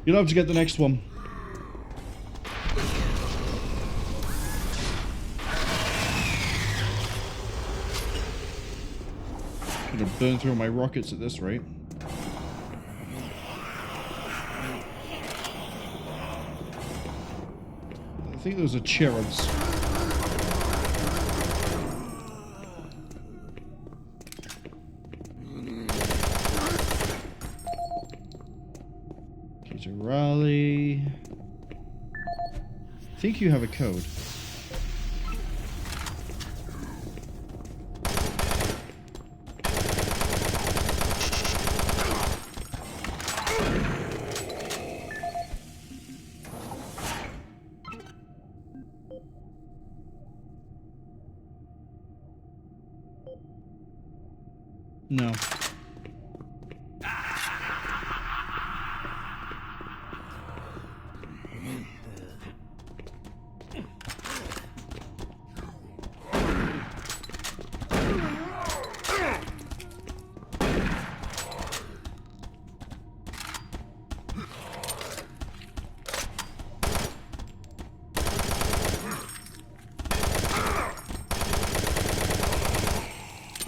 You'll have to get the next one. I'm gonna burn through my rockets at this rate. I think those are cherubs. Raleigh. I think you have a code. No.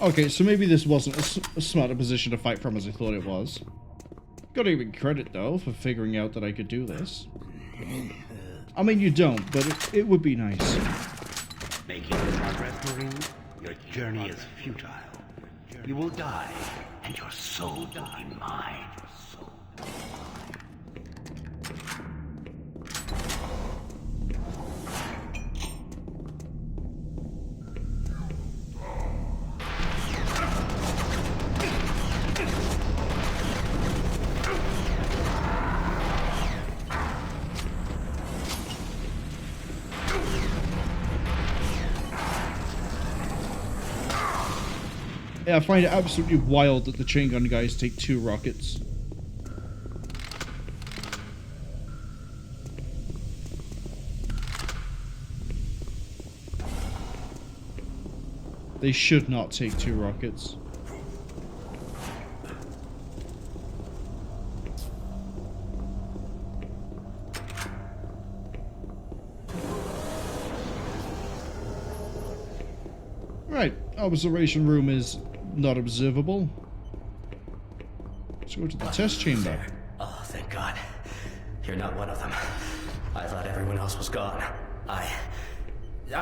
Okay, so maybe this wasn't a smarter position to fight from as I thought it was. Gotta give me credit, though, for figuring out that I could do this. I mean, you don't, but it would be nice. Making progress, Marine? Your journey is futile. You will die, and your soul will be mine. Yeah, I find it absolutely wild that the chain gun guys take 2 rockets. They should not take 2 rockets. Right, observation room is not observable. Let's go to the test chamber. Oh, thank God. You're not one of them. I thought everyone else was gone. I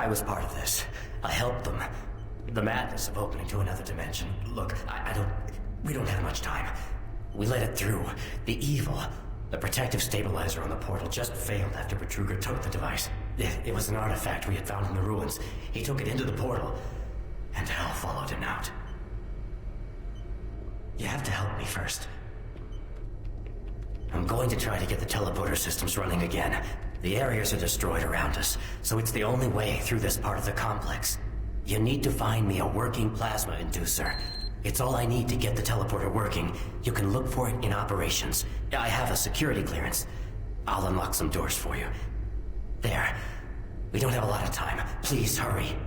was part of this. I helped them. The madness of opening to another dimension. Look, we don't have much time. We let it through. The evil, the protective stabilizer on the portal just failed after Betruger took the device. It was an artifact we had found in the ruins. He took it into the portal, and hell followed him out. You have to help me first. I'm going to try to get the teleporter systems running again. The areas are destroyed around us, so it's the only way through this part of the complex. You need to find me a working plasma inducer. It's all I need to get the teleporter working. You can look for it in operations. I have a security clearance. I'll unlock some doors for you. There. We don't have a lot of time. Please hurry.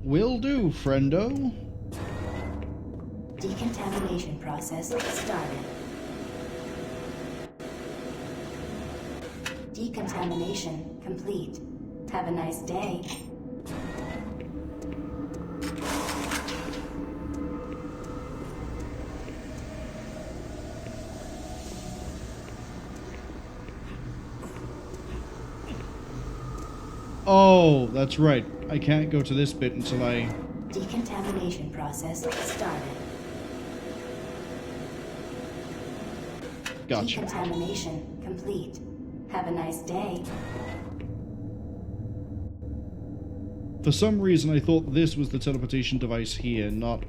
Will do, friendo. Decontamination process started. Decontamination complete. Have a nice day. Oh, that's right. I can't go to this bit until I... Decontamination process started. Gotcha. Decontamination complete. Have a nice day. For some reason, I thought this was the teleportation device here, not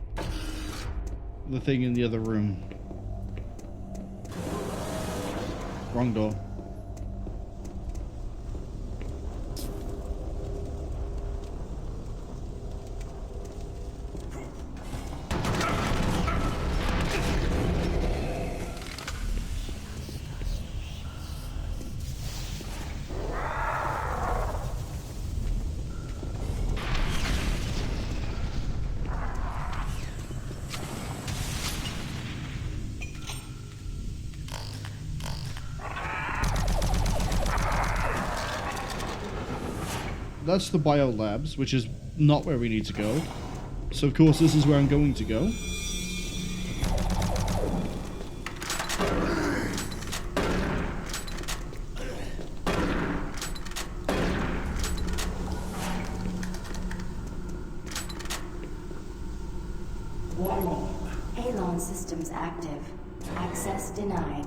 the thing in the other room. Wrong door. That's the biolabs, which is not where we need to go. So of course this is where I'm going to go. Warning. Halon systems active. Access denied.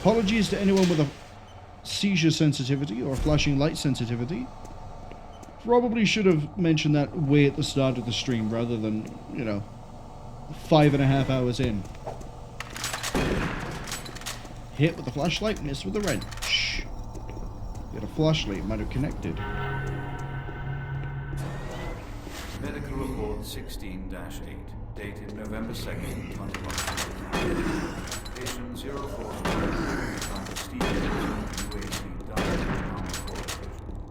Apologies to anyone with a seizure sensitivity or flashing light sensitivity. Probably should have mentioned that way at the start of the stream rather than, 5.5 hours in. Hit with the flashlight, miss with the wrench. Get a flashlight, might have connected. Medical report 16-8, dated November 2nd, 2021. Patient 04. Dr. Stephen UAC died of trauma core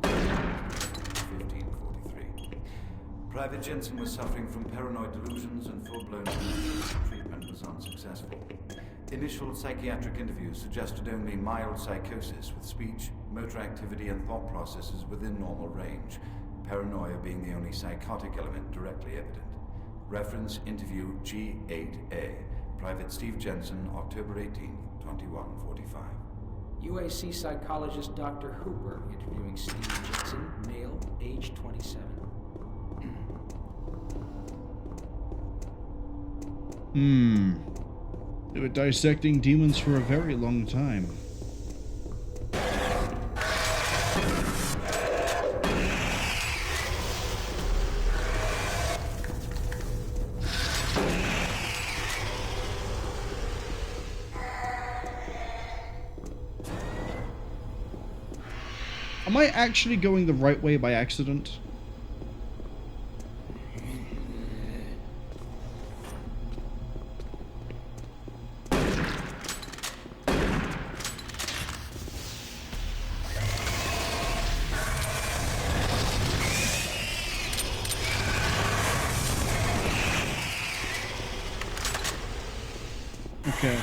1543. Private Jensen was suffering from paranoid delusions and full-blown dementia. Treatment was unsuccessful. Initial psychiatric interviews suggested only mild psychosis with speech, motor activity, and thought processes within normal range. Paranoia being the only psychotic element directly evident. Reference interview G8A. Private Steve Jensen, October 18, 2145. UAC psychologist Dr. Hooper interviewing Steve Jensen, male, age 27. They were dissecting demons for a very long time. Am I actually going the right way by accident? Okay.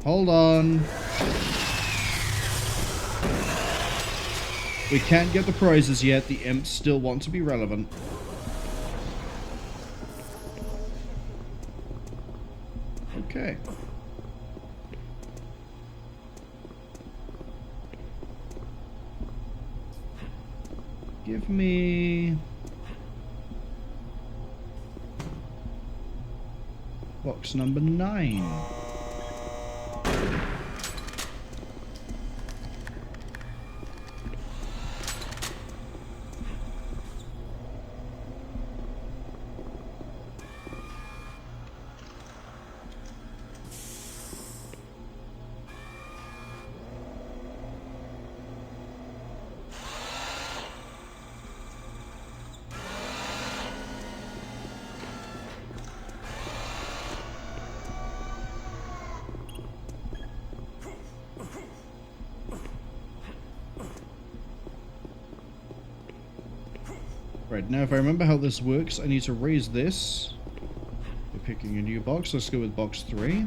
Hold on. We can't get the prizes yet. The imps still want to be relevant. Okay. Give me... box number 9. Right, now if I remember how this works, I need to raise this. We're picking a new box. Let's go with box 3.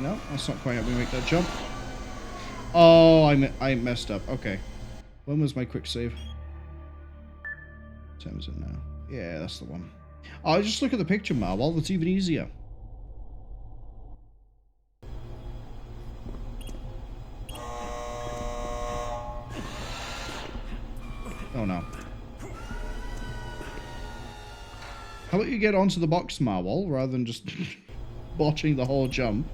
No, that's not quite helping me make that jump. Oh, I messed up. Okay. When was my quick save? What time is it now? Yeah, that's the one. Oh, just look at the picture, Marwol. That's even easier. Oh no. How about you get onto the box, Marwol, rather than just botching the whole jump?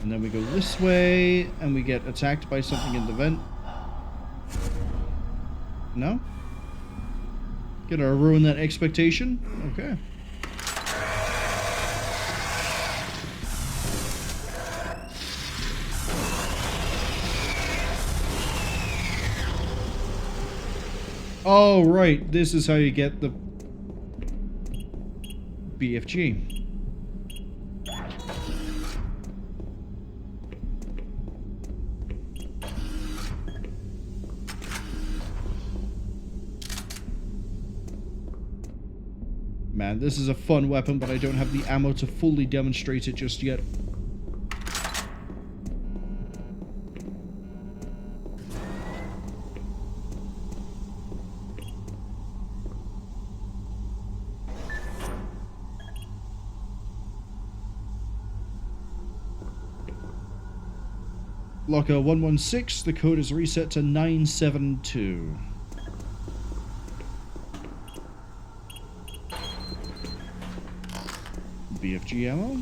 And then we go this way, and we get attacked by something in the vent. No? Gonna ruin that expectation? Okay. Oh, right. This is how you get the BFG. Man, this is a fun weapon, but I don't have the ammo to fully demonstrate it just yet. Locker 116, the code is reset to 972. BFG ammo?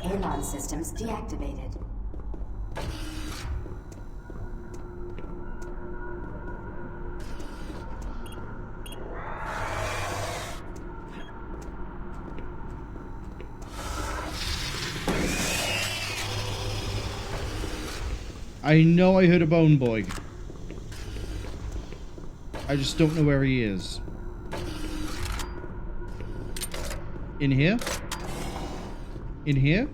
Alarm systems deactivated. I know I heard a bone boy. I just don't know where he is. In here? In here?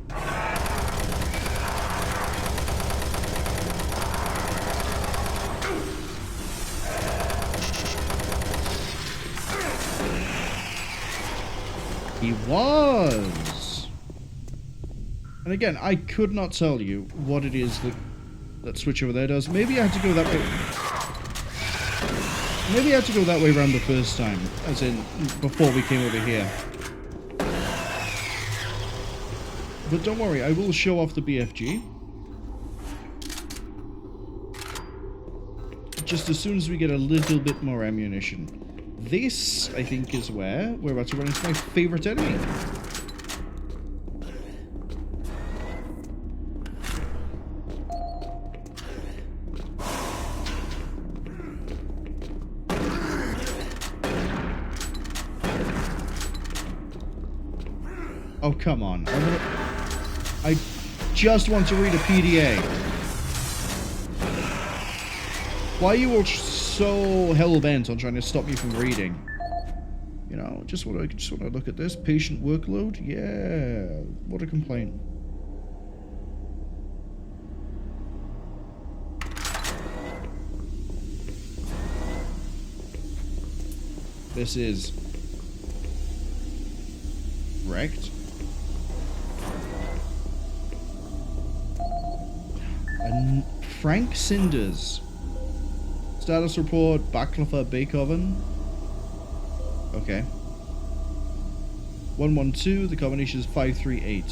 He was. And again, I could not tell you what it is that switch over there does. Maybe I had to go that way. Maybe I had to go that way around the first time, as in before we came over here. But don't worry, I will show off the BFG. Just as soon as we get a little bit more ammunition. This, I think, is where we're about to run into my favorite enemy. Oh, come on. I just want to read a PDA. Why are you all so hell-bent on trying to stop me from reading? You know, just want to look at this. Patient workload? Yeah. What a complaint. This is wrecked. And Frank Cinders. Status report, Baklava Bake Oven. Okay. 112, the combination is 538.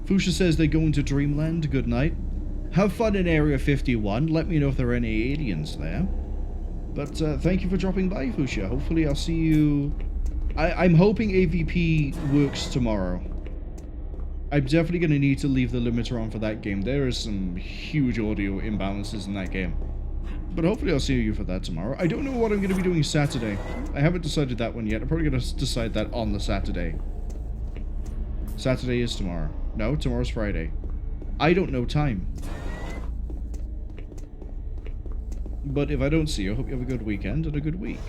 Fuchsia says they're going to Dreamland. Good night. Have fun in Area 51. Let me know if there are any aliens there. But thank you for dropping by, Fuchsia. Hopefully I'll see you... I'm hoping AVP works tomorrow. I'm definitely going to need to leave the limiter on for that game. There is some huge audio imbalances in that game. But hopefully I'll see you for that tomorrow. I don't know what I'm going to be doing Saturday. I haven't decided that one yet. I'm probably going to decide that on the Saturday. Saturday is tomorrow. No, tomorrow's Friday. I don't know time. But if I don't see you, I hope you have a good weekend and a good week.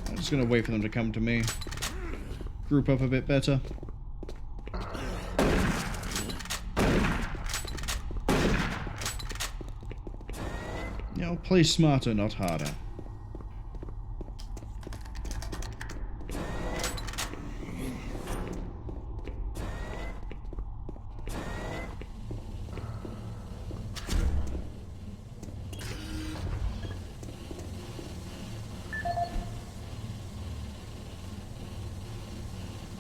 I'm just gonna wait for them to come to me. Group up a bit better. You know, play smarter, not harder.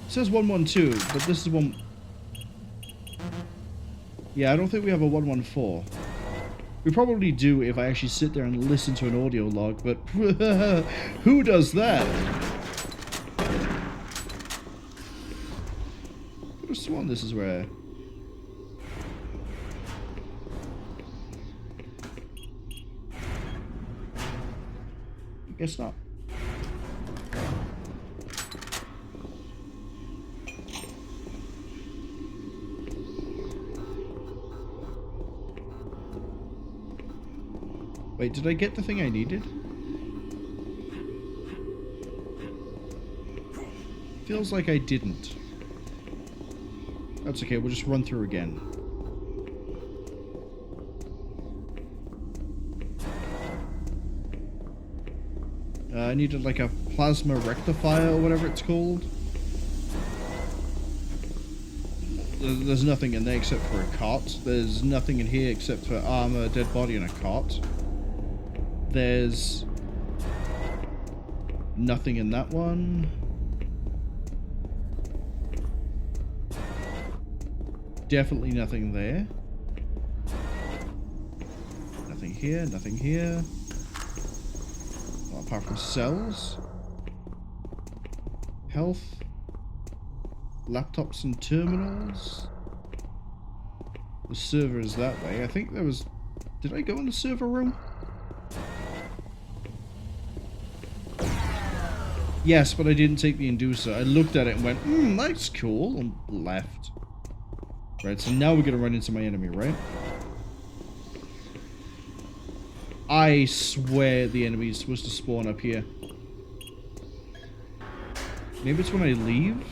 It says 112, but this is one... Yeah, I don't think we have a 114. We probably do if I actually sit there and listen to an audio log, but who does that? I could have sworn this is where... I guess not. Wait, did I get the thing I needed? Feels like I didn't. That's okay, we'll just run through again. I needed like a plasma rectifier or whatever it's called. There's nothing in there except for a cot. There's nothing in here except for armor, dead body, and a cot. There's nothing in that one. Definitely nothing there. Nothing here, nothing here. Well, apart from cells. Health. Laptops and terminals. The server is that way. I think there was... Did I go in the server room? Yes, but I didn't take the inducer. I looked at it and went, that's cool, and left. Right, so now we're going to run into my enemy, right? I swear the enemy is supposed to spawn up here. Maybe it's when I leave?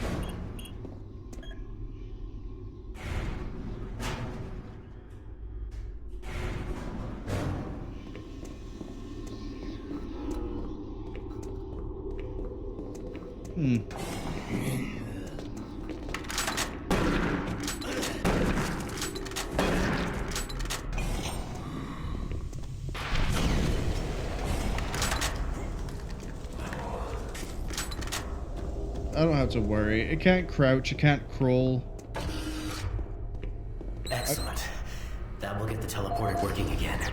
I don't have to worry. It can't crouch, it can't crawl. Excellent. That will get the teleporter working again.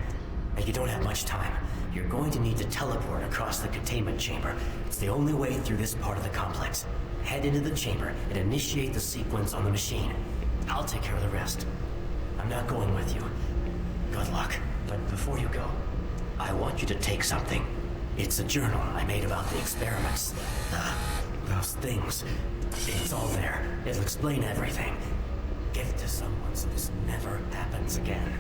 And you don't have much time. You're going to need to teleport across the containment chamber. It's the only way through this part of the complex. Head into the chamber and initiate the sequence on the machine. I'll take care of the rest. I'm not going with you. Good luck. But before you go, I want you to take something. It's a journal I made about the experiments. Those things. It's all there. It'll explain everything. Give it to someone so this never happens again.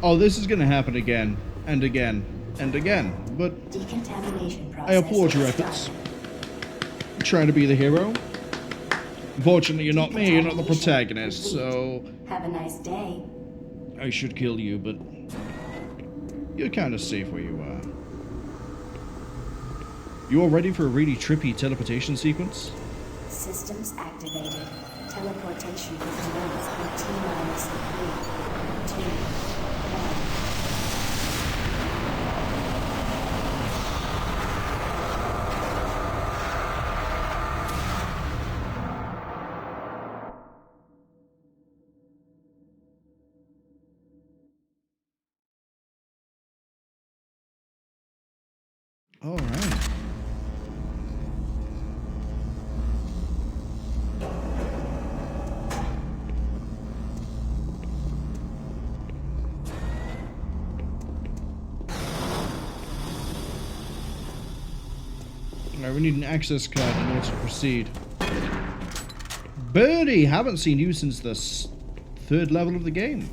Oh, this is gonna happen again, and again, and again, but Decontamination I applaud your efforts. You're trying to be the hero. Unfortunately, you're not me, you're not the protagonist, so... Have a nice day. I should kill you, but... You're kind of safe where you are. You all ready for a really trippy teleportation sequence? Systems activated. Teleportation will commence in T-3, 2, 1. All right. We need an access card in order to proceed. Birdie, haven't seen you since the third level of the game.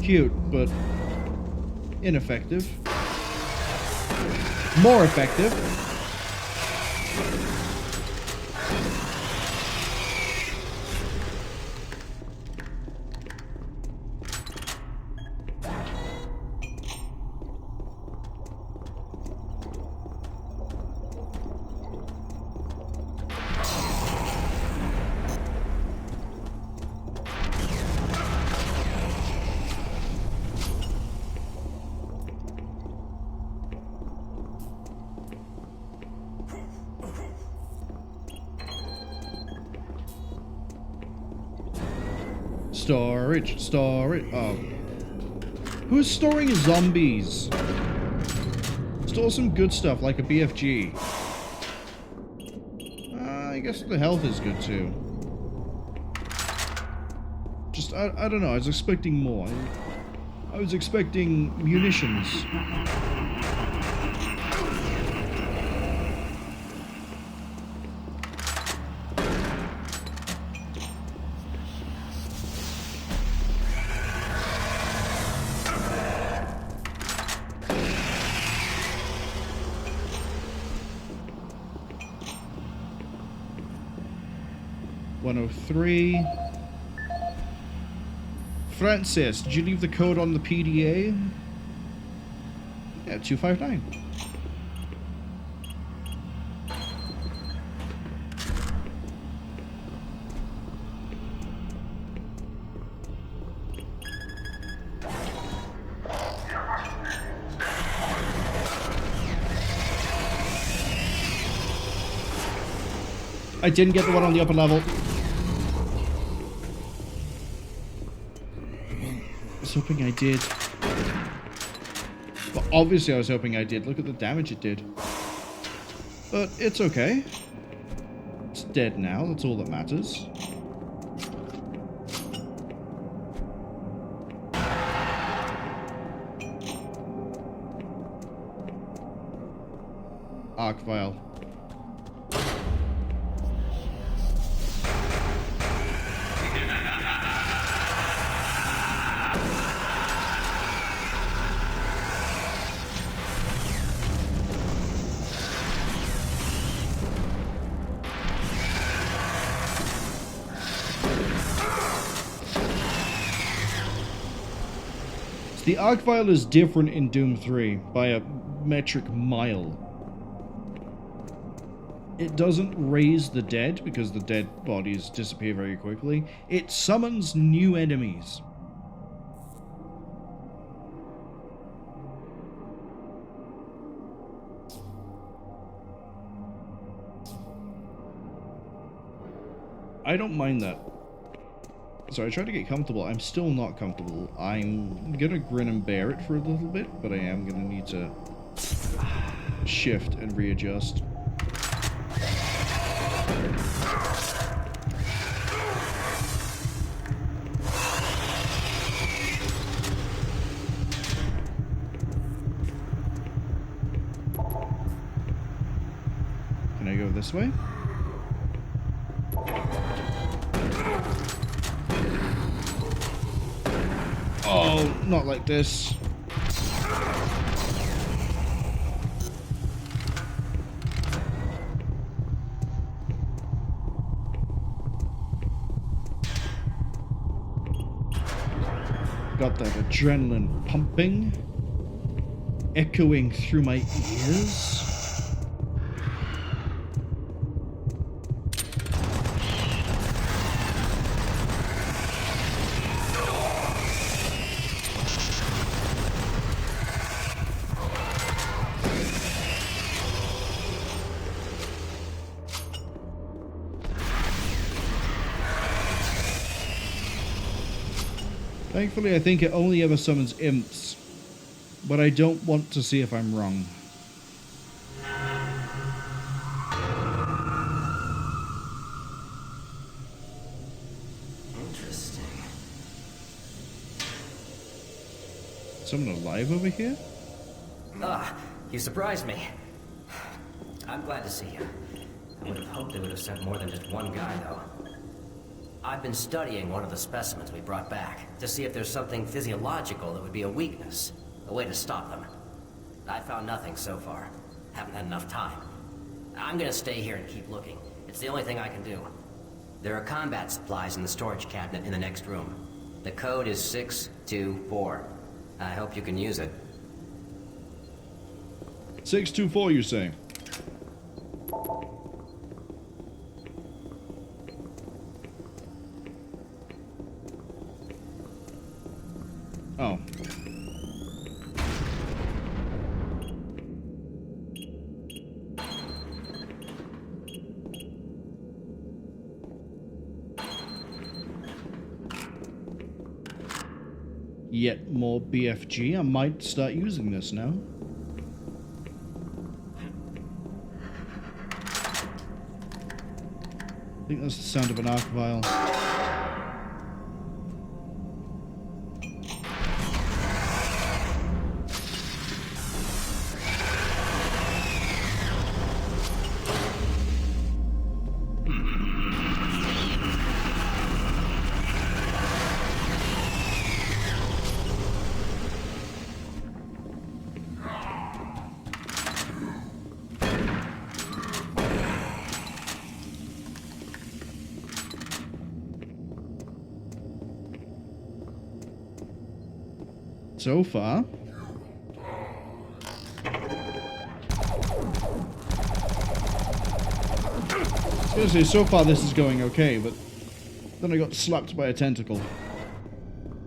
Cute, but ineffective. More effective. Storage. Oh. Who's storing zombies? Store some good stuff like a BFG. I guess the health is good too. Just, I don't know, I was expecting more. I was expecting munitions. Francis, did you leave the code on the PDA? Yeah, 259. I didn't get the one on the upper level. I was hoping I did. But obviously I was hoping I did. Look at the damage it did. But it's okay. It's dead now. That's all that matters. Arc vial. The arc vial is different in Doom 3 by a metric mile. It doesn't raise the dead because the dead bodies disappear very quickly. It summons new enemies. I don't mind that. So I tried to get comfortable. I'm still not comfortable. I'm gonna grin and bear it for a little bit, but I am gonna need to shift and readjust. Can I go this way? Oh, not like this. Got that adrenaline pumping, echoing through my ears. Thankfully, I think it only ever summons imps, but I don't want to see if I'm wrong. Interesting. Someone alive over here? Ah, you surprised me. I'm glad to see you. I would have hoped they would have sent more than just one guy, though. I've been studying one of the specimens we brought back to see if there's something physiological that would be a weakness, a way to stop them. I found nothing so far. Haven't had enough time. I'm gonna stay here and keep looking. It's the only thing I can do. There are combat supplies in the storage cabinet in the next room. The code is 624. I hope you can use it. 624, you say? Oh. Yet more BFG. I might start using this now. I think that's the sound of an arc vial. So far. I was gonna say, so far this is going okay, but then I got slapped by a tentacle.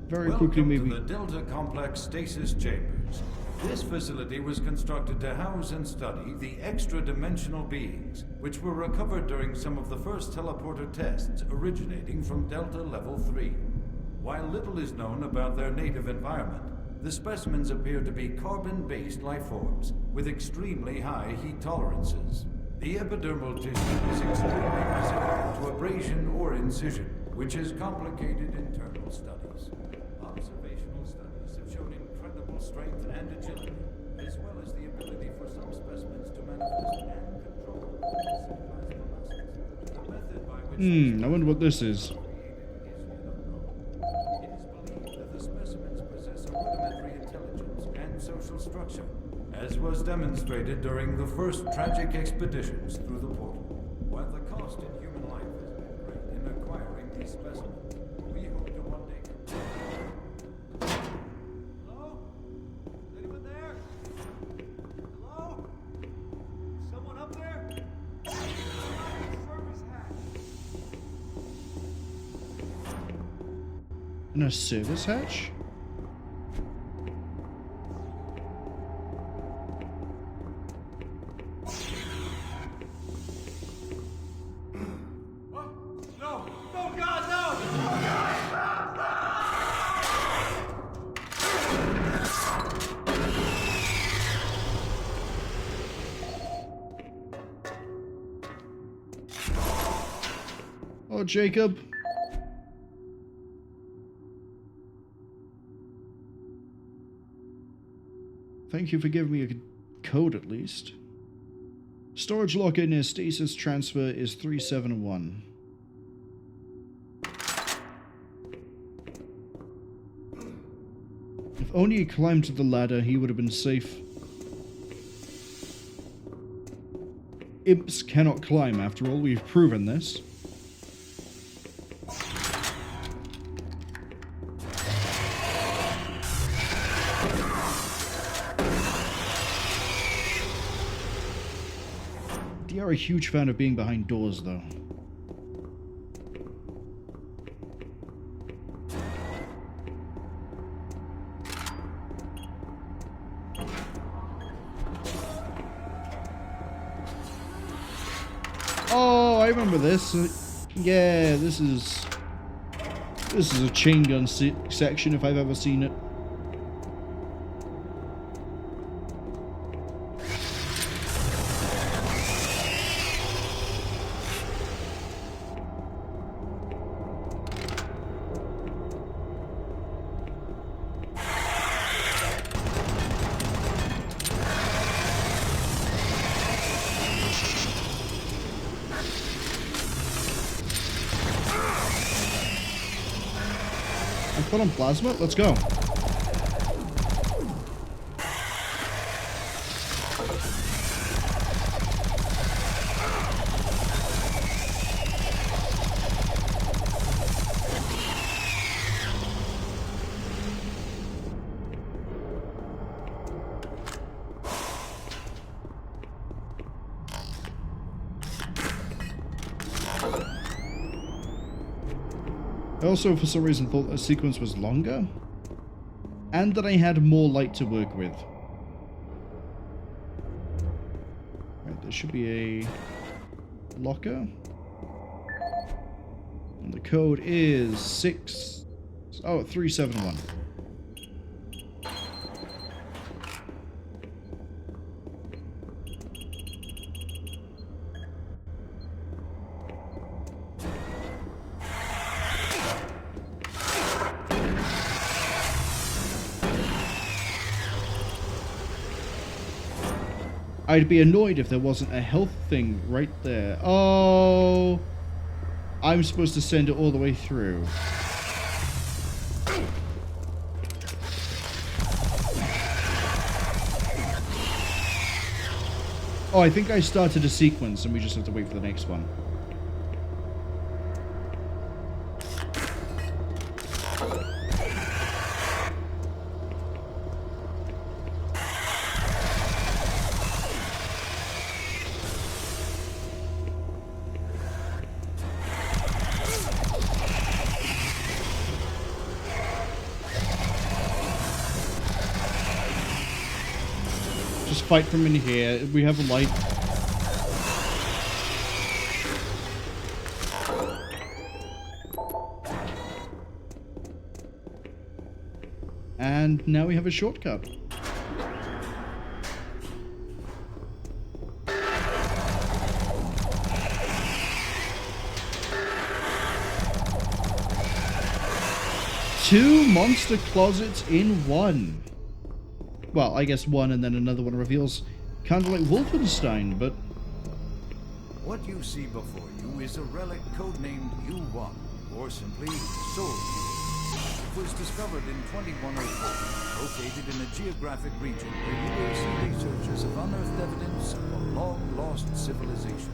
Very quickly, maybe. To the Delta Complex Stasis Chambers. This facility was constructed to house and study the extra-dimensional beings, which were recovered during some of the first teleporter tests originating from Delta Level 3. While little is known about their native environment, the specimens appear to be carbon-based lifeforms with extremely high heat tolerances. The epidermal tissue is extremely resistant to abrasion or incision, which has complicated internal studies. Observational studies have shown incredible strength and agility, as well as the ability for some specimens to manifest and control synthesized molasses. The method by which I wonder what this is. social structure, as was demonstrated during the first tragic expeditions through the portal. While the cost in human life has been great in acquiring these specimens, we hope to one day complete. Hello? Is anyone there? Hello? Someone up there? Service hatch. In a service hatch? Oh, Jacob. Thank you for giving me a code at least. Storage locker near stasis transfer is 371. If only he climbed to the ladder, he would have been safe. Imps cannot climb, after all, we've proven this. They are a huge fan of being behind doors, though. Oh, I remember this. Yeah, this is a chain gun section if I've ever seen it. Put on plasma? Let's go. I also, for some reason, thought the sequence was longer, and that I had more light to work with. Right, there should be a locker, and the code is 371. I'd be annoyed if there wasn't a health thing right there. Oh, I'm supposed to send it all the way through. Oh, I think I started a sequence and we just have to wait for the next one. just fight from in here. We have a light. And now we have a shortcut. Two monster closets in one. Well, I guess one and then another one reveals kind of like Wolfenstein, but... What you see before you is a relic codenamed U1, or simply Soul U. It was discovered in 2104, located in a geographic region where UAC researchers have unearthed evidence of a long-lost civilization.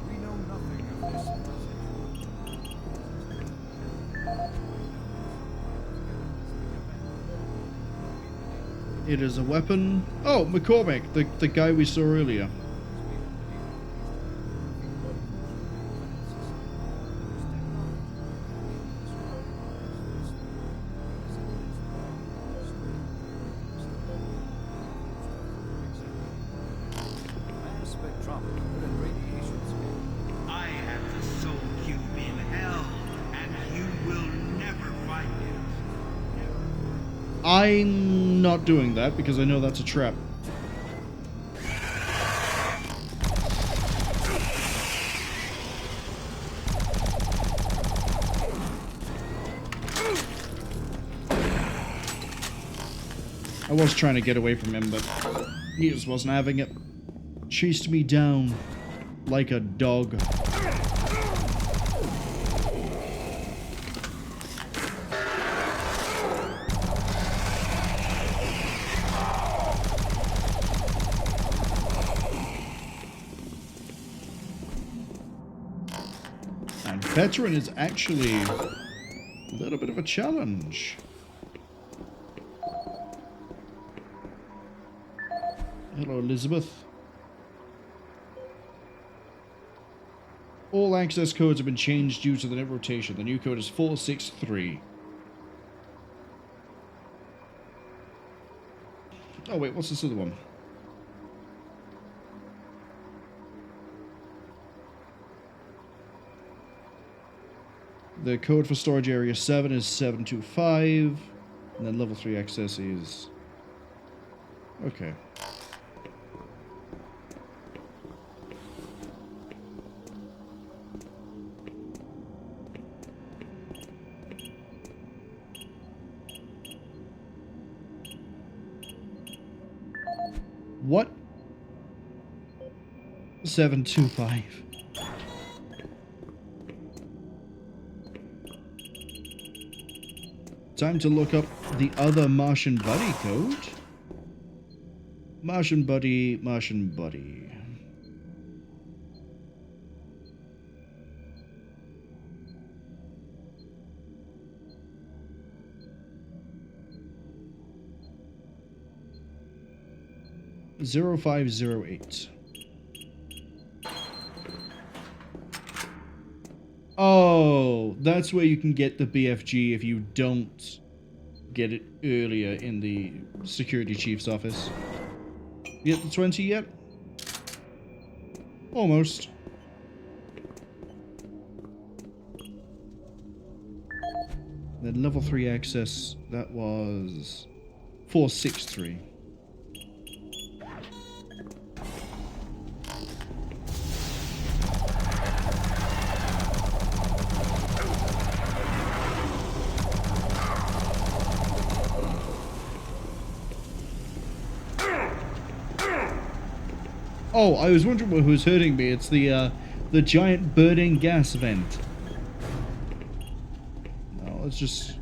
We know nothing of this civilization. It is a weapon. Oh, McCormick, the guy we saw earlier. I have the soul cube in hell, and you will never find it. I'm not doing that because I know that's a trap. I was trying to get away from him, but he just wasn't having it. Chased me down like a dog. And Veteran is actually a little bit of a challenge. Hello, Elizabeth. All access codes have been changed due to the net rotation. The new code is 463. Oh wait, what's this other one? The code for storage area 7 is 725. And then level 3 access is... Okay. What? 725. Time to look up the other Martian Buddy code. Martian Buddy, Martian Buddy. Zero 0508. Oh, that's where you can get the BFG if you don't get it earlier in the security chief's office. You get the 20 yet? Almost. Then level 3 access, that was 463. Oh, I was wondering who was hurting me. It's the giant burning gas vent. No, let's just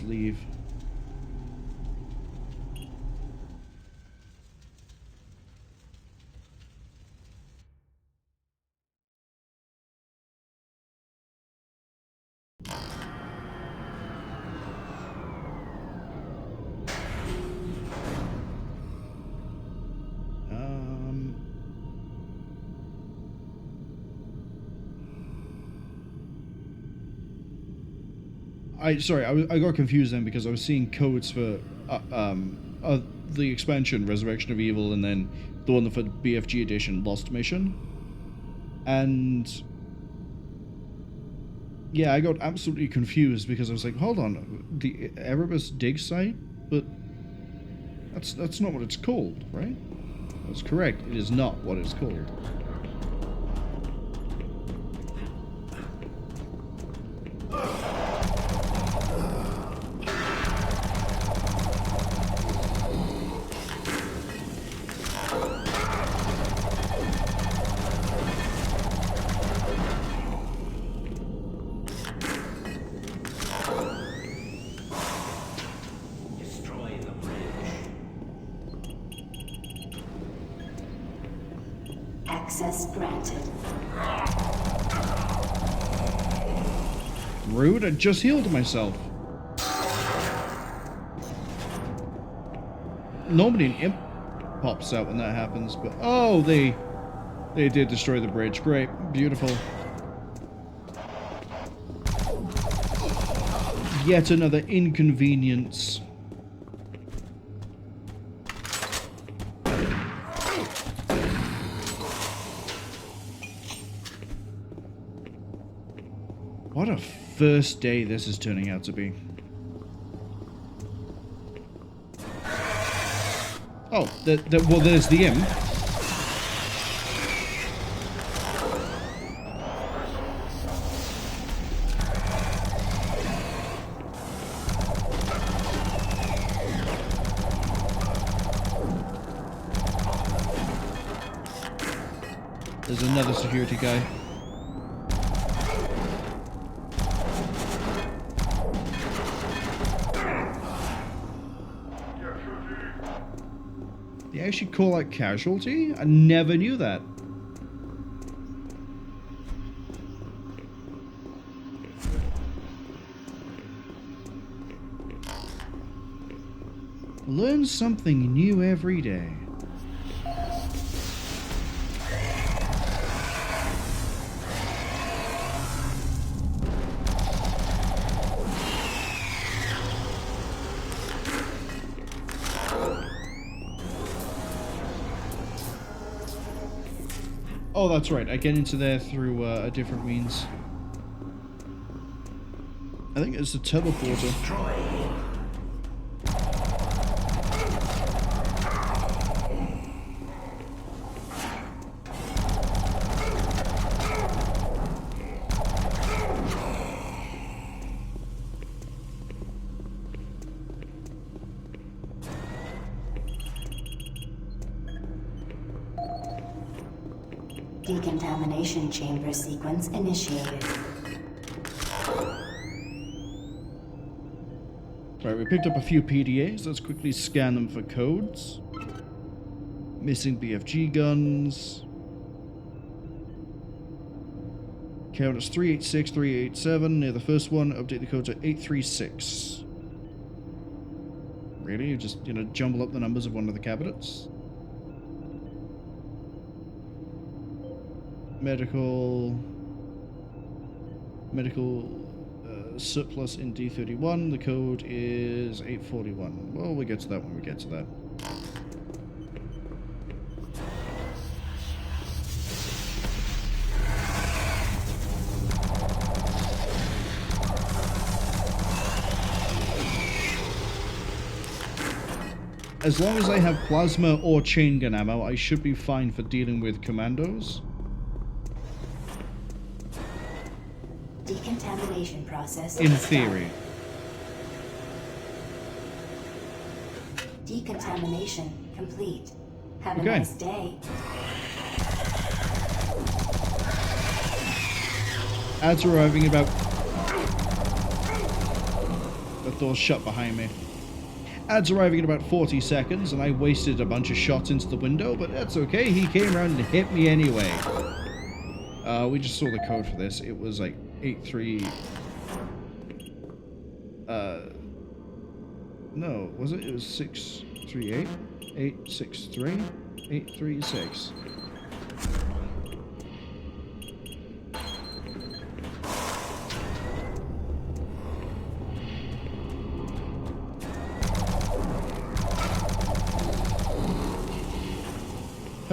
leave. Sorry, I got confused then because I was seeing codes for the expansion, Resurrection of Evil, and then the one for BFG Edition, Lost Mission. And yeah, I got absolutely confused because I was like, hold on, the Erebus dig site? But that's not what it's called, right? That's correct, it is not what it's called. Access granted. Rude, I just healed myself. Normally an imp pops out when that happens, but oh, they did destroy the bridge. Great, beautiful. Yet another inconvenience. What a first day this is turning out to be. Oh, well, there's the imp. There's another security guy. They actually call out casualty? I never knew that. Learn something new every day. Oh, that's right. I get into there through a different means. I think it's a teleporter. Decontamination chamber sequence initiated. Right, we picked up a few PDAs. Let's quickly scan them for codes. Missing BFG guns. Count as 386, 387. Near the first one, update the code to 836. Really? You just, jumble up the numbers of one of the cabinets? Medical surplus in D31. The code is 841. Well, we'll get to that when we get to that. As long as I have plasma or chain gun ammo, I should be fine for dealing with commandos. Decontamination process in theory. Decontamination complete. Have a Okay. nice day. Ads arriving about... The door's shut behind me. Ads arriving in about 40 seconds, and I wasted a bunch of shots into the window, but that's okay. He came around and hit me anyway. We just saw the code for this. It was like 83... No, was it? It was 638? 863? 836.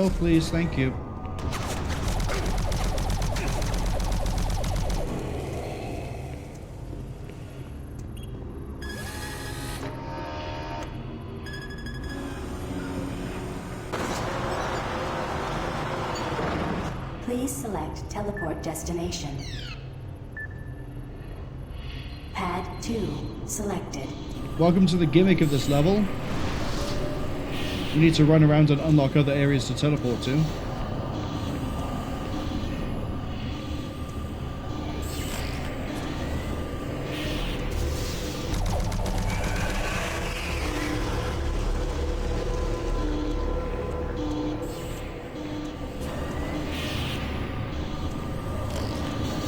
Health, please. Thank you. Please select teleport destination. Pad 2 selected. Welcome to the gimmick of this level. You need to run around and unlock other areas to teleport to.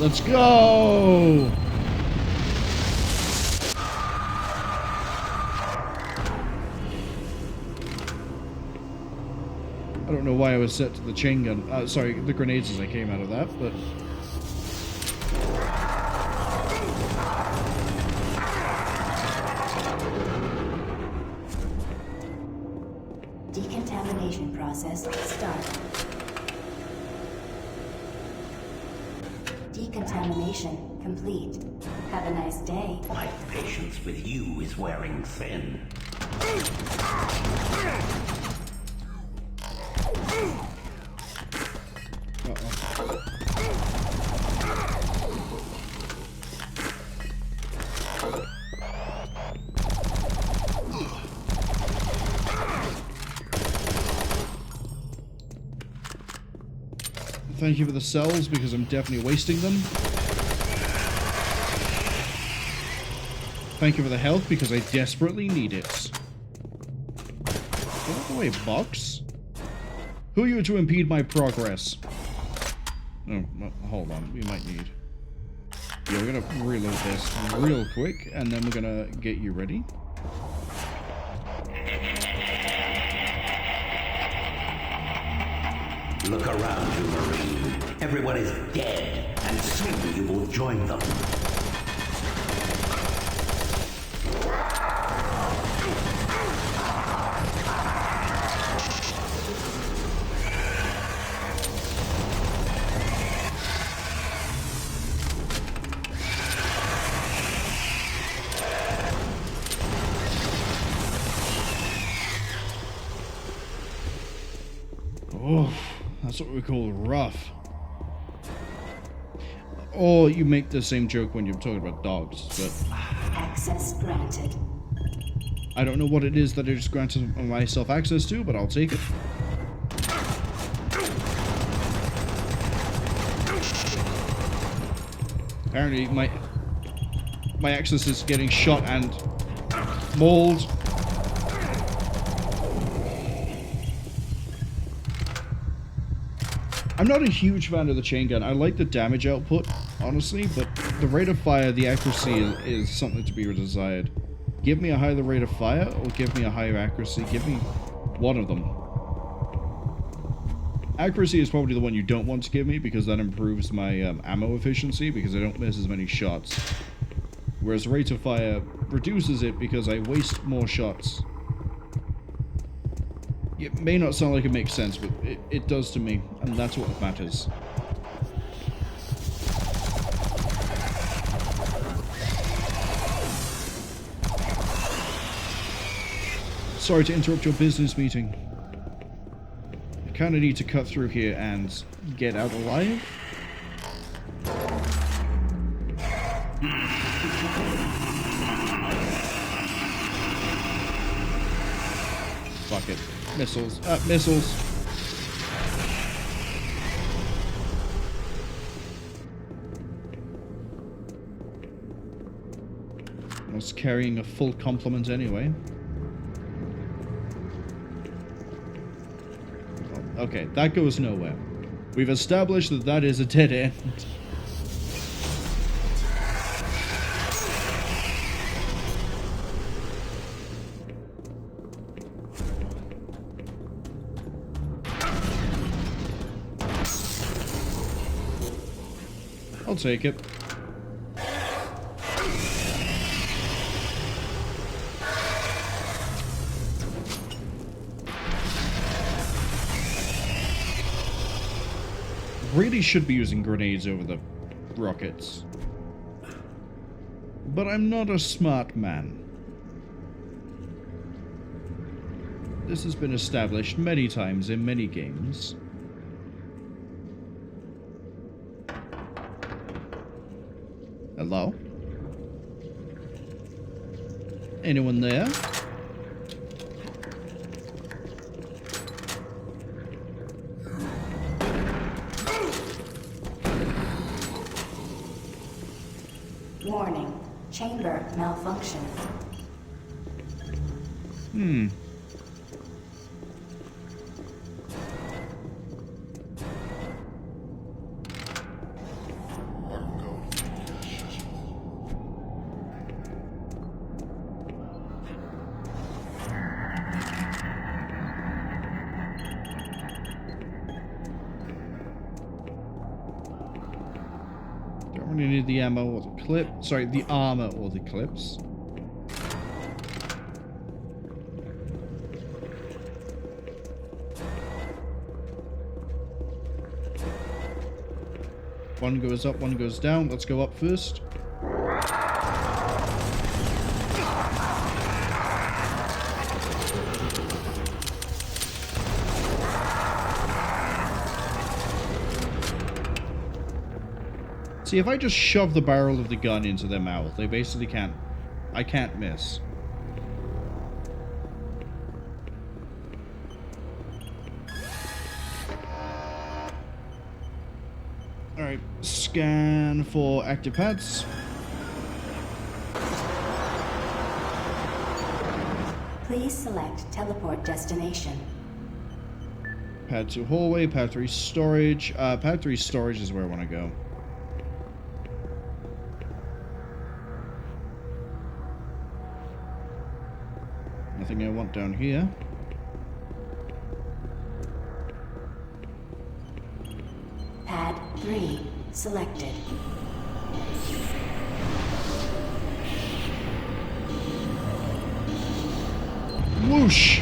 Let's go! I don't know why I was set to the chain gun. Sorry, the grenades as I came out of that, but... Decontamination process start. Decontamination complete. Have a nice day. My patience with you is wearing thin. Thank you for the cells, because I'm definitely wasting them. Thank you for the health, because I desperately need it. Get out of the way, box. Who are you to impede my progress? Oh, well, hold on. We might need... Yeah, we're gonna reload this real quick, and then we're gonna get you ready. Look around you, Marine. Everyone is dead, and soon you will join them. Oh, that's what we call rough. Or you make the same joke when you're talking about dogs, but... Access granted. I don't know what it is that I just granted myself access to, but I'll take it. Apparently my access is getting shot and mauled. I'm not a huge fan of the chain gun. I like the damage output, honestly, but the rate of fire, the accuracy is something to be desired. Give me a higher rate of fire, or give me a higher accuracy. Give me one of them. Accuracy is probably the one you don't want to give me, because that improves my ammo efficiency, because I don't miss as many shots. Whereas rate of fire reduces it, because I waste more shots. It may not sound like it makes sense, but it does to me, and that's what matters. Sorry to interrupt your business meeting. I kind of need to cut through here and get out alive. Fuck it. Missiles. Missiles. I was carrying a full complement anyway. Okay, that goes nowhere. We've established that that is a dead end. I'll take it. really should be using grenades over the rockets. But I'm not a smart man. This has been established many times in many games. Hello? Anyone there? Warning. Chamber malfunction. Don't really need the ammo or the clip. Sorry, the armor or the clips. One goes up, one goes down. Let's go up first. See, if I just shove the barrel of the gun into their mouth, they basically can't... I can't miss. Alright, scan for active pads. Please select teleport destination. Pad 2 hallway, pad 3 storage. Pad 3 storage is where I want to go. Nothing I want down here. Pad 3 selected. Whoosh!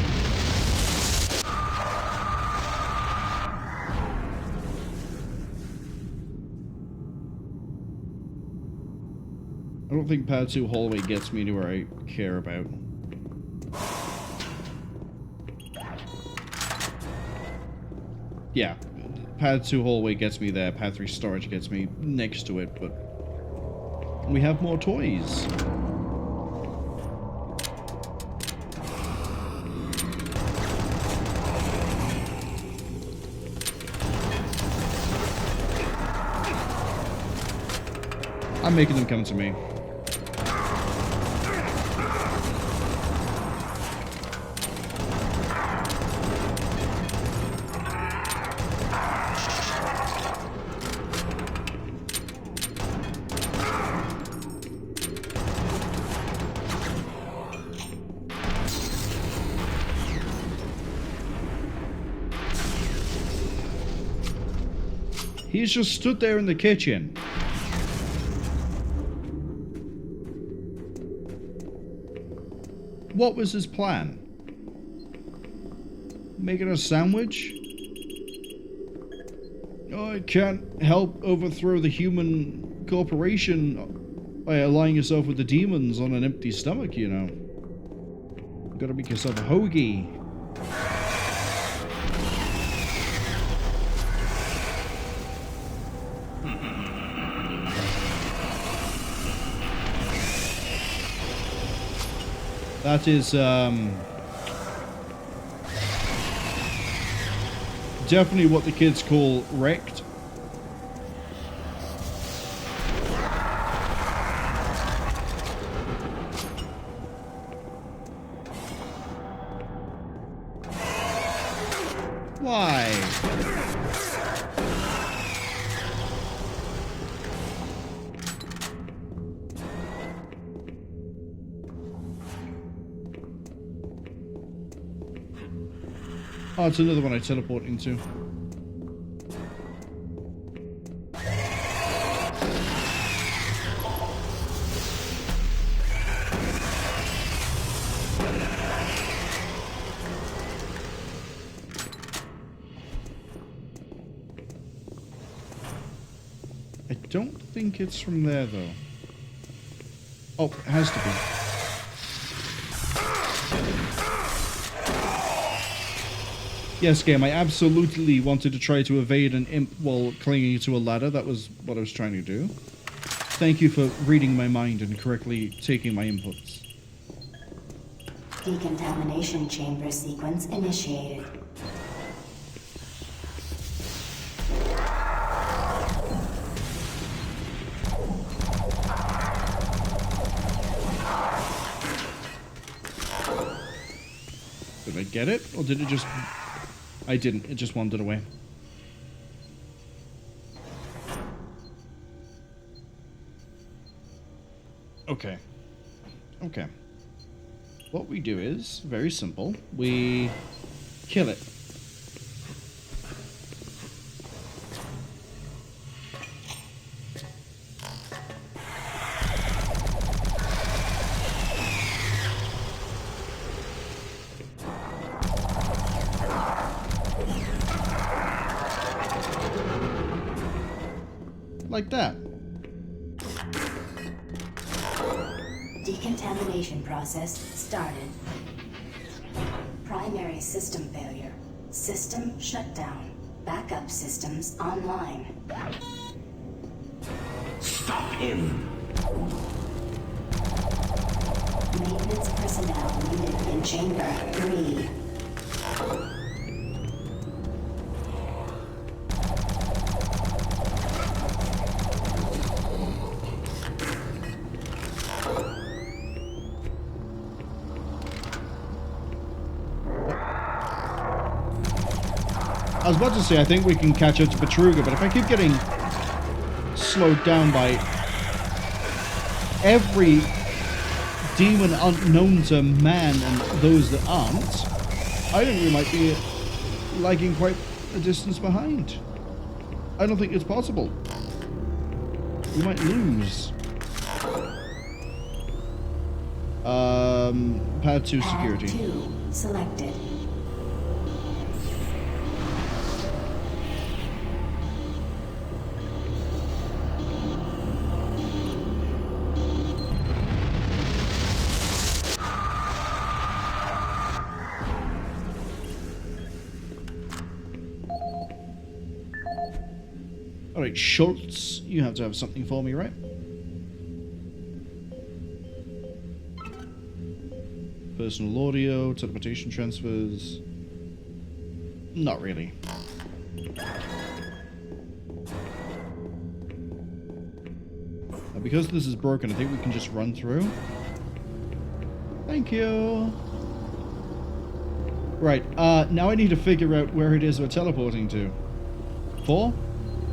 I don't think pad 2 hallway gets me to where I care about. Yeah, pad 2 hallway gets me there, pad 3 storage gets me next to it, but we have more toys. I'm making them come to me. He's just stood there in the kitchen. What was his plan? Making a sandwich? Oh, I can't help overthrow the human corporation by allying yourself with the demons on an empty stomach, you know. You gotta make yourself a hoagie. That is, definitely what the kids call wrecked. Why? Oh, it's another one I teleport into. I don't think it's from there, though. Oh, it has to be. Yes, game, I absolutely wanted to try to evade an imp while clinging to a ladder. That was what I was trying to do. Thank you for reading my mind and correctly taking my inputs. Decontamination chamber sequence initiated. Did I get it? Or did it just... I didn't. It just wandered away. Okay. Okay. What we do is very simple. We kill it. Like that. Decontamination process started. Primary system failure. System shutdown. Backup systems online. Stop him! Maintenance personnel needed in Chamber 3. I was about to say, I think we can catch up to Petruga, but if I keep getting slowed down by every demon unknown to man and those that aren't, I think we might be lagging quite a distance behind. I don't think it's possible. We might lose. Pad 2 security. Pad 2 selected. Alright, Schultz, you have to have something for me, right? Personal audio, teleportation transfers. Not really. Because this is broken, I think we can just run through. Thank you. Right, now I need to figure out where it is we're teleporting to. 4?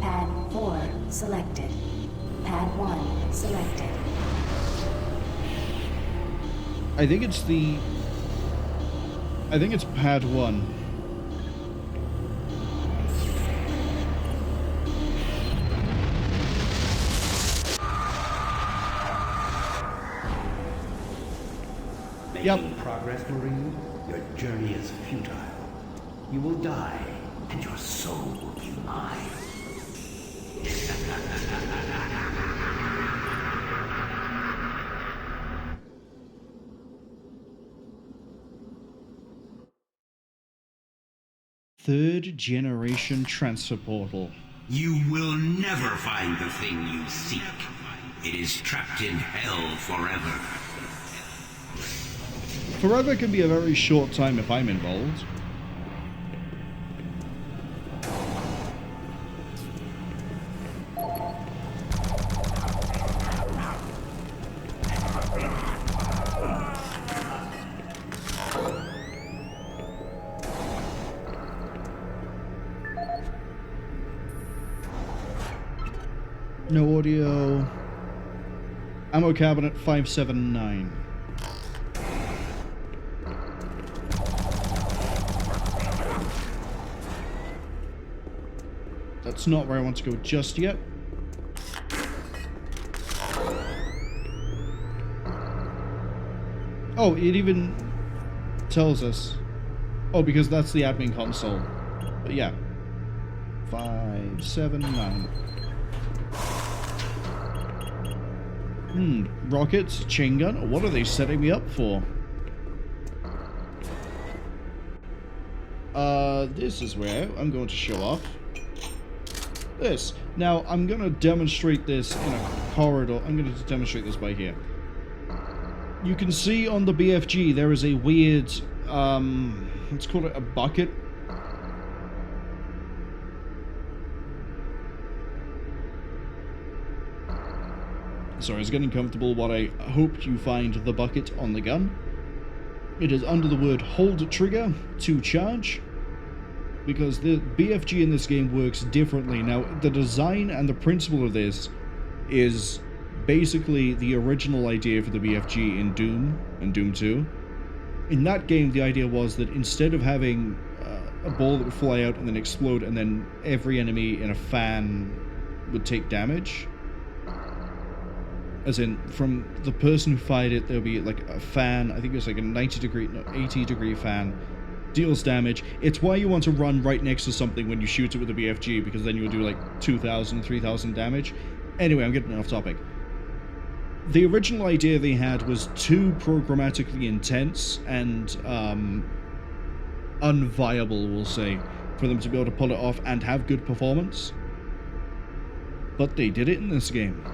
Pad 4 selected. Pad 1 selected. I think it's the... I think it's Pad 1. Making progress, Marine? Your journey is futile. You will die, and your soul will be mine. Third generation transfer portal. You will never find the thing you seek. It is trapped in hell forever. Forever can be a very short time if I'm involved. No audio. Ammo cabinet 579. That's not where I want to go just yet. Oh, it even tells us. Oh, because that's the admin console. But yeah. 579. Rockets, chain gun. What are they setting me up for? This is where I'm going to show off this. Now, I'm going to demonstrate this in a corridor. I'm going to demonstrate this by here. You can see on the BFG there is a weird, let's call it a bucket. Sorry, it's getting comfortable while I hope you find the bucket on the gun. It is under the word hold trigger to charge, because the BFG in this game works differently. Now, the design and the principle of this is basically the original idea for the BFG in Doom and Doom 2. In that game, the idea was that instead of having a ball that would fly out and then explode, and then every enemy in a fan would take damage, as in, from the person who fired it, there'll be like a fan, I think it was like a 80 degree fan, deals damage. It's why you want to run right next to something when you shoot it with a BFG, because then you'll do like 2,000, 3,000 damage. Anyway, I'm getting off topic. The original idea they had was too programmatically intense and unviable, we'll say, for them to be able to pull it off and have good performance. But they did it in this game.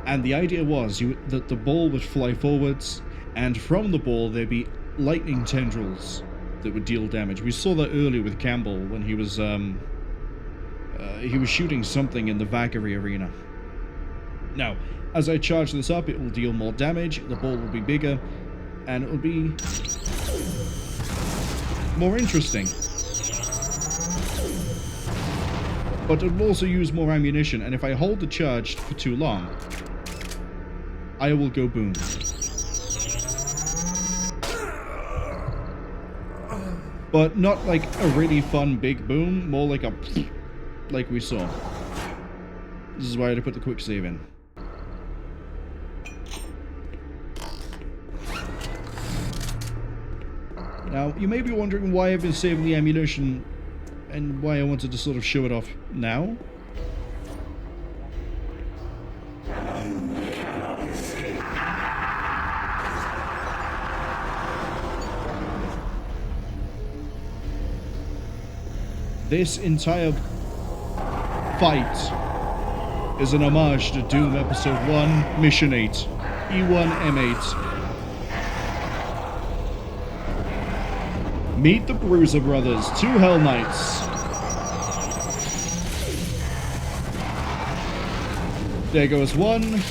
And the idea was that the ball would fly forwards, and from the ball there'd be lightning tendrils that would deal damage. We saw that earlier with Campbell when he was shooting something in the Vagary arena. Now, as I charge this up, it will deal more damage, the ball will be bigger, and it will be more interesting. But it will also use more ammunition, and if I hold the charge for too long, I will go boom. But not like a really fun big boom, more like a like we saw. This is why I had to put the quick save in. Now, you may be wondering why I've been saving the ammunition and why I wanted to sort of show it off now. This entire fight is an homage to Doom Episode 1, Mission 8, E1M8. Meet the Bruiser brothers, two Hell Knights. There goes one.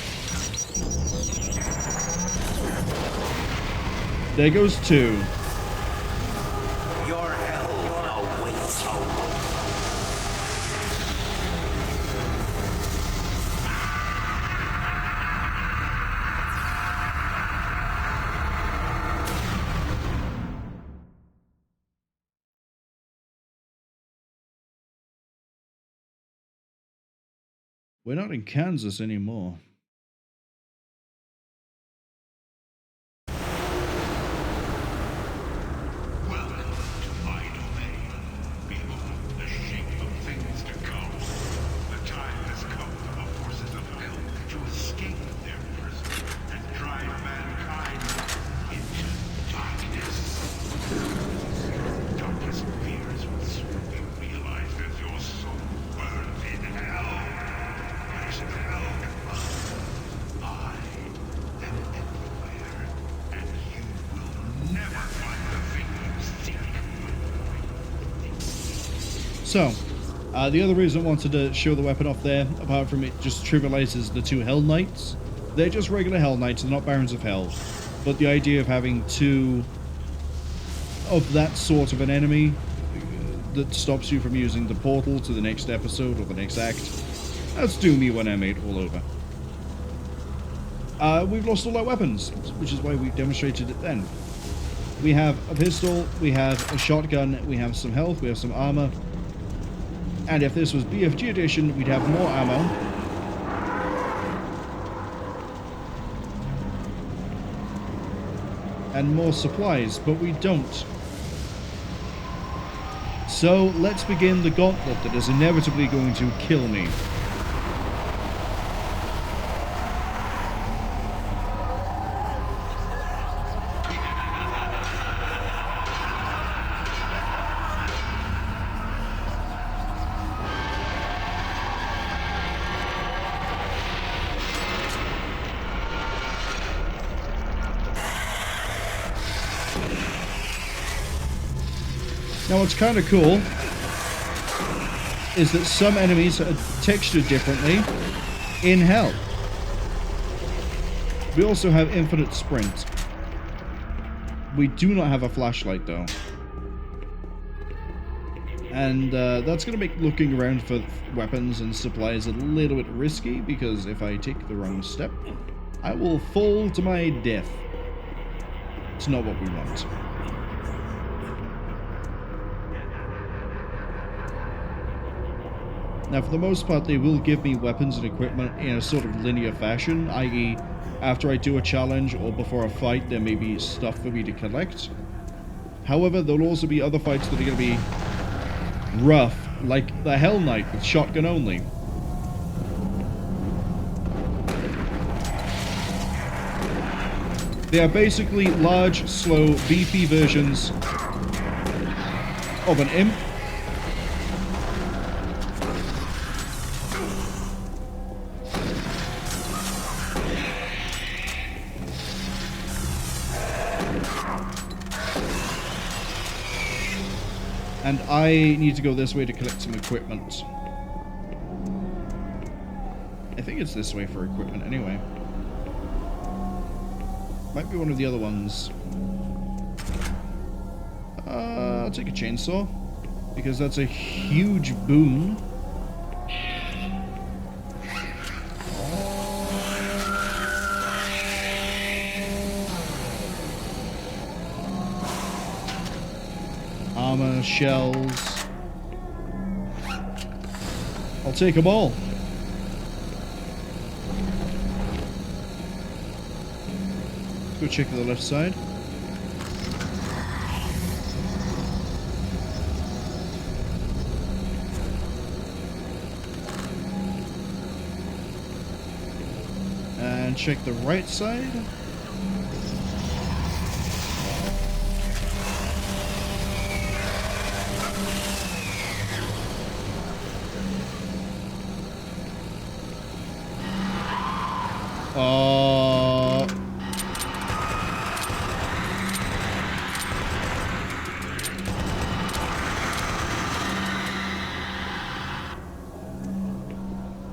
There goes two. Your hell awaits you. We're not in Kansas anymore. So, the other reason I wanted to show the weapon off there, apart from it just trivializes the two Hell Knights, they're just regular Hell Knights, they're not Barons of Hell. But the idea of having two of that sort of an enemy that stops you from using the portal to the next episode or the next act, that's Doom E1M8 all over. We've lost all our weapons, which is why we demonstrated it then. We have a pistol, we have a shotgun, we have some health, we have some armor. And if this was BFG edition, we'd have more ammo. And more supplies, but we don't. So let's begin the gauntlet that is inevitably going to kill me. Now what's kind of cool is that some enemies are textured differently in hell. We also have infinite sprint. We do not have a flashlight though. And that's going to make looking around for weapons and supplies a little bit risky, because if I take the wrong step, I will fall to my death. It's not what we want. Now, for the most part, they will give me weapons and equipment in a sort of linear fashion, i.e., after I do a challenge or before a fight, there may be stuff for me to collect. However, there'll also be other fights that are going to be rough, like the Hell Knight with shotgun only. They are basically large, slow, beefy versions of an imp. And I need to go this way to collect some equipment. I think it's this way for equipment anyway. Might be one of the other ones. I'll take a chainsaw, because that's a huge boon. Armor, shells. I'll take them all. Let's go check the left side. And check the right side.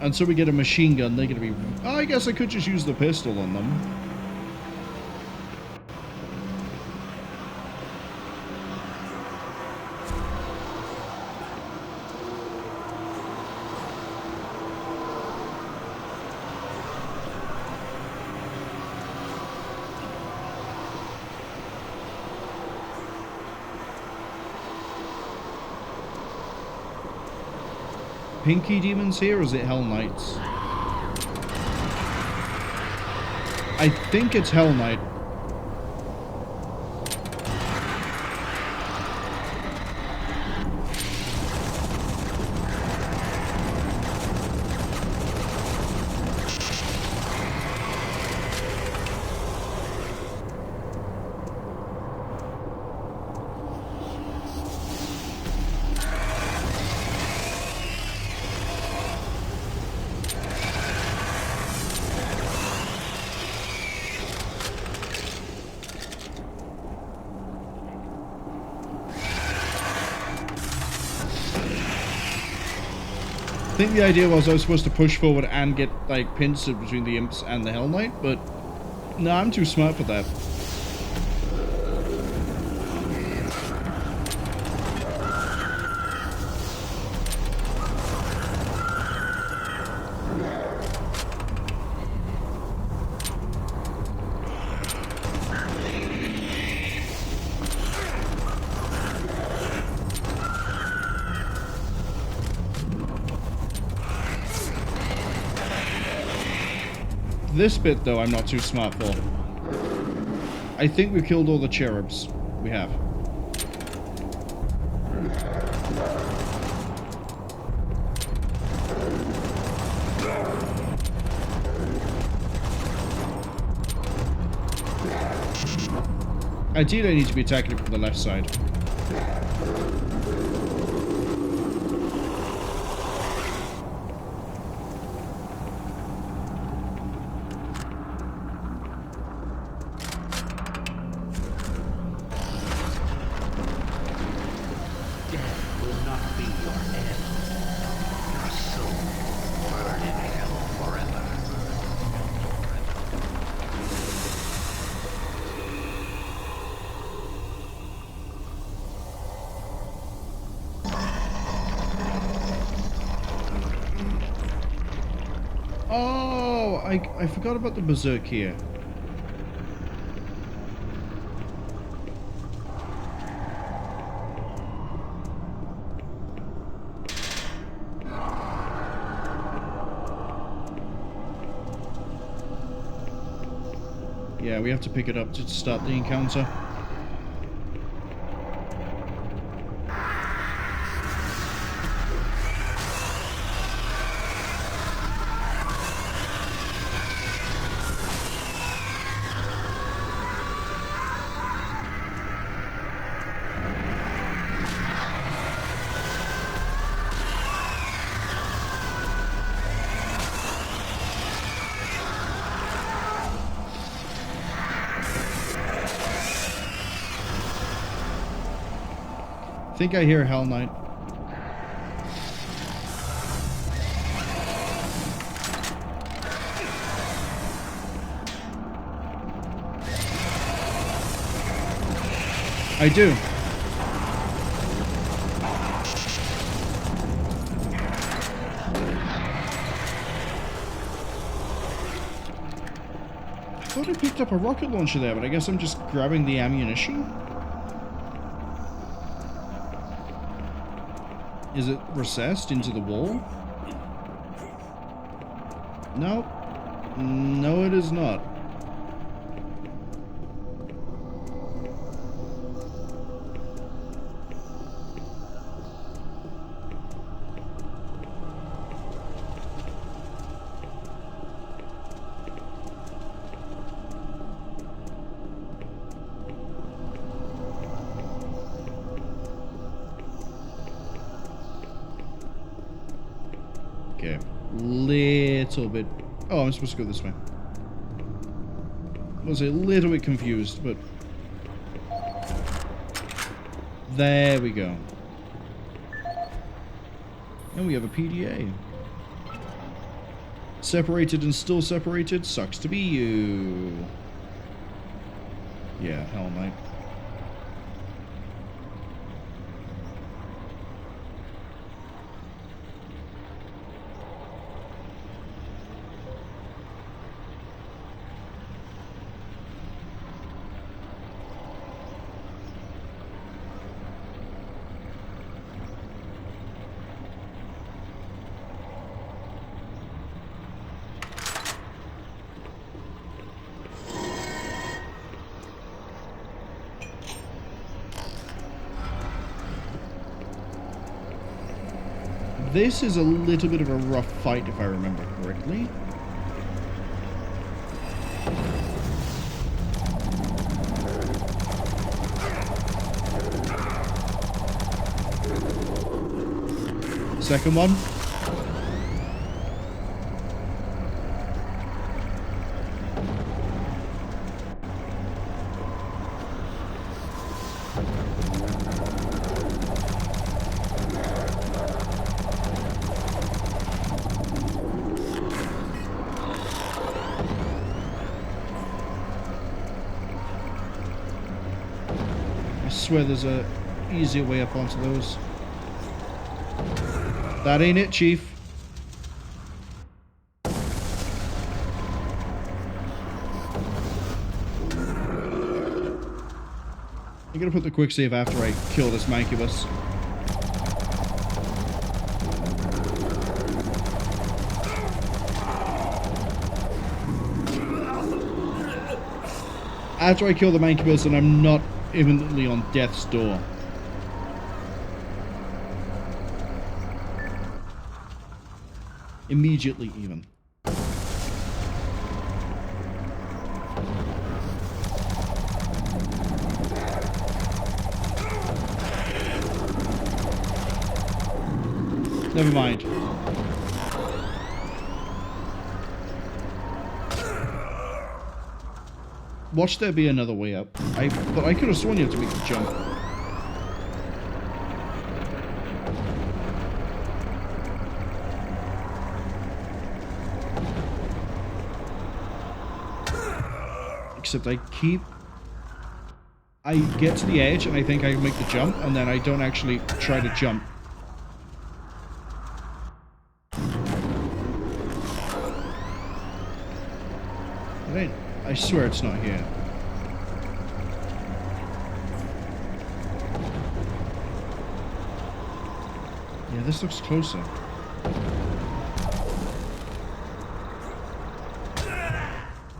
And so we get a machine gun, they're gonna be... Oh, I guess I could just use the pistol on them. Pinky demons here, or is it Hell Knights? I think it's Hell Knight. I think the idea was I was supposed to push forward and get, like, pincered between the imps and the Hell Knight, but no, I'm too smart for that. This bit, though, I'm not too smart for. I think we've killed all the cherubs. We have. Ideally, I need to be attacking it from the left side. Oh, I forgot about the berserk here. Yeah, we have to pick it up to start the encounter. I think I hear Hell Knight. I do. I thought I picked up a rocket launcher there, but I guess I'm just grabbing the ammunition. Is it recessed into the wall? No. No, it is not. Okay, little bit. Oh, I'm supposed to go this way. I was a little bit confused, but there we go. And we have a PDA. Separated and still separated. Sucks to be you. Yeah, hell, mate. This is a little bit of a rough fight, if I remember correctly. Second one. I swear there's a easier way up onto those. That ain't it, Chief. I'm gonna put the quick save after I kill this Mancubus. After I kill the Mancubus and I'm not imminently on death's door. Immediately, even. Never mind. Watch there be another way up. But I could have sworn you had to make the jump. Except I get to the edge and I think I can make the jump, and then I don't actually try to jump. I swear it's not here. Yeah, this looks closer.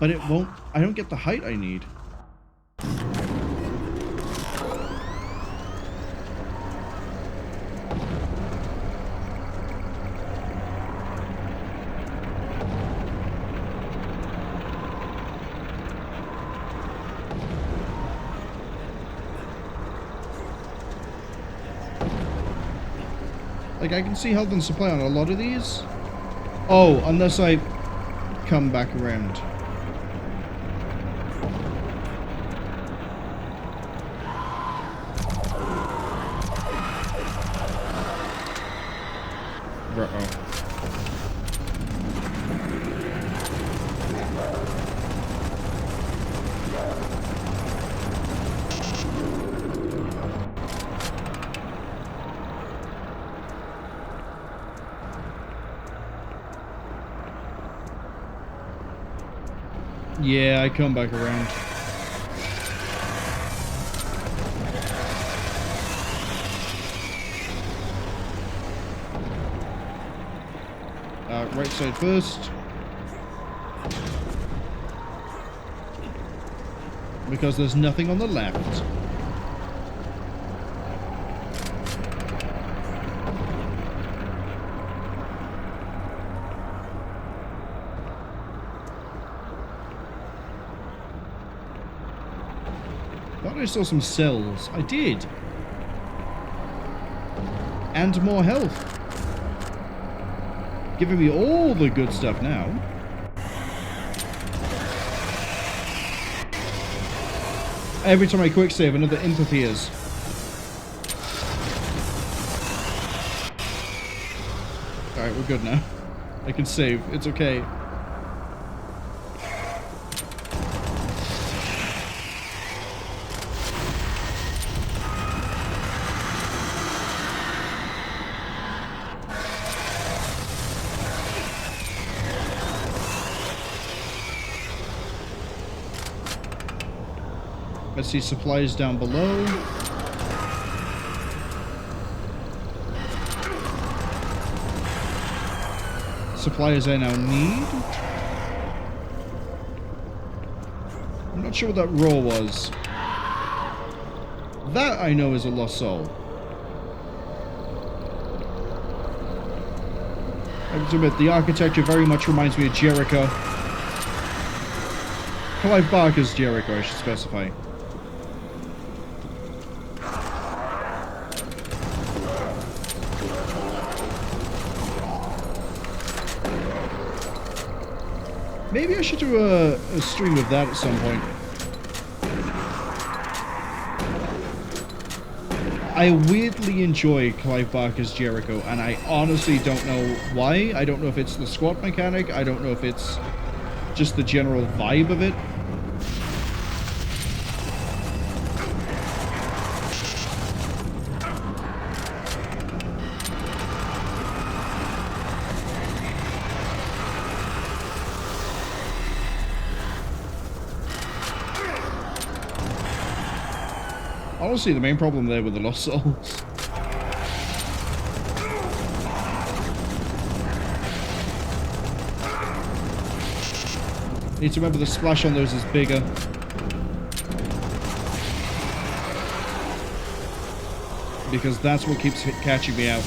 But it won't... I don't get the height I need. Like, I can see health and supply on a lot of these. Oh, unless I come back around. Uh-oh. Yeah, I come back around. Right side first. Because there's nothing on the left. Thought I saw some cells. I did. And more health. Giving me all the good stuff now. Every time I quick save, another imp appears. Alright, we're good now. I can save. It's okay. Let's see supplies down below. Supplies I now need. I'm not sure what that roar was. That I know is a lost soul. I have to admit, the architecture very much reminds me of Jericho. Clive Barker's Jericho, I should specify. Maybe I should do a stream of that at some point. I weirdly enjoy Clive Barker's Jericho, and I honestly don't know why. I don't know if it's the squat mechanic. I don't know if it's just the general vibe of it. Honestly, the main problem there with the Lost Souls. Need to remember the splash on those is bigger. Because that's what keeps catching me out.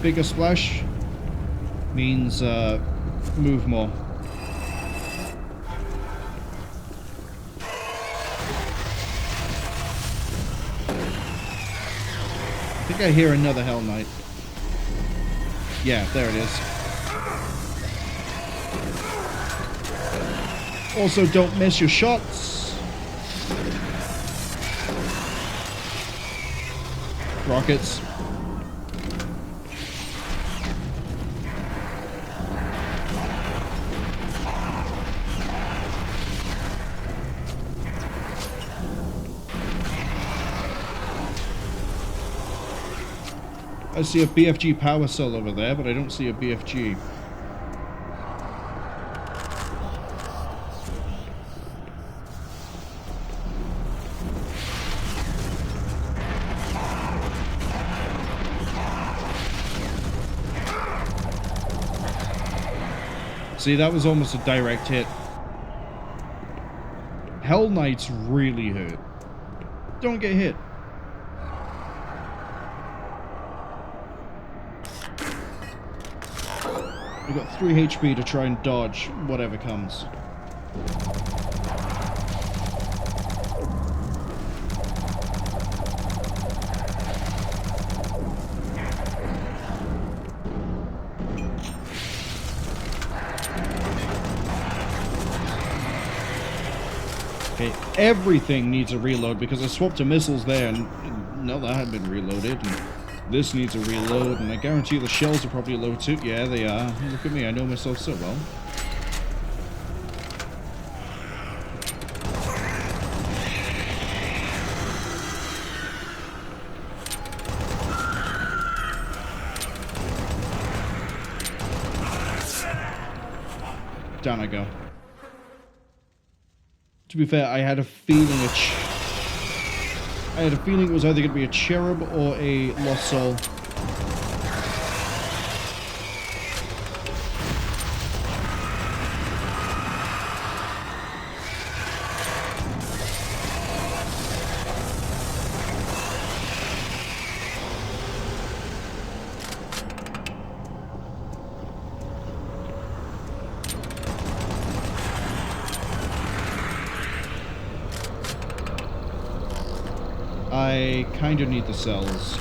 Bigger splash means move more. I think I hear another Hell Knight. Yeah, there it is. Also, don't miss your shots. Rockets. I see a BFG power cell over there, but I don't see a BFG. See, that was almost a direct hit. Hell Knights really hurt. Don't get hit. We've got 3 HP to try and dodge whatever comes. Okay, everything needs a reload because I swapped to missiles there and no, that hadn't been reloaded. And this needs a reload, and I guarantee the shells are probably low too. Yeah, they are. Look at me, I know myself so well. Down I go. To be fair, I had a feeling it was either going to be a cherub or a lost soul. I kind of need the cells.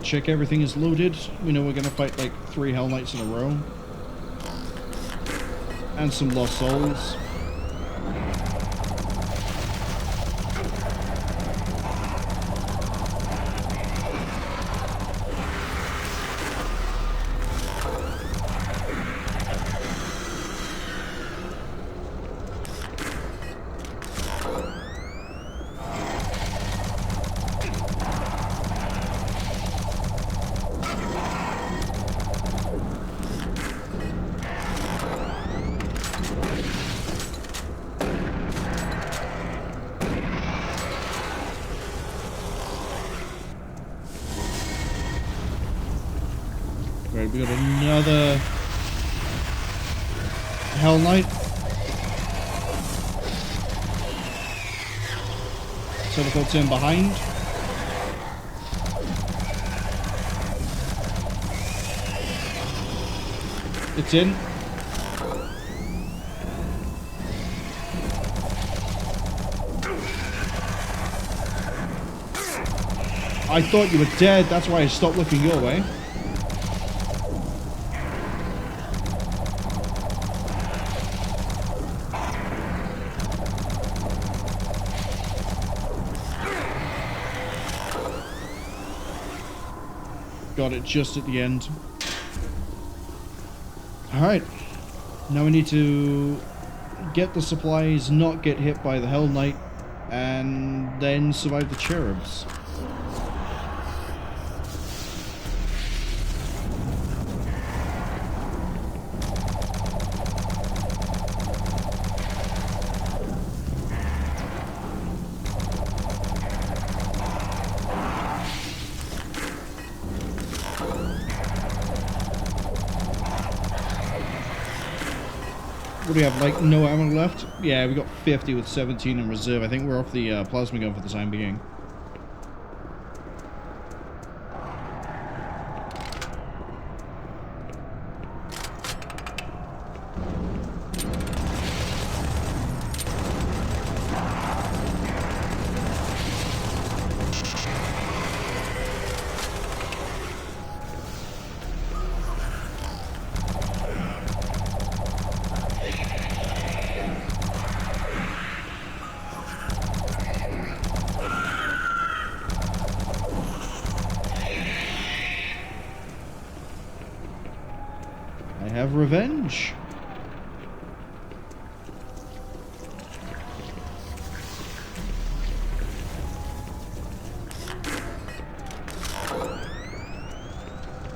Check everything is loaded. We know we're going to fight like 3 Hell Knights in a row. And some Lost Souls. Right, we got another Hell Knight. Teleports in behind. It's in. I thought you were dead, that's why I stopped looking your way. Got it just at the end. Alright. Now we need to get the supplies, not get hit by the Hell Knight, and then survive the cherubs. What do we have, like, no ammo left? Yeah, we got 50 with 17 in reserve. I think we're off the plasma gun for the time being. have revenge.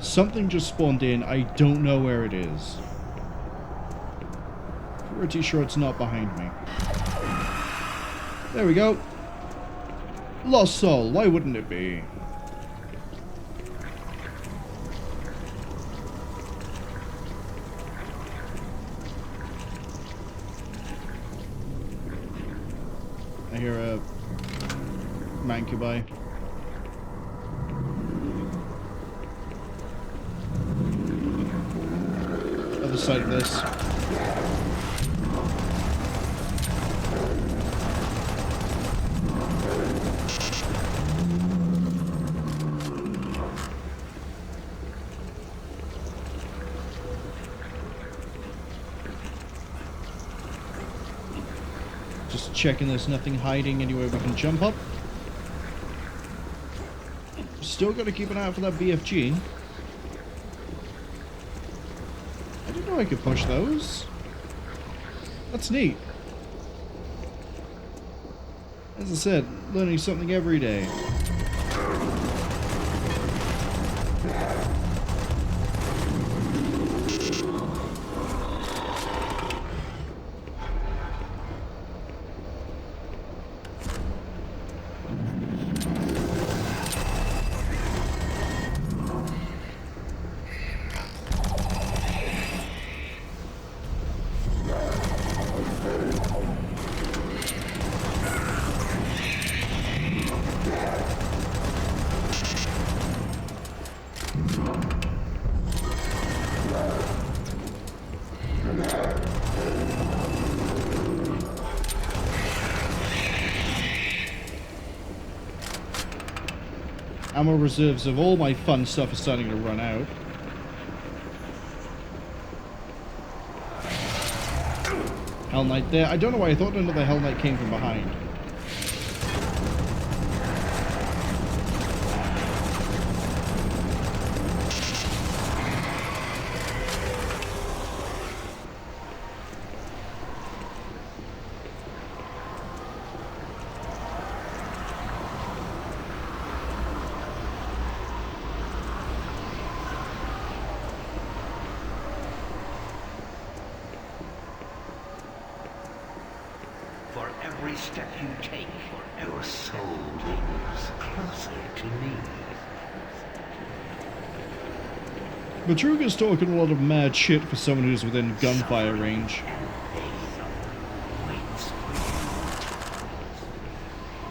Something just spawned in. I don't know where it is. Pretty sure it's not behind me. There we go. Lost soul. Why wouldn't it be? I hear a mancubi. Other side of this. Just checking there's nothing hiding anywhere we can jump up. Still got to keep an eye out for that BFG. I didn't know I could push those. That's neat. As I said, learning something every day. Ammo reserves of all my fun stuff are starting to run out. Hell Knight there. I don't know why I thought another Hell Knight came from behind. Every step you take, your soul moves closer to me. Matruga's talking a lot of mad shit for someone who's within gunfire range.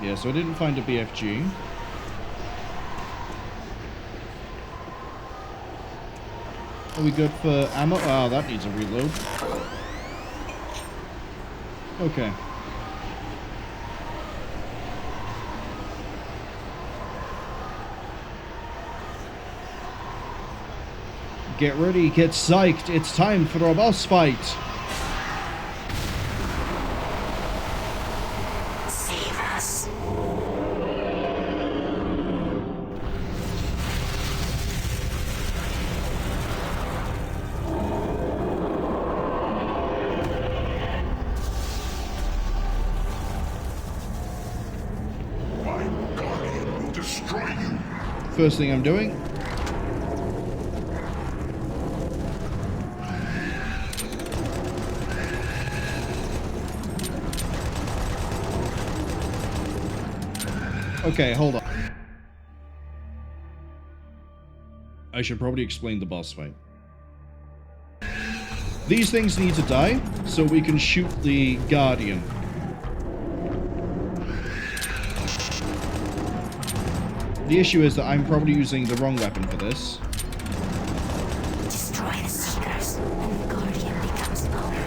Yeah, so I didn't find a BFG. Are we good for ammo? Ah, that needs a reload. Okay. Get ready, get psyched, it's time for a boss fight! Save us. My guardian will destroy you! First thing I'm doing. Okay, hold on. I should probably explain the boss fight. These things need to die, so we can shoot the Guardian. The issue is that I'm probably using the wrong weapon for this. Destroy the Seekers, and the Guardian becomes vulnerable.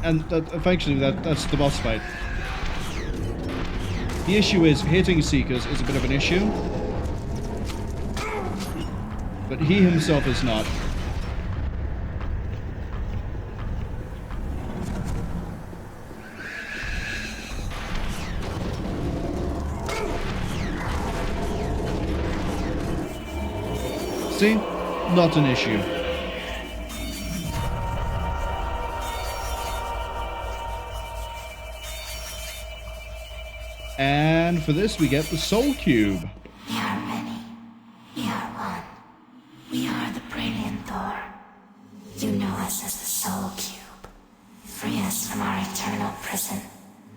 And effectively, that's the boss fight. The issue is, hitting Seekers is a bit of an issue. But he himself is not. See? Not an issue. And for this, we get the Soul Cube. We are many. We are one. We are the Brilliant Thor. You know us as the Soul Cube. Free us from our eternal prison,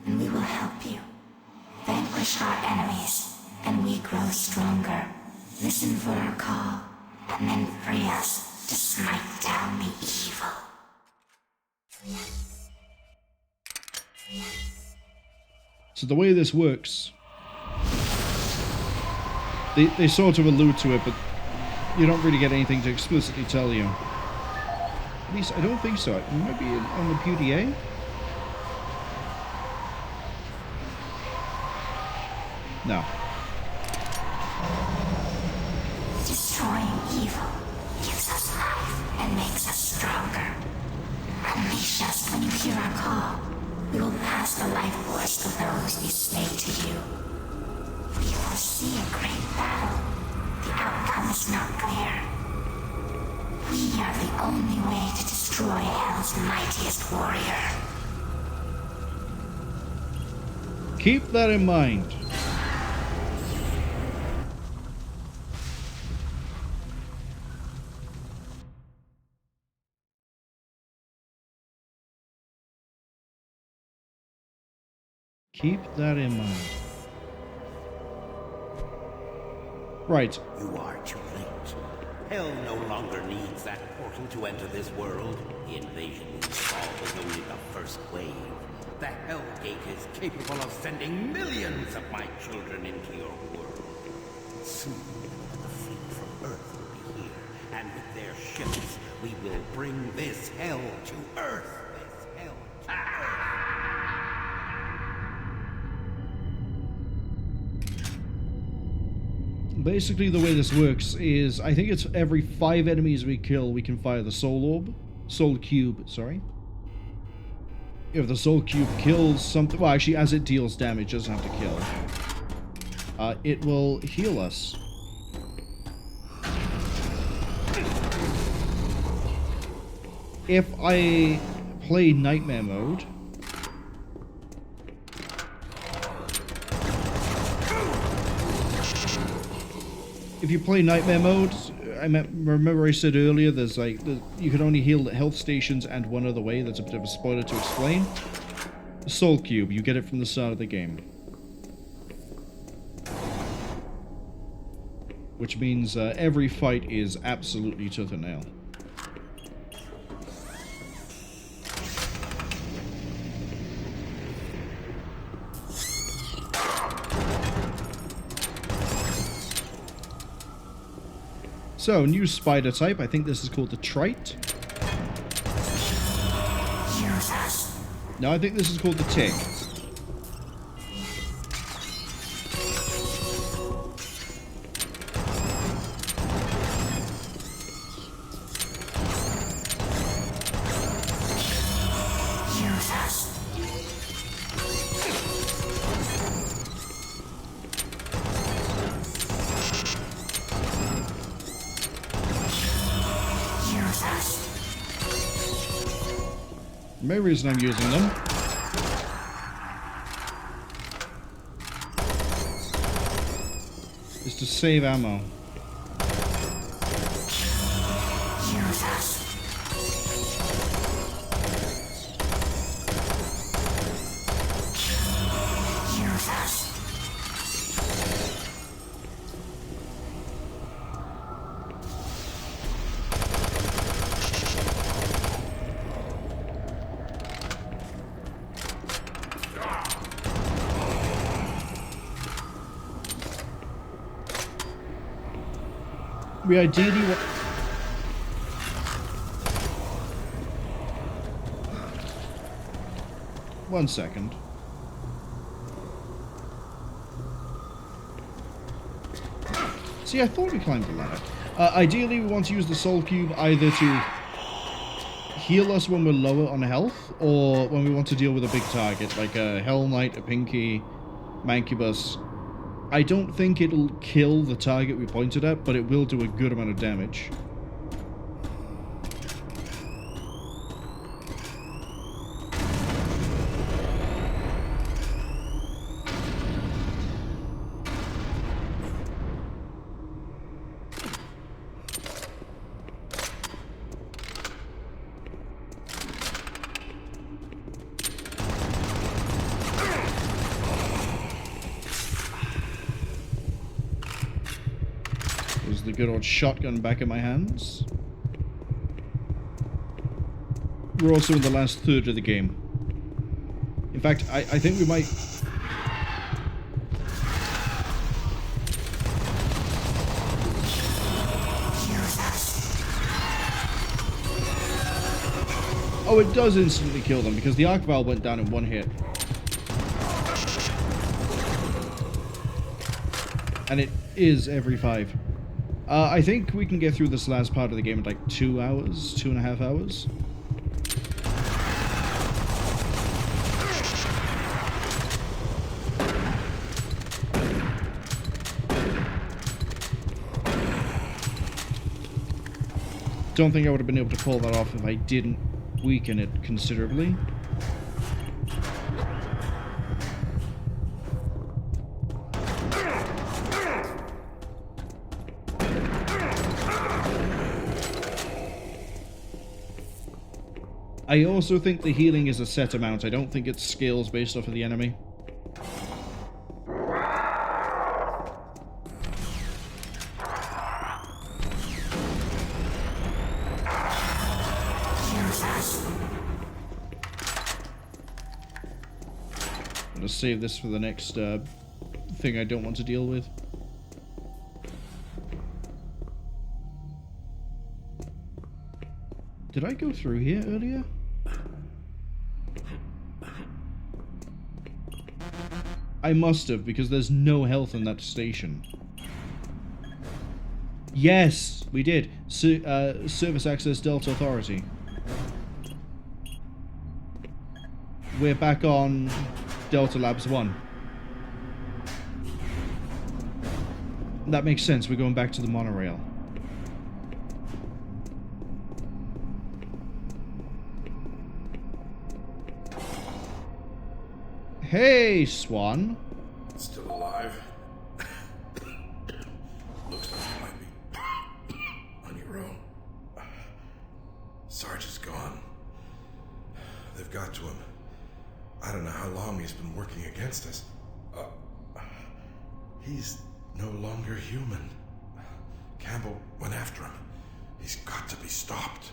and we will help you. Vanquish our enemies, and we grow stronger. Listen for our call, and then free us to smite down the evil. So the way this works, they sort of allude to it, but you don't really get anything to explicitly tell you. At least I don't think so. It might be on the PDA. No. Destroying evil gives us life and makes us stronger. Unleash us when you hear our call. We will pass the life force of those we slay to you. We foresee a great battle. The outcome is not clear. We are the only way to destroy Hell's mightiest warrior. Keep that in mind. Keep that in mind. Right. You are too late. Hell no longer needs that portal to enter this world. The invasion we saw was only the first wave. The Hell Gate is capable of sending millions of my children into your world. Soon, the fleet from Earth will be here, and with their ships, we will bring this hell to Earth. This hell to Earth. Basically, the way this works is, I think it's every 5 enemies we kill, we can fire the Soul Orb. Soul Cube, sorry. If the Soul Cube kills something... Well, actually, as it deals damage, it doesn't have to kill. It will heal us. If I play Nightmare Mode... If you play Nightmare Mode, remember I said earlier, there's like, you can only heal at health stations and one other way. That's a bit of a spoiler to explain. The Soul Cube, you get it from the start of the game. Which means every fight is absolutely tooth and nail. So, new spider type. I think this is called the Trite. No, I think this is called the Tick. The main reason I'm using them is to save ammo. We ideally want... 1 second. See, I thought we climbed the ladder. Ideally, we want to use the soul cube either to heal us when we're lower on health, or when we want to deal with a big target, like a Hell Knight, a Pinky, Mancubus. I don't think it'll kill the target we pointed at, but it will do a good amount of damage. The good old shotgun back in my hands. We're also in the last third of the game. In fact, I think we might... Oh, it does instantly kill them because the arc valve went down in 1 hit. And it is every 5. I think we can get through this last part of the game in like 2 hours, 2.5 hours. Don't think I would have been able to pull that off if I didn't weaken it considerably. I also think the healing is a set amount. I don't think it scales based off of the enemy. I'm going to save this for the next thing I don't want to deal with. Did I go through here earlier? I must have, because there's no health in that station. Yes, we did. Service Access Delta Authority. We're back on Delta Labs 1. That makes sense. We're going back to the monorail. Hey, Swan. Still alive? Looks like you might be on your own. Sarge is gone. They've got to him. I don't know how long he's been working against us. He's no longer human. Campbell went after him. He's got to be stopped.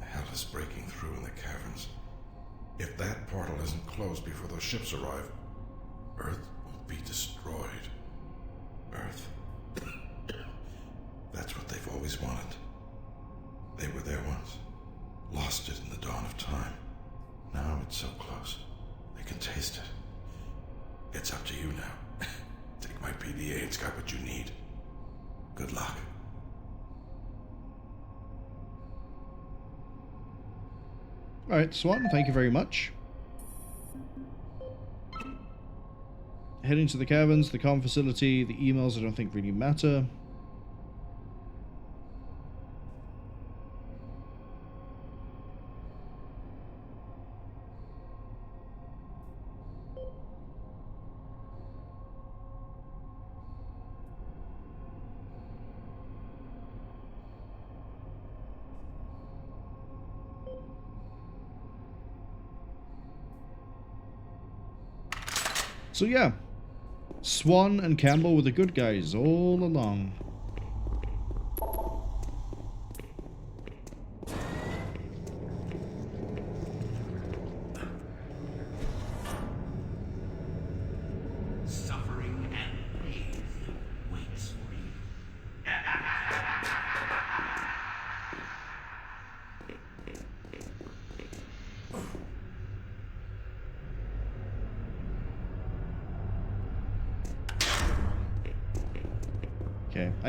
Hell is breaking through in the caverns. If that portal isn't closed before those ships arrive, Earth will be destroyed. Earth. That's what they've always wanted. They were there once. Lost it in the dawn of time. Now it's so close. They can taste it. It's up to you now. Take my PDA, it's got what you need. Good luck. Alright, Swan, thank you very much. Heading to the caverns, the comm facility, the emails I don't think really matter. So yeah, Swan and Campbell were the good guys all along. Suffering and pain waits for you.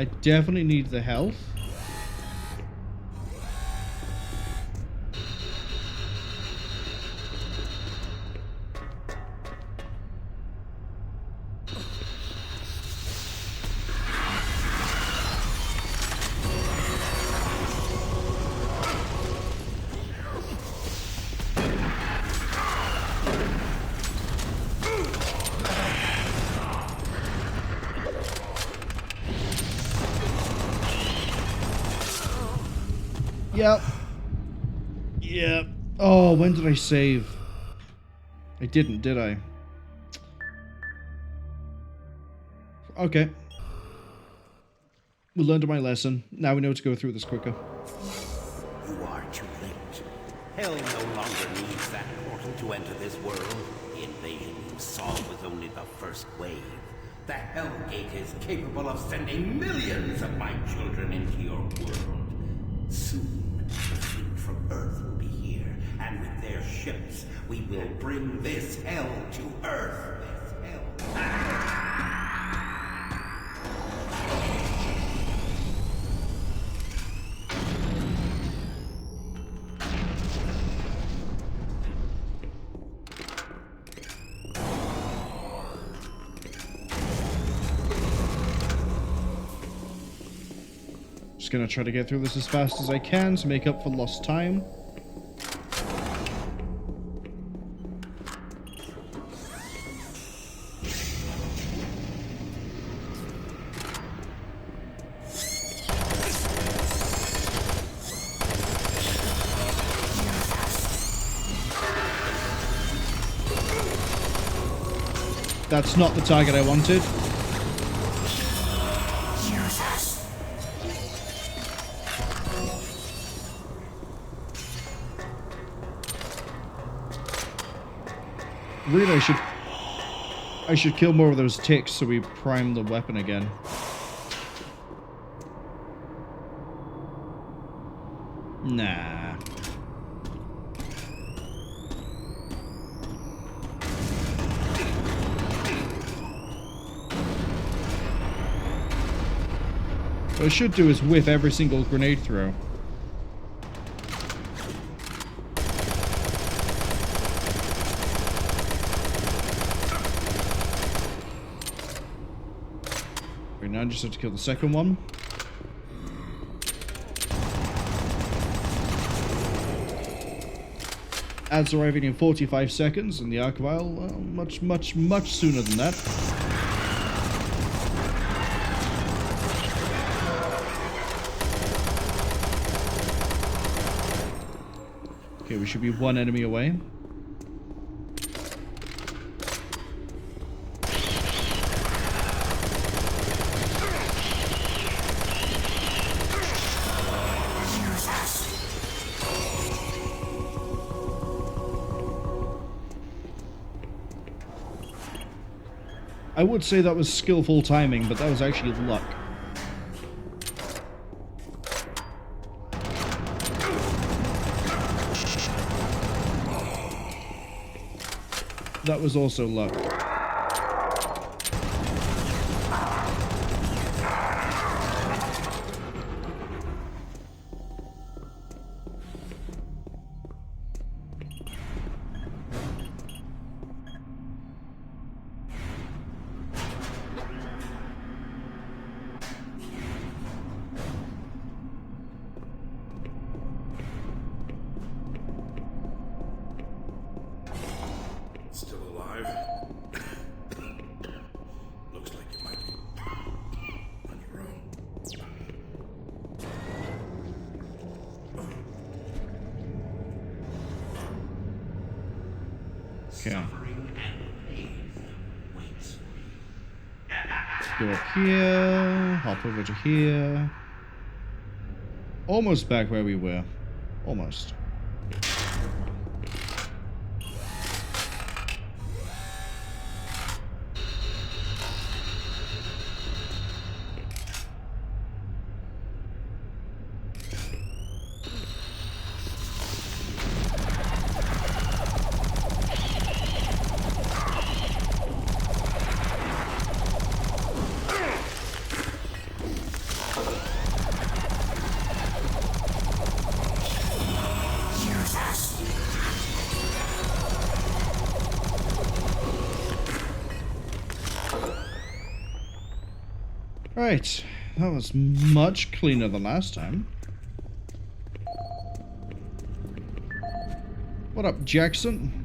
I definitely need the health. Yep. Yep. Oh, when did I save? I didn't, did I? Okay. We learned my lesson. Now we know to go through this quicker. You are too late. Hell no longer needs that portal to enter this world. The invasion you saw was only the first wave. The Hellgate is capable of sending millions of my children into your world. Soon, the fleet from Earth will be here, and with their ships, we will bring this hell to Earth. This hell. Just gonna try to get through this as fast as I can to make up for lost time. That's not the target I wanted. Really, I should kill more of those ticks so we prime the weapon again. Nah. What I should do is whiff every single grenade throw. Now I just have to kill the second one. Ads arriving in 45 seconds, and the arc vial, well, much sooner than that. Okay, we should be one enemy away. I would say that was skillful timing, but that was actually luck. That was also luck. Go up here, hop over to here. Almost back where we were. Almost. Alright, that was much cleaner than last time. What up, Jackson?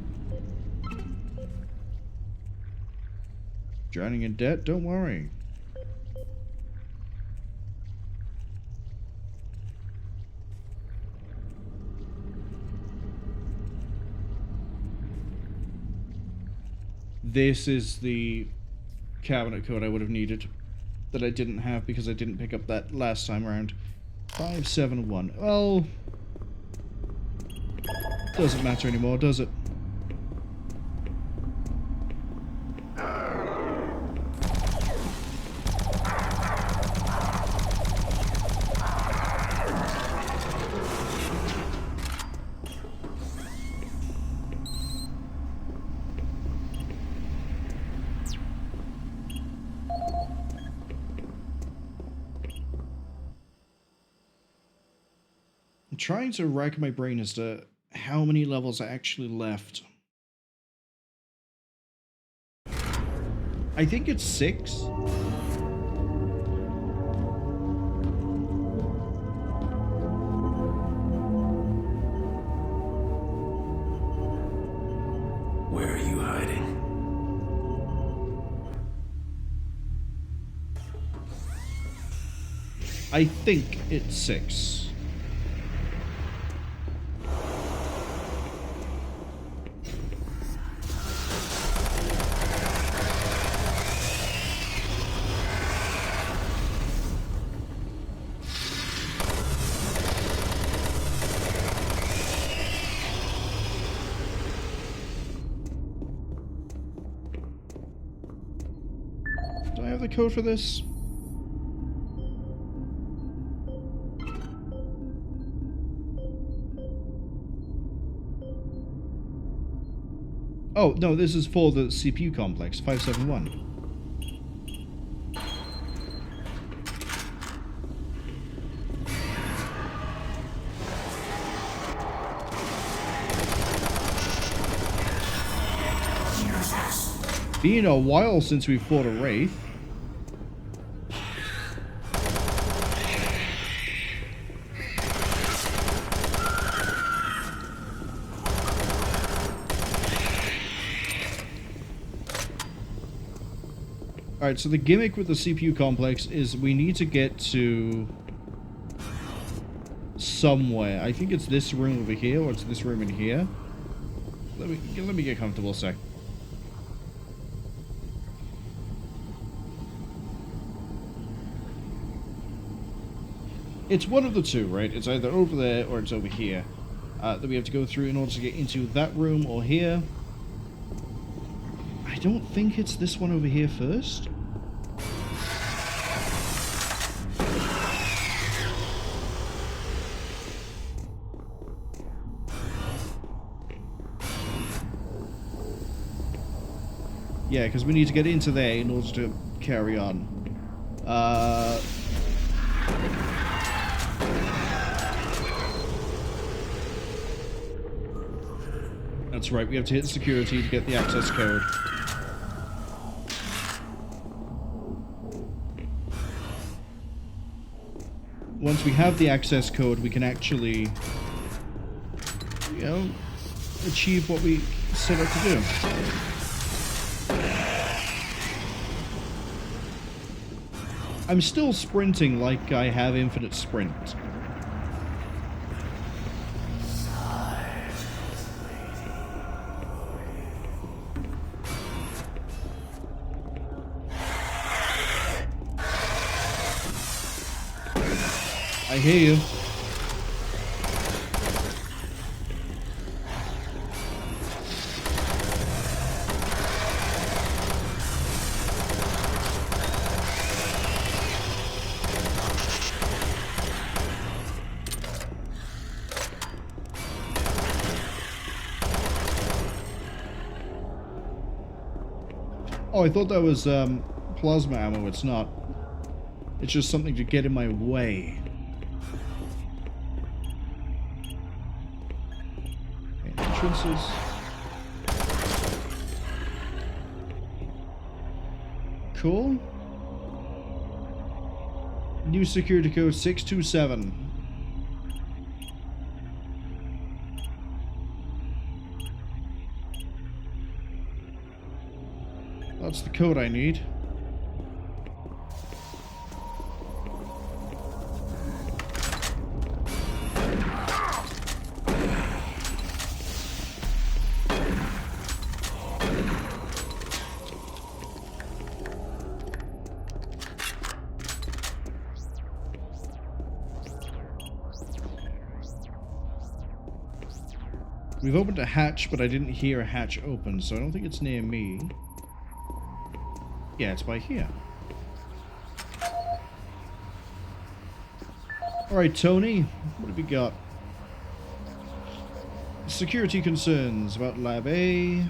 Drowning in debt? Don't worry. This is the cabinet code I would have needed that I didn't have because I didn't pick up that last time around. 571. Well, doesn't matter anymore, does it? I'm trying to rack my brain as to how many levels are actually left. I think it's 6. Where are you hiding? I think it's 6. Do I have the code for this? Oh, no, this is for the CPU complex, 571. Been a while since we fought a Wraith. Alright, so the gimmick with the CPU complex is we need to get to somewhere. I think it's this room over here, or it's this room in here. Let me get comfortable a sec. It's one of the two, right? It's either over there or it's over here that we have to go through in order to get into that room or here. I don't think it's this one over here first. Yeah, because we need to get into there in order to carry on. That's right, we have to hit security to get the access code. Once we have the access code, we can actually, you know, achieve what we set out to do. I'm still sprinting like I have infinite sprint. I hear you. Oh, I thought that was plasma ammo. It's not. It's just something to get in my way. Entrances. Cool. New security code 627. That's the code I need. We've opened a hatch, but I didn't hear a hatch open, so I don't think it's near me. Yeah, it's by here. Alright, Tony, what have we got? Security concerns about Lab A.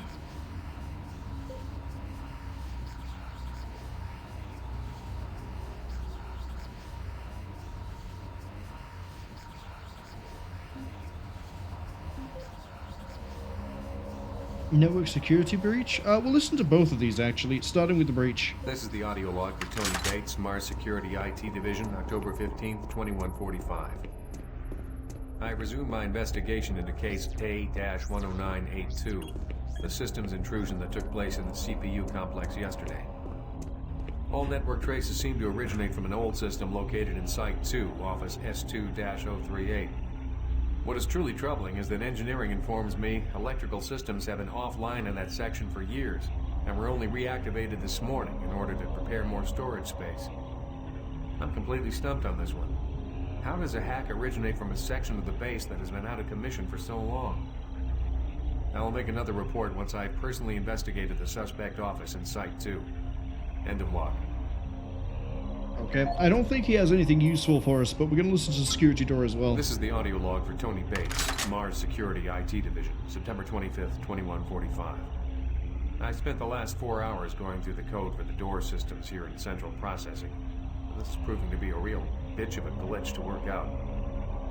Network security breach? We'll listen to both of these, actually, starting with the breach. This is the audio log for Tony Bates, Mars Security IT Division, October 15th, 2145. I resume my investigation into case A-10982, the systems intrusion that took place in the CPU complex yesterday. All network traces seem to originate from an old system located in Site 2, Office S2-038. What is truly troubling is that engineering informs me electrical systems have been offline in that section for years, and were only reactivated this morning in order to prepare more storage space. I'm completely stumped on this one. How does a hack originate from a section of the base that has been out of commission for so long? I will make another report once I've personally investigated the suspect office in Site 2. End of log. Okay, I don't think he has anything useful for us, but we're going to listen to the security door as well. This is the audio log for Tony Bates, Mars Security IT Division, September 25th, 2145. I spent the last 4 hours going through the code for the door systems here in Central Processing. This is proving to be a real bitch of a glitch to work out.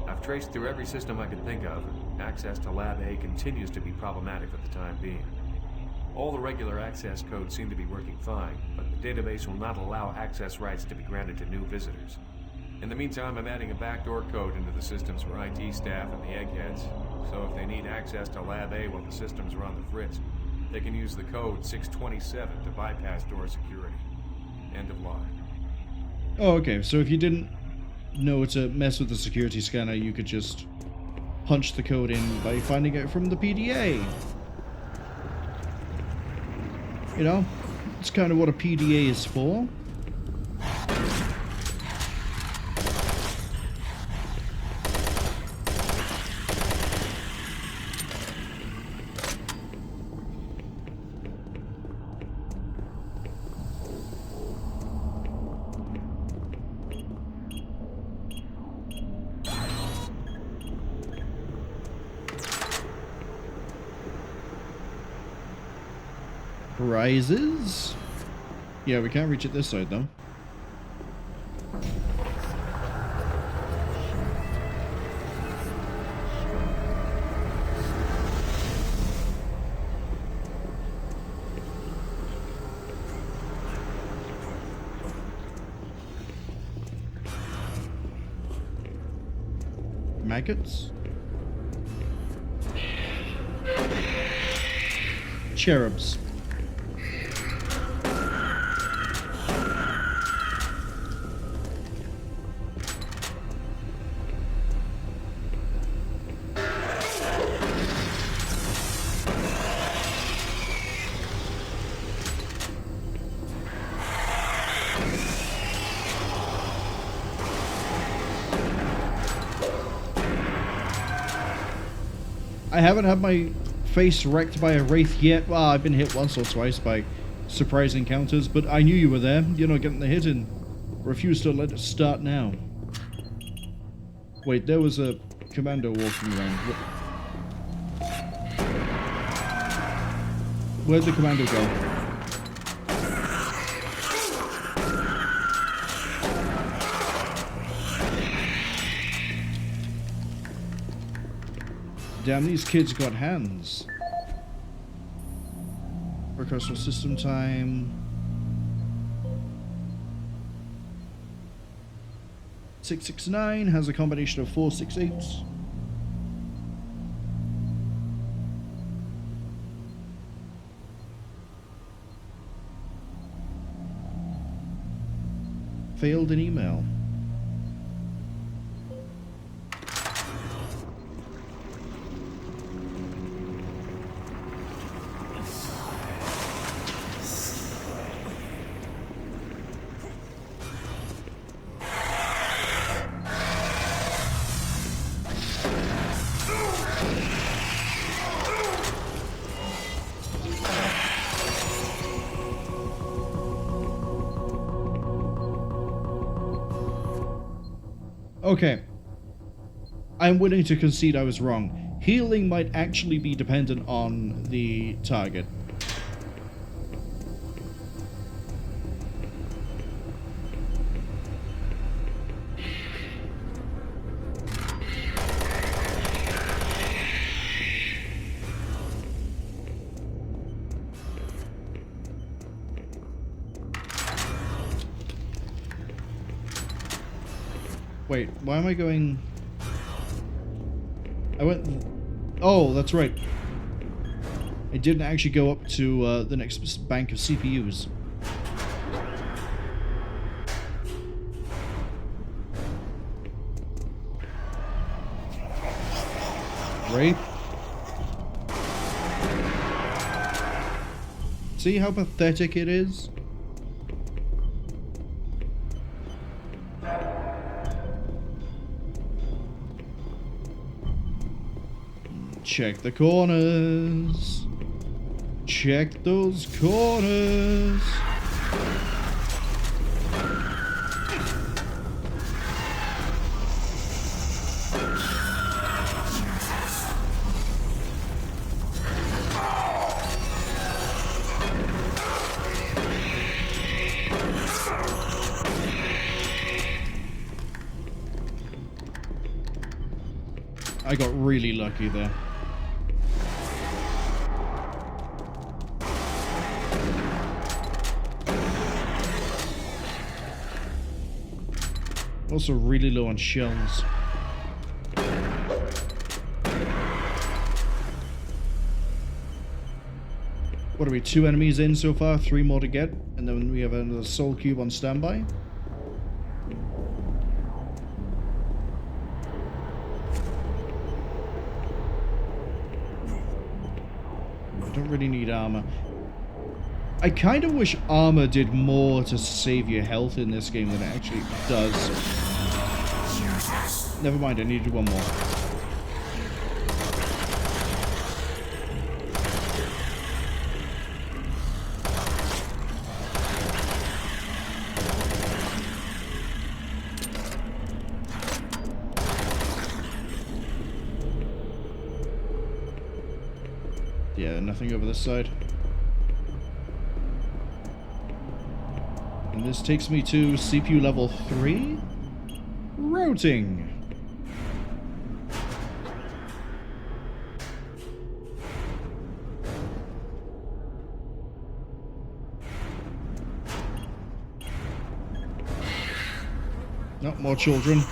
I've traced through every system I could think of, and access to Lab A continues to be problematic for the time being. All the regular access codes seem to be working fine, but the database will not allow access rights to be granted to new visitors. In the meantime, I'm adding a backdoor code into the systems for IT staff and the eggheads, so if they need access to Lab A while the systems are on the fritz, they can use the code 627 to bypass door security. End of log. Oh, okay, so if you didn't know to mess with the security scanner, you could just punch the code in by finding it from the PDA. You know, it's kind of what a PDA is for. Rises? Yeah, we can't reach it this side though. Maggots? Cherubs. I haven't had my face wrecked by a wraith yet. Well, I've been hit once or twice by surprise encounters, but I knew you were there. You're not getting the hit in. Refuse to let it start now. Wait, there was a commando walking around. Where'd the commando go? Damn, these kids got hands. Recursive system time. 669 has a combination of 468s. Failed an email. Okay. I'm willing to concede I was wrong. Healing might actually be dependent on the target. Wait, why am I going... I went... Oh, that's right. I didn't actually go up to the next bank of CPUs. Right? See how pathetic it is? Check the corners. Check those corners. I got really lucky there. Also really low on shells. What are we, 2 enemies in so far? 3 more to get, and then we have another soul cube on standby. I don't really need armor. I kind of wish armor did more to save your health in this game than it actually does. Never mind, I need to do one more. Yeah, nothing over this side. And this takes me to CPU level 3? Routing! No, more children.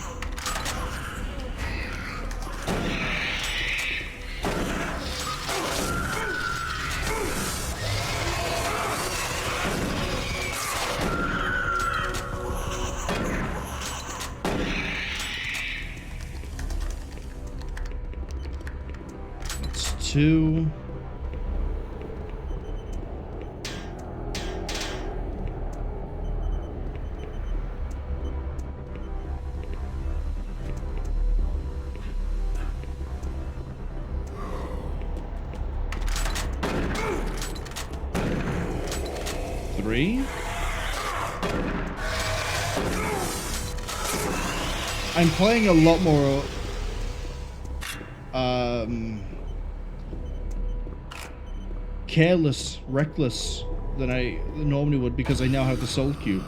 That's 2. I'm playing a lot more careless, reckless than I normally would because I now have the soul cube.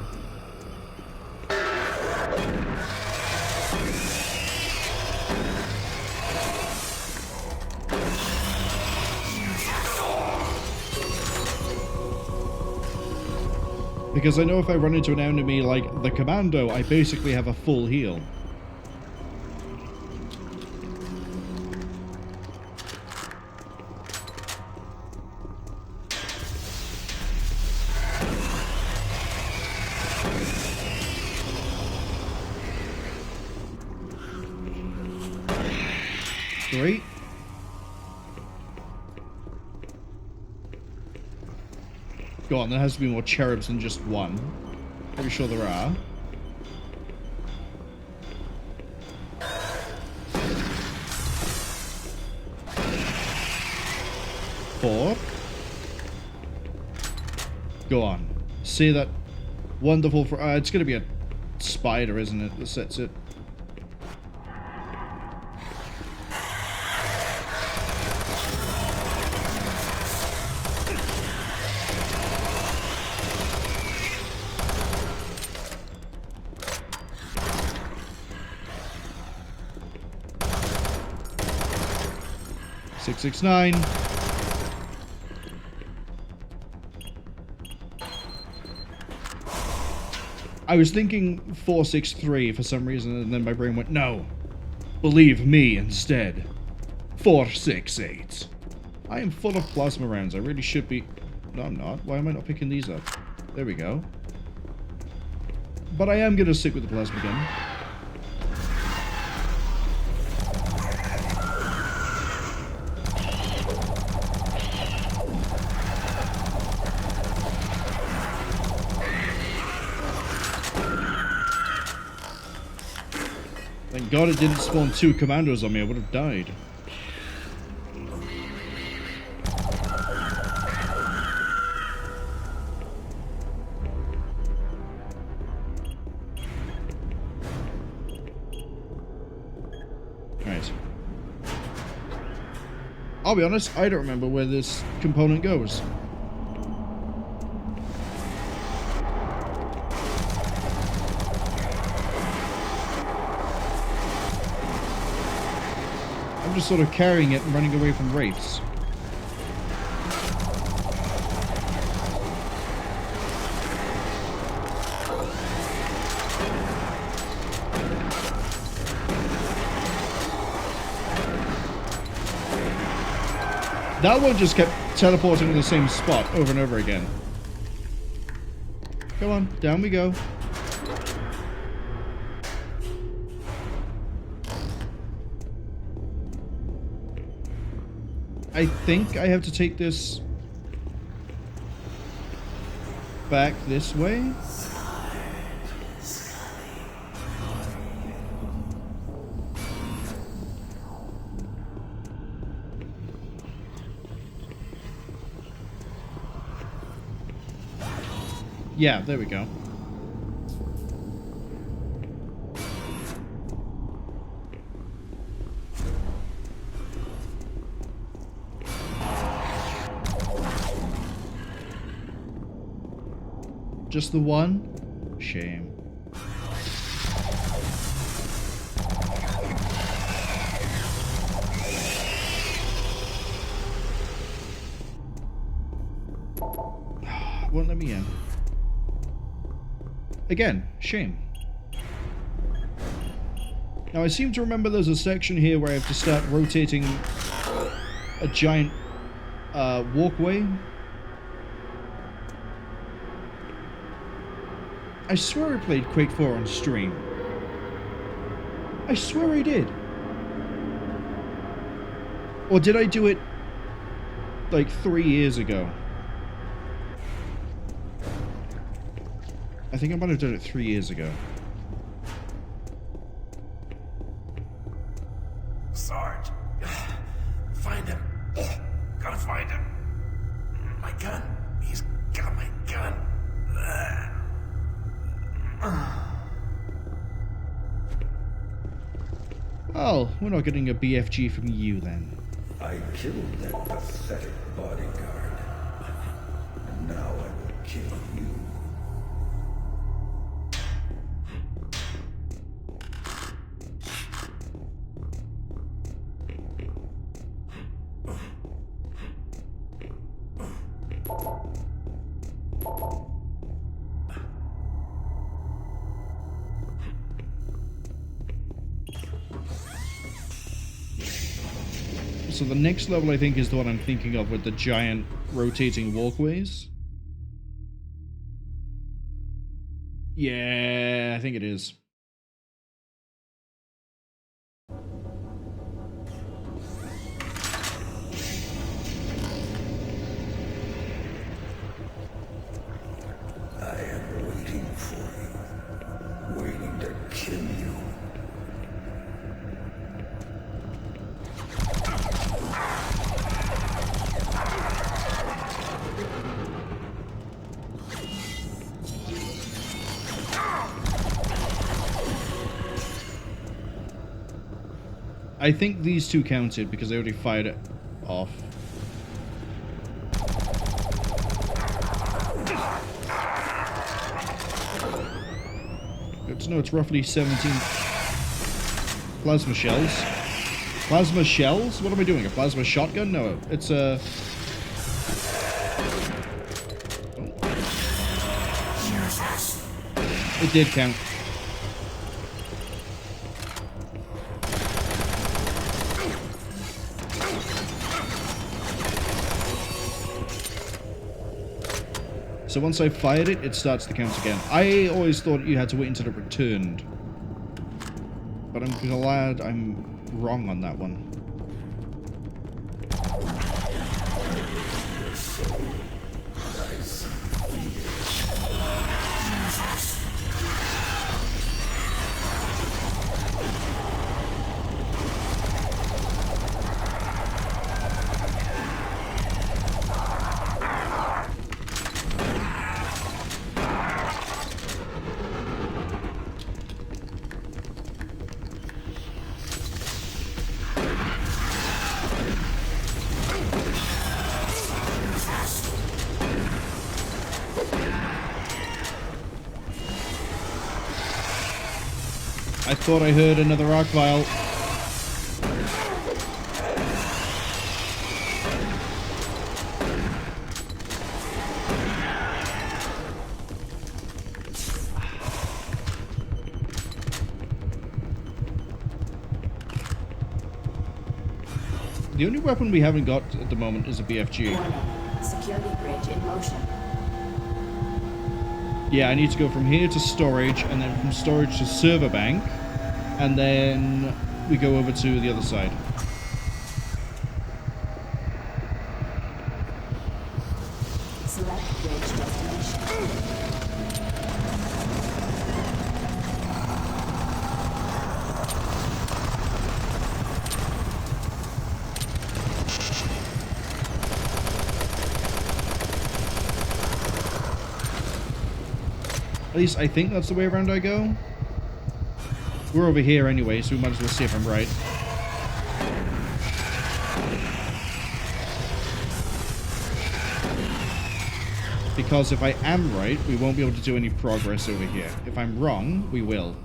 Because I know if I run into an enemy like the Commando, I basically have a full heal. Great. Go on, there has to be more cherubs than just one. Pretty sure there are. Four. Go on. See that wonderful... it's going to be a spider, isn't it, that sets it? .669. I was thinking 463 for some reason, and then my brain went, no. Believe me instead. 468. I am full of plasma rounds. I really should be... No, I'm not. Why am I not picking these up? There we go. But I am going to stick with the plasma gun. Thank God it didn't spawn 2 commandos on me, I would have died. Right. I'll be honest, I don't remember where this component goes. I'm just sort of carrying it and running away from wraiths. That one just kept teleporting to the same spot over and over again. Come on, down we go. I think I have to take this back this way. Yeah, there we go. Just the one? Shame. Won't let me in. Again, shame. Now I seem to remember there's a section here where I have to start rotating a giant walkway. I swear I played Quake 4 on stream. I swear I did. Or did I do it like 3 years ago? I think I might have done it 3 years ago. Sarge, find him. Gotta find him. My gun. He's got my gun. Well, we're not getting a BFG from you then. I killed that pathetic bodyguard. And now I will kill you. So the next level, I think, is the one I'm thinking of with the giant rotating walkways. Yeah, I think it is. I am waiting for you. Waiting to kill you. I think these two counted because they already fired it off. Good to know it's roughly 17 plasma shells. Plasma shells? What am I doing? A plasma shotgun? No, it's a... It did count. So once I fired it, it starts to count again. I always thought you had to wait until it returned. But I'm glad I'm wrong on that one. I thought I heard another arc vial. The only weapon we haven't got at the moment is a BFG. Security bridge in motion. Yeah, I need to go from here to storage, and then from storage to server bank, and then we go over to the other side. Select bridge destination. At least I think that's the way around I go. We're over here anyway, so we might as well see if I'm right. Because if I am right, we won't be able to do any progress over here. If I'm wrong, we will.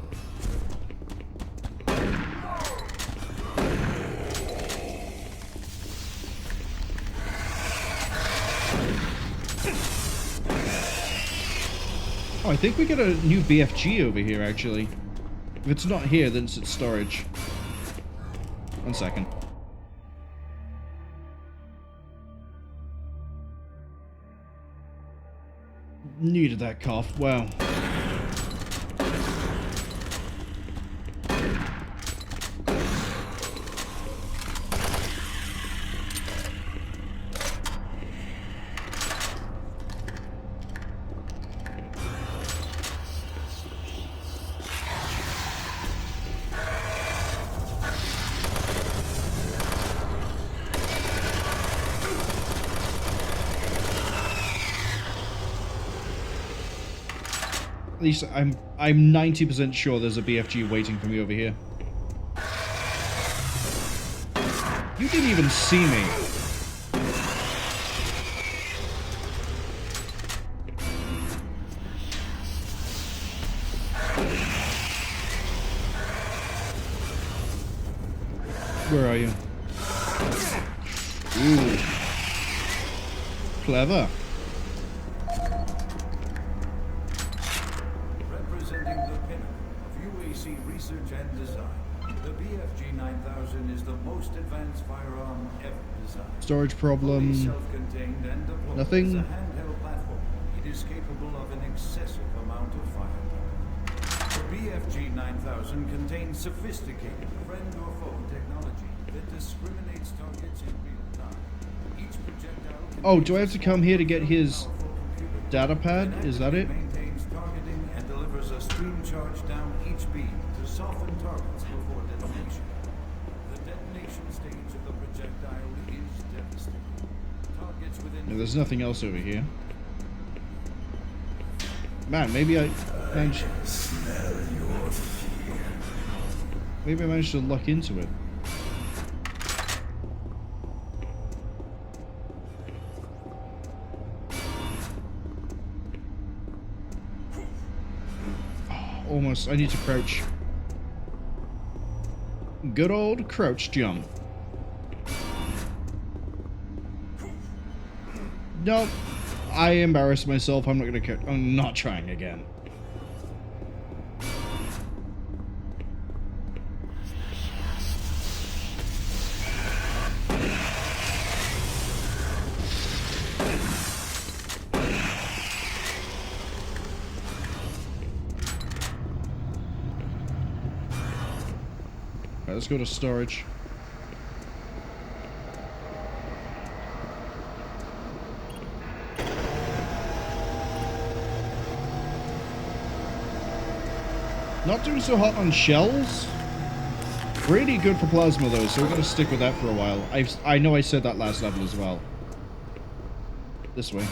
Oh, I think we got a new BFG over here, actually. If it's not here, then it's at storage. 1 second. Needed that cough. Wow. At least I'm 90% sure there's a BFG waiting for me over here. You didn't even see me. Where are you? Ooh. Clever. Representing the pinnacle of UAC research and design, the BFG 9000 9000 is the most advanced firearm ever designed. Storage problem. Fully self-contained and deployed Nothing. as a handheld platform. It is capable of an excessive amount of firepower. The BFG 9000 contains sophisticated friend or foe technology that discriminates targets in real time. Each projectile Oh, do I have to come here to get his data pad? Is that it? maintains targeting and delivers a stream charge down each beam to soften targets before detonation. The detonation stage of the projectile is devastating. Targets within No, there's nothing else over here. Man, maybe I managed. Maybe I managed to luck into it. Almost. I need to crouch. Good old crouch jump. Nope. I embarrassed myself. I'm not gonna care. I'm not trying again. Let's go to storage. Not doing so hot on shells. Really good for plasma though, so we're gonna stick with that for a while. I know I said that last level as well. This way.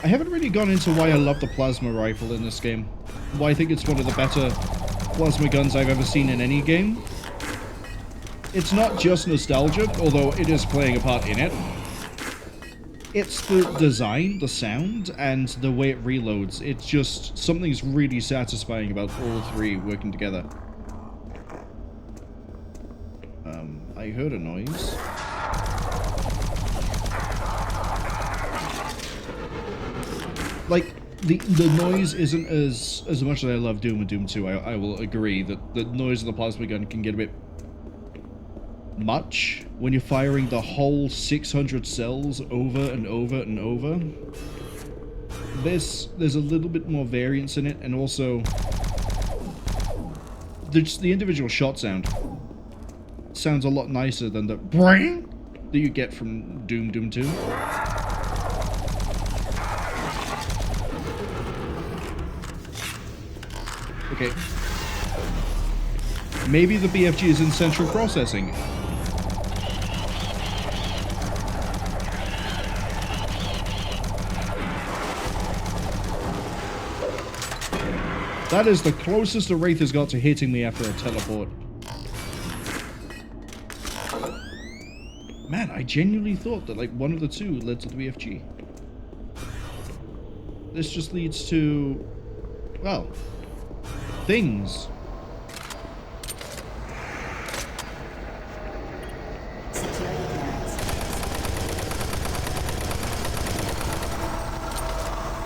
I haven't really gone into why I love the plasma rifle in this game. Why I think it's one of the better plasma guns I've ever seen in any game. It's not just nostalgia, although it is playing a part in it. It's the design, the sound, and the way it reloads. It's just something's really satisfying about all three working together. I heard a noise. Like, the noise isn't as much as I love Doom and Doom 2. I will agree that the noise of the plasma gun can get a bit much when you're firing the whole 600 cells over and over and over. There's a little bit more variance in it, and also the individual shot sounds a lot nicer than the bring that you get from Doom 2. Okay. Maybe the BFG is in central processing. That is the closest the Wraith has got to hitting me after a teleport. Man, I genuinely thought that like one of the two led to the BFG. This just leads to, well, things.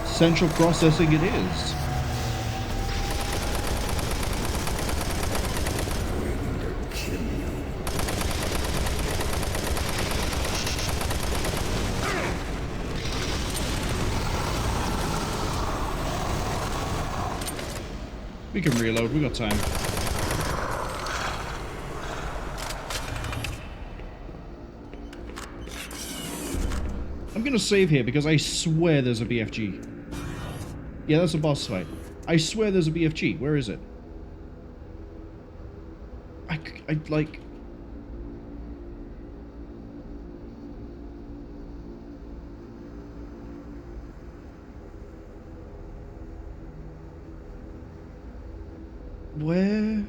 Central processing it is. We can reload, we got time. I'm gonna save here because I swear there's a BFG. Yeah, that's a boss fight. I swear there's a BFG. Where is it? I like... Where?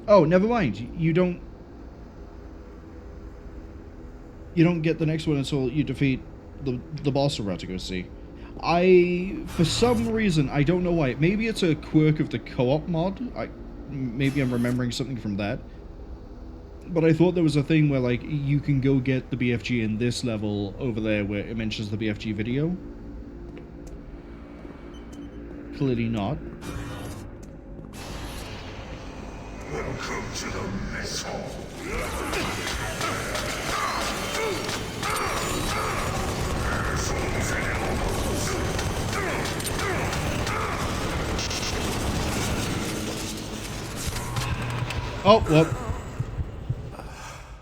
Oh, never mind. You don't get the next one until you defeat the boss we're about to go see. for some reason, I don't know why, maybe it's a quirk of the co-op mod, maybe I'm remembering something from that, but I thought there was a thing where, like, you can go get the BFG in this level over there where it mentions the BFG video. Clearly not. Welcome to the mess hall. Oh, well.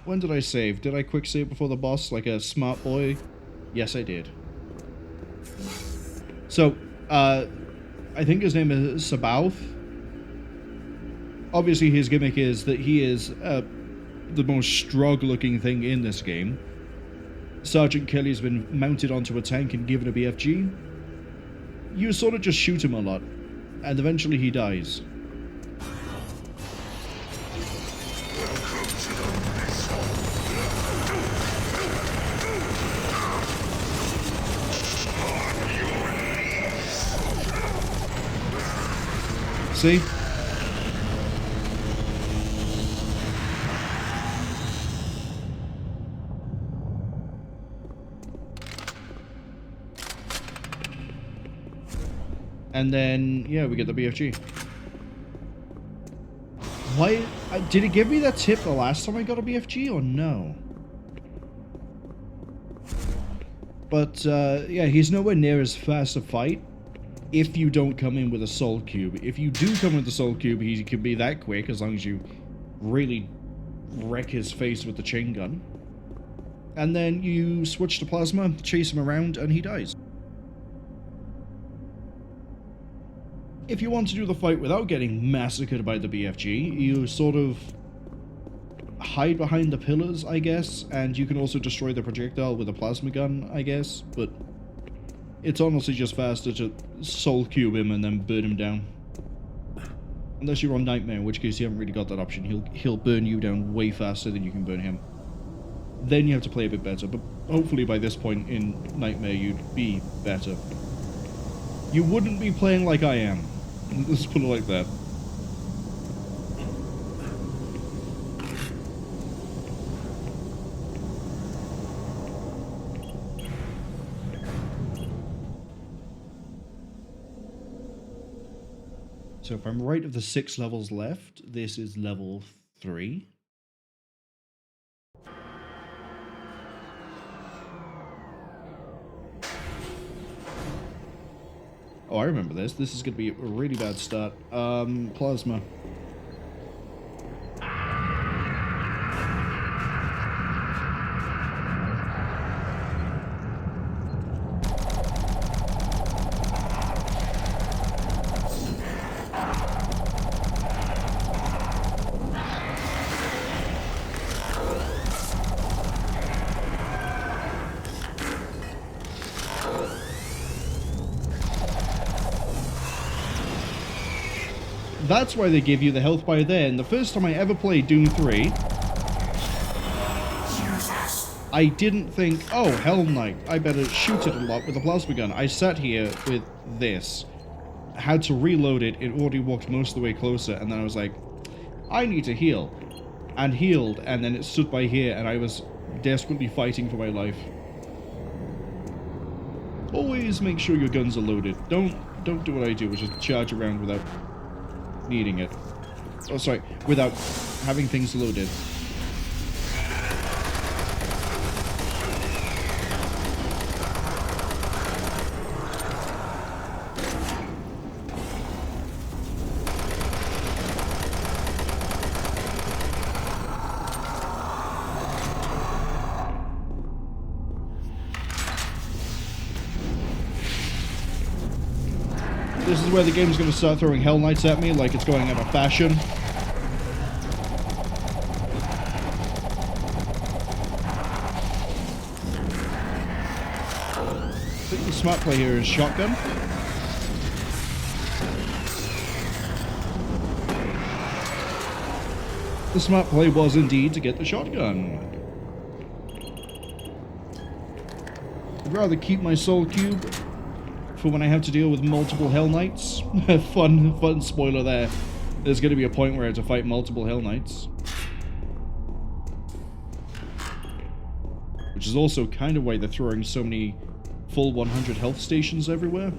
When did I save? Did I quick save before the boss like a smart boy? Yes, I did. So, I think his name is Sabaoth. Obviously, his gimmick is that he is the most strong-looking thing in this game. Sergeant Kelly's been mounted onto a tank and given a BFG. You sort of just shoot him a lot, and eventually he dies. See? And then, yeah, we get the BFG. Why? Did it give me that tip the last time I got a BFG, or no? But, yeah, he's nowhere near as fast a fight if you don't come in with a soul cube. If you do come in with the soul cube, he can be that quick, as long as you really wreck his face with the chain gun. And then you switch to plasma, chase him around, and he dies. If you want to do the fight without getting massacred by the BFG, you sort of hide behind the pillars, I guess, and you can also destroy the projectile with a plasma gun, I guess, but it's honestly just faster to soul cube him and then burn him down. Unless you're on Nightmare, in which case you haven't really got that option. He'll burn you down way faster than you can burn him. Then you have to play a bit better, but hopefully by this point in Nightmare you'd be better. You wouldn't be playing like I am. Let's put it like that. So if I'm right of the 6 levels left, this is level 3. Oh, I remember this. This is going to be a really bad start. Plasma. That's why they give you the health bar there. And the first time I ever played Doom 3, I didn't think, oh, Hell Knight, I better shoot it a lot with a plasma gun. I sat here with this, had to reload it, it already walked most of the way closer, and then I was like, I need to heal. And healed, and then it stood by here, and I was desperately fighting for my life. Always make sure your guns are loaded. Don't do what I do, which is charge around without needing it. Oh, sorry, without having things loaded. This is where the game's going to start throwing Hell Knights at me like it's going out of fashion. I think the smart play here is shotgun. The smart play was indeed to get the shotgun. I'd rather keep my soul cube for when I have to deal with multiple Hell Knights. fun spoiler there. There's going to be a point where I have to fight multiple Hell Knights. Which is also kind of why they're throwing so many full 100 health stations everywhere.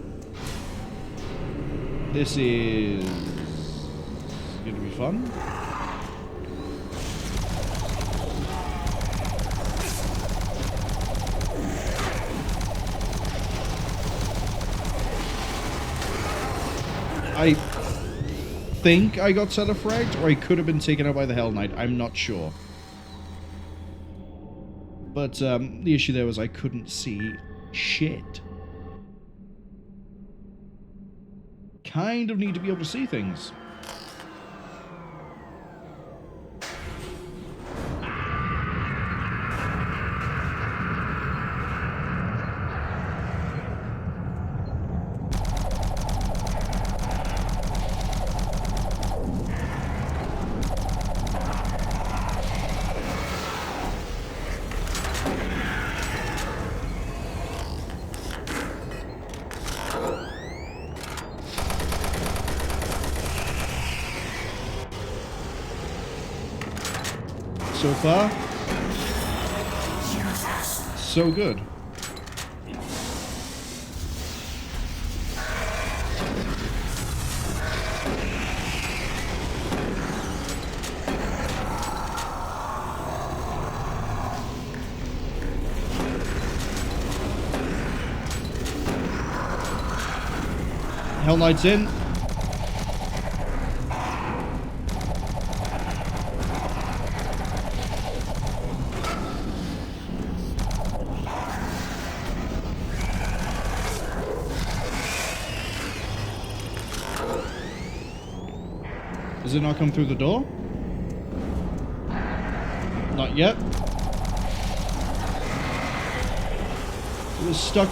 This is going to be fun. I think I got set fragged, or I could have been taken out by the Hell Knight. I'm not sure. But the issue there was I couldn't see shit. Kind of need to be able to see things. So far, so good. Hell Knight's in. Does it not come through the door? Not yet. It was stuck.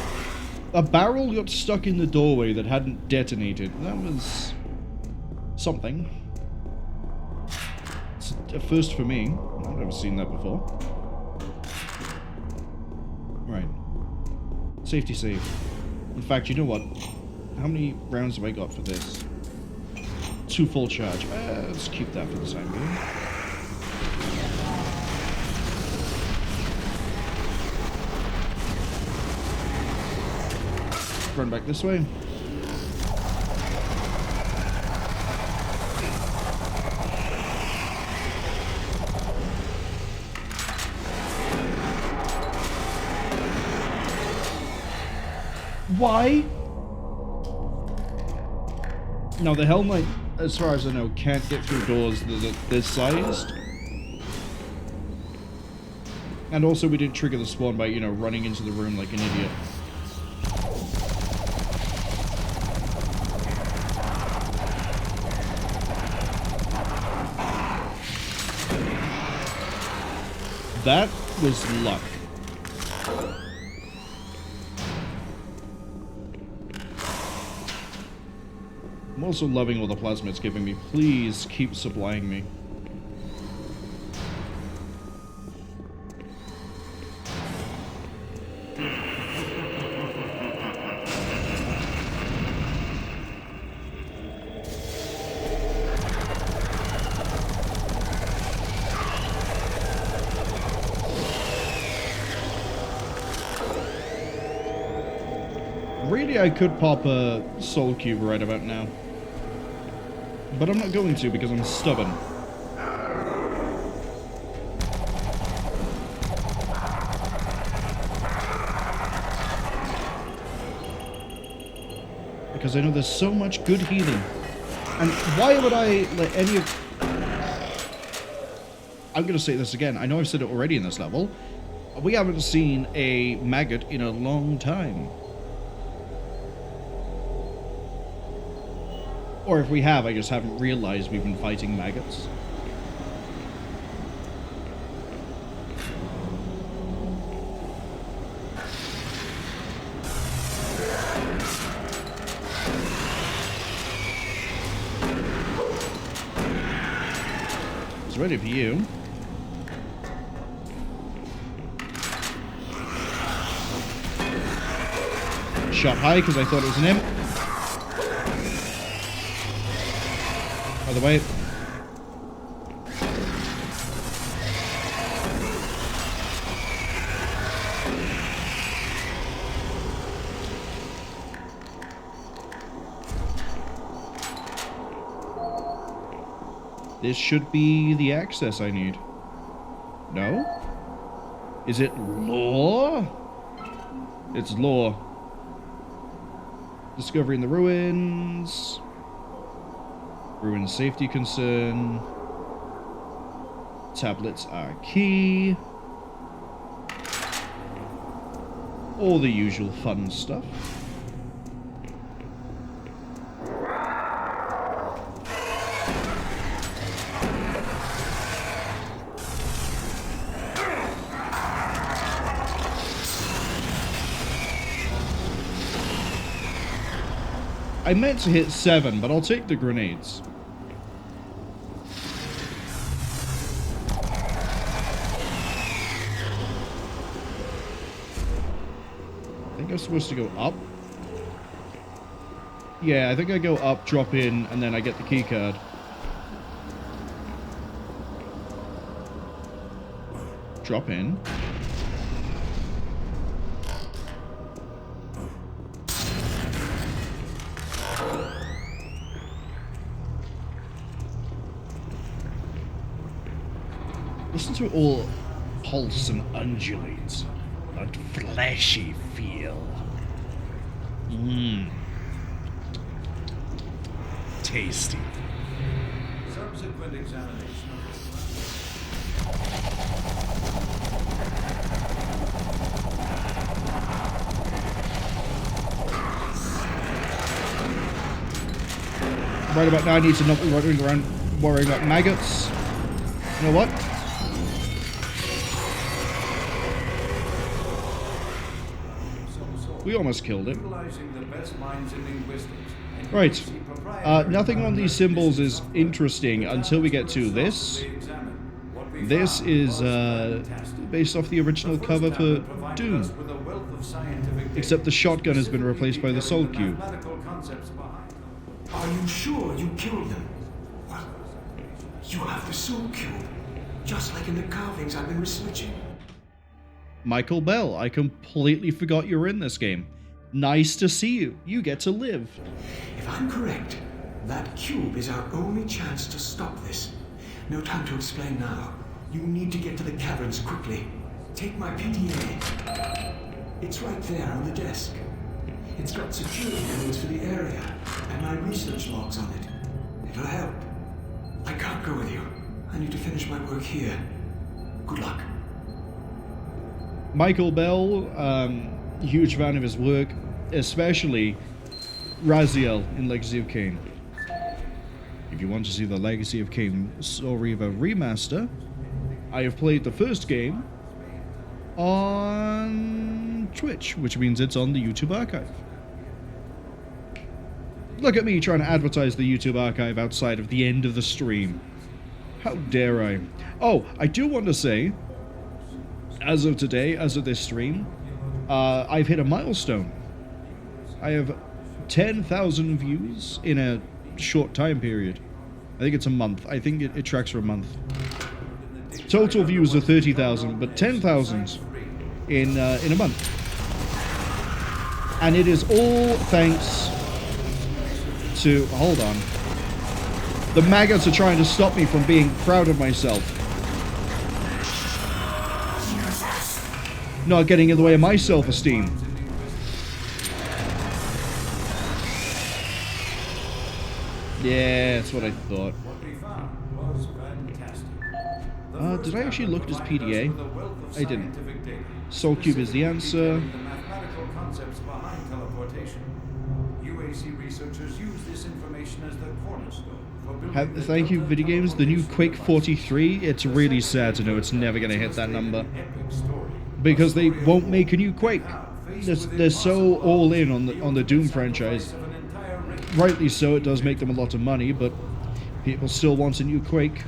A barrel got stuck in the doorway that hadn't detonated. That was something. It's a first for me. I've never seen that before. Right. Safety save. In fact, you know what? How many rounds have I got for this? 2 full charge. Let's keep that for the time being. Run back this way. Why? No, the Hell Knight, as far as I know, can't get through doors that are this sized. And also we didn't trigger the spawn by, you know, running into the room like an idiot. That was luck. I'm also loving all the plasma it's giving me. Please keep supplying me. Really, I could pop a soul cube right about now. But I'm not going to because I'm stubborn. Because I know there's so much good healing. And why would I let any of... I'm going to say this again. I know I've said it already in this level. We haven't seen a maggot in a long time. Or if we have, I just haven't realized we've been fighting maggots. It's ready for you. shot high because I thought it was an imp. By the way. This should be the access I need. No? Is it lore? It's lore. Discovering the ruins. Ruin safety concern. Tablets are key. All the usual fun stuff. I meant to hit 7, but I'll take the grenades. I think I'm supposed to go up. Yeah, I think I go up, drop in, and then I get the key card. Drop in. Listen to it all pulse and undulate. That fleshy feel. Mmm. Tasty. Subsequent examination Right about now, I need to not be running around worrying about maggots. You know what? We almost killed it. Right. Nothing on these symbols is interesting until we get to this. This is based off the original cover for Doom. Except the shotgun has been replaced by the Soul Cube. Are you sure you killed them? Well, you have the Soul Cube, just like in the carvings I've been researching. Michael Bell, I completely forgot you were in this game. Nice to see you. You get to live. If I'm correct, that cube is our only chance to stop this. No time to explain now. You need to get to the caverns quickly. Take my PDA. It's right there on the desk. It's got security codes for the area, and my research logs on it. It'll help. I can't go with you. I need to finish my work here. Good luck. Michael Bell, huge fan of his work, especially Raziel in Legacy of Kain. If you want to see the Legacy of Kain Soul Reaver remaster, I have played the first game on Twitch, which means it's on the YouTube archive. Look at me trying to advertise the YouTube archive outside of the end of the stream. How dare I? Oh, I do want to say, as of today, as of this stream, I've hit a milestone. I have 10,000 views in a short time period. I think it's a month. I think it tracks for a month. Total views are 30,000, but 10,000 in a month. And it is all thanks to... Hold on. The maggots are trying to stop me from being proud of myself. Not getting in the way of my self-esteem. Yeah, that's what I thought. Did I actually look at his PDA? I didn't. Soul Cube is the answer. Thank you, video games. The new Quake 43, it's really sad to know it's never going to hit that number. Because they won't make a new Quake. They're so all in on the Doom franchise. Rightly so, it does make them a lot of money, but people still want a new Quake.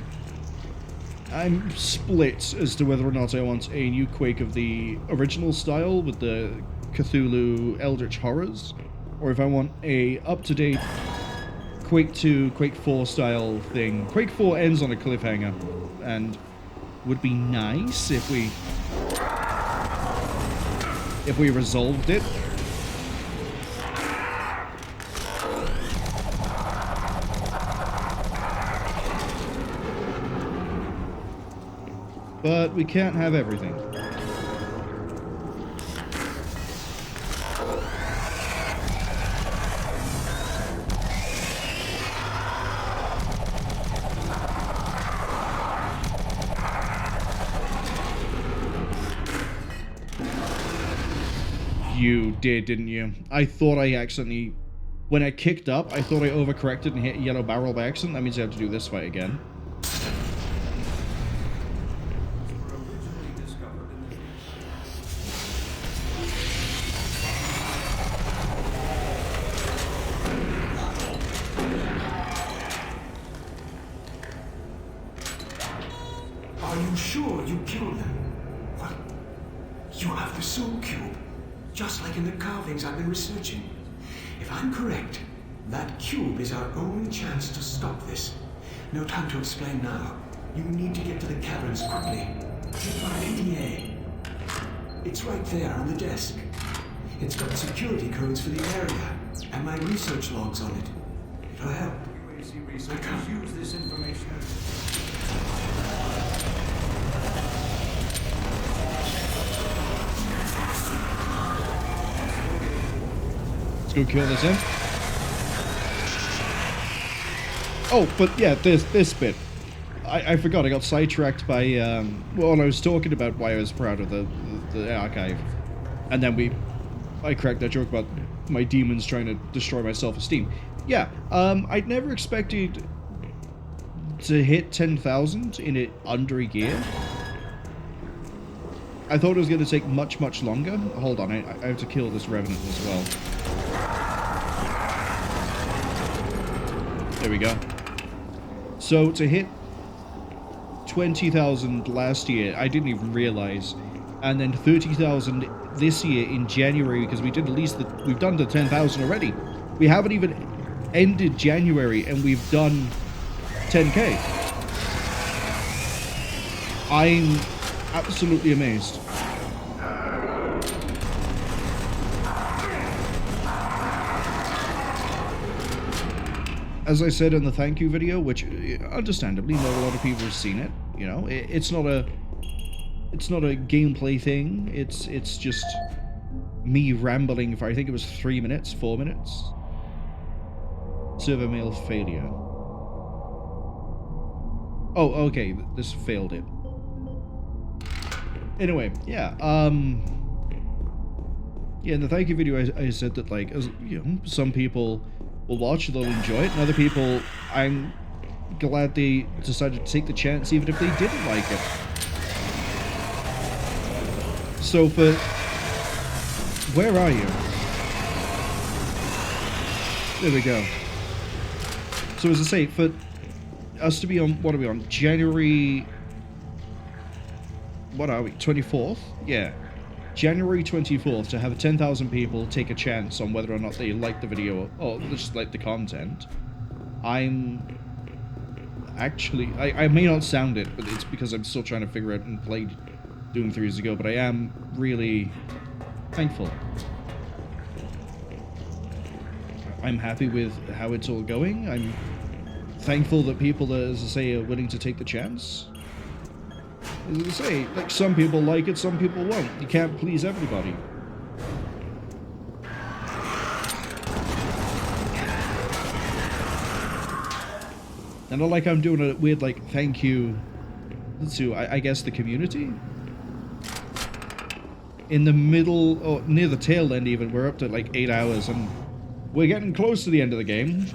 I'm split as to whether or not I want a new Quake of the original style with the Cthulhu Eldritch Horrors, or if I want a up-to-date Quake 2, Quake 4 style thing. Quake 4 ends on a cliffhanger, and would be nice if we resolved it. But we can't have everything. You did, didn't you? I thought I accidentally... When I kicked up, I thought I overcorrected and hit yellow barrel by accident. That means I have to do this fight again. Are you sure you killed them? What? You have the soul cube, just like in the carvings I've been researching. If I'm correct, that cube is our only chance to stop this. No time to explain now. You need to get to the caverns quickly. Take my PDA. It's right there on the desk. It's got security codes for the area, and my research logs on it. It'll help. UAC researchers use this information. Let's go kill this imp. Oh, but yeah, this bit. I forgot, I got sidetracked by, well, I was talking about why I was proud of the archive. And then I cracked that joke about my demons trying to destroy my self-esteem. Yeah, I'd never expected to hit 10,000 in it under a year. I thought it was going to take much, much longer. Hold on, I have to kill this revenant as well. There we go. So to hit 20,000 last year, I didn't even realize, and then 30,000 this year in January, because we've done the 10,000 already. We haven't even ended January, and we've done 10K. I'm absolutely amazed. As I said in the thank you video, which understandably not a lot of people have seen it, you know, it's not a gameplay thing, it's just me rambling for, I think it was 4 minutes. Server mail failure. Oh, okay, this failed it. Anyway, yeah, yeah, in the thank you video I said that, like, you know, some people will watch, they'll enjoy it, and other people, I'm glad they decided to take the chance even if they didn't like it. So where are you? There we go. So as I say, for us to be on, what are we on, January, what are we, 24th? Yeah. January 24th, to have 10,000 people take a chance on whether or not they like the video or just like the content. I'm actually, I may not sound it, but it's because I'm still trying to figure out and play Doom 3 as ago, but I am really thankful. I'm happy with how it's all going. I'm thankful that people, as I say, are willing to take the chance. As I say, like, some people like it, some people won't. You can't please everybody. And not like I'm doing a weird, like, thank you to, I guess, the community? In the middle, or near the tail end even, we're up to, like, 8 hours, and we're getting close to the end of the game.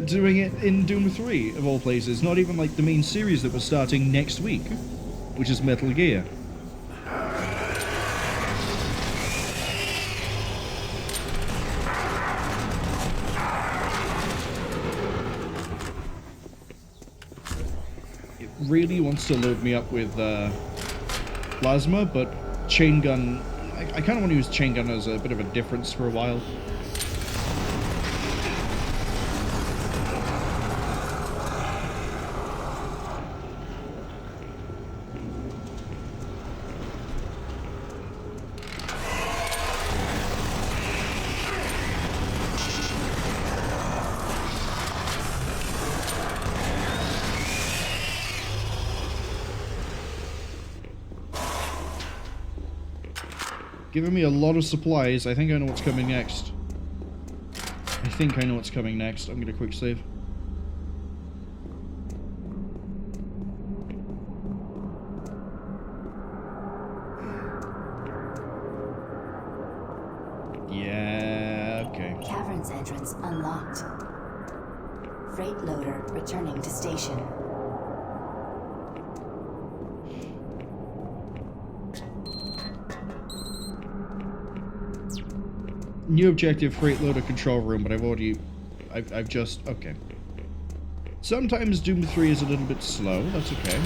Doing it in Doom 3, of all places. Not even like the main series that we're starting next week, which is Metal Gear. It really wants to load me up with plasma, but chain gun, I kind of want to use chain gun as a bit of a difference for a while. Giving me a lot of supplies. I think I know what's coming next. I think I know what's coming next. I'm gonna quick save. Yeah, okay. Caverns entrance unlocked. Freight loader returning to station. New objective, freight loader control room, but I've just, okay. Sometimes Doom 3 is a little bit slow, that's okay.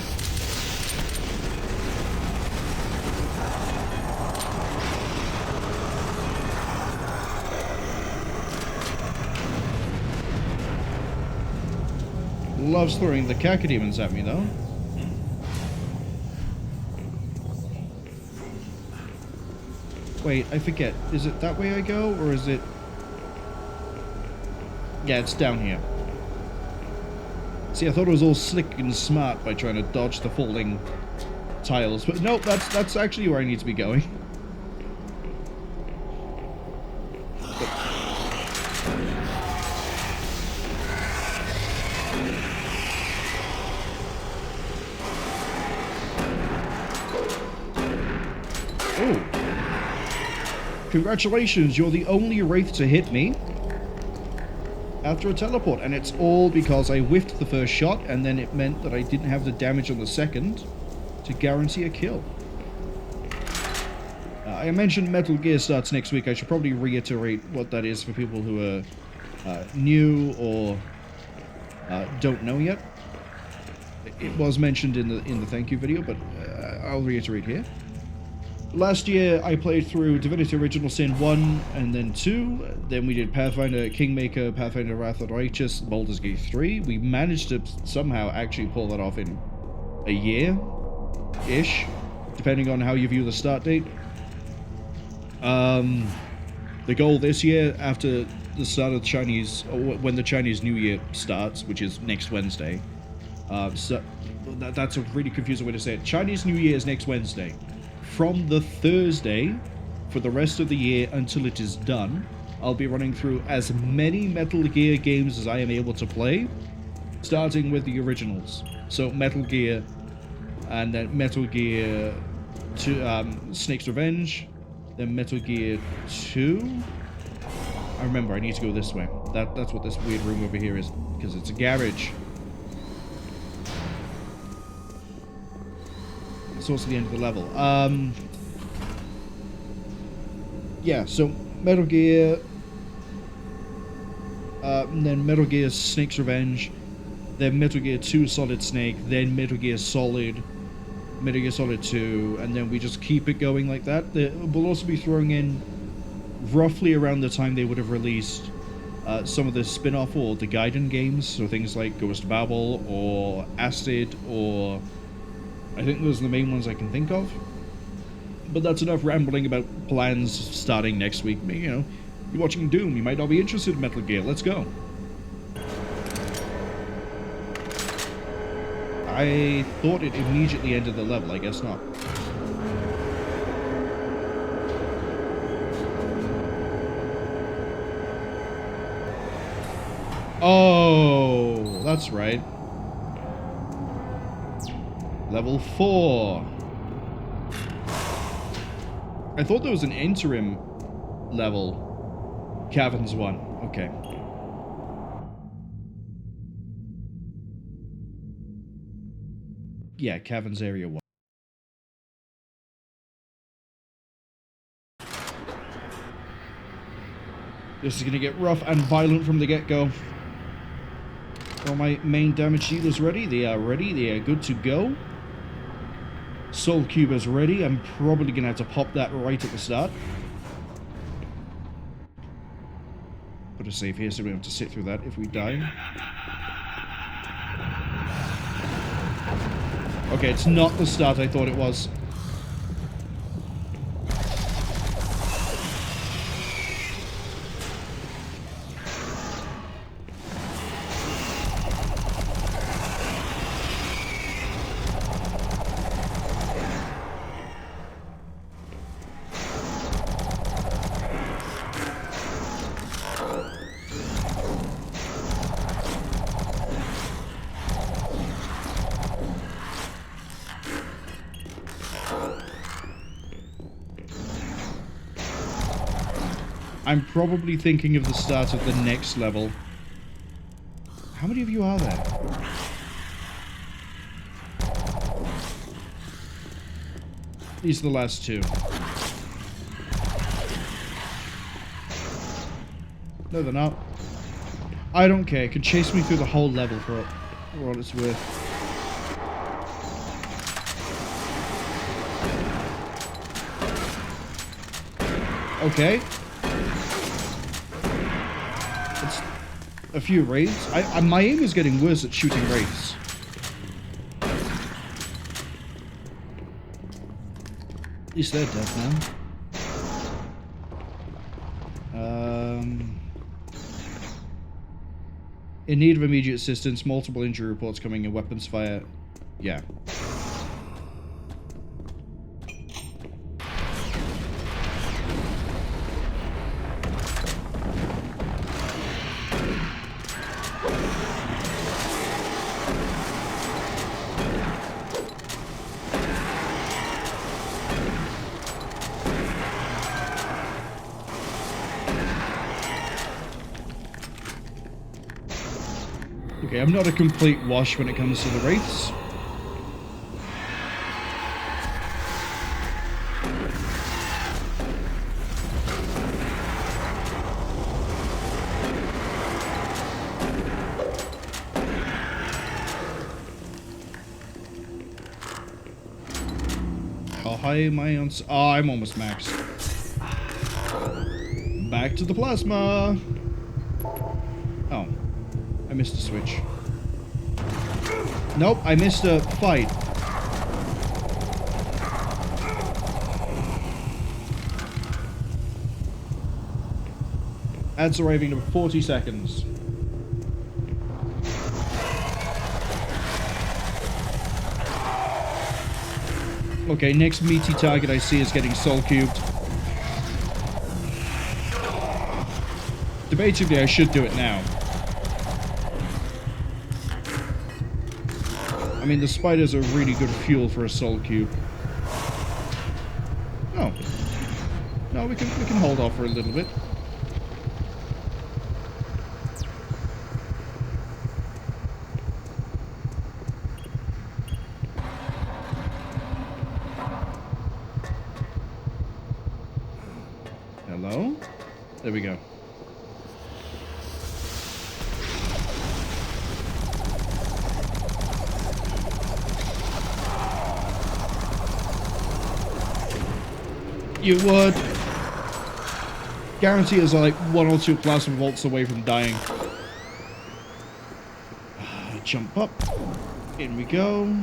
Loves throwing the cacodemons at me, though. Wait, I forget. Is it that way I go, or is it... Yeah, it's down here. See, I thought it was all slick and smart by trying to dodge the falling tiles, but nope, that's actually where I need to be going. Congratulations, you're the only Wraith to hit me after a teleport, and it's all because I whiffed the first shot, and then it meant that I didn't have the damage on the second to guarantee a kill. I mentioned Metal Gear starts next week. I should probably reiterate what that is for people who are new or don't know yet. It was mentioned in the thank you video, but I'll reiterate here. Last year, I played through Divinity Original Sin 1 and then 2. Then we did Pathfinder Kingmaker, Pathfinder Wrath of the Righteous, Baldur's Gate 3. We managed to somehow actually pull that off in a year-ish, depending on how you view the start date. The goal this year, after the start of the Chinese, or when the Chinese New Year starts, which is next Wednesday, so that's a really confusing way to say it. Chinese New Year is next Wednesday. From the Thursday, for the rest of the year until it is done, I'll be running through as many Metal Gear games as I am able to play, starting with the originals. So Metal Gear, and then Metal Gear 2, Snake's Revenge, then Metal Gear 2. I remember, I need to go this way. That's what this weird room over here is, because it's a garage. It's also the end of the level. Yeah, so Metal Gear, and then Metal Gear Snake's Revenge, then Metal Gear 2 Solid Snake, then Metal Gear Solid 2, and then we just keep it going like that. We'll also be throwing in, roughly around the time they would have released some of the spin-off or the Gaiden games, so things like Ghost Babel or Acid, or I think those are the main ones I can think of. But that's enough rambling about plans starting next week. You know, you're watching Doom, you might not be interested in Metal Gear. Let's go. I thought it immediately ended the level. I guess not. Oh, that's right. Level 4. I thought there was an interim level. Caverns 1. Okay. Yeah, Caverns Area 1. This is going to get rough and violent from the get-go. All my main damage dealers ready. They are ready. They are good to go. Soul Cube is ready. I'm probably going to have to pop that right at the start. Put a save here so we don't have to sit through that if we die. Okay, it's not the start I thought it was. I'm probably thinking of the start of the next level. How many of you are there? These are the last two. No, they're not. I don't care. It can chase me through the whole level for all it's worth. Okay. It's a few wraiths. My aim is getting worse at shooting wraiths. At least they're dead now. In need of immediate assistance, multiple injury reports coming in, weapons fire. Yeah. Okay, I'm not a complete wash when it comes to the wraiths. How high am I on? Oh, I'm almost maxed. Back to the plasma. Oh. I missed a switch. Nope, I missed a fight. Ads arriving in 40 seconds. Okay, next meaty target I see is getting soul cubed. Debatably, I should do it now. I mean, the spiders are really good fuel for a soul cube. Oh. No, we can hold off for a little bit. Hello? There we go. You would. Guarantee is like 1 or 2 plasma volts away from dying. Jump up. In we go.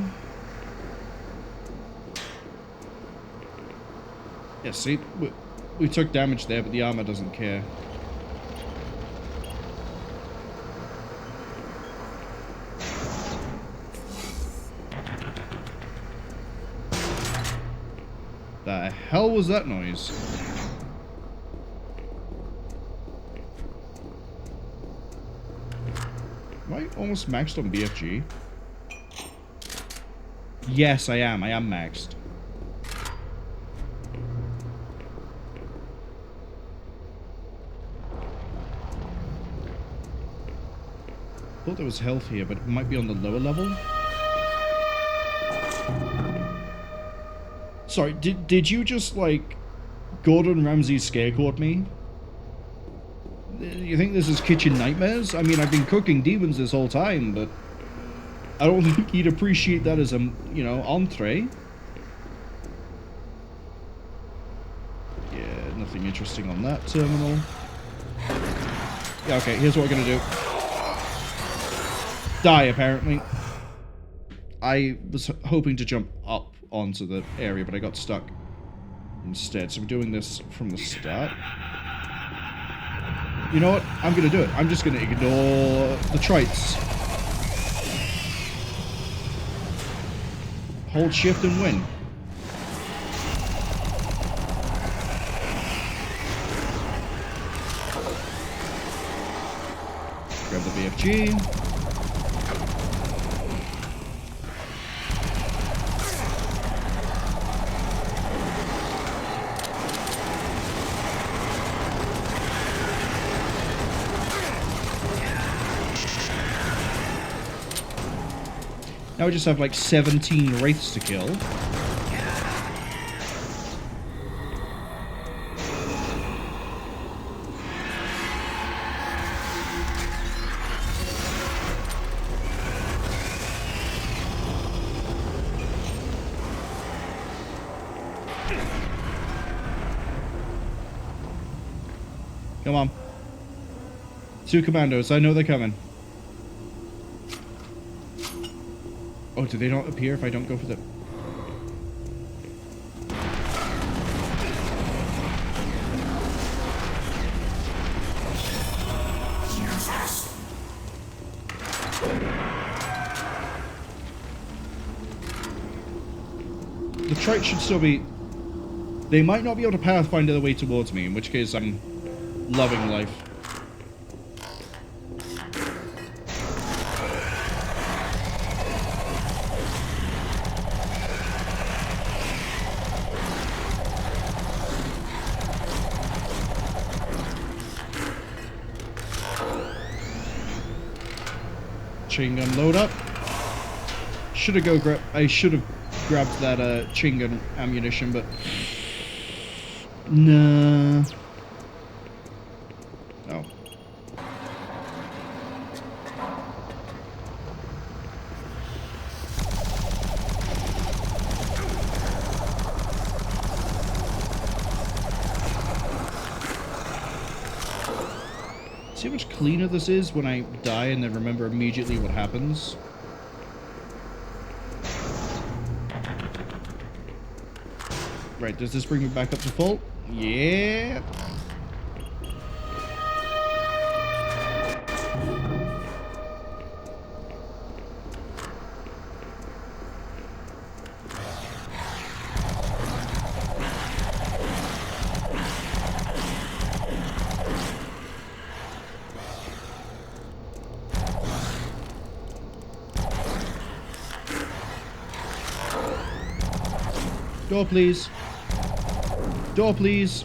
Yeah, see? We took damage there, but the armor doesn't care. The hell was that noise? Am I almost maxed on BFG? Yes, I am. I am maxed. Thought there was health here, but it might be on the lower level. Sorry, did you just, like, Gordon Ramsay scarecode me? You think this is Kitchen Nightmares? I mean, I've been cooking demons this whole time, but I don't think you'd appreciate that as a, you know, entree. Nothing interesting on that terminal. Yeah, okay, here's what we're gonna do. Die, apparently. I was hoping to jump up onto the area, but I got stuck instead. So we're doing this from the start. You know what? I'm gonna do it. I'm just gonna ignore the trites. Hold shift and win. Grab the BFG. Now we just have like 17 wraiths to kill. Come on. 2 commandos, I know they're coming. Oh, do they not appear if I don't go for the... The trite should still be... They might not be able to pathfind their way towards me, in which case I'm loving life. Chain gun load up. I should have grabbed that chain gun ammunition, but nah. Oh. See how much cleaner this is when I die and then remember immediately what happens? Right, does this bring me back up to full? Yeah. Door, please. Door, please.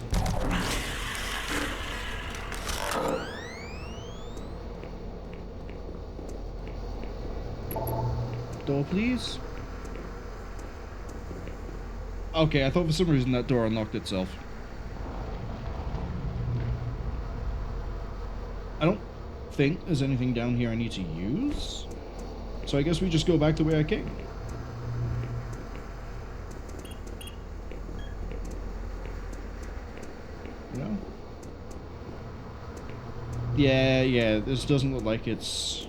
Door, please. Okay, I thought for some reason that door unlocked itself. I don't think there's anything down here I need to use. So I guess we just go back to where I came. No? Yeah, this doesn't look like it's...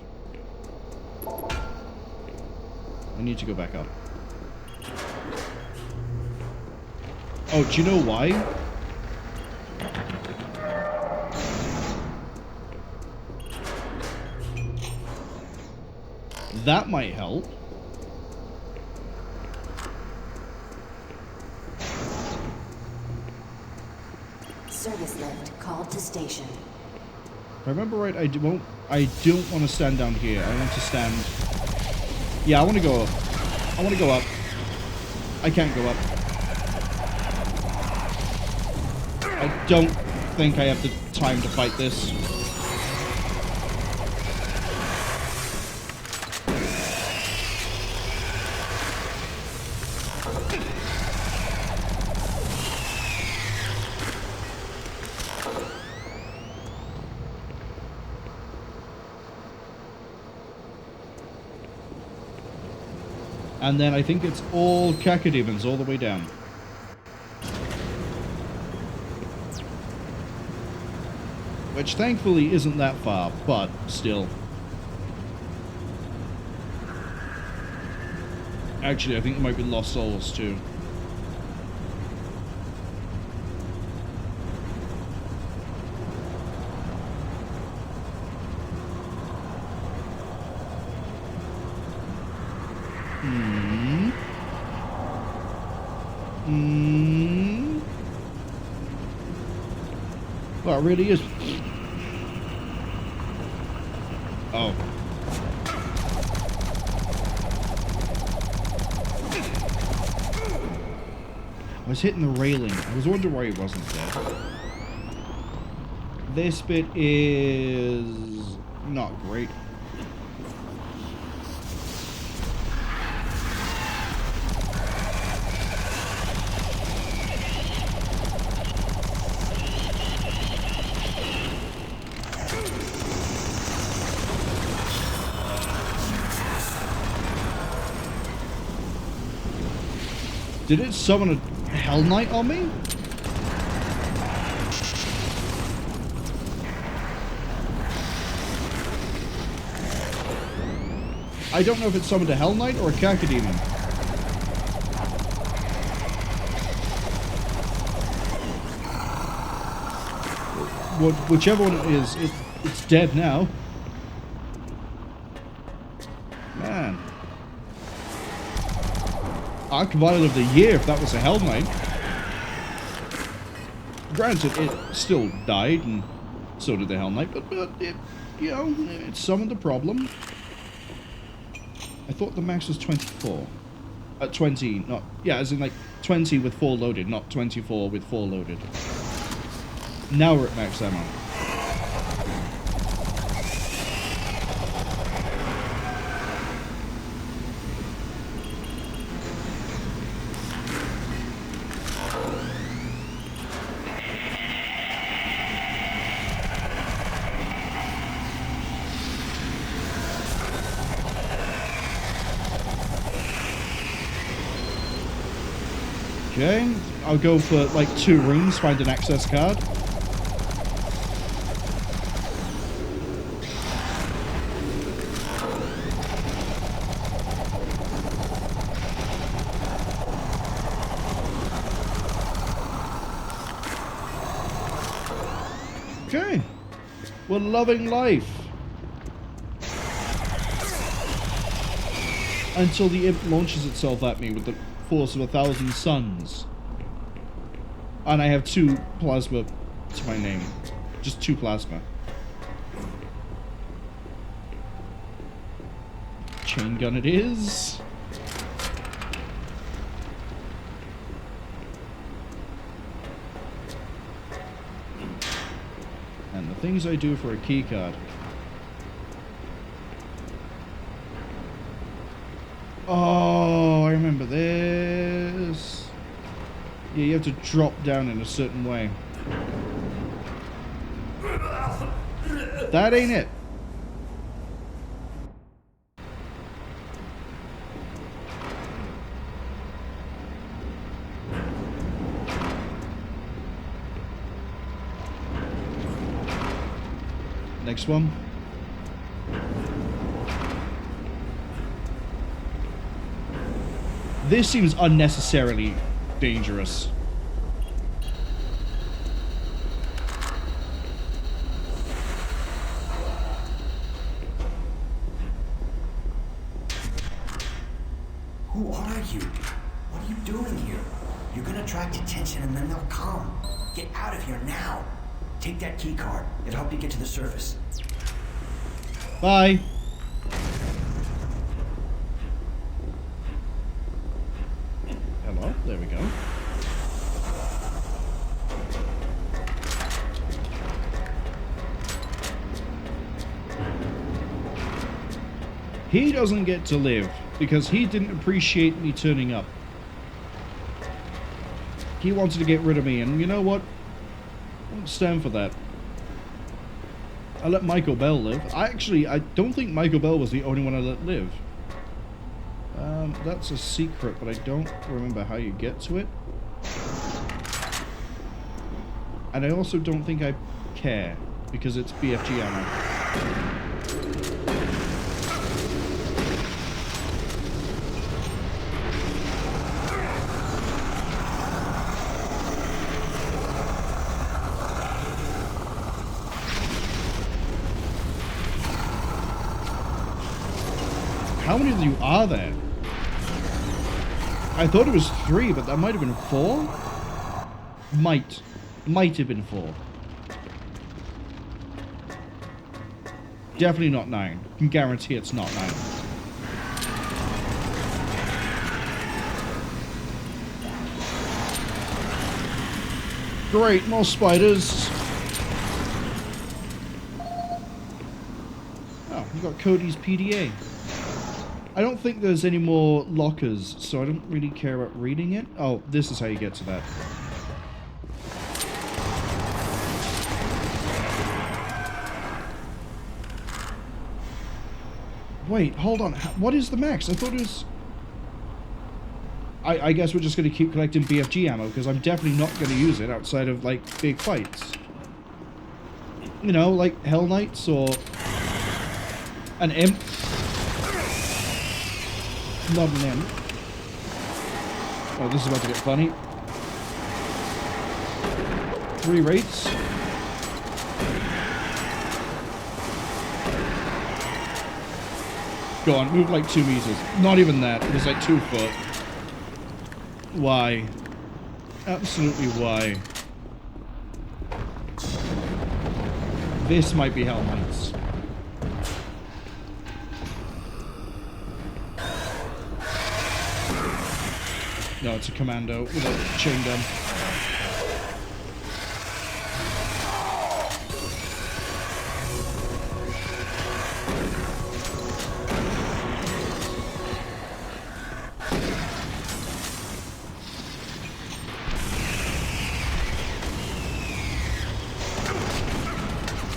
I need to go back up. Oh, do you know why? That might help. Service lift called to station. If I remember right, I don't want to stand down here. I want to stand... Yeah, I want to go up. I want to go up. I can't go up. I don't think I have the time to fight this. And then I think it's all cacodemons all the way down. Which thankfully isn't that far, but still. Actually, I think there might be Lost Souls too. Well, it really is. Oh. I was hitting the railing. I was wondering why it wasn't there. This bit is not great. Did it summon a Hell Knight on me? I don't know if it summoned a Hell Knight or a Cacodemon. Whichever one it is, it's dead now. Man. Archvile of the Year if that was a Hell Knight. Granted, it still died, and so did the Hell Knight, but it, you know, it summoned the problem. I thought the max was 24. 20, not... Yeah, as in like 20 with 4 loaded, not 24 with 4 loaded. Now we're at max ammo. Okay, I'll go for like 2 rings, find an access card. Okay, we're loving life. Until the imp launches itself at me with the force of 1,000 suns. And I have 2 plasma to my name. Just 2 plasma. Chain gun it is. And the things I do for a keycard. Oh, I remember this. Yeah, you have to drop down in a certain way. That ain't it. Next one. This seems unnecessarily dangerous. Who are you? What are you doing here? You're gonna attract attention and then they'll come. Get out of here now. Take that key card. It'll help you get to the surface. Bye. Hello, there we go. He doesn't get to live because he didn't appreciate me turning up. He wanted to get rid of me, and you know what? I won't stand for that. I let Michael Bell live. I don't think Michael Bell was the only one I let live. That's a secret, but I don't remember how you get to it. And I also don't think I care. because it's BFG ammo. How many of you are there? I thought it was 3, but that might have been 4? Might have been 4. Definitely not 9. I can guarantee it's not 9. Great, more spiders. Oh, you got Cody's PDA. I don't think there's any more lockers, so I don't really care about reading it. Oh, this is how you get to that. Wait, hold on. What is the max? I thought it was... I guess we're just going to keep collecting BFG ammo, because I'm definitely not going to use it outside of, like, big fights. You know, like Hell Knights or an Imp. Not an Imp. Oh, this is about to get funny. 3 rates. Go on, move like 2 meters. Not even that. It was like 2 foot. Why? Absolutely why? This might be Hell Knights. No, it's a commando with a chain gun.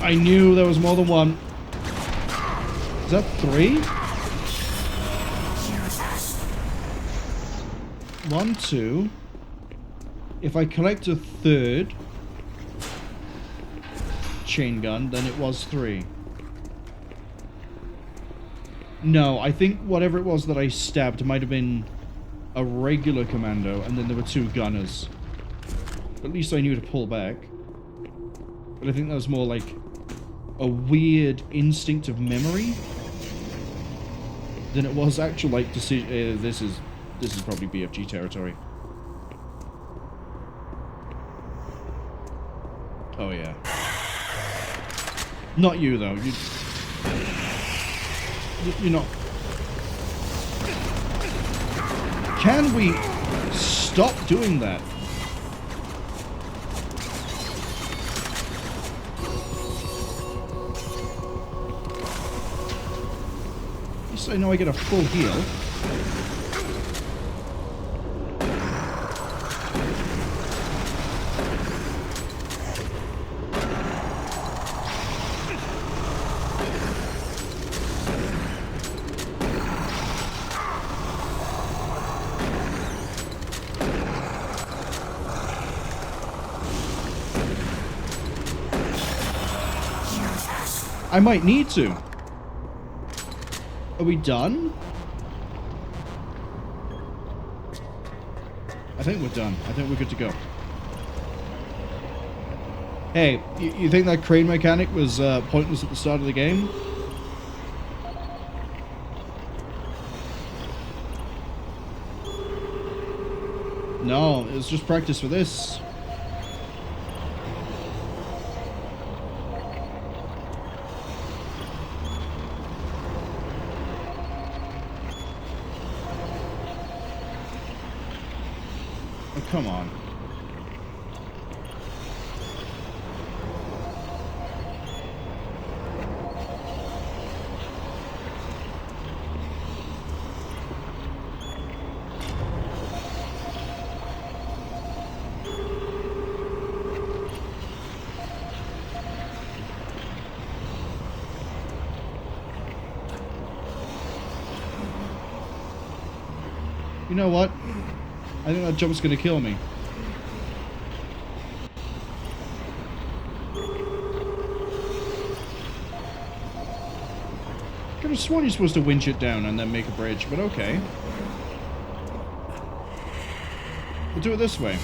I knew there was more than one. Is that 3? 1, 2. If I collect a 3rd chain gun, then it was 3. No, I think whatever it was that I stabbed might have been a regular commando, and then there were 2 gunners. At least I knew to pull back. But I think that was more like a weird instinct of memory than it was actual like decision. This is probably BFG territory. Oh yeah. Not you though. You're not. Can we stop doing that? So I know I get a full heal. I might need to. Are we done? I think we're done. I think we're good to go. Hey, you think that crane mechanic was pointless at the start of the game? No, it was just practice for this. Come on. You know what? I think that jump's gonna kill me. could have sworn you're supposed to winch it down and then make a bridge, but okay. We'll do it this way.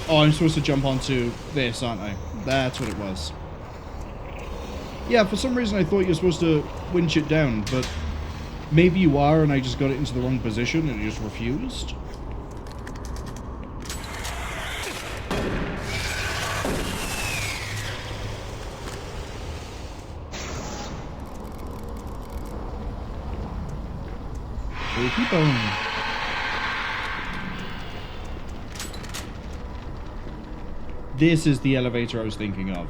Oh, I'm supposed to jump onto this, aren't I? That's what it was. Yeah, for some reason I thought you were supposed to winch it down, but maybe you are and I just got it into the wrong position and it just refused. So we keep on. This is the elevator I was thinking of.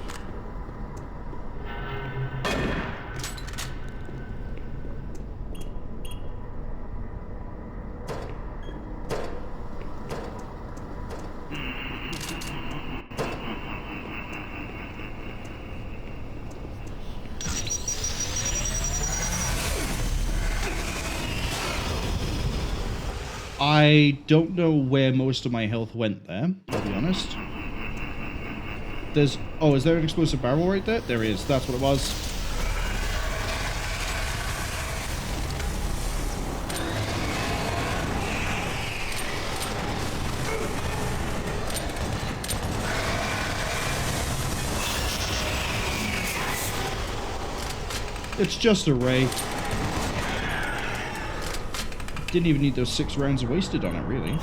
I don't know where most of my health went there, I'll be honest. There's... Oh, is there an explosive barrel right there? There is. That's what it was. It's just a ray. Didn't even need those 6 rounds wasted on it, really.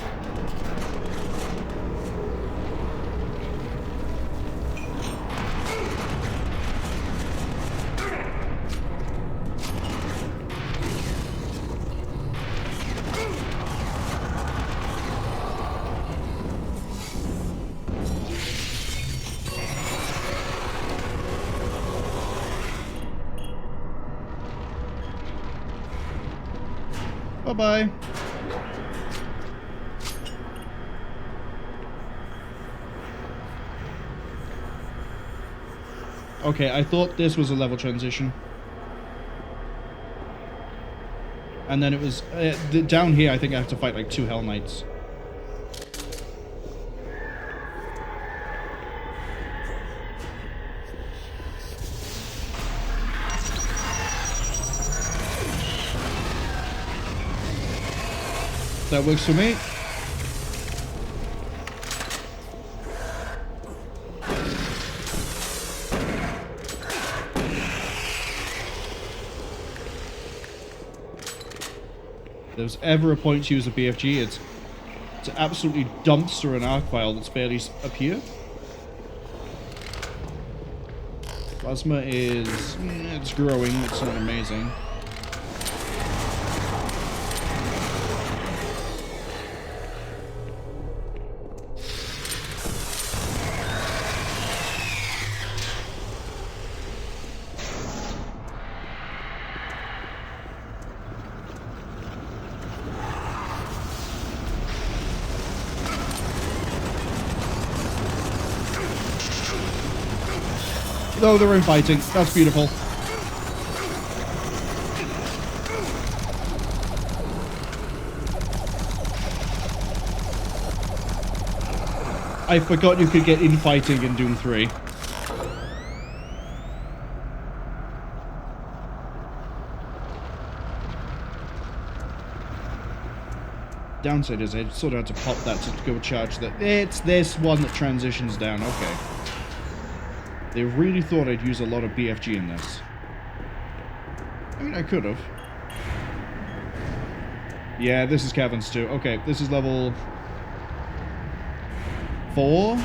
Bye-bye. Okay, I thought this was a level transition. And then it was... down here, I think I have to fight like 2 Hell Knights. That works for me. If there's ever a point to use a BFG, it's to absolutely dumpster an arc file that's barely up here. Plasma is... it's growing, it's not amazing. Oh, they're infighting. That's beautiful. I forgot you could get infighting in Doom 3. Downside is I sort of had to pop that to go charge that. It's this one that transitions down. Okay. They really thought I'd use a lot of BFG in this. I mean, I could have. Yeah, this is Caverns 2. Okay, this is level 4.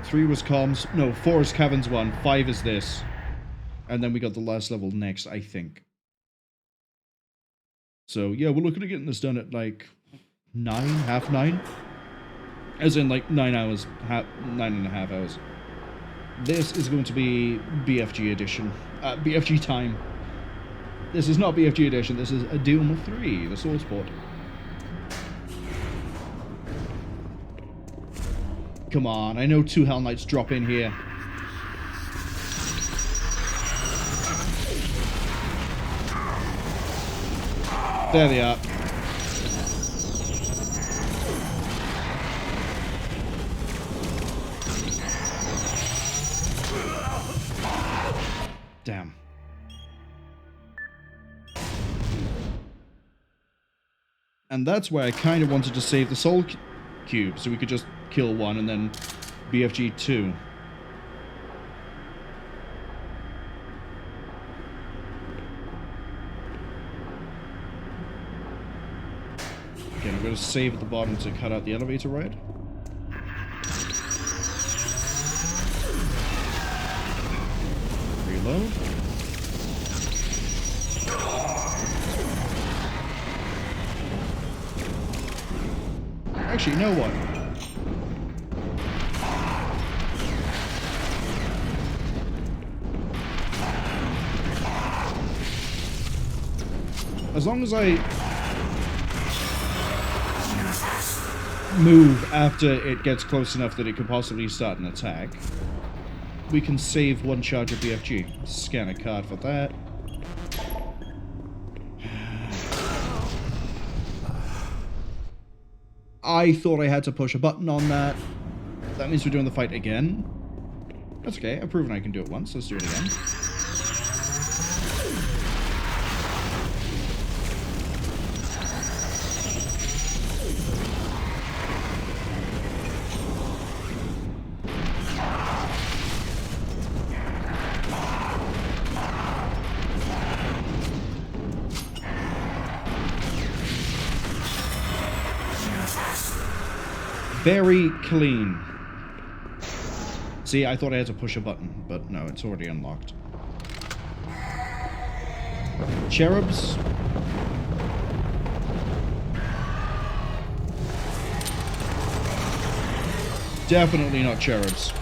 3 was comms. No, 4 is Caverns 1. 5 is this. And then we got the last level next, I think. So, yeah, we're looking at getting this done at like 9, half 9. As in like 9 hours, 9.5 hours. This is going to be BFG edition. BFG time. This is not BFG edition, this is a Doom 3, the source port. Come on, I know 2 Hell Knights drop in here. There they are. Damn. And that's where I kind of wanted to save the soul cube, so we could just kill one and then BFG 2. Again, I'm going to save at the bottom to cut out the elevator ride. Reload. Actually, you know what? As long as I move after it gets close enough that it could possibly start an attack, we can save one charge of BFG. Scan a card for that. I thought I had to push a button on that. That means we're doing the fight again. That's okay, I've proven I can do it once. Let's do it again. Very clean. See, I thought I had to push a button, but no, it's already unlocked. Cherubs. Definitely not cherubs.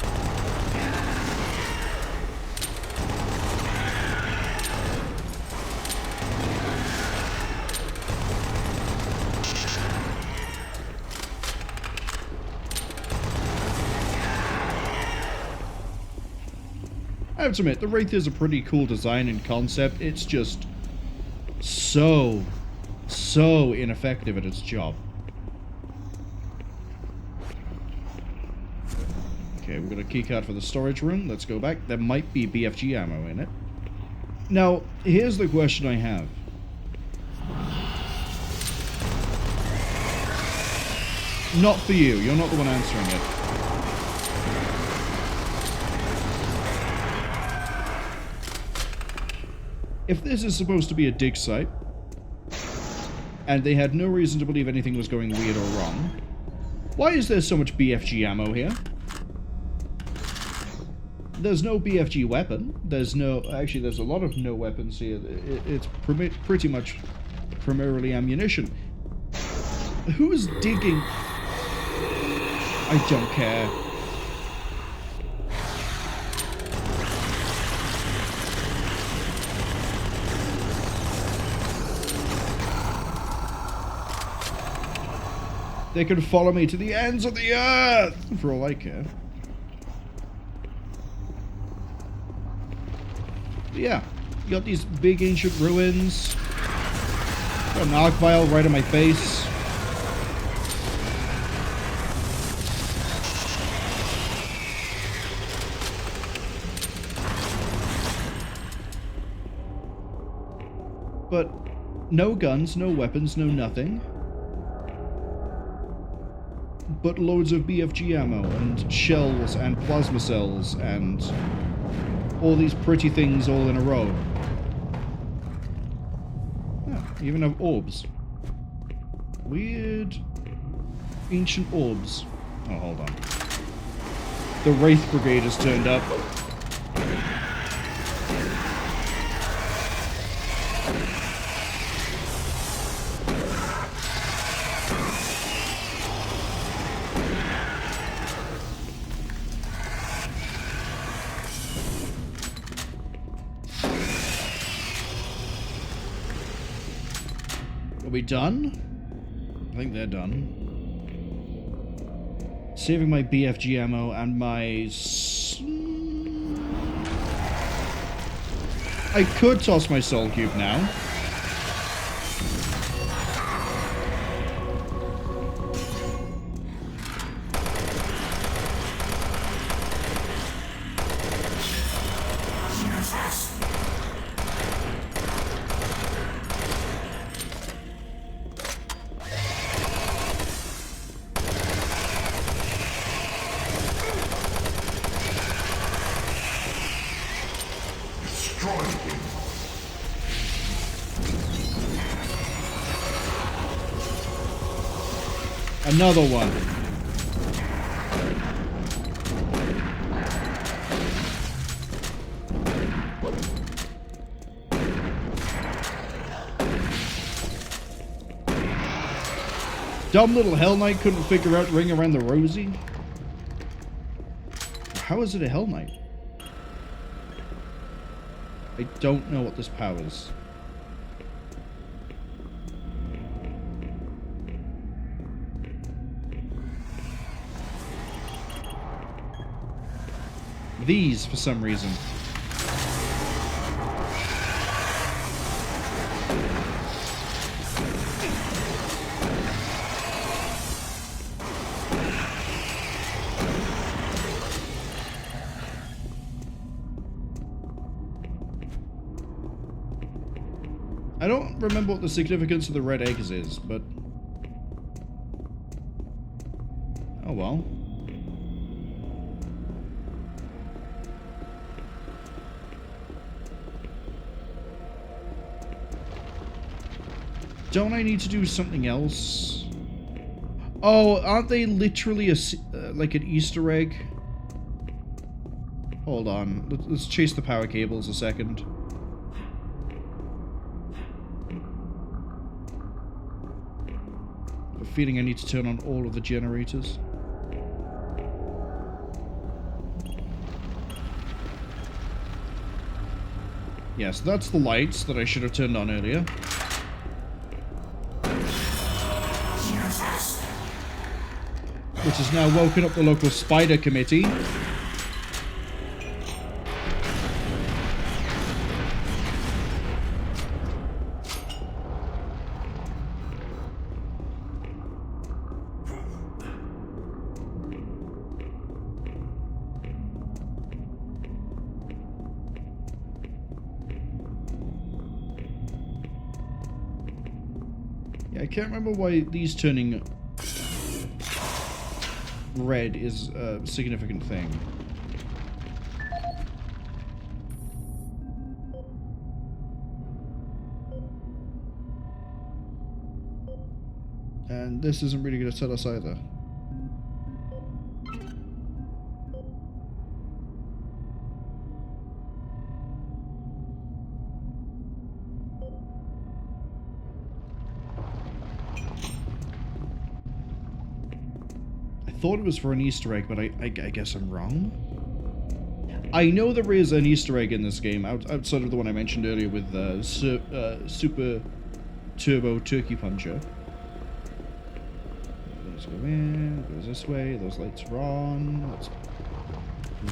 I have to admit, the Wraith is a pretty cool design and concept. It's just so ineffective at its job. Okay, we've got a keycard for the storage room. Let's go back. There might be BFG ammo in it. Now, here's the question I have. Not for you. You're not the one answering it. If this is supposed to be a dig site, and they had no reason to believe anything was going weird or wrong, why is there so much BFG ammo here? There's no BFG weapon. There's no... Actually, there's a lot of no weapons here. It's pretty much primarily ammunition. Who's digging? I don't care. They can follow me to the ends of the earth, for all I care. But yeah, you got these big ancient ruins. Got an arc vial right in my face. But no guns, no weapons, no nothing. But loads of BFG ammo, and shells, and plasma cells, and all these pretty things all in a row. Yeah, even have orbs. Weird ancient orbs. Oh, hold on. The Wraith Brigade has turned up. Are we done? I think they're done. Saving my BFG ammo and my... I could toss my soul cube now. destroying him. Another one. Dumb little Hell Knight couldn't figure out Ring Around the Rosie. How is it a Hell Knight? I don't know what this powers. These, for some reason. I don't remember what the significance of the red eggs is, but... oh well. Don't I need to do something else? Oh, aren't they literally like an Easter egg? Hold on. Let's chase the power cables a second. I have a feeling I need to turn on all of the generators. Yes, that's the lights that I should have turned on earlier. Which has now woken up the local spider committee. Yeah, I can't remember why these turning red is a significant thing. And this isn't really going to tell us either. I thought it was for an Easter egg, but I guess I'm wrong. I know there is an Easter egg in this game, outside of the one I mentioned earlier with Super Turbo Turkey Puncher. Let's go in, goes this way, those lights are on. That's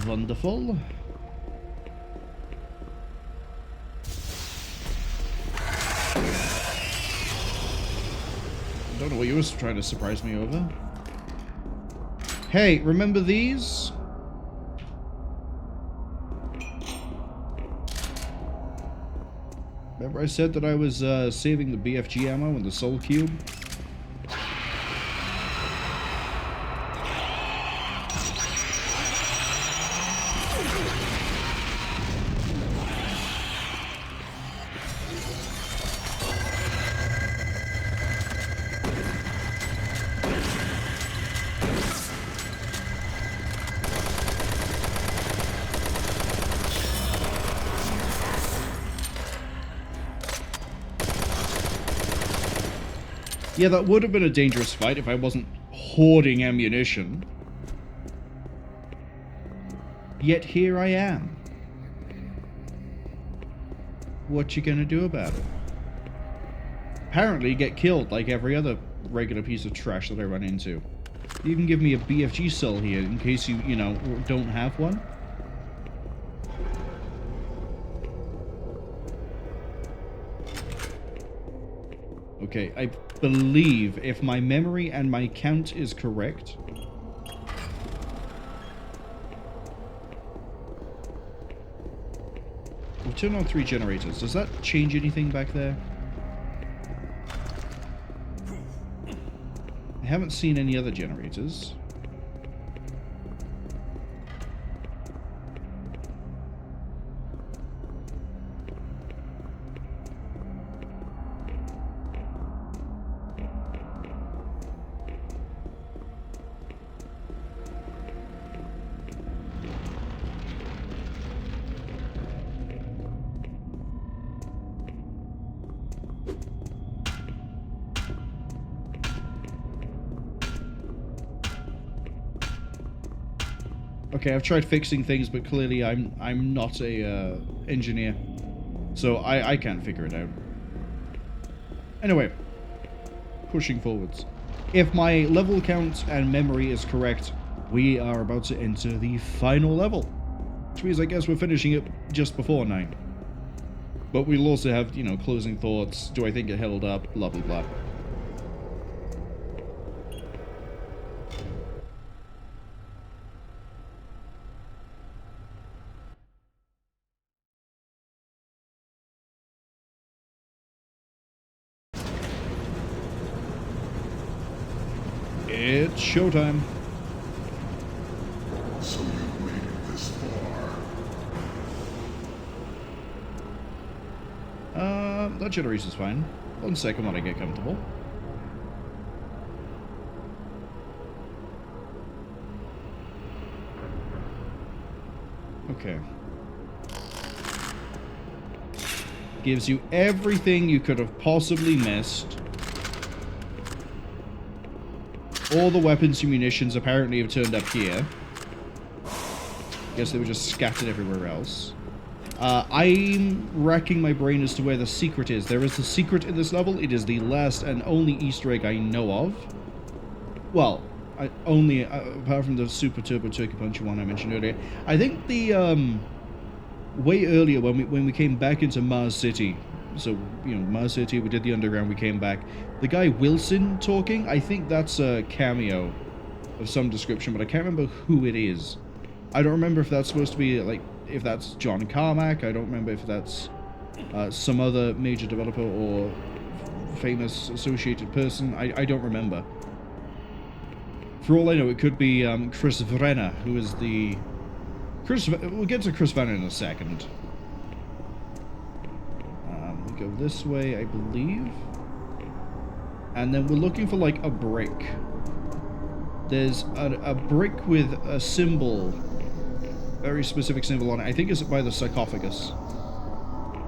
wonderful. I don't know what you were trying to surprise me over. Hey, remember these? Remember I said that I was saving the BFG ammo and the soul cube? Yeah, that would have been a dangerous fight if I wasn't hoarding ammunition. Yet here I am. What you gonna do about it? Apparently get killed like every other regular piece of trash that I run into. You can give me a BFG cell here in case you know, don't have one. Okay, I believe, if my memory and my count is correct, we've turned on 3 generators. Does that change anything back there? I haven't seen any other generators. Okay, I've tried fixing things, but clearly I'm not a engineer, so I can't figure it out. Anyway, pushing forwards. If my level count and memory is correct, we are about to enter the final level, which means I guess we're finishing it just before 9. But we'll also have, you know, closing thoughts. Do I think it held up? Blah blah blah. It's showtime. So you've made it this far. That generation's fine. 1 second while I get comfortable. Okay. Gives you everything you could have possibly missed. All the weapons and munitions apparently have turned up here. Guess they were just scattered everywhere else. I'm racking my brain as to where the secret is. There is a secret in this level. It is the last and only Easter egg I know of. Well, only apart from the Super Turbo Turkey Punchy one I mentioned earlier. I think the way earlier when we came back into Mars City. So, you know, Mars City, we did the underground, we came back. The guy Wilson talking, I think that's a cameo of some description, but I can't remember who it is. I don't remember if that's supposed to be, like, if that's John Carmack. I don't remember if that's some other major developer or famous associated person. I don't remember. For all I know, it could be Chris Vrenna, who is the... We'll get to Chris Vrenna in a second. We go this way, I believe. And then we're looking for, like, a brick. There's a brick with a symbol, very specific symbol on it. I think it's by the sarcophagus.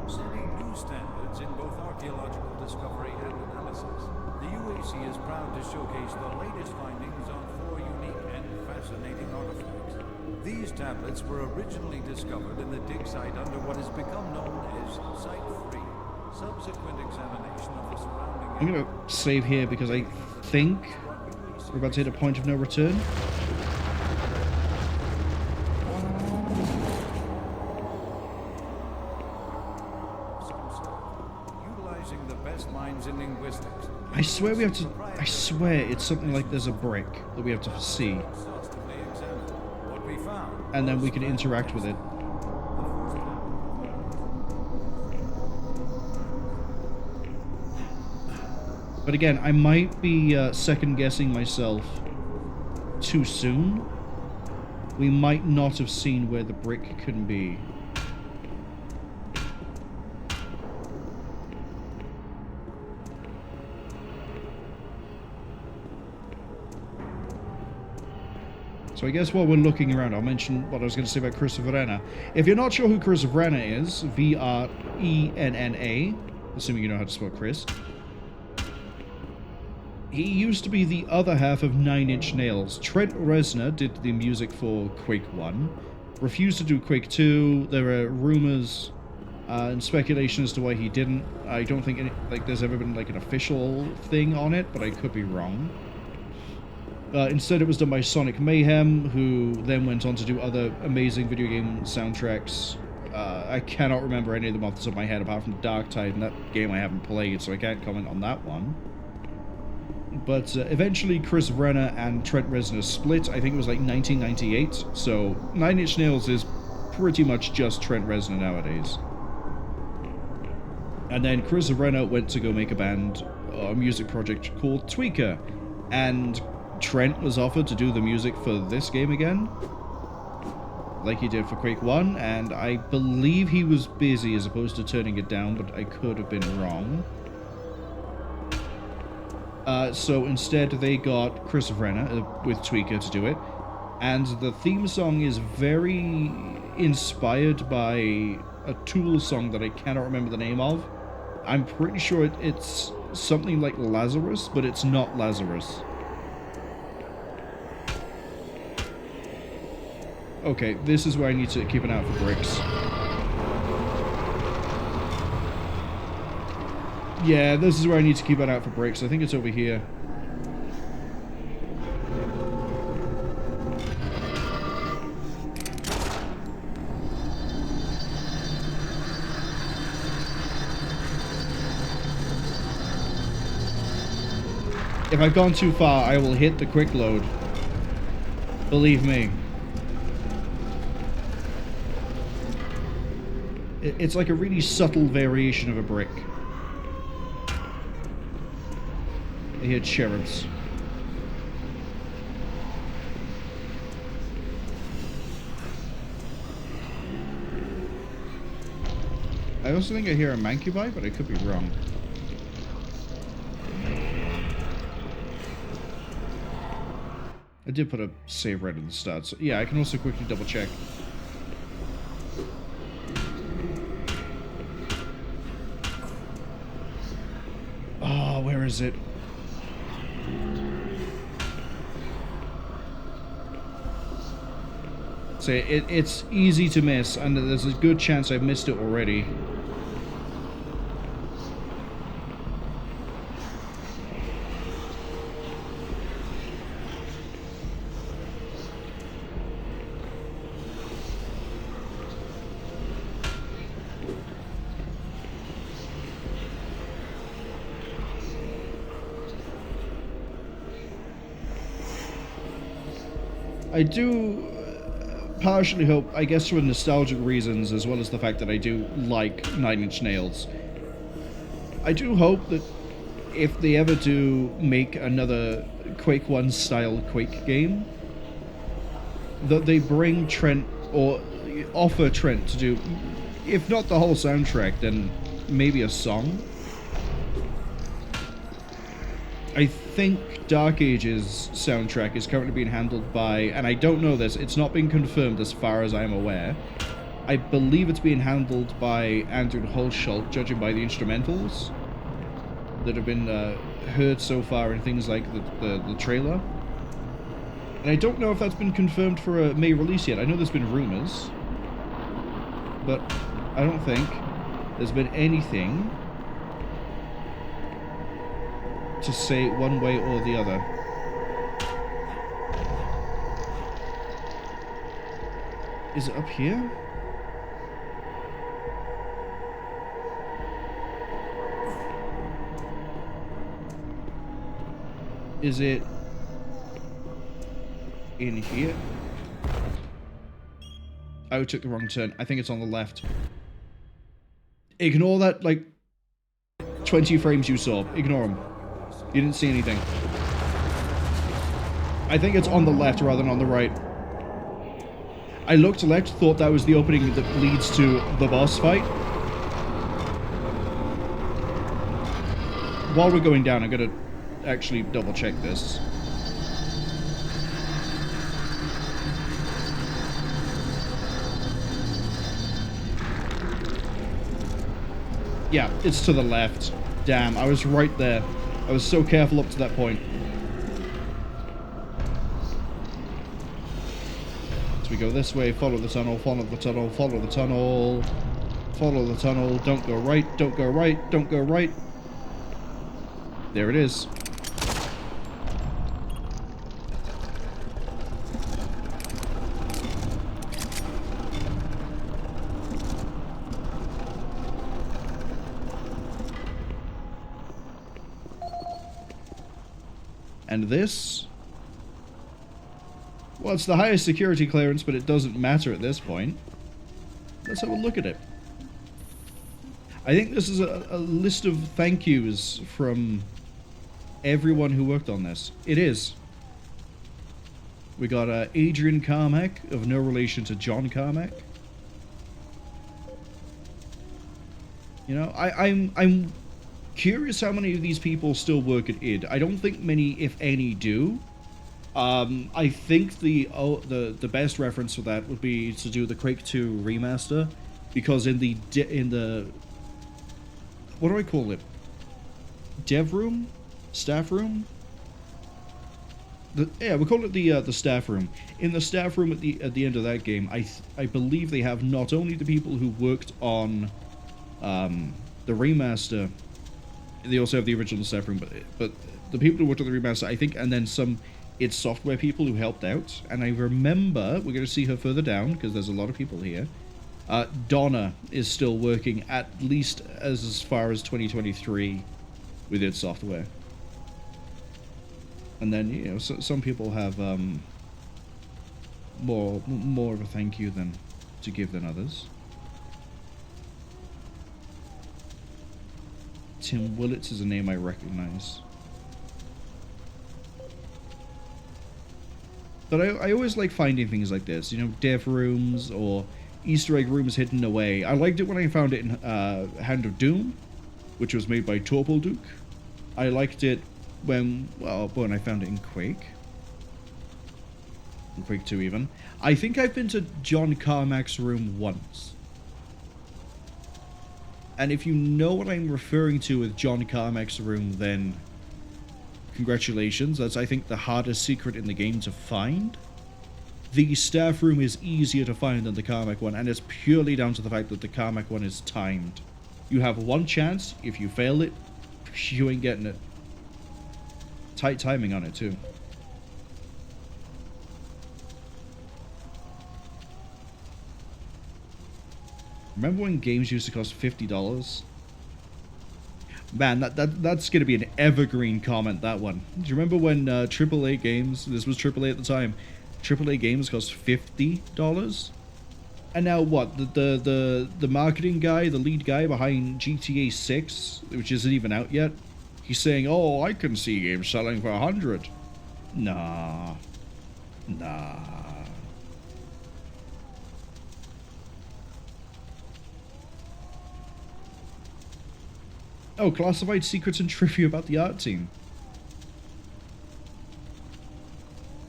Setting new standards in both archaeological discovery and analysis, the UAC is proud to showcase the latest findings on 4 unique and fascinating artifacts. These tablets were originally discovered in the dig site under what has become known as Site 3. Subsequent examination of the surrounding... I'm going to save here because I think we're about to hit a point of no return. Utilizing the best minds in linguistics. I swear we have to... I swear it's something like there's a brick that we have to see. What we found. And then we can interact with it. But again, I might be second-guessing myself too soon. We might not have seen where the brick can be. So I guess while we're looking around, I'll mention what I was going to say about Chris Vrenna. If you're not sure who Chris Vrenna is, V-R-E-N-N-A, assuming you know how to spell Chris, he used to be the other half of 9 Inch Nails. Trent Reznor did the music for Quake 1, refused to do Quake 2. There are rumors and speculation as to why he didn't. I don't think there's ever been like an official thing on it, but I could be wrong. Instead, it was done by Sonic Mayhem, who then went on to do other amazing video game soundtracks. I cannot remember any of them off the top of my head, apart from Dark Tide, and that game I haven't played, so I can't comment on that one. But eventually, Chris Vrenna and Trent Reznor split. I think it was like 1998. So 9 Inch Nails is pretty much just Trent Reznor nowadays. And then Chris Vrenna went to go make a band, a music project called Tweaker, and Trent was offered to do the music for this game again, like he did for Quake 1, and I believe he was busy as opposed to turning it down, but I could have been wrong. So instead they got Chris Vrenna with Tweaker to do it, and the theme song is very inspired by a Tool song that I cannot remember the name of. I'm pretty sure it's something like Lazarus, but it's not Lazarus. Okay, this is where I need to keep an eye out for bricks. Yeah, this is where I need to keep an eye out for bricks. I think it's over here. If I've gone too far, I will hit the quick load. Believe me. It's like a really subtle variation of a brick. I hear cherubs. I also think I hear a mancubi, but I could be wrong. I did put a save right at the start, so yeah, I can also quickly double check. Oh, where is it? So it's easy to miss, and there's a good chance I've missed it already. I do partially hope, I guess for nostalgic reasons, as well as the fact that I do like 9 Inch Nails, I do hope that if they ever do make another Quake 1 style Quake game, that they bring Trent, or offer Trent to do, if not the whole soundtrack, then maybe a song. I think Dark Ages soundtrack is currently being handled by, and I don't know this, it's not been confirmed as far as I'm aware. I believe it's being handled by Andrew Holschult, judging by the instrumentals that have been heard so far in things like the trailer. And I don't know if that's been confirmed for a May release yet. I know there's been rumors, but I don't think there's been anything to say one way or the other. Is it up here? Is it in here? I took the wrong turn. I think it's on the left. Ignore that, like, 20 frames you saw. Ignore them. You didn't see anything. I think it's on the left rather than on the right. I looked left, thought that was the opening that leads to the boss fight. While we're going down, I'm gonna actually double check this. Yeah, it's to the left. Damn, I was right there. I was so careful up to that point. So we go this way, follow the tunnel, follow the tunnel, follow the tunnel, follow the tunnel, don't go right, don't go right, don't go right. There it is. And this? Well, it's the highest security clearance, but it doesn't matter at this point. Let's have a look at it. I think this is a list of thank yous from everyone who worked on this. It is. We got Adrian Carmack, of no relation to John Carmack. You know, I'm curious how many of these people still work at id. I don't think many, if any, do. I think the best reference for that would be to do the Quake 2 remaster, because in the what do I call it? Dev room? Staff room? we call it the staff room. In the staff room at the end of that game, I believe they have not only the people who worked on the remaster, they also have the original staff room, but the people who worked on the remaster, I think, and then some id Software people who helped out. And I remember, we're going to see her further down, because there's a lot of people here. Donna is still working at least as far as 2023 with id Software. And then, you know, some people have more of a thank you to give than others. Tim Willits is a name I recognize. But I always like finding things like this, you know, dev rooms or Easter egg rooms hidden away. I liked it when I found it in Hand of Doom, which was made by Torpal Duke. I liked it when I found it in Quake. In Quake 2 even. I think I've been to John Carmack's room once. And if you know what I'm referring to with John Carmack's room, then congratulations. That's, I think, the hardest secret in the game to find. The staff room is easier to find than the Carmack one, and it's purely down to the fact that the Carmack one is timed. You have one chance. If you fail it, you ain't getting it. Tight timing on it, too. Remember when games used to cost $50? Man, that's going to be an evergreen comment, that one. Do you remember when AAA games, this was AAA at the time, AAA games cost $50? And now what? The marketing guy, the lead guy behind GTA 6, which isn't even out yet, he's saying, oh, I can see games selling for $100. Nah. Oh, classified secrets and trivia about the art team.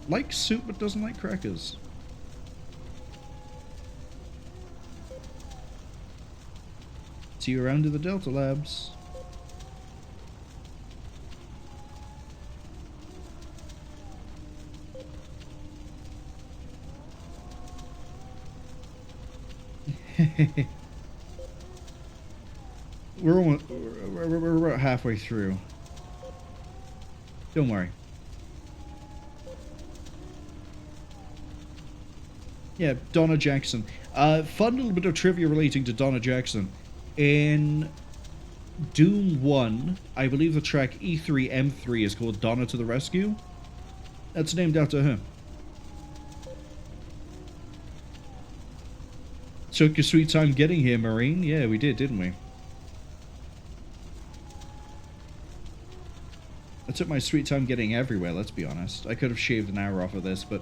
Likes soup but doesn't like crackers. See you around to the Delta Labs. We're about halfway through. Don't worry. Yeah, Donna Jackson. Fun little bit of trivia relating to Donna Jackson. In Doom 1, I believe the track E3M3 is called Donna to the Rescue. That's named after her. Took your sweet time getting here, Marine. Yeah, we did, didn't we? I took my sweet time getting everywhere, let's be honest. I could have shaved an hour off of this, but,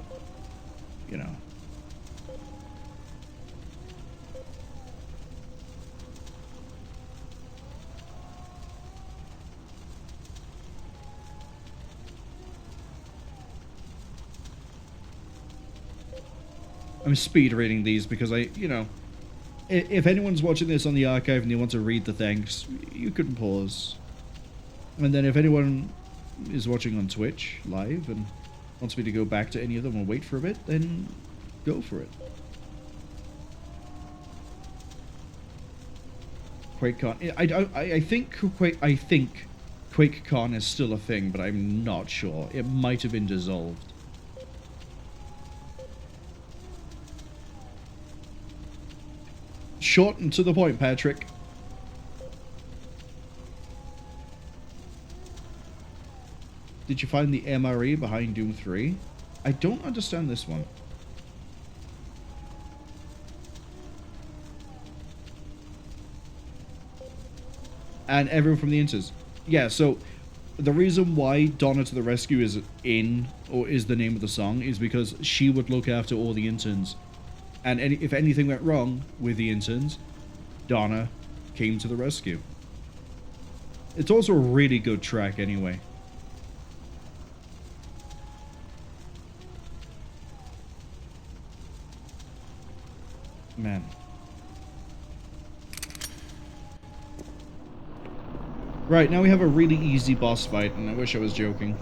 you know. I'm speed reading these because if anyone's watching this on the archive and they want to read the thanks, you can pause. And then if anyone is watching on Twitch live and wants me to go back to any of them and wait for a bit, then go for it. QuakeCon. I think QuakeCon is still a thing, but I'm not sure. It might have been dissolved. Short and to the point, Patrick. Did you find the MRE behind Doom 3? I don't understand this one. And everyone from the interns. Yeah, so the reason why Donna to the Rescue is is the name of the song is because she would look after all the interns. And if anything went wrong with the interns, Donna came to the rescue. It's also a really good track anyway. Man. Right, now we have a really easy boss fight, and I wish I was joking.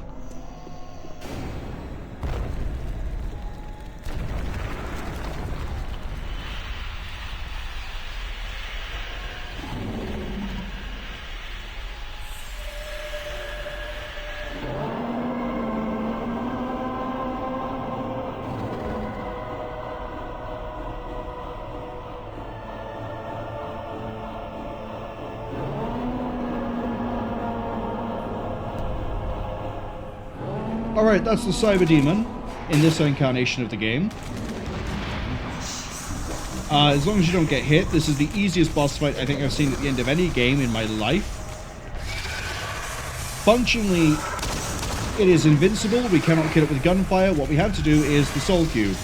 Alright, that's the Cyberdemon in this incarnation of the game. As long as you don't get hit, this is the easiest boss fight I think I've seen at the end of any game in my life. Functionally, it is invincible. We cannot kill it with gunfire. What we have to do is the Soul Cube.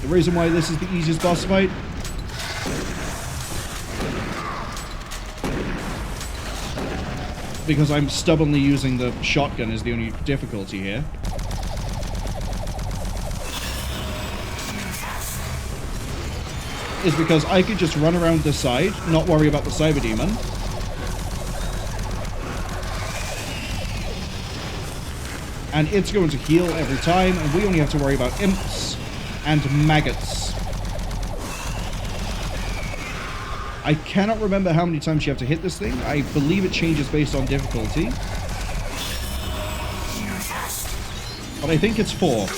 The reason why this is the easiest boss fight because I'm stubbornly using the shotgun is the only difficulty here. Is because I could just run around the side, not worry about the Cyberdemon. And it's going to heal every time, and we only have to worry about imps and maggots. I cannot remember how many times you have to hit this thing. I believe it changes based on difficulty. But I think it's 4.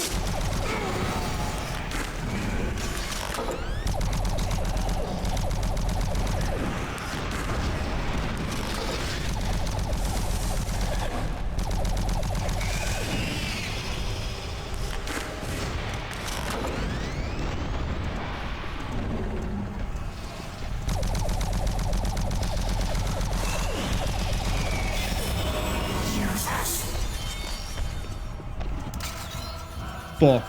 Four.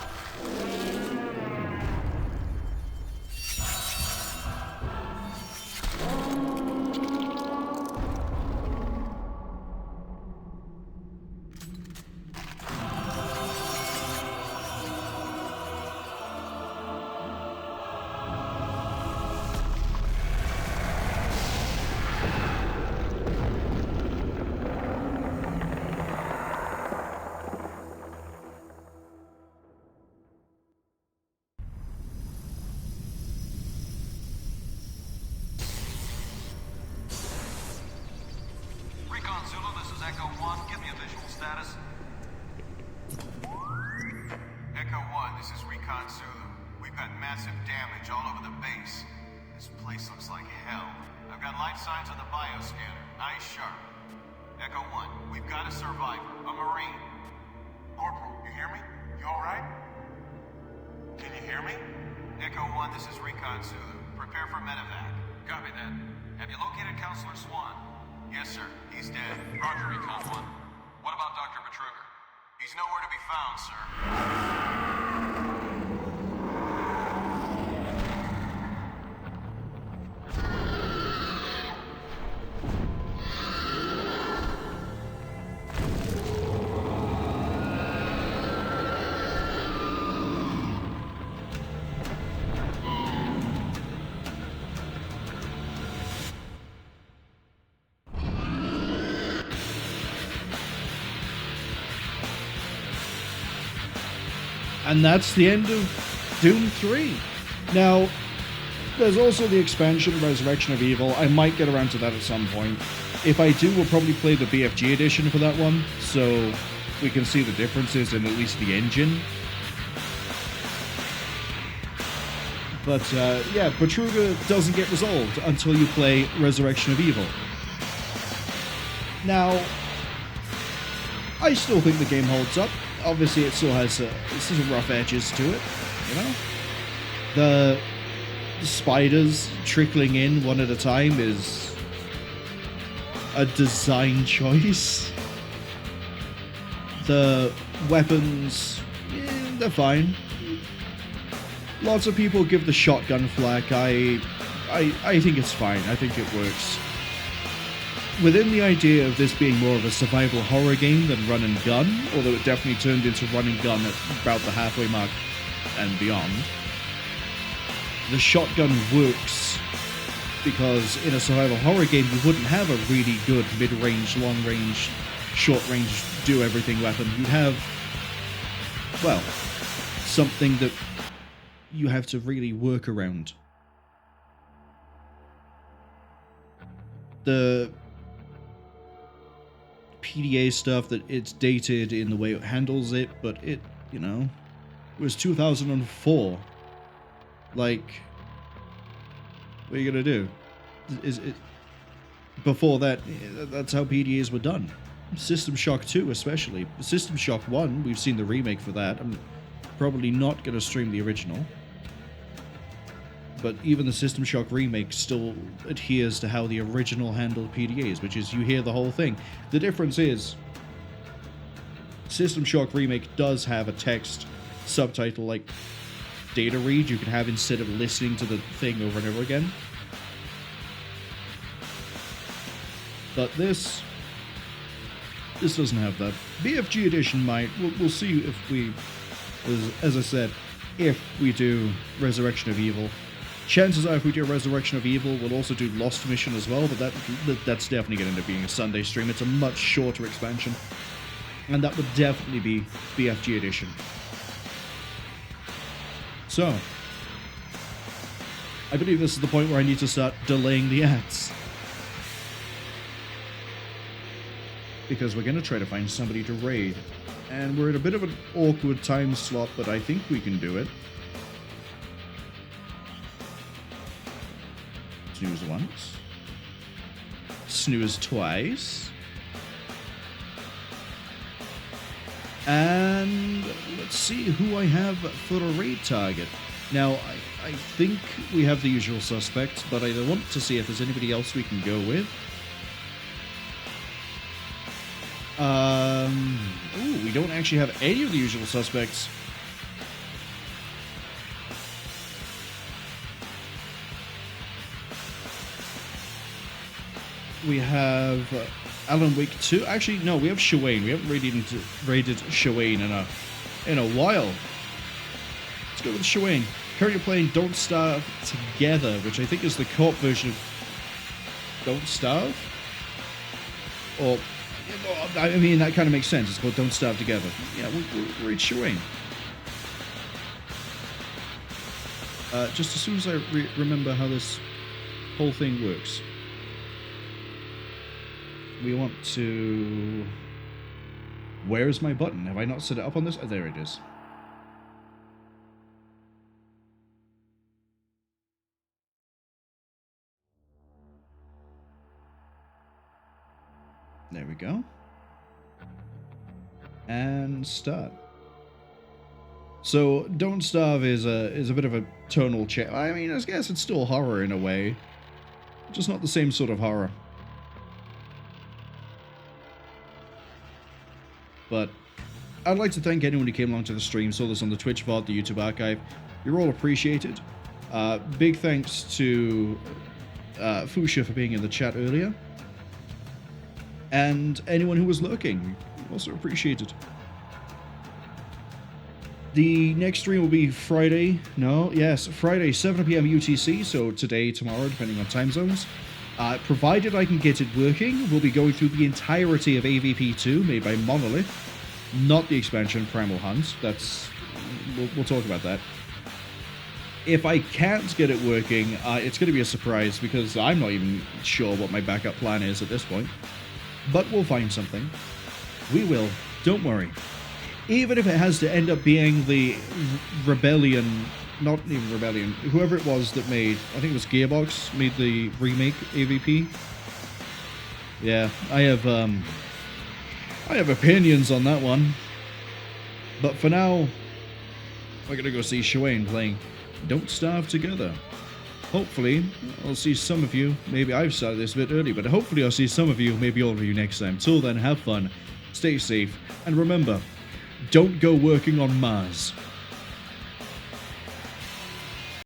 And that's the end of Doom 3. Now, there's also the expansion, Resurrection of Evil. I might get around to that at some point. If I do, we'll probably play the BFG edition for that one, so we can see the differences in at least the engine. But, yeah, Petruga doesn't get resolved until you play Resurrection of Evil. Now, I still think the game holds up. Obviously, it still has some rough edges to it, you know? The spiders trickling in one at a time is a design choice. The weapons, they're fine. Lots of people give the shotgun flack. I think it's fine. I think it works. Within the idea of this being more of a survival horror game than run and gun, although it definitely turned into run and gun at about the halfway mark and beyond, the shotgun works because in a survival horror game you wouldn't have a really good mid-range, long-range, short-range, do-everything weapon. You'd have, well, something that you have to really work around. The PDA stuff, that it's dated in the way it handles it, but it, you know, it was 2004. Like, What are you gonna do? Before that, that's how PDAs were done. System Shock 2 especially. System Shock 1, we've seen the remake for that. I'm probably not gonna stream the original. But even the System Shock remake still adheres to how the original handled PDAs, which is you hear the whole thing. The difference is, System Shock remake does have a text subtitle like data read you can have instead of listening to the thing over and over again. But this doesn't have that. BFG edition might. We'll see if we, as I said, if we do Resurrection of Evil. Chances are if we do Resurrection of Evil, we'll also do Lost Mission as well, but that's definitely going to end up being a Sunday stream. It's a much shorter expansion. And that would definitely be BFG edition. So, I believe this is the point where I need to start delaying the ads. Because we're going to try to find somebody to raid. And we're at a bit of an awkward time slot, but I think we can do it. Snooze once. Snooze twice. And let's see who I have for a raid target. Now, I think we have the usual suspects, but I want to see if there's anybody else we can go with. Ooh, we don't actually have any of the usual suspects. We have Alan Wake 2. Actually, no, we have Cwningen. We haven't raided Cwningen in a while. Let's go with Cwningen. Currently playing Don't Starve Together, which I think is the co-op version of Don't Starve. Or, I mean, that kind of makes sense. It's called Don't Starve Together. Yeah, we're at Cwningen. Just as soon as I remember how this whole thing works. We want to... Where is my button? Have I not set it up on this? Oh, there it is. There we go. And start. So, Don't Starve is a bit of a tonal check. I mean, I guess it's still horror in a way. Just not the same sort of horror. But I'd like to thank anyone who came along to the stream, saw this on the Twitch VOD, the YouTube archive. You're all appreciated. Big thanks to Fuchsia for being in the chat earlier. And anyone who was lurking, also appreciated. The next stream will be Friday, Friday, 7 PM UTC, so today, tomorrow, depending on time zones. Provided I can get it working, we'll be going through the entirety of AVP 2, made by Monolith. Not the expansion, Primal Hunt. We'll talk about that. If I can't get it working, it's going to be a surprise, because I'm not even sure what my backup plan is at this point. But we'll find something. We will. Don't worry. Even if it has to end up being the Rebellion... Not even Rebellion. Whoever it was that made... I think it was Gearbox, made the remake AVP. Yeah, I have opinions on that one. But for now, we're going to go see Cwningen playing Don't Starve Together. Hopefully, I'll see some of you. Maybe I've started this a bit early, but hopefully I'll see some of you, maybe all of you next time. Till then, have fun, stay safe, and remember, don't go working on Mars.